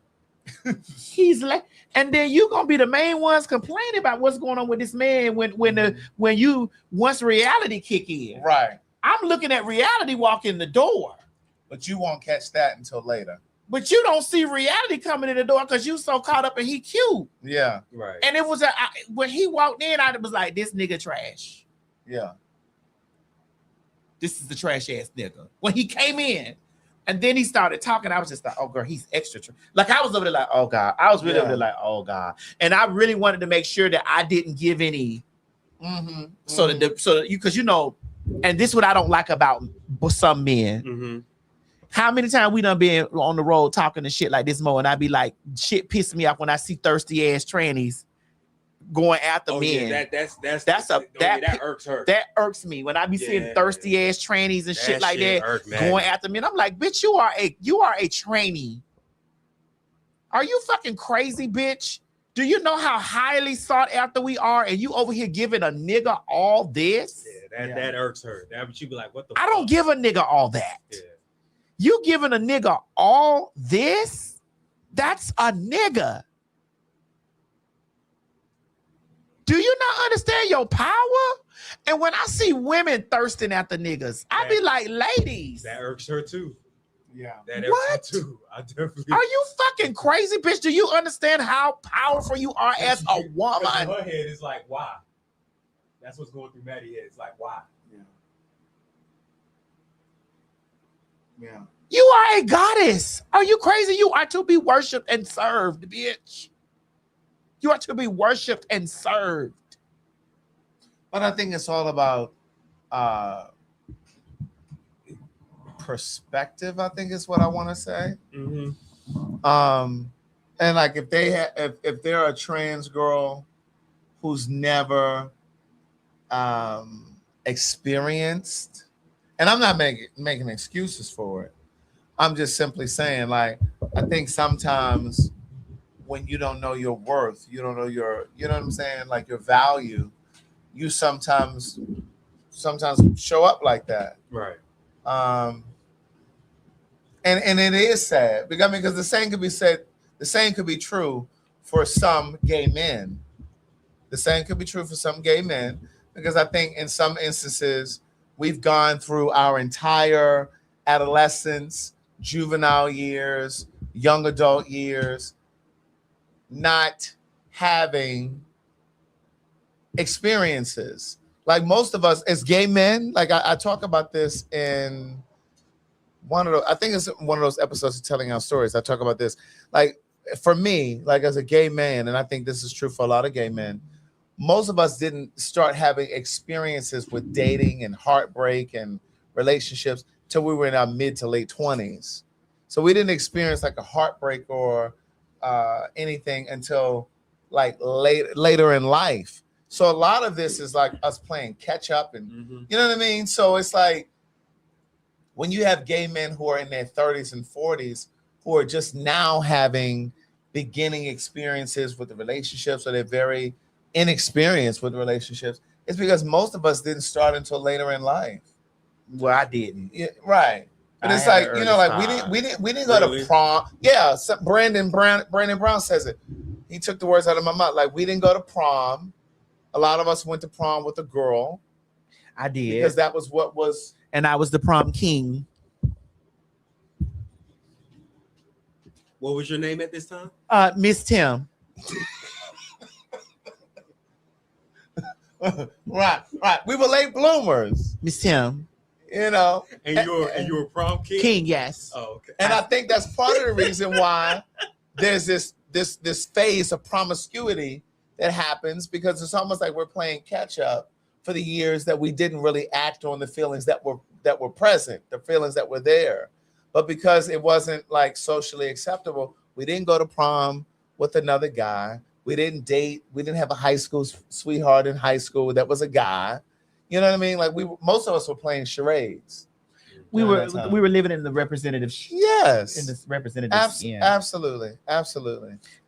He's like, and then you gonna be the main ones complaining about what's going on with this man when you once reality kick in. Right. I'm looking at reality walk in the door, but you won't catch that until later. But you don't see reality coming in the door because you so caught up and he cute. Yeah. Right. And it was when he walked in, I was like, this nigga trash. Yeah. This is the trash ass nigga. When he came in. And then he started talking. I was just like, oh, girl, he's extra. Like, I was over there like, oh, God. I was really over there like, oh, God. And I really wanted to make sure that I didn't give any So because you know, and this is what I don't like about some men. How many times we done been on the road talking and shit like this, Mo, and I be like, shit pisses me off when I see thirsty ass trannies going after men. Yeah, that irks her. That irks me when I be seeing thirsty ass trannies and shit like that going after me. And I'm like, bitch, you are a trainee. Are you fucking crazy, bitch? Do you know how highly sought after we are? And you over here giving a nigga all this? Yeah, that irks her. That would you be like, what the I don't give a nigga all that. Yeah. You giving a nigga all this? That's a nigga. Do you not understand your power? And when I see women thirsting after niggas, I be like, ladies. That irks her too. Yeah. That irks What? her too. I definitely. Are you fucking crazy, bitch? Do you understand how powerful you are as a woman? In her head is like, why? That's what's going through Maddie's head. It's like, why? Yeah. You are a goddess. Are you crazy? You are to be worshipped and served, bitch. You are to be worshipped and served. But I think it's all about perspective, I think is what I want to say. And like if they're a trans girl who's never experienced, and I'm not making excuses for it. I'm just simply saying, like, I think sometimes when you don't know your worth, you don't know your, you know what I'm saying, like your value, you sometimes show up like that. Right. And it is sad because the same could be said, the same could be true for some gay men. The same could be true for some gay men, because I think in some instances we've gone through our entire adolescence, juvenile years, young adult years, not having experiences. Like most of us as gay men, like I talk about this in one of those, I think it's one of those episodes of Telling Our Stories. I talk about this. Like for me, like as a gay man, and I think this is true for a lot of gay men, most of us didn't start having experiences with dating and heartbreak and relationships till we were in our mid to late 20s. So we didn't experience like a heartbreak or anything until like later in life. So a lot of this is like us playing catch up, and you know what I mean? So it's like when you have gay men who are in their 30s and 40s who are just now having beginning experiences with the relationships, or they're very inexperienced with relationships, it's because most of us didn't start until later in life. Well, I didn't. Yeah, right. But it's like, you know, like we didn't go to prom. Yeah, Brandon Brown says it. He took the words out of my mouth. Like, we didn't go to prom. A lot of us went to prom with a girl. I did. Because that was what was. And I was the prom king. What was your name at this time? Miss Tim. Right. We were late bloomers. Miss Tim. You know. And you were prom king? King, yes. Oh, okay. And I think that's part of the reason why there's this phase of promiscuity that happens, because it's almost like we're playing catch up for the years that we didn't really act on the feelings that were present, the feelings that were there. But because it wasn't like socially acceptable, we didn't go to prom with another guy. We didn't date. We didn't have a high school sweetheart in high school that was a guy. You know what I mean? Like most of us were playing charades. We were living in the representative. Yes. In this representative. Absolutely.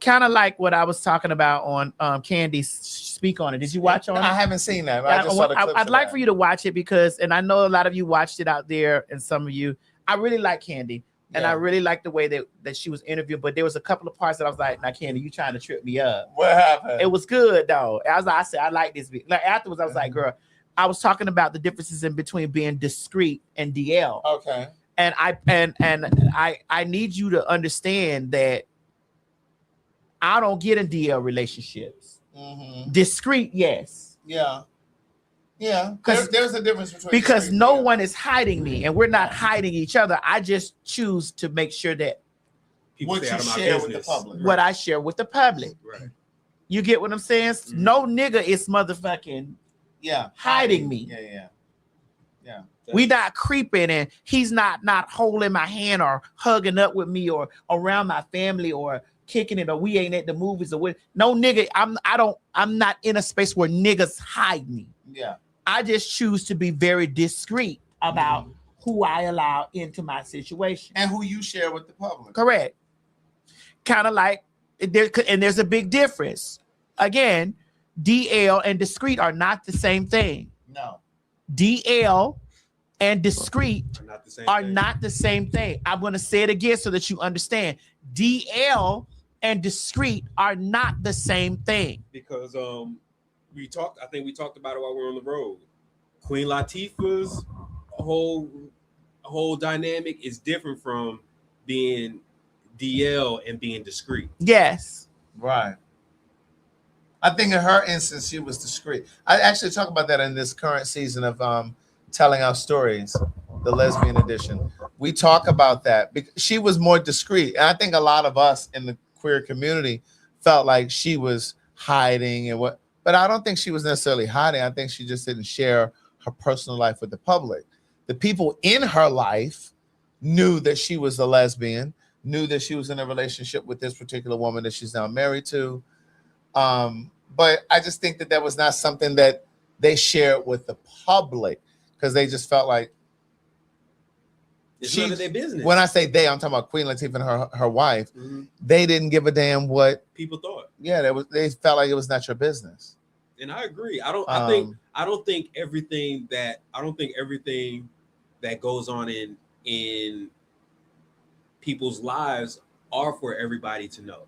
Kind of like what I was talking about on Candy Speak on It. Did you watch on it? I haven't seen that. I just saw the clips I'd like for you to watch it because, and I know a lot of you watched it out there, and some of you, I really like Candy. And I really liked the way that she was interviewed, but there was a couple of parts that I was like, "Now, Candy, you trying to trip me up?" What happened? It was good though. I said, I like this. Like afterwards, I was like, "Girl," I was talking about the differences in between being discreet and DL. Okay. And I need you to understand that I don't get in DL relationships. Discreet, yes. Yeah. There's a difference between, because no one is hiding me, and we're not hiding each other. I just choose to make sure that what you share with the public, what I share with the public. Right. You get what I'm saying? No nigga is motherfucking Yeah. hiding me. Yeah. We not creeping, and he's not holding my hand or hugging up with me or around my family or kicking it, or we ain't at the movies or what. No nigga, I'm not in a space where niggas hide me. Yeah. I just choose to be very discreet about who I allow into my situation and who you share with the public. Correct. Kind of like there's a big difference. Again, DL and discreet are not the same thing. No. DL and discreet are not the same thing. I'm going to say it again so that you understand. DL and discreet are not the same thing. Because I think we talked about it while we were on the road. Queen Latifah's whole dynamic is different from being DL and being discreet. Yes. Right. I think in her instance, she was discreet. I actually talk about that in this current season of Telling Our Stories, the lesbian edition. We talk about that because she was more discreet. And I think a lot of us in the queer community felt like she was hiding but I don't think she was necessarily hiding. I think she just didn't share her personal life with the public. The people in her life knew that she was a lesbian, knew that she was in a relationship with this particular woman that she's now married to. But I just think that was not something that they shared with the public because they just felt like it's none of their business. When I say they, I'm talking about Queen Latifah and her wife. Mm-hmm. They didn't give a damn what people thought. Yeah, they felt like it was not your business. And I agree. I don't think everything that goes on in people's lives are for everybody to know.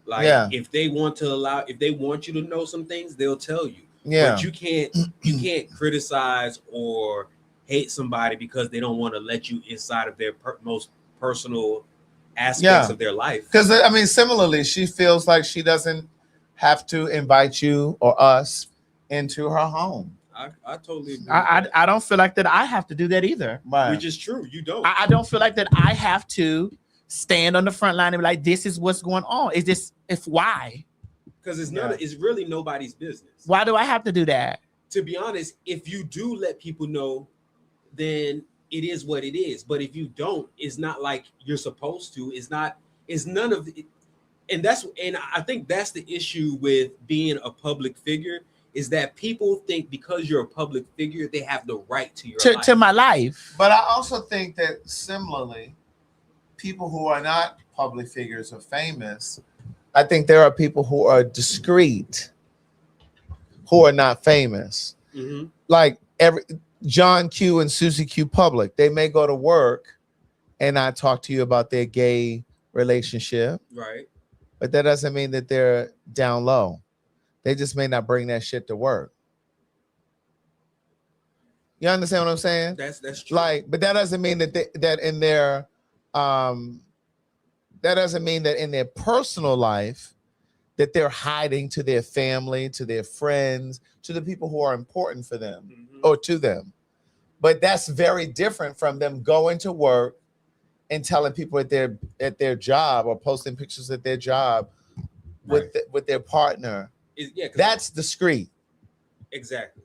Like if they want you to know some things, they'll tell you. Yeah. But you can't criticize or hate somebody because they don't want to let you inside of their most personal aspects of their life. Because I mean, similarly, she feels like she doesn't have to invite you or us into her home. I totally agree. I don't feel like that I have to do that either. Right. Which is true. You don't. I don't feel like that I have to stand on the front line and be like, this is what's going on. Why? Because it's really nobody's business. Why do I have to do that? To be honest, if you do let people know, then it is what it is. But if you don't, it's not like you're supposed to. It's none of it. And I think that's the issue with being a public figure, is that people think because you're a public figure, they have the right to your life. To my life. But I also think that similarly, people who are not public figures or famous, I think there are people who are discreet, who are not famous. Mm-hmm. Like John Q and Susie Q Public, they may go to work and not talk to you about their gay relationship. Right. But that doesn't mean that they're down low. They just may not bring that shit to work. You understand what I'm saying? That's true. But that doesn't mean that that doesn't mean that in their personal life that they're hiding to their family, to their friends, to the people who are important for them or to them. But that's very different from them going to work and telling people at their job or posting pictures at their job with their partner. That's discreet. Exactly.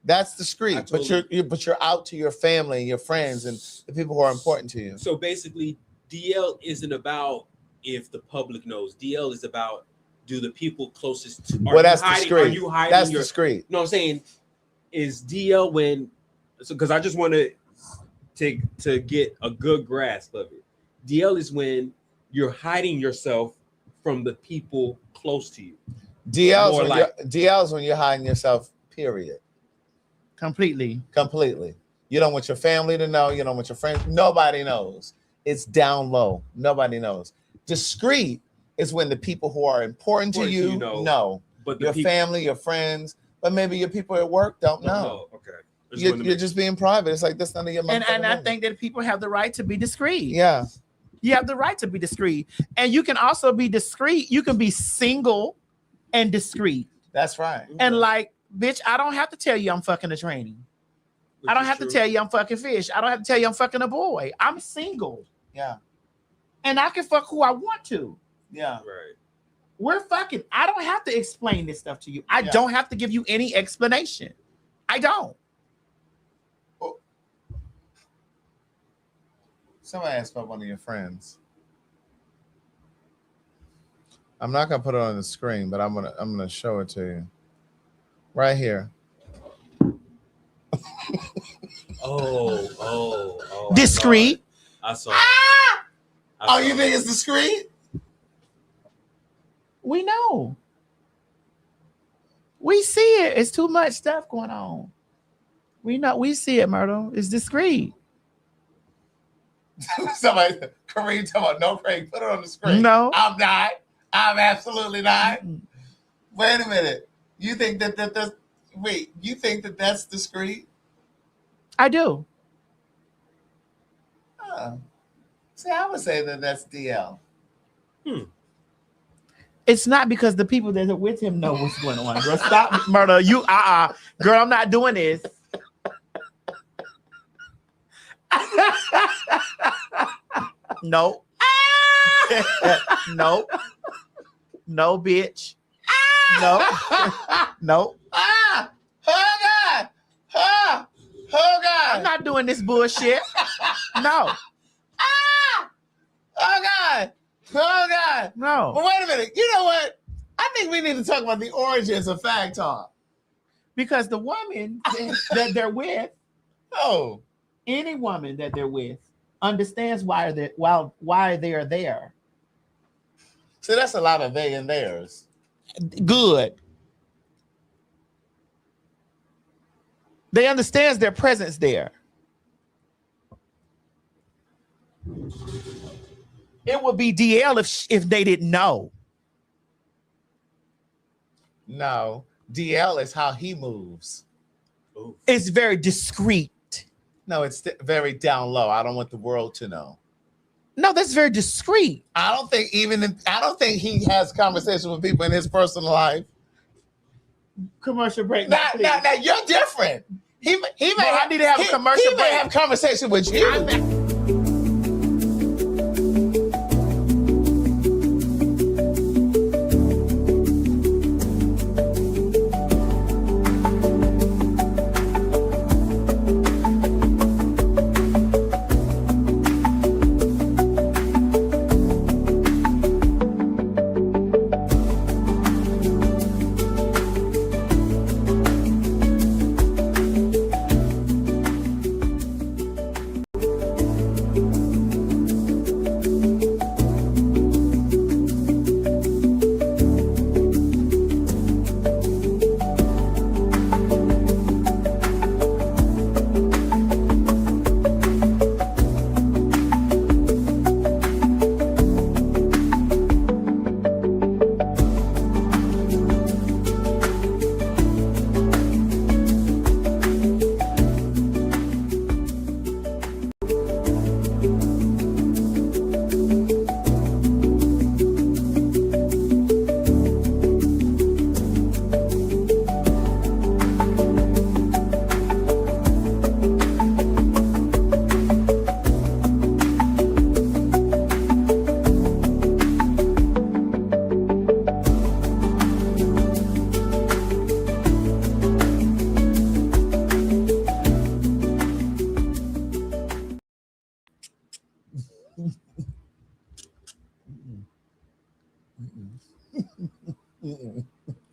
That's discreet. But you're out to your family and your friends and the people who are important to you. So basically, DL isn't about if the public knows. DL is about, do the people closest to that's discreet. Are you hiding that's discreet. No, I'm saying is DL because I just want to get a good grasp of it. DL is when you're hiding yourself from the people close to you. DL is when you're hiding yourself, period. Completely. You don't want your family to know. You don't want your friends. Nobody knows. It's down low. Nobody knows. Discreet is when the people who are important to you know. But your family, your friends, but maybe your people at work don't know. Okay. You're just being private. It's like that's none of your money. And I think that people have the right to be discreet. Yeah. You have the right to be discreet. And you can also be discreet. You can be single and discreet. That's right. And bitch, I don't have to tell you I'm fucking a tranny. I don't have to tell you I'm fucking fish. I don't have to tell you I'm fucking a boy. I'm single. Yeah. And I can fuck who I want to. Yeah. Right. We're fucking. I don't have to explain this stuff to you. I don't have to give you any explanation. I don't. Somebody asked about one of your friends. I'm not gonna put it on the screen, but I'm gonna show it to you. Right here. Oh. Discreet. I saw it. You think it's discreet? We know. We see it. It's too much stuff going on. We know. We see it, Myrtle. It's discreet. Somebody, Kareem, talking about no, Craig, put it on the screen. No. I'm not. I'm absolutely not. Wait a minute. You think that you think that that's discreet? I do. See, I would say that that's DL. It's not because the people that are with him know what's going on. Girl, stop, Myrtle. You, girl, I'm not doing this. No. No. No, bitch. No. No. Oh God. Oh God. I'm not doing this bullshit. No. Oh God. Oh God. No. But wait a minute. You know what? I think we need to talk about the origins of PhagTawk. Because the woman that they're with, any woman that they're with understands why they're there. So that's a lot of they and theirs. Good. They understands their presence there. It would be DL if they didn't know. No, DL is how he moves. It's very discreet. No, it's very down low. I don't want the world to know. No, that's very discreet. I don't think he has conversations with people in his personal life. Commercial break. Now you're different. He may I need to have a commercial He break. may have conversation with you.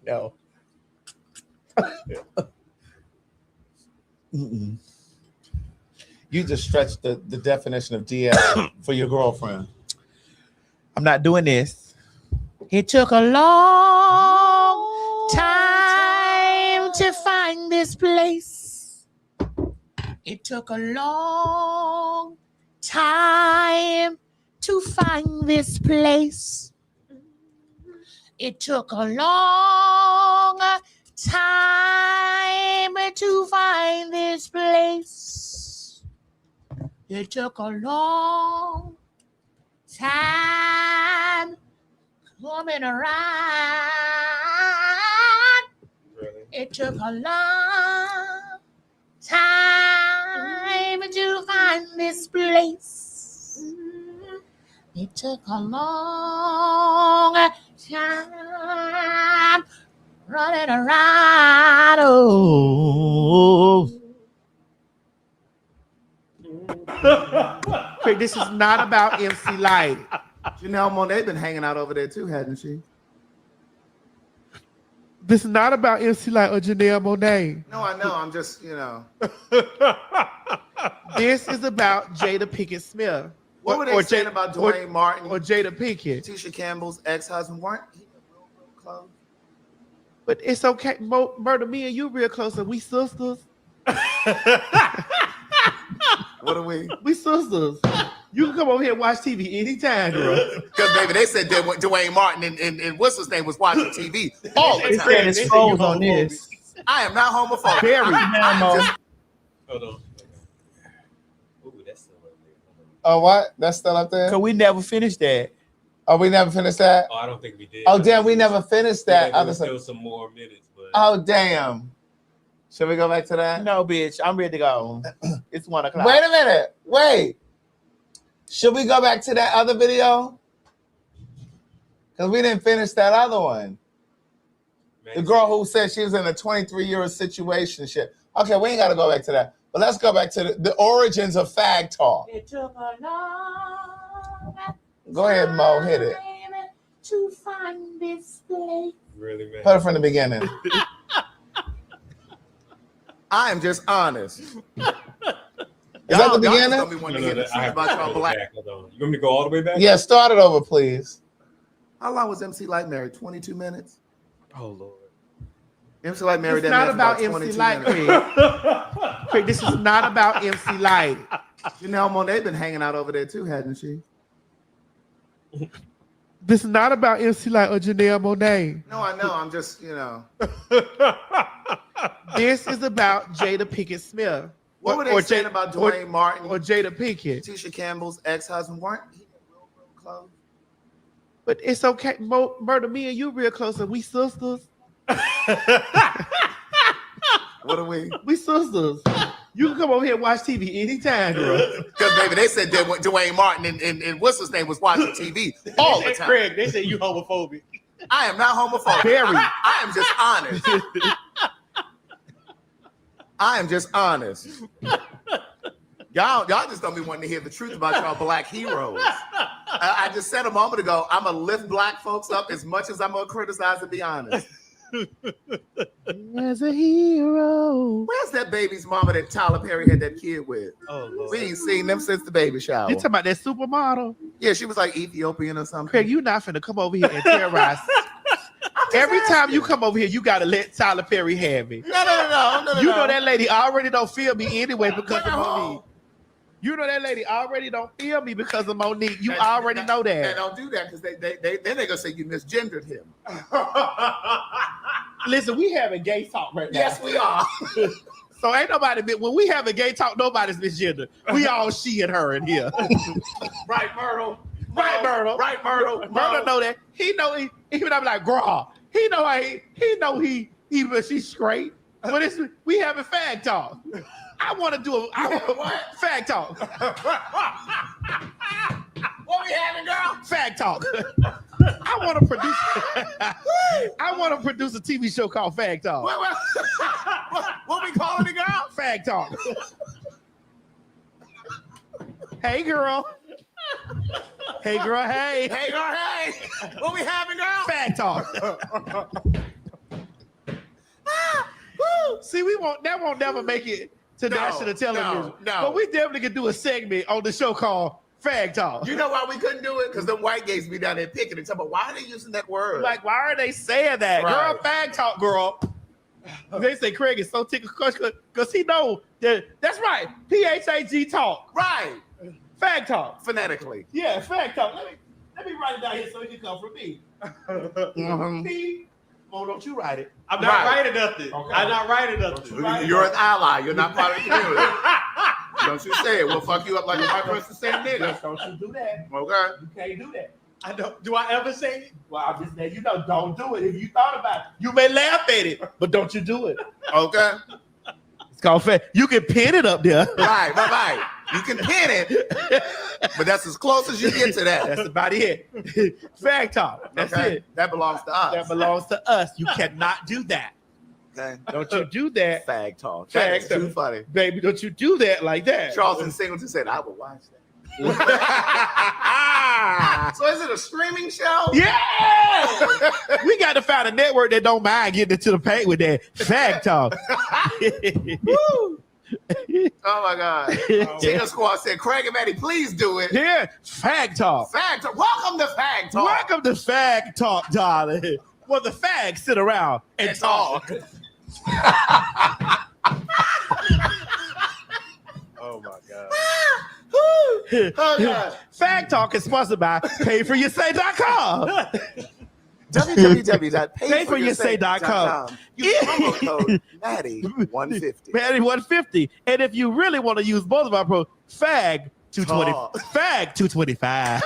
No. You just stretched the definition of DL for your girlfriend. I'm not doing this. It took a long time to find this place. It took a long time to find this place. It took a long time to find this place. It took a long time coming around. Really? It took a long time to find this place. It took a long time running around. Oh. Craig, this is not about MC Light. Janelle Monáe been hanging out over there too, hasn't she? This is not about MC Light or Janelle Monáe. No, I know. I'm just, you know. This is about Jada Pinkett Smith. What were they saying about Dwayne Martin or Jada Pinkett? Tisha Campbell's ex-husband weren't he real close? But it's okay. Murder, me and you real close, and we sisters. What are we? We sisters. You can come over here and watch TV anytime, girl. Because baby, they said that Dwayne Martin and what's his name was watching TV all the time. It's froze on this. I am not homophobic. Very. Hold on. Ooh, that's still up there. Oh, what? That's still up there? Cause we never finished that. Oh, we never finished that? Oh, I don't think we did. Oh, damn, we never finished that. There's still some more minutes, but Oh, damn. Should we go back to that? No, bitch. I'm ready to go. It's 1 o'clock. Wait a minute. Wait. Should we go back to that other video? Because we didn't finish that other one. The girl who said she was in a 23-year situationship. Okay, we ain't got to go back to that. But let's go back to the origins of PhagTwalk. It took a long Go ahead, Mo. Hit it. time to find this place. really, man. Put it from the beginning. I am just honest. Is that the beginning? Y'all just don't be wanting to hear the truth about y'all black. Hold on. You want me to go all the way back? Yeah, start it over, please. How long was MC Light married? 22 minutes? Oh, Lord. MC Light married It's that not man about for MC 22 Light, minutes. Craig. Craig, this is not about MC Light. Janelle Monáe been hanging out over there too, hasn't she? This is not about MC Light or Janelle Monáe. No, I know. I'm just, you know. This is about Jada Pinkett Smith. What were they saying about Dwayne Martin or Jada Pinkett? Tisha Campbell's ex-husband weren't he real close? But it's okay. Murder, me and you real close, and we sisters. What are we? We sisters. You can come over here and watch TV anytime, girl. Because baby, they said that Dwayne Martin and what's his name was watching TV all the time. Craig, they said you homophobic. I am not homophobic. Very. I am just honest. I am just honest. Y'all just don't be wanting to hear the truth about y'all black heroes. I just said a moment ago, I'm gonna lift black folks up as much as I'm gonna criticize, to be honest. As a hero. Where's that baby's mama that Tyler Perry had that kid with? Oh, Lord. We ain't seen them since the baby shower. You talking about that supermodel? Yeah, she was like Ethiopian or something. Craig, you not finna come over here and terrorize. Every time you come over here, you gotta let Tyler Perry have it. No. You know that lady already don't feel me anyway because of Monique. You know that lady already don't feel me because of Monique. You already know that. They don't do that because then they're gonna say you misgendered him. Listen, we having gay talk right now. Yes, we are. So ain't nobody when we have a gay talk, nobody's misgendered. We all she and her in here. Right, Myrtle. Right, Myrtle. Right, Myrtle. Myrtle know that. He know even I'm like, girl. He know she's straight. But we having fag talk. I want to do what? Fag talk. What we having, girl? Fag talk. I want to produce a TV show called Fag Talk. What we calling it, girl? Fag Talk. Hey, girl. Hey, girl. Hey. Hey, girl. Hey. What we having, girl? Fag Talk. See, that won't never make it to national television. No. But we definitely could do a segment on the show called Fag Talk. You know why we couldn't do it? Because the white gays be down there picking and talking about why are they using that word? Like, why are they saying that? Right. Girl, Fag Talk, girl. They say Craig is so tickled because he know that that's right. PhagTawlk talk. Right. Fag Talk. Phonetically. Yeah, Fag Talk. Let me write it down here so it can come from me. Oh, don't you write it. I'm not writing nothing. Okay. I'm not writing nothing. You're an ally. You're not part of the community. Don't you say it. We'll fuck you up like a white person saying nigga. Don't you do that. Okay. You can't do that. I don't. Do I ever say it? Well, I'm just saying, don't do it. If you thought about it, you may laugh at it, but don't you do it. Okay. It's called fag. You can pin it up there. Right. You can pin it, but that's as close as you get to that. That's about it. Fag Talk. That's it. That belongs to us. That belongs to us. You cannot do that. Okay. Don't you do that. Fag Talk. Fag That's too funny. Baby, don't you do that like that. Charleston Singleton said, I will watch that. So is it a streaming show? Yeah. We got to find a network that don't mind getting into the paint with that PhagTawlk. Oh my God. Chico Squad said, Craig and Maddie, please do it. Yeah, PhagTawlk. PhagTawlk. Welcome to PhagTawlk. Welcome to PhagTawlk, darling. Well, the fags sit around and talk. Oh my God. Oh God. PhagTawlk is sponsored by PayForYourSay.com. www.payforyoursay.com. Use promo code Maddie150. Maddie150. And if you really want to use both of our pros, Fag220. Fag225.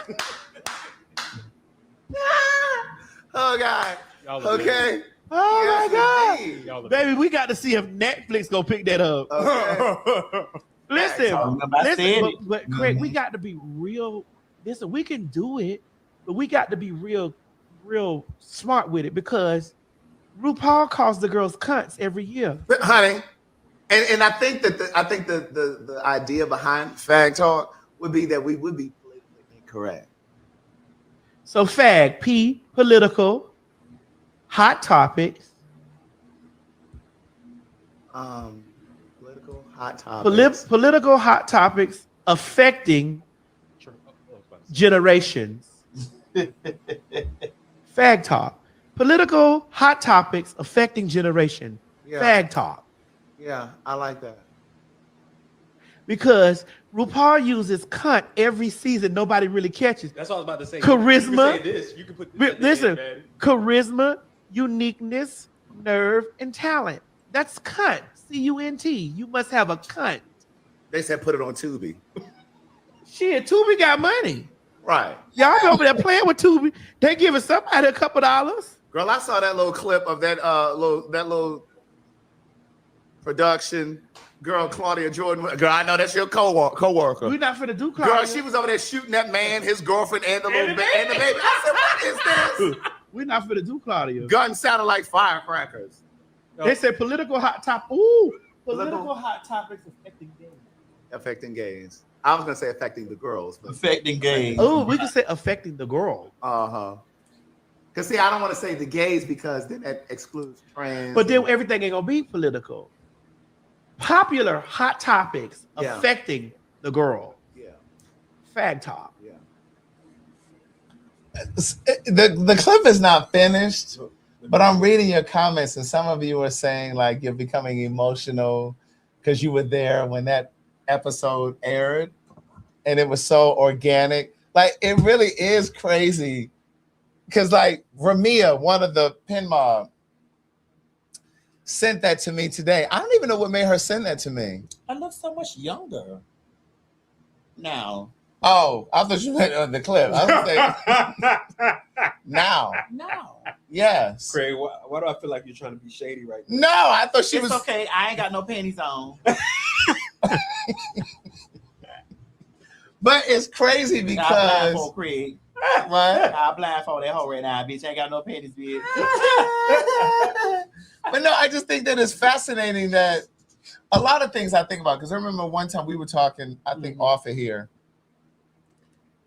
Oh God. Okay. Oh Yes, my indeed. God. Baby, we got to see if Netflix go pick that up. Okay. Listen, but Craig, we got to be real. Listen, we can do it, but we got to be real smart with it because RuPaul calls the girls cunts every year. But, honey, and I think that the idea behind PhagTawlk would be that we would be politically incorrect. So fag, P, political, hot topics. Political hot topics. Political hot topics affecting generations. PhagTawlk. Political hot topics affecting generation. Yeah. PhagTawlk. Yeah, I like that. Because RuPaul uses cunt every season. Nobody really catches. That's what I was about to say. Charisma. You can say this. You can put this Listen, charisma, uniqueness, nerve, and talent. That's cunt. C-U-N-T. You must have a cunt. They said put it on Tubi. Shit, Tubi got money. Right. Y'all be over there playing with Tubi. They giving somebody a couple dollars. Girl, I saw that little clip of that little production. Girl, Claudia Jordan. Girl, I know that's your co-worker. We're not finna do Claudia. Girl, she was over there shooting that man, his girlfriend, and the little baby. And the baby. I said, what is this? We're not finna do Claudia. Guns sounded like firecrackers. They said political hot top. Ooh, political hot topics affecting gays. Affecting gays. I was gonna say affecting the girls, but affecting gays. Oh, we can say affecting the girl. Because see, I don't want to say the gays because then that excludes trans. But then everything ain't gonna be political. Popular hot topics affecting the girl. Yeah. PhagTawlk. Yeah. The clip is not finished, but I'm reading your comments, and some of you are saying like you're becoming emotional because you were there when that episode aired, and it was so organic. Like it really is crazy, because like Ramia, one of the Pin Mob, sent that to me today. I don't even know what made her send that to me. I look so much younger now. Oh, I thought you meant on the clip. I was saying now. Yes. Craig, why do I feel like you're trying to be shady right now? No, I thought she It's was okay. I ain't got no panties on. But it's crazy because I blindfold Craig. What? I blindfold that hoe right now, bitch. I ain't got no panties, bitch. But no, I just think that it's fascinating that a lot of things I think about, because I remember one time we were talking, I think off of here,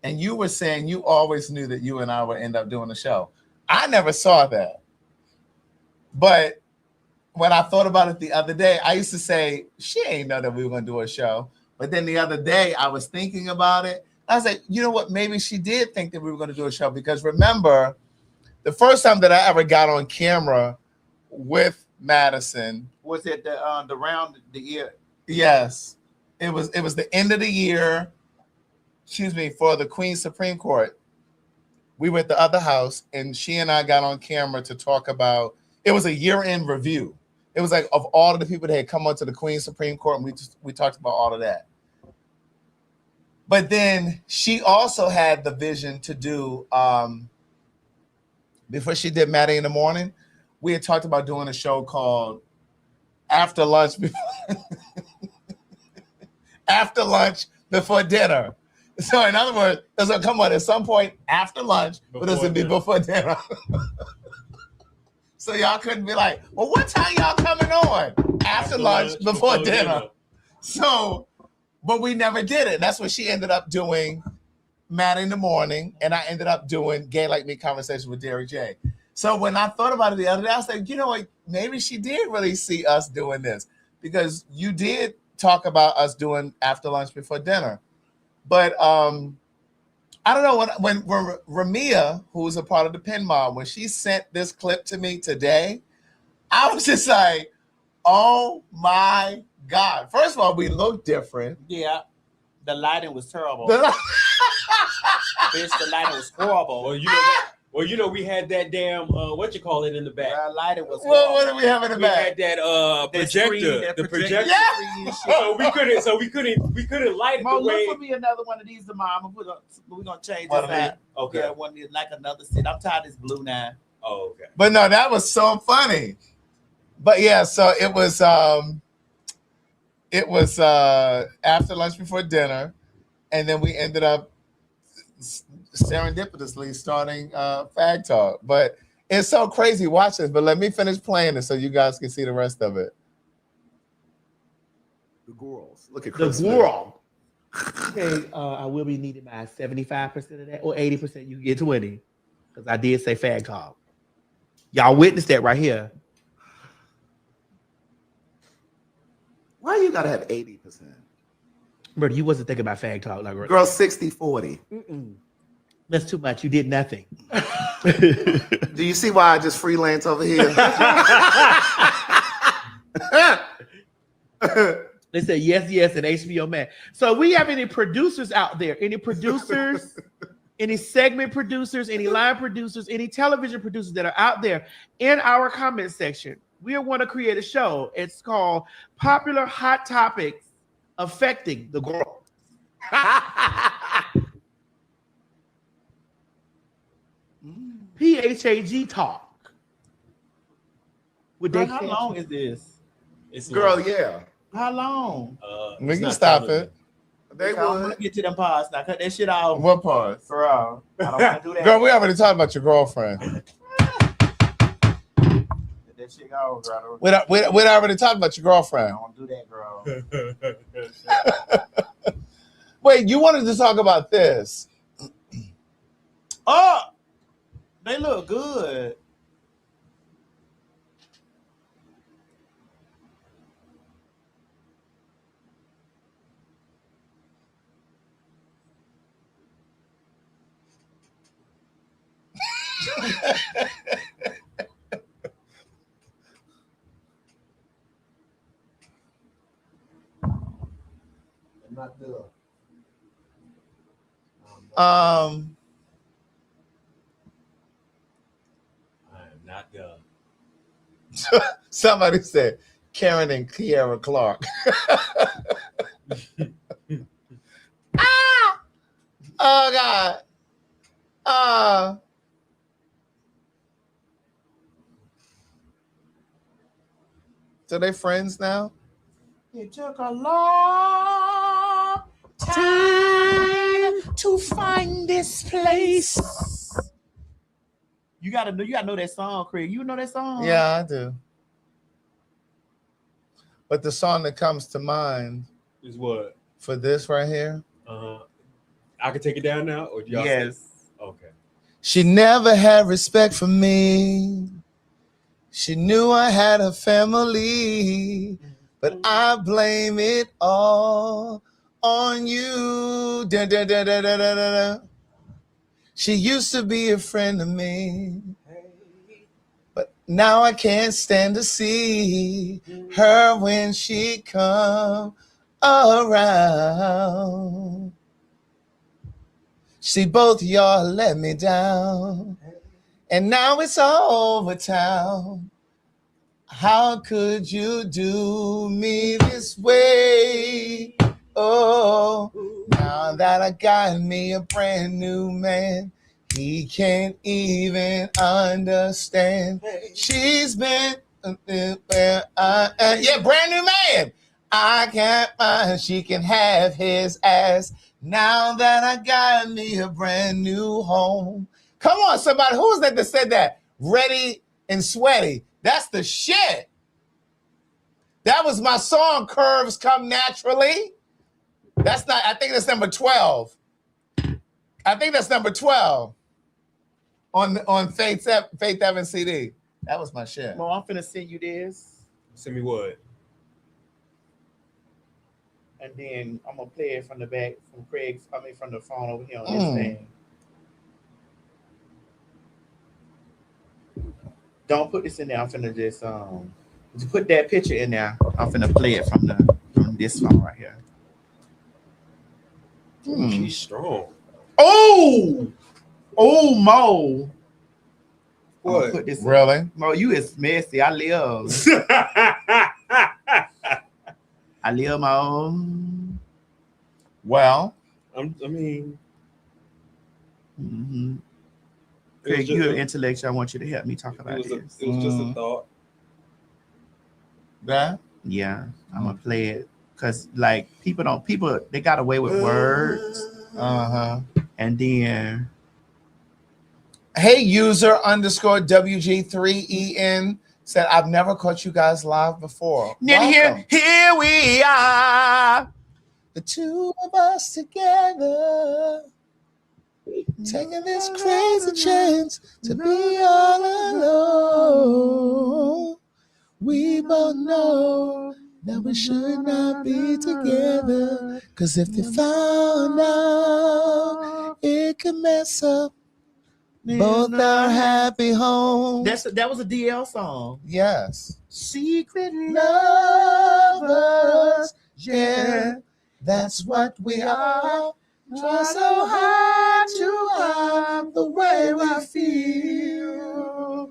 and you were saying you always knew that you and I would end up doing a show. I never saw that. But when I thought about it the other day, I used to say, she ain't know that we were going to do a show. But then the other day, I was thinking about it. I was like, you know what? Maybe she did think that we were going to do a show. Because remember, the first time that I ever got on camera with Madison Was it the round the year? Yes, it was the end of the year. Excuse me, for the Queen's Supreme Court. We were at the other house, and she and I got on camera to talk about. It was a year-end review. It was like of all of the people that had come onto the Queen's Supreme Court, and we talked about all of that. But then she also had the vision to do. Before she did Maddie in the Morning, we had talked about doing a show called After Lunch After Lunch Before Dinner. So in other words, it's gonna come on at some point after lunch, but it's gonna be before dinner. So y'all couldn't be like, well, what time y'all coming on? After lunch, before dinner. So But we never did it. That's what she ended up doing, Matt in the Morning, and I ended up doing Gay Like Me Conversation with Derek J. So when I thought about it the other day, I was like, you know what? Maybe she did really see us doing this because you did talk about us doing after lunch before dinner. But I don't know when Ramia, who was a part of the Pen Mob, when she sent this clip to me today, I was just like, oh my God. First of all, we look different. Yeah. The lighting was terrible. Bitch, the lighting was horrible. Well, you know, we had that damn what you call it in the back. The lighting was horrible. What did we have in the back? We had that projector. The projector. Yeah. Oh, we couldn't light it Mo, the way. look for me another one of these tomorrow. We're gonna change One this of these? out. Okay. Yeah, one like another set. I'm tired of this blue now. Oh, okay. But no, that was so funny. But yeah, so it was after lunch before dinner, and then we ended up serendipitously starting PhagTawk. But it's so crazy watching this. But let me finish playing it so you guys can see the rest of it. The girls. Look at The Chris. world. Okay, I will be needing my 75% of that, or 80%. You get 20, because I did say PhagTawk. Y'all witnessed that right here. Why you gotta have 80%? Brother, you wasn't thinking about PhagTawk like Girl, 60-40. That's too much. You did nothing. Do you see why I just freelance over here? They said yes, and HBO man. So we have any producers out there? Any producers? Any segment producers? Any line producers? Any television producers that are out there in our comment section? We want to create a show. It's called Popular Hot Topics Affecting the Girl. PHAG Talk. Girl, how long is this? It's Girl, long. yeah. How long? We it's can not stop telling it. They I'm gonna would. get to them parts now. Cut that shit off. What part? Girl, I don't want to do that. Girl, we already talked about your girlfriend. Let that shit go, girl. We already talked about your girlfriend. Don't do that, girl. Wait, you wanted to talk about this? Oh, they look good. Not good. I am not done. Somebody said Karen and Kiara Clark. Oh God. So they friends now? It took a long time to find this place. You gotta know that song, Craig. You know that song? Yeah, I do. But the song that comes to mind Is what? for this right here. I can take it down now, or do y'all Yes. say? Okay. She never had respect for me. She knew I had a family, but I blame it all on you. Da, da, da, da, da, da, da. She used to be a friend of me, but now I can't stand to see her when she come around. See, both y'all let me down, and now it's all over town. How could you do me this way? Oh, now that I got me a brand new man, he can't even understand. She's been, yeah, brand new man. I can't find, she can have his ass. Now that I got me a brand new home. Come on, somebody. Who was that said that? Ready and Sweaty. That's the shit. That was my song, Curves Come Naturally. That's not. I think that's number 12. I think that's number 12 on Faith Evans CD. That was my shit. Mo, I'm finna send you this, Send me what? and then I'm gonna play it from the back from Craig's. I mean, from the phone over here on this thing. Don't put this in there. I'm finna just put that picture in there. I'm finna play it from this phone right here. She's strong. Oh, Mo. What? Put this Really? Mo, you is messy. I live. I live my own. Well, I mean, Craig, you're an intellectual. I want you to help me talk about this. It was just a thought. That? Yeah, I'm gonna play it because like people they got away with words. And then hey, user _ WG3EN said, I've never caught you guys live before. then here we are. The two of us together, taking this crazy chance to be all alone. We both know that we should not be together, cause if they found out, it could mess up both our happy homes. That was a DL song. Yes. Secret Lovers, yeah, that's what we are. Try so hard to hide the way we feel,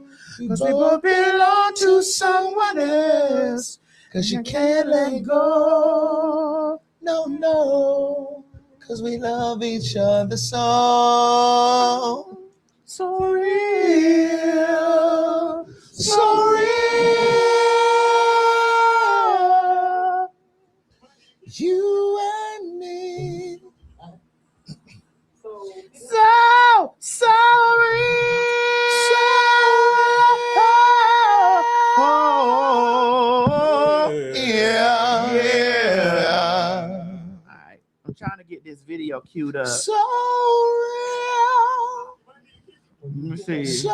cause we both belong to someone else, cause you can't let go. No, cause we love each other so real, so real. You and me. So yeah. All right, I'm trying to get this video queued up. So real. Let me see. So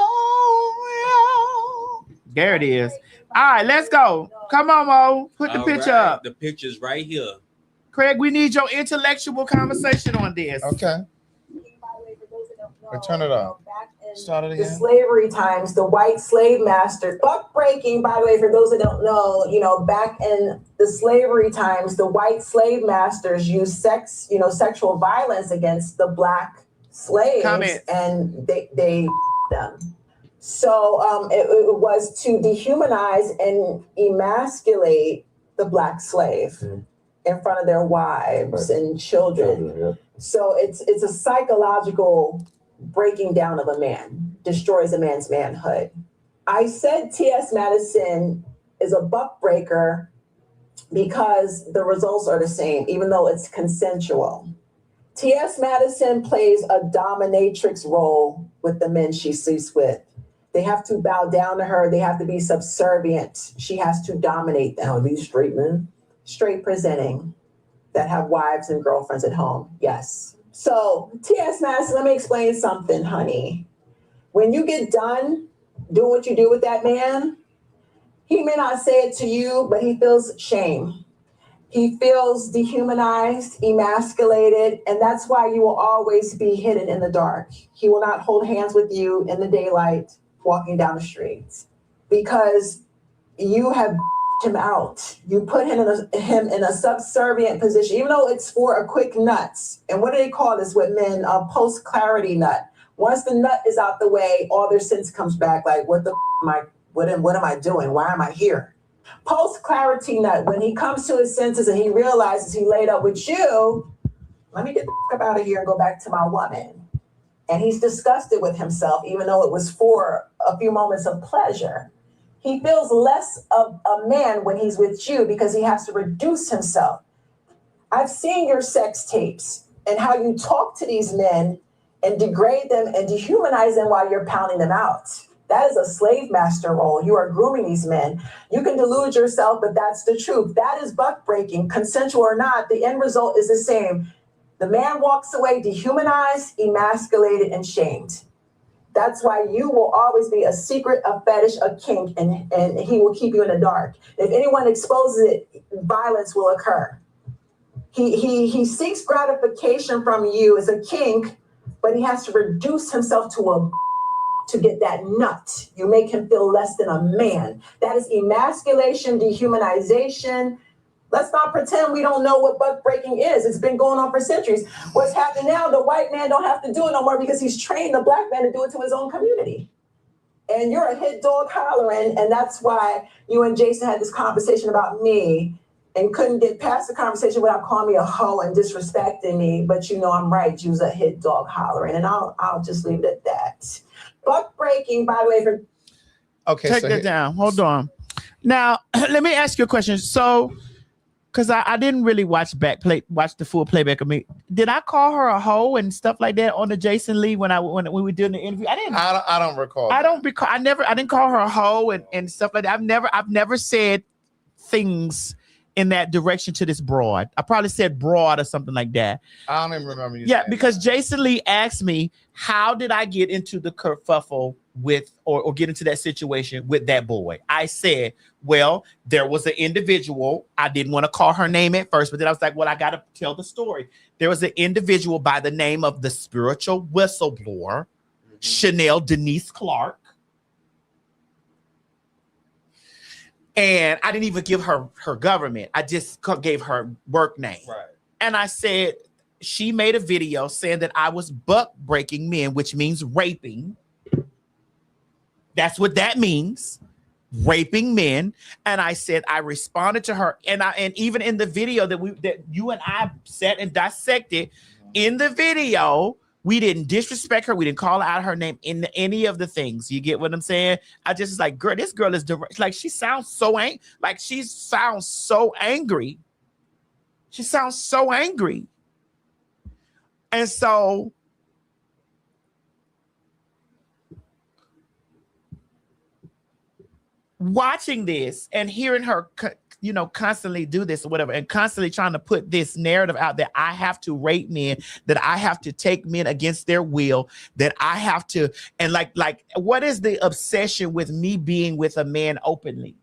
real. There it is. All right, let's go. Come on, Mo. Put the All picture right, up. The picture's right here. Craig, we need your intellectual conversation on this. Okay. Turn it up. Start it The again. slavery times, the white slave master, buck breaking, by the way, for those that don't know, back in the slavery times, the white slave masters used sexual violence against the black slaves. Comment. And they them. So it was to dehumanize and emasculate the black slave in front of their wives and children. So it's a psychological breaking down of a man, destroys a man's manhood. I said T.S. Madison is a buck breaker because the results are the same, even though it's consensual. T.S. Madison plays a dominatrix role with the men she sleeps with. They have to bow down to her. They have to be subservient. She has to dominate them. Are these straight men? Straight presenting that have wives and girlfriends at home. Yes. So T.S. Madison, let me explain something, honey. When you get done doing what you do with that man, he may not say it to you, but he feels shame. He feels dehumanized, emasculated, and that's why you will always be hidden in the dark. He will not hold hands with you in the daylight walking down the streets because you have him out. You put him in a subservient position, even though it's for a quick nuts. And what do they call this with men? A post-clarity nut. Once the nut is out the way, all their sense comes back. Like, what am I doing? Why am I here? Post-clarity nut, when he comes to his senses and he realizes he laid up with you, let me get the fuck out of here and go back to my woman. And he's disgusted with himself, even though it was for a few moments of pleasure. He feels less of a man when he's with you because he has to reduce himself. I've seen your sex tapes and how you talk to these men and degrade them and dehumanize them while you're pounding them out. That is a slave master role. You are grooming these men. You can delude yourself, but that's the truth. That is buck breaking, consensual or not. The end result is the same. The man walks away dehumanized, emasculated, and shamed. That's why you will always be a secret, a fetish, a kink, and he will keep you in the dark. If anyone exposes it, violence will occur. He seeks gratification from you as a kink, but he has to reduce himself to get that nut. You make him feel less than a man. That is emasculation, dehumanization. Let's not pretend we don't know what buck breaking is. It's been going on for centuries. What's happening now, the white man don't have to do it no more because he's trained the black man to do it to his own community. And you're a hit dog hollering, and that's why you and Jason had this conversation about me and couldn't get past the conversation without calling me a hoe and disrespecting me. But you know I'm right. You was a hit dog hollering, and I'll just leave it at that. Buck breaking, by the way, for take that down. Hold on. Now let me ask you a question. So, because I didn't really watch the full playback of me. Did I call her a hoe and stuff like that on the Jason Lee when we were doing the interview? I didn't. I don't recall. I don't recall. I didn't call her a hoe and stuff like that. I've never said things in that direction to this broad. I probably said broad or something like that. I don't even remember you. Yeah, because Jason Lee asked me, how did I get into the kerfuffle with or get into that situation with that boy? I said, well, there was an individual. I didn't want to call her name at first, but then I was like, well, I got to tell the story. There was an individual by the name of the spiritual whistleblower, Chanel Denise Clark. And I didn't even give her government. I just gave her work name. Right. And I said, she made a video saying that I was buck breaking men, which means raping. That's what that means. Raping men. And I said, I responded to her. And even in the video that you and I sat and dissected, in the video, we didn't disrespect her. We didn't call out her name in any of the things. You get what I'm saying? I just was like, girl, this girl is direct. Like, she sounds so angry. She sounds so angry. She sounds so angry. And so watching this and hearing her constantly do this or whatever, and constantly trying to put this narrative out that I have to rape men, that I have to take men against their will, that I have to, and like, what is the obsession with me being with a man openly?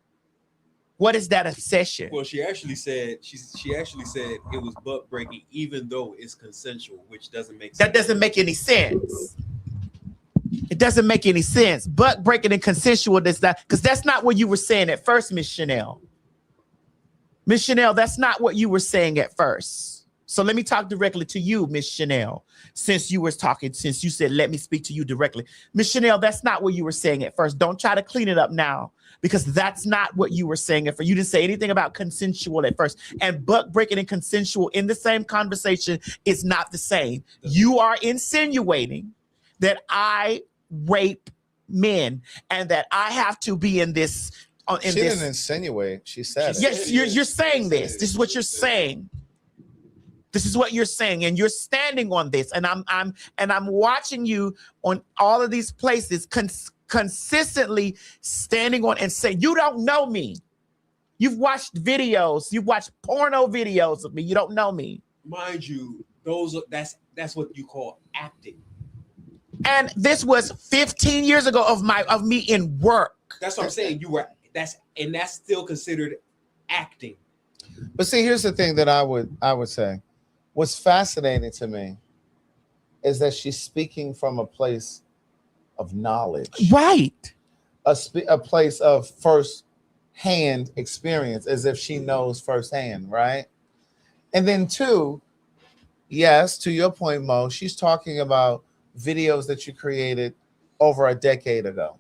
What is that obsession? Well, she actually said it was butt breaking, even though it's consensual, which doesn't make sense. That doesn't make any sense. It doesn't make any sense. Butt breaking and consensual, because that's not what you were saying at first, Miss Chanel. Miss Chanel, that's not what you were saying at first. So let me talk directly to you, Miss Chanel, since you said, let me speak to you directly. Miss Chanel, that's not what you were saying at first. Don't try to clean it up now, because that's not what you were saying at first. You didn't say anything about consensual at first. And butt breaking and consensual in the same conversation is not the same. You are insinuating that I rape men and that I have to be in this. She didn't insinuate. She said it. Yes, you're saying this. This is what you're saying. This is what you're saying, and you're standing on this. And I'm watching you on all of these places, consistently standing on and saying, you don't know me. You've watched videos. You've watched porno videos of me. You don't know me. Mind you, that's what you call acting. And this was 15 years ago of me in work. That's what I'm saying. That's still considered acting. But see, here's the thing that I would say. What's fascinating to me is that she's speaking from a place of knowledge. Right. A place of first-hand experience, as if she knows firsthand, right? And then two, yes, to your point, Mo, she's talking about videos that you created over a decade ago.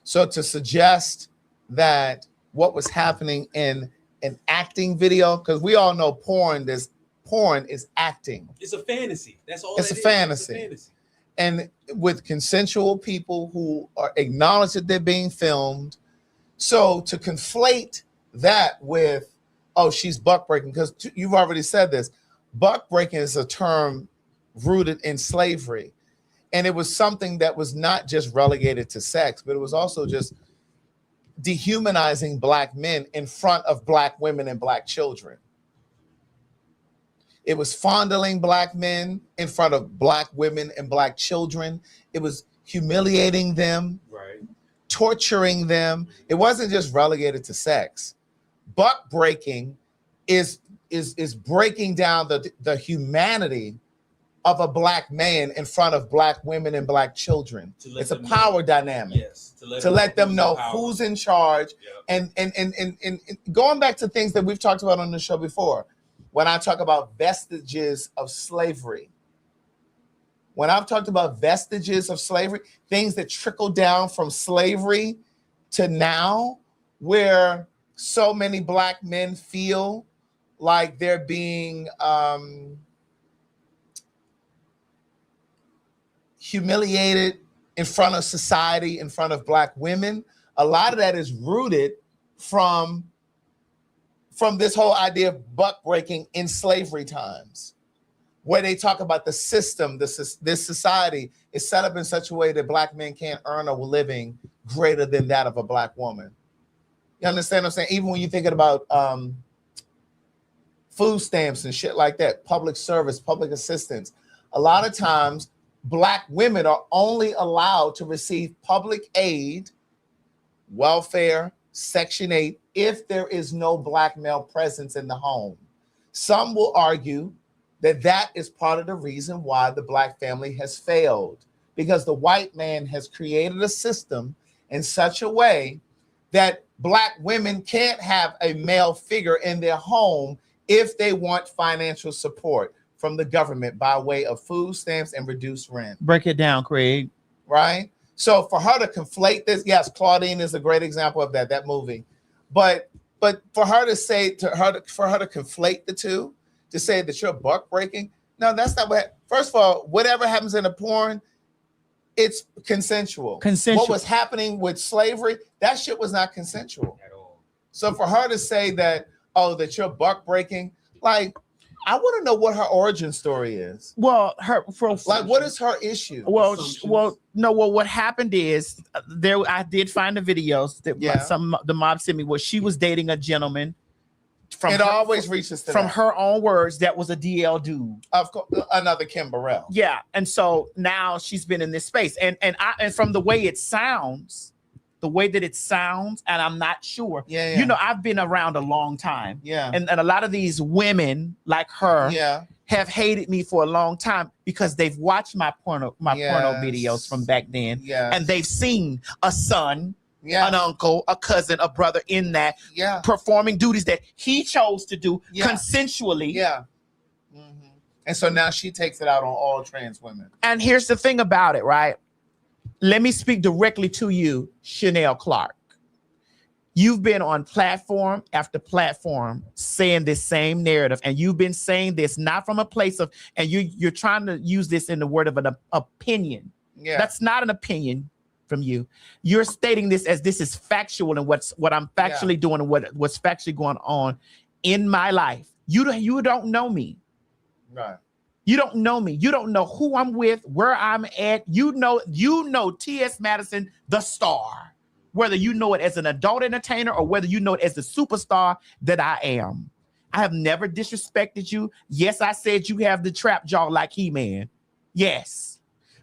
So to suggest that what was happening in an acting video, because we all know porn is acting. It's a fantasy. That's all. It's a fantasy. It's a fantasy. And with consensual people who acknowledge that they're being filmed. So to conflate that with, oh, she's buck breaking, because you've already said this. Buck breaking is a term rooted in slavery. And it was something that was not just relegated to sex, but it was also just dehumanizing black men in front of black women and black children. It was fondling black men in front of black women and black children. It was humiliating them, Right. torturing them. It wasn't just relegated to sex. Buck breaking is breaking down the humanity of a black man in front of black women and black children. It's a power dynamic. Yes. To let them know who's in charge. And going back to things that we've talked about on the show before, when I talk about vestiges of slavery, when I've talked about vestiges of slavery, things that trickle down from slavery to now, where so many black men feel like they're being humiliated in front of society, in front of black women. A lot of that is rooted from this whole idea of buck breaking in slavery times, where they talk about the system, this society is set up in such a way that black men can't earn a living greater than that of a black woman. You understand what I'm saying? Even when you're thinking about food stamps and shit like that, public service, public assistance, a lot of times black women are only allowed to receive public aid, welfare, Section 8, if there is no black male presence in the home. Some will argue that that is part of the reason why the black family has failed, because the white man has created a system in such a way that black women can't have a male figure in their home if they want financial support from the government by way of food stamps and reduced rent. Break it down, Craig. Right? So for her to conflate this, yes, Claudine is a great example of that movie. But for her to conflate the two, to say that you're buck breaking, no, that's not what. First of all, whatever happens in a porn, it's consensual. What was happening with slavery, that shit was not consensual at all. So for her to say that, that you're buck breaking, like, I want to know what her origin story is. Well, what is her issue? What happened is I did find the videos that the mob sent me where she was dating a gentleman. Always reaches to from that. her own words, that was a DL dude. Of course, another Kim Burrell. Yeah, and so now she's been in this space, and from the way it sounds, and I'm not sure. Yeah. You know, I've been around a long time. Yeah. And a lot of these women like her have hated me for a long time because they've watched my porno videos from back then. Yeah. And they've seen a son, an uncle, a cousin, a brother in that performing duties that he chose to do consensually. Yeah. Mm-hmm. And so now she takes it out on all trans women. And here's the thing about it, right? Let me speak directly to you, Chanel Clark. You've been on platform after platform saying this same narrative, and you've been saying this not from a place of, and you're trying to use this in the word of an opinion. Yeah. That's not an opinion from you. You're stating this as this is factual and what I'm factually doing and what's factually going on in my life. You don't know me. Right. You don't know me. You don't know who I'm with, where I'm at. You know T.S. Madison, the star, whether you know it as an adult entertainer or whether you know it as the superstar that I am. I have never disrespected you. Yes, I said you have the trap jaw like He-Man. Yes.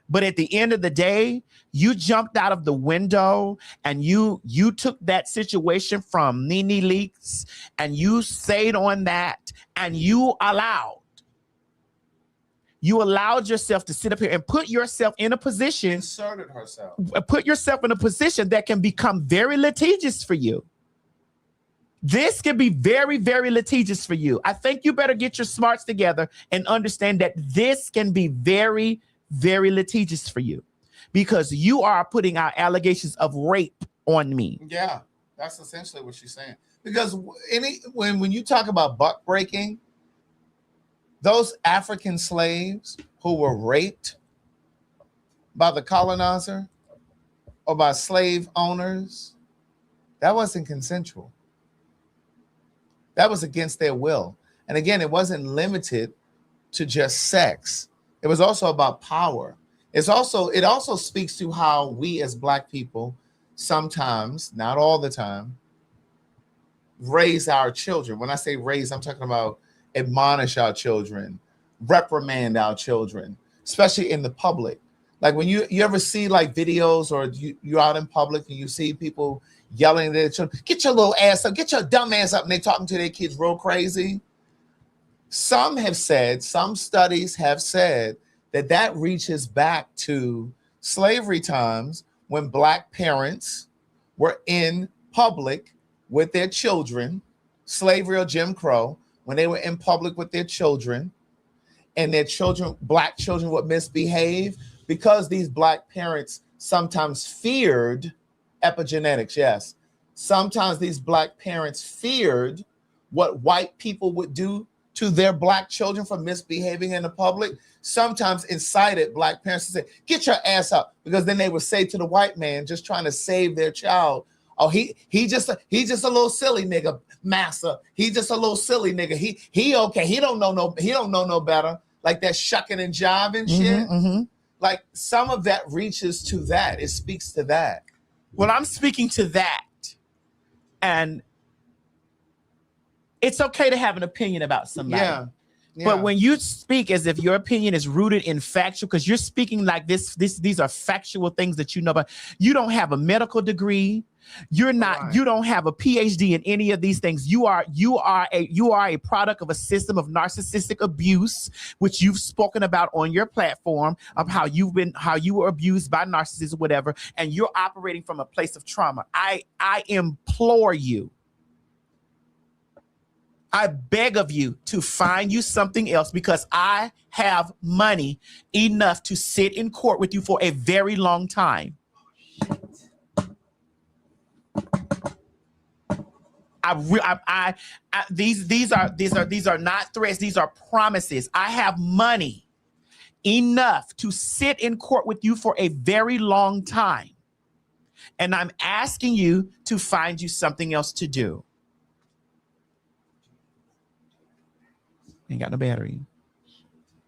But at the end of the day, you jumped out of the window and you took that situation from Nene Leakes and you stayed on that and you allowed yourself to sit up here and put yourself in a position. Inserted herself. Put yourself in a position that can become very litigious for you. This can be very, very litigious for you. I think you better get your smarts together and understand that this can be very, very litigious for you because you are putting out allegations of rape on me. Yeah, that's essentially what she's saying. Because when you talk about buck breaking, those African slaves who were raped by the colonizer or by slave owners, that wasn't consensual. That was against their will. And again, it wasn't limited to just sex. It was also about power. it also speaks to how we as Black people sometimes, not all the time, raise our children. When I say raise, I'm talking about admonish our children, reprimand our children, especially in the public. Like when you ever see like videos or you're out in public and you see people yelling at their children, get your little ass up, get your dumb ass up, and they talking to their kids real crazy. Some studies have said that reaches back to slavery times when Black parents were in public with their children, slavery or Jim Crow, when they were in public with their children, and their children, Black children, would misbehave because these Black parents sometimes feared epigenetics. Yes, sometimes these Black parents feared what white people would do to their Black children for misbehaving in the public. Sometimes incited Black parents to say, get your ass up, because then they would say to the white man just trying to save their child, oh, he just a little silly nigga, massa. He just a little silly nigga. He okay. He don't know no better. Like that shucking and jiving shit. Like some of that reaches to that. It speaks to that. Well, I'm speaking to that. And it's okay to have an opinion about somebody. Yeah. But when you speak as if your opinion is rooted in factual, because you're speaking like these are factual things that you know about. You don't have a medical degree. You're not. Right. You don't have a PhD in any of these things. You are a product of a system of narcissistic abuse, which you've spoken about on your platform, of how you were abused by narcissists or whatever, and you're operating from a place of trauma. I implore you. I beg of you to find you something else, because I have money enough to sit in court with you for a very long time. These are not threats. These are promises. I have money enough to sit in court with you for a very long time. And I'm asking you to find you something else to do. Ain't got no battery.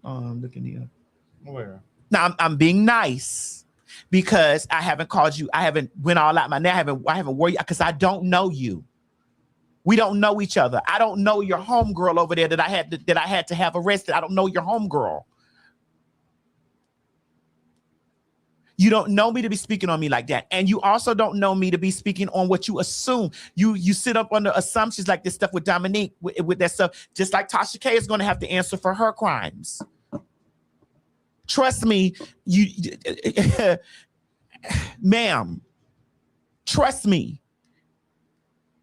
Look in the where? Now I'm being nice because I haven't called you. I haven't went all out my name. I haven't worried because I don't know you. We don't know each other. I don't know your homegirl over there that I had to have arrested. I don't know your homegirl. You don't know me to be speaking on me like that. And you also don't know me to be speaking on what you assume. You sit up under assumptions like this stuff with Dominique, with that stuff, just like Tasha K is going to have to answer for her crimes. Trust me, ma'am, trust me.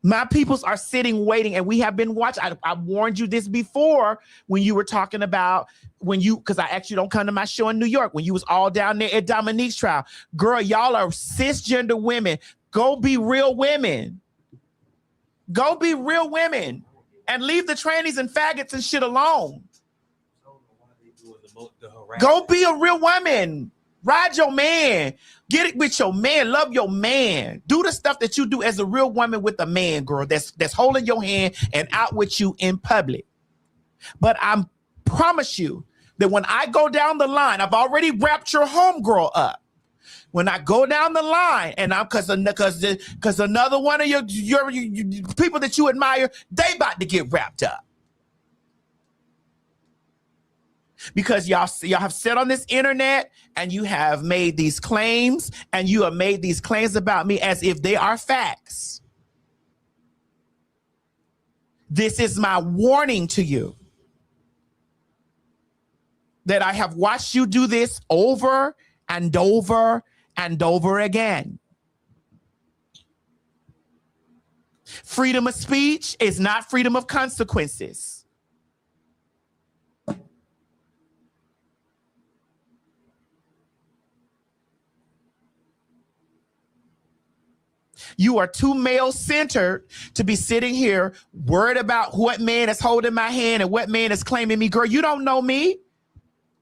My peoples are sitting, waiting, and we have been watching. I warned you this before when you were talking about because I asked you don't come to my show in New York, when you was all down there at Dominique's trial. Girl, y'all are cisgender women. Go be real women. Go be real women and leave the trannies and faggots and shit alone. Go be a real woman. Ride your man. Get it with your man. Love your man. Do the stuff that you do as a real woman with a man, girl, that's holding your hand and out with you in public. But I promise you that when I go down the line, I've already wrapped your homegirl up. When I go down the line, and I'm because another one of your people that you admire, they about to get wrapped up. Because y'all have sat on this internet and you have made these claims, and you have made these claims about me as if they are facts. This is my warning to you that I have watched you do this over and over and over again. Freedom of speech is not freedom of consequences. You are too male-centered to be sitting here worried about what man is holding my hand and what man is claiming me. Girl, you don't know me.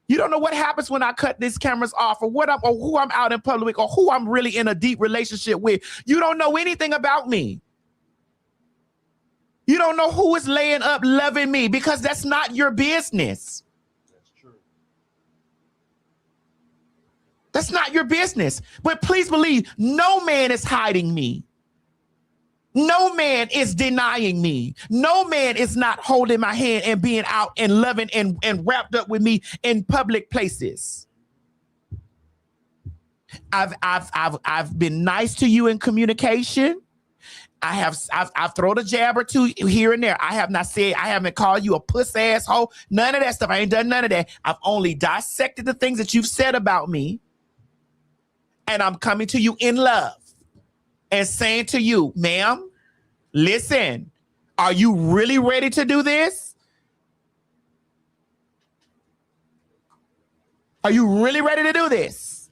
You don't know what happens when I cut these cameras off, or who I'm out in public, or who I'm really in a deep relationship with. You don't know anything about me. You don't know who is laying up loving me, because that's not your business. That's true. That's not your business. But please believe, no man is hiding me. No man is denying me. No man is not holding my hand and being out and loving and wrapped up with me in public places. I've been nice to you in communication. I've thrown a jab or two here and there. I haven't called you a puss asshole. None of that stuff. I ain't done none of that. I've only dissected the things that you've said about me. And I'm coming to you in love and saying to you, ma'am, listen, are you really ready to do this? Are you really ready to do this?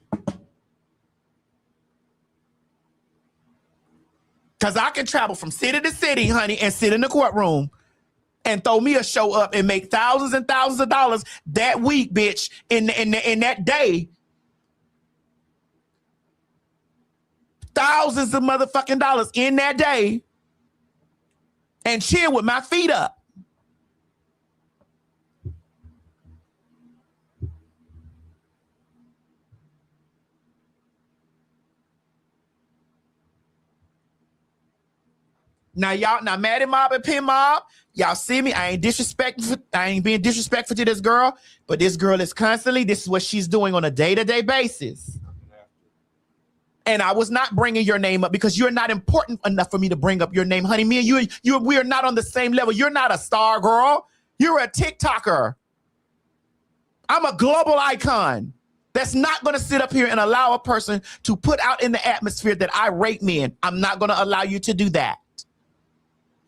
Because I can travel from city to city, honey, and sit in the courtroom and throw me a show up and make thousands and thousands of dollars that week, bitch, in that day. Thousands of motherfucking dollars in that day and chill with my feet up. Now, Maddie Mob and Pin Mob, y'all see me. I ain't being disrespectful to this girl, but this girl is constantly, this is what she's doing on a day-to-day basis. And I was not bringing your name up because you're not important enough for me to bring up your name, honey. Me and we are not on the same level. You're not a star, girl. You're a TikToker. I'm a global icon that's not going to sit up here and allow a person to put out in the atmosphere that I rape men. I'm not going to allow you to do that.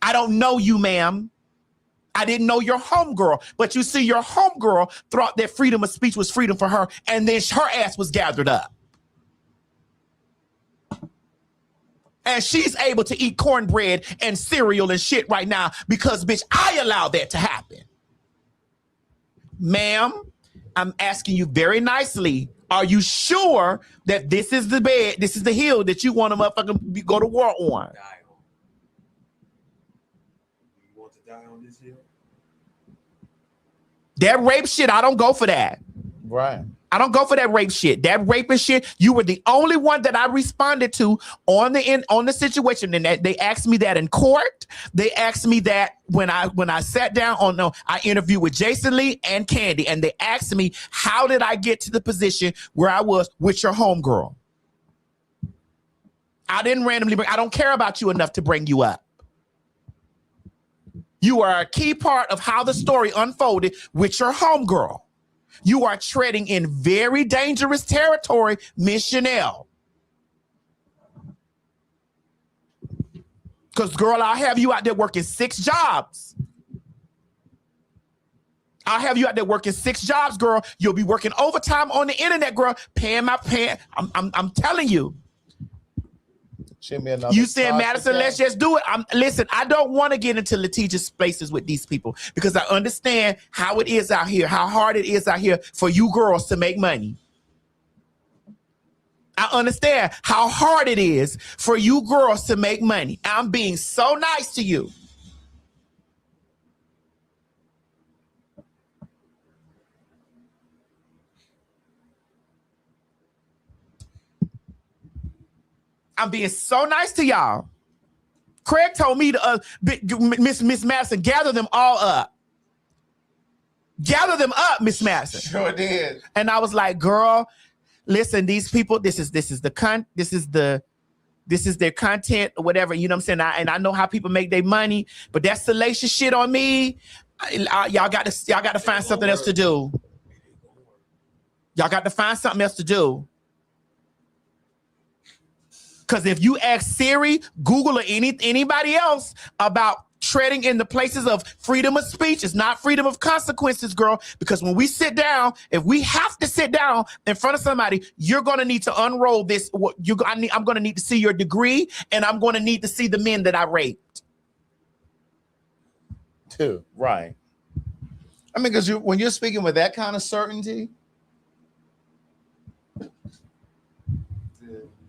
I don't know you, ma'am. I didn't know your homegirl, but you see, your homegirl thought that freedom of speech was freedom for her, and then her ass was gathered up. And she's able to eat cornbread and cereal and shit right now because, bitch, I allowed that to happen. Ma'am, I'm asking you very nicely. Are you sure that this is the bed, this is the hill that you want to motherfucking go to war on? You want to die on this hill? That rape shit, I don't go for that. Right. I don't go for that rape shit. That raping shit, you were the only one that I responded to on the situation. And that they asked me that in court. They asked me that when I sat down I interviewed with Jason Lee and Candy, and they asked me, how did I get to the position where I was with your homegirl? I didn't randomly I don't care about you enough to bring you up. You are a key part of how the story unfolded with your homegirl. You are treading in very dangerous territory, Miss Chanel. Because, girl, I'll have you out there working 6 jobs. I'll have you out there working 6 jobs, girl. You'll be working overtime on the internet, girl. I'm telling you. You said, Madison, let's just do it. Listen, I don't want to get into litigious spaces with these people because I understand how it is out here, how hard it is out here for you girls to make money. I understand how hard it is for you girls to make money. I'm being so nice to you. I'm being so nice to y'all. Craig told me to Miss Madison, gather them all up. Gather them up, Miss Madison. Sure did. And I was like, girl, listen, these people, this is their content or whatever, you know what I'm saying? And I know how people make their money, but that salacious shit on me, y'all got to find something else to do. Y'all got to find something else to do. Because if you ask Siri, Google, or anybody else about treading in the places of freedom of speech, it's not freedom of consequences, girl. Because when we sit down, if we have to sit down in front of somebody, you're going to need to unroll this. I'm going to need to see your degree, and I'm going to need to see the men that I raped. Too, right. I mean, because when you're speaking with that kind of certainty,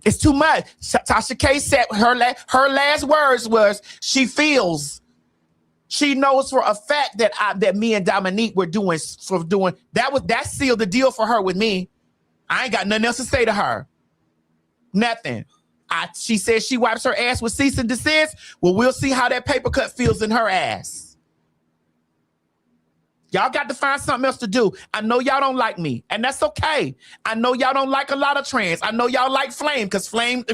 it's too much. Tasha K said her last words was she knows for a fact that me and Dominique were doing that sealed the deal for her with me. I ain't got nothing else to say to her. Nothing. She says she wipes her ass with cease and desist. Well, we'll see how that paper cut feels in her ass. Y'all got to find something else to do. I know y'all don't like me, and that's okay. I know y'all don't like a lot of trans. I know y'all like Flame, because Flame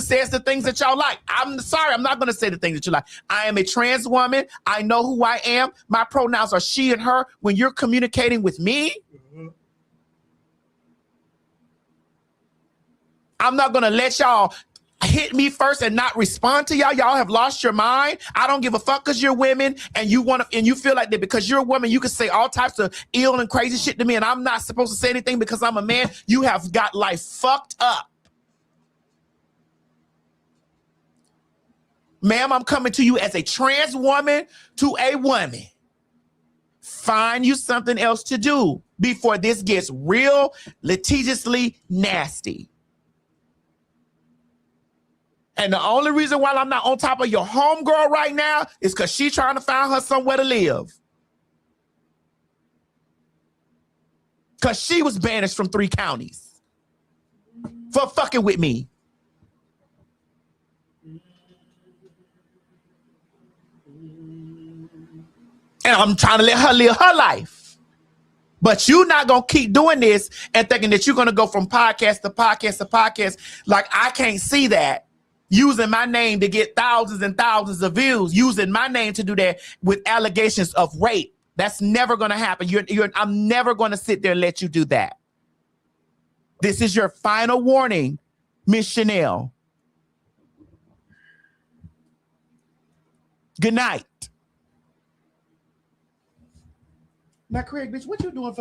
says the things that y'all like. I'm sorry, I'm not going to say the things that you like. I am a trans woman. I know who I am. My pronouns are she and her. When you're communicating with me, I'm not going to let y'all hit me first and not respond to y'all. Y'all have lost your mind. I don't give a fuck because you're women and you feel like that because you're a woman, you can say all types of ill and crazy shit to me and I'm not supposed to say anything because I'm a man. You have got life fucked up. Ma'am, I'm coming to you as a trans woman to a woman. Find you something else to do before this gets real litigiously nasty. And the only reason why I'm not on top of your homegirl right now is because she's trying to find her somewhere to live. Because she was banished from 3 counties for fucking with me. And I'm trying to let her live her life. But you're not going to keep doing this and thinking that you're going to go from podcast to podcast to podcast. Like, I can't see that. Using my name to get thousands and thousands of views, using my name to do that with allegations of rape. That's never going to happen. I'm never going to sit there and let you do that. This is your final warning, Miss Chanel. Good night. Now, Craig, bitch, what you doing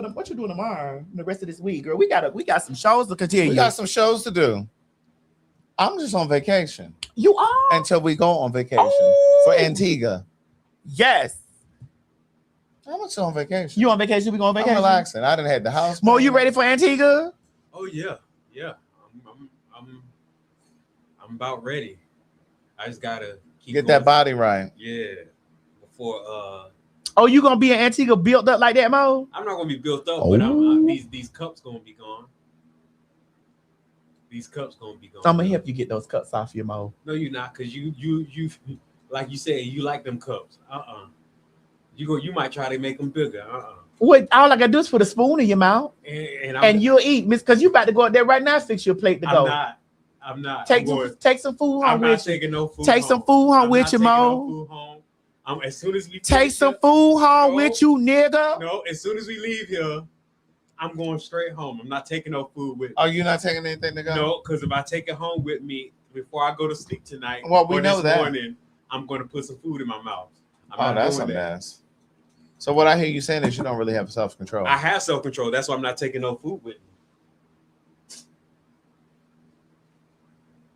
tomorrow? The rest of this week, girl? We got some shows to continue. We got some shows to do. I'm just on vacation. You are? Until we go on vacation for Antigua. Yes. I'm just on vacation. You on vacation? We going on vacation? I'm relaxing. I done had the house. Mo, you ready for Antigua? Oh yeah. I'm about ready. I just gotta get that body right. Yeah. Before Oh, you gonna be in Antigua built up like that, Mo? I'm not gonna be built up, but these cups gonna be gone. These cups gonna be gone. I'm gonna help you get those cups off your Mo. No, you're not, because you like you said, you like them cups. You might try to make them bigger. What? All I gotta do is put a spoon in your mouth, and you'll eat, miss. Because you about to go out there right now, fix your plate to go. I'm not. Take some food home I'm with not you. taking no food. Take some food home with you, Mo. As soon as we take some food home with you, nigga. No, as soon as we leave here, I'm going straight home. I'm not taking no food with me. Are you not taking anything to go? No, because if I take it home with me before I go to sleep tonight, well, we know that morning, I'm going to put some food in my mouth. That's a mess. So what I hear you saying is you don't really have self-control. I have self-control. That's why I'm not taking no food with me.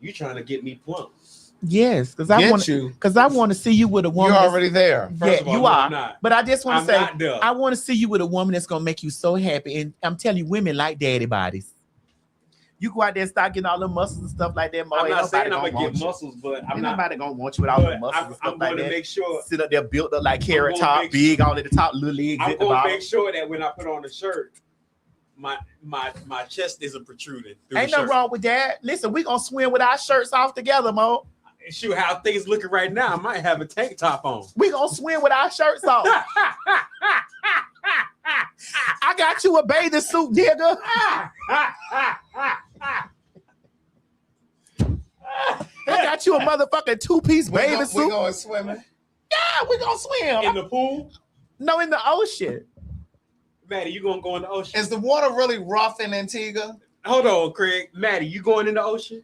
You trying to get me plump? Yes, because I want to see you with a woman. You're already there. Yeah, all, you no, are. I'm not. But I just want to say, there. I want to see you with a woman that's gonna make you so happy. And I'm telling you, women like daddy bodies. You go out there and start getting all the muscles and stuff like that. I'm not saying I'm gonna get muscles, but I'm not. Nobody gonna want you with all the muscles and stuff I'm like going that. to make sure. Sit up there built up like carrot top, big all at the top, little legs. I'm going to make sure that when I put on the shirt, my chest isn't protruding. Ain't nothing wrong with that. Listen, we gonna swim with our shirts off together, Mo. Shoot, how things looking right now, I might have a tank top on. We gonna swim with our shirts off. I got you a bathing suit, nigga. I got you a motherfucking 2-piece bathing suit. We going swimming? Yeah, we gonna swim. In the pool? No, in the ocean. Maddie, you gonna go in the ocean? Is the water really rough in Antigua? Hold on, Craig. Maddie, you going in the ocean?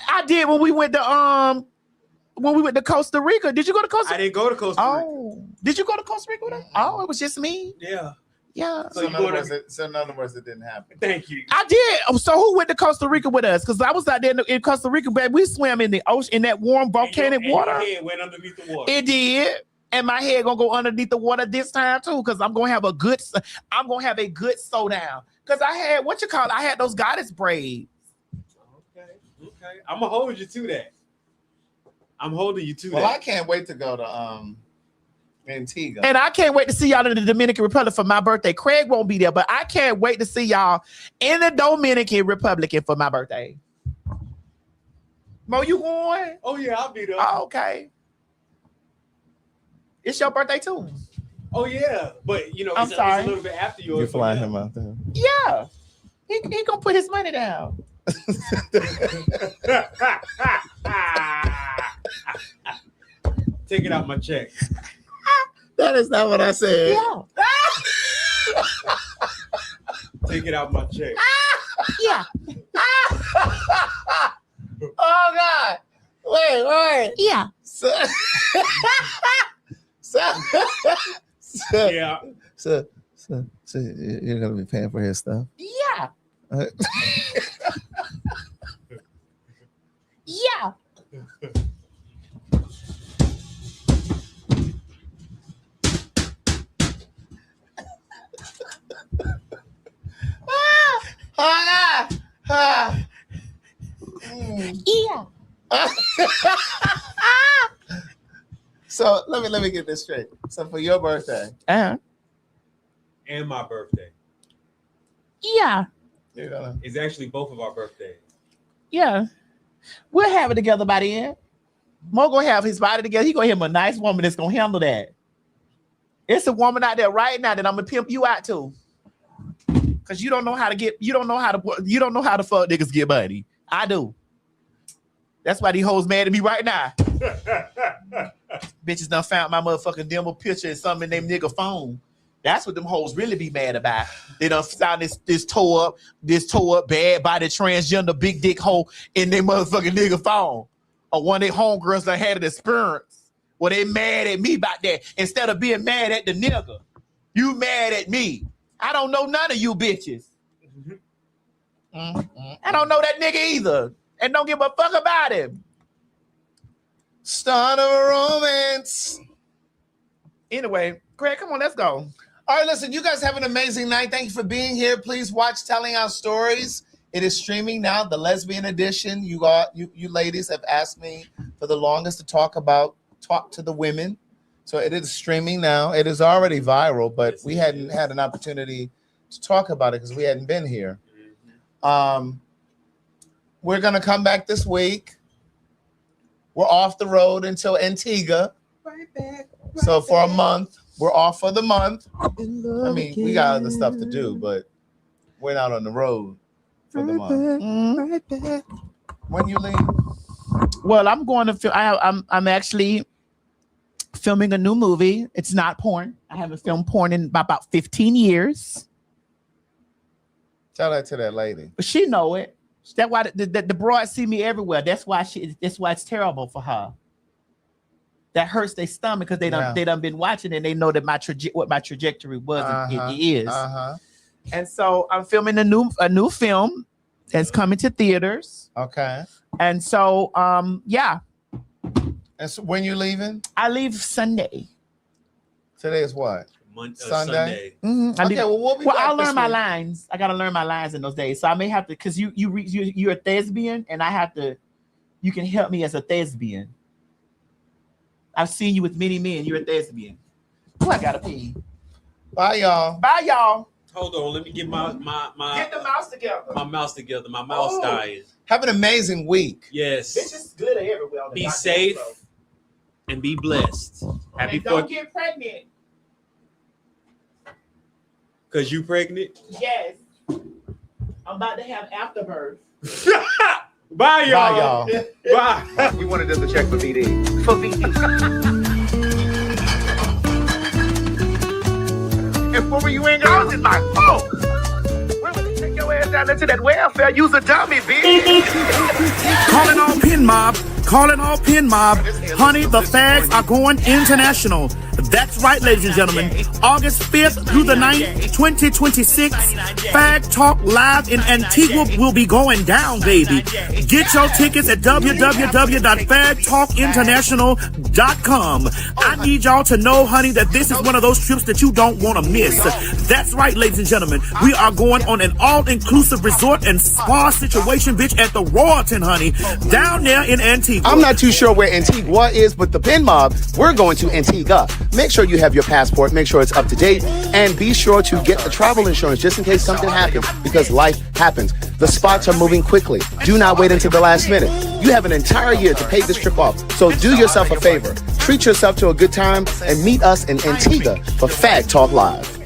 I did when we went to Costa Rica. Did you go to Costa Rica? I didn't go to Costa Rica. Oh, did you go to Costa Rica with us? Oh, it was just me. Yeah. Yeah. So in other words, it didn't happen. Thank you. I did. So who went to Costa Rica with us? Because I was out there in Costa Rica, baby. We swam in the ocean in that warm volcanic water. Your head went underneath the water. It did. And my head gonna go underneath the water this time too, because I'm gonna have a good sew down. Because I had those goddess braids. Okay. I'm gonna hold you to that. I'm holding you to that. Well, I can't wait to go to Antigua. And I can't wait to see y'all in the Dominican Republic for my birthday. Craig won't be there, but I can't wait to see y'all in the Dominican Republic for my birthday. Mo, you going? Oh yeah, I'll be there. Oh, okay. It's your birthday too. Oh yeah, but you know, I'm sorry. It's a little bit after yours. You're flying him out there. Yeah. He gonna put his money down. Take it out my check. That is not what I said. Yeah. Take it out my check. Yeah. Oh God! Wait. Yeah. So, Yeah. So you're gonna be paying for his stuff. Yeah. Yeah. Yeah. So let me get this straight. So for your birthday, And my birthday. Yeah. you're gonna It's actually both of our birthdays. Yeah. We'll have it together by the end. Mo gonna have his body together. He gonna have him a nice woman that's gonna handle that. It's a woman out there right now that I'm gonna pimp you out to. Cause you don't know how to fuck niggas get money. I do. That's why these hoes mad at me right now. Bitches done found my motherfucking demo picture and something in them nigga phone. That's what them hoes really be mad about. They done found this tore up bad body transgender big dick hole in their motherfucking nigga phone. Or one of their homegirls done had an experience where they mad at me about that. Instead of being mad at the nigga, you mad at me. I don't know none of you bitches. I don't know that nigga either. And don't give a fuck about him. start a romance. Anyway, Greg, come on, let's go. All right, listen, you guys have an amazing night. Thank you for being here. Please watch Telling Our Stories. It is streaming now, the lesbian edition. You ladies have asked me for the longest to talk to the women. So it is streaming now. It is already viral, but we hadn't had an opportunity to talk about it because we hadn't been here. We're going to come back this week. We're off the road until Antigua. So for a month, we're off for the month. I mean, we got other stuff to do, but we're not on the road for the month. Right back. When you leave? Well, I'm going to film. I'm actually filming a new movie. It's not porn. I haven't filmed porn in about 15 years. Tell that to that lady. But she know it. That's why the broads see me everywhere. That's why it's terrible for her. That hurts their stomach because they done been watching and they know that what my trajectory was and it is. And so I'm filming a new film that's coming to theaters. Okay. And so yeah. And so when you leaving? I leave Sunday. Today is what? Sunday. Mm-hmm. Okay, we'll be back I'll learn this my week. lines. I gotta learn my lines in those days. So I may have to, because you're a thespian, and I have to. You can help me as a thespian. I've seen you with many men. You're a thespian. Oh, I gotta pee. Bye, y'all. Bye, y'all. Hold on, let me get my Get the mouse together. My mouse together. My mouse dying. Have an amazing week. Yes. It's just good everywhere. On the Be goddamn safe road. and be blessed. Happy And don't 4th. get pregnant. Cause you pregnant? Yes. I'm about to have afterbirth. Bye, y'all. Bye, y'all. Bye. We wanted them to check for VD. For VD. And what were you in? I was in my phone. Where would they take your ass down into that welfare? Use a dummy, bitch. Calling all pin mob. Calling all pin mob. Honey, the fags are going international. That's right, ladies and gentlemen. August 5th through the 9th, 2026, PhagTawk live in Antigua will be going down, baby. Get your tickets at www.PhagTawkinternational.com. I need y'all to know, honey, that this is one of those trips that you don't want to miss. That's right, ladies and gentlemen. We are going on an all-inclusive resort and spa situation, bitch, at the Royalton, honey, down there in Antigua. Antigua. I'm not too sure where Antigua is, but the Pin Mob, we're going to Antigua. Make sure you have your passport, make sure it's up to date, and be sure to get the travel insurance just in case something happens, because life happens. The spots are moving quickly. Do not wait until the last minute. You have an entire year to pay this trip off, so do yourself a favor. Treat yourself to a good time and meet us in Antigua for PhagTwalk Live.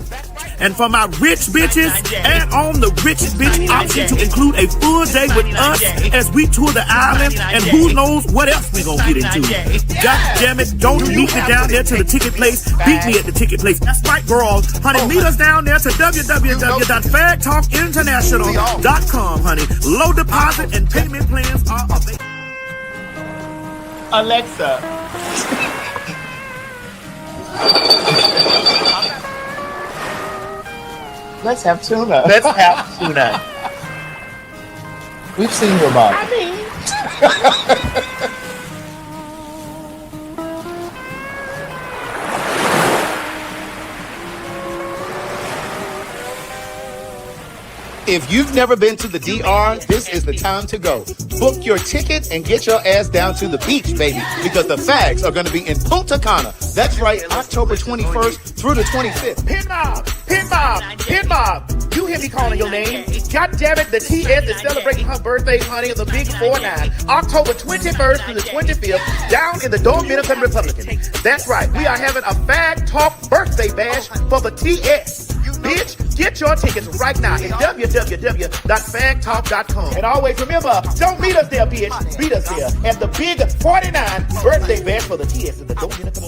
And for my rich bitches, add on the rich bitch option to include a full day with us as we tour the island, and who knows what else we gonna get into. God damn it, don't meet me down there to the ticket place. Beat me at the ticket place. That's right, girls. Honey, meet us down there to www.PhagTawlkinternational.com, honey. Low deposit and payment plans are available. Alexa. Let's have tuna. Let's have tuna. We've seen you about it. If you've never been to the DR, this is the time to go. Book your ticket and get your ass down to the beach, baby, because the Fags are going to be in Punta Cana. That's right, October 21st through the 25th. Pin Mob! Pin Mob! Pin Mob! You hear me calling your name? God damn it, the TS is celebrating her birthday, honey, of the Big 4-9, October 21st through the 25th, down in the Dominican Republic. That's right, we are having a PhagTawlk birthday bash for the TS. Bitch, get your tickets right now at www.PhagTawlk.com. And always remember, don't meet us there, bitch. Meet us there at the Big 49 birthday bash for the TS in the Dominican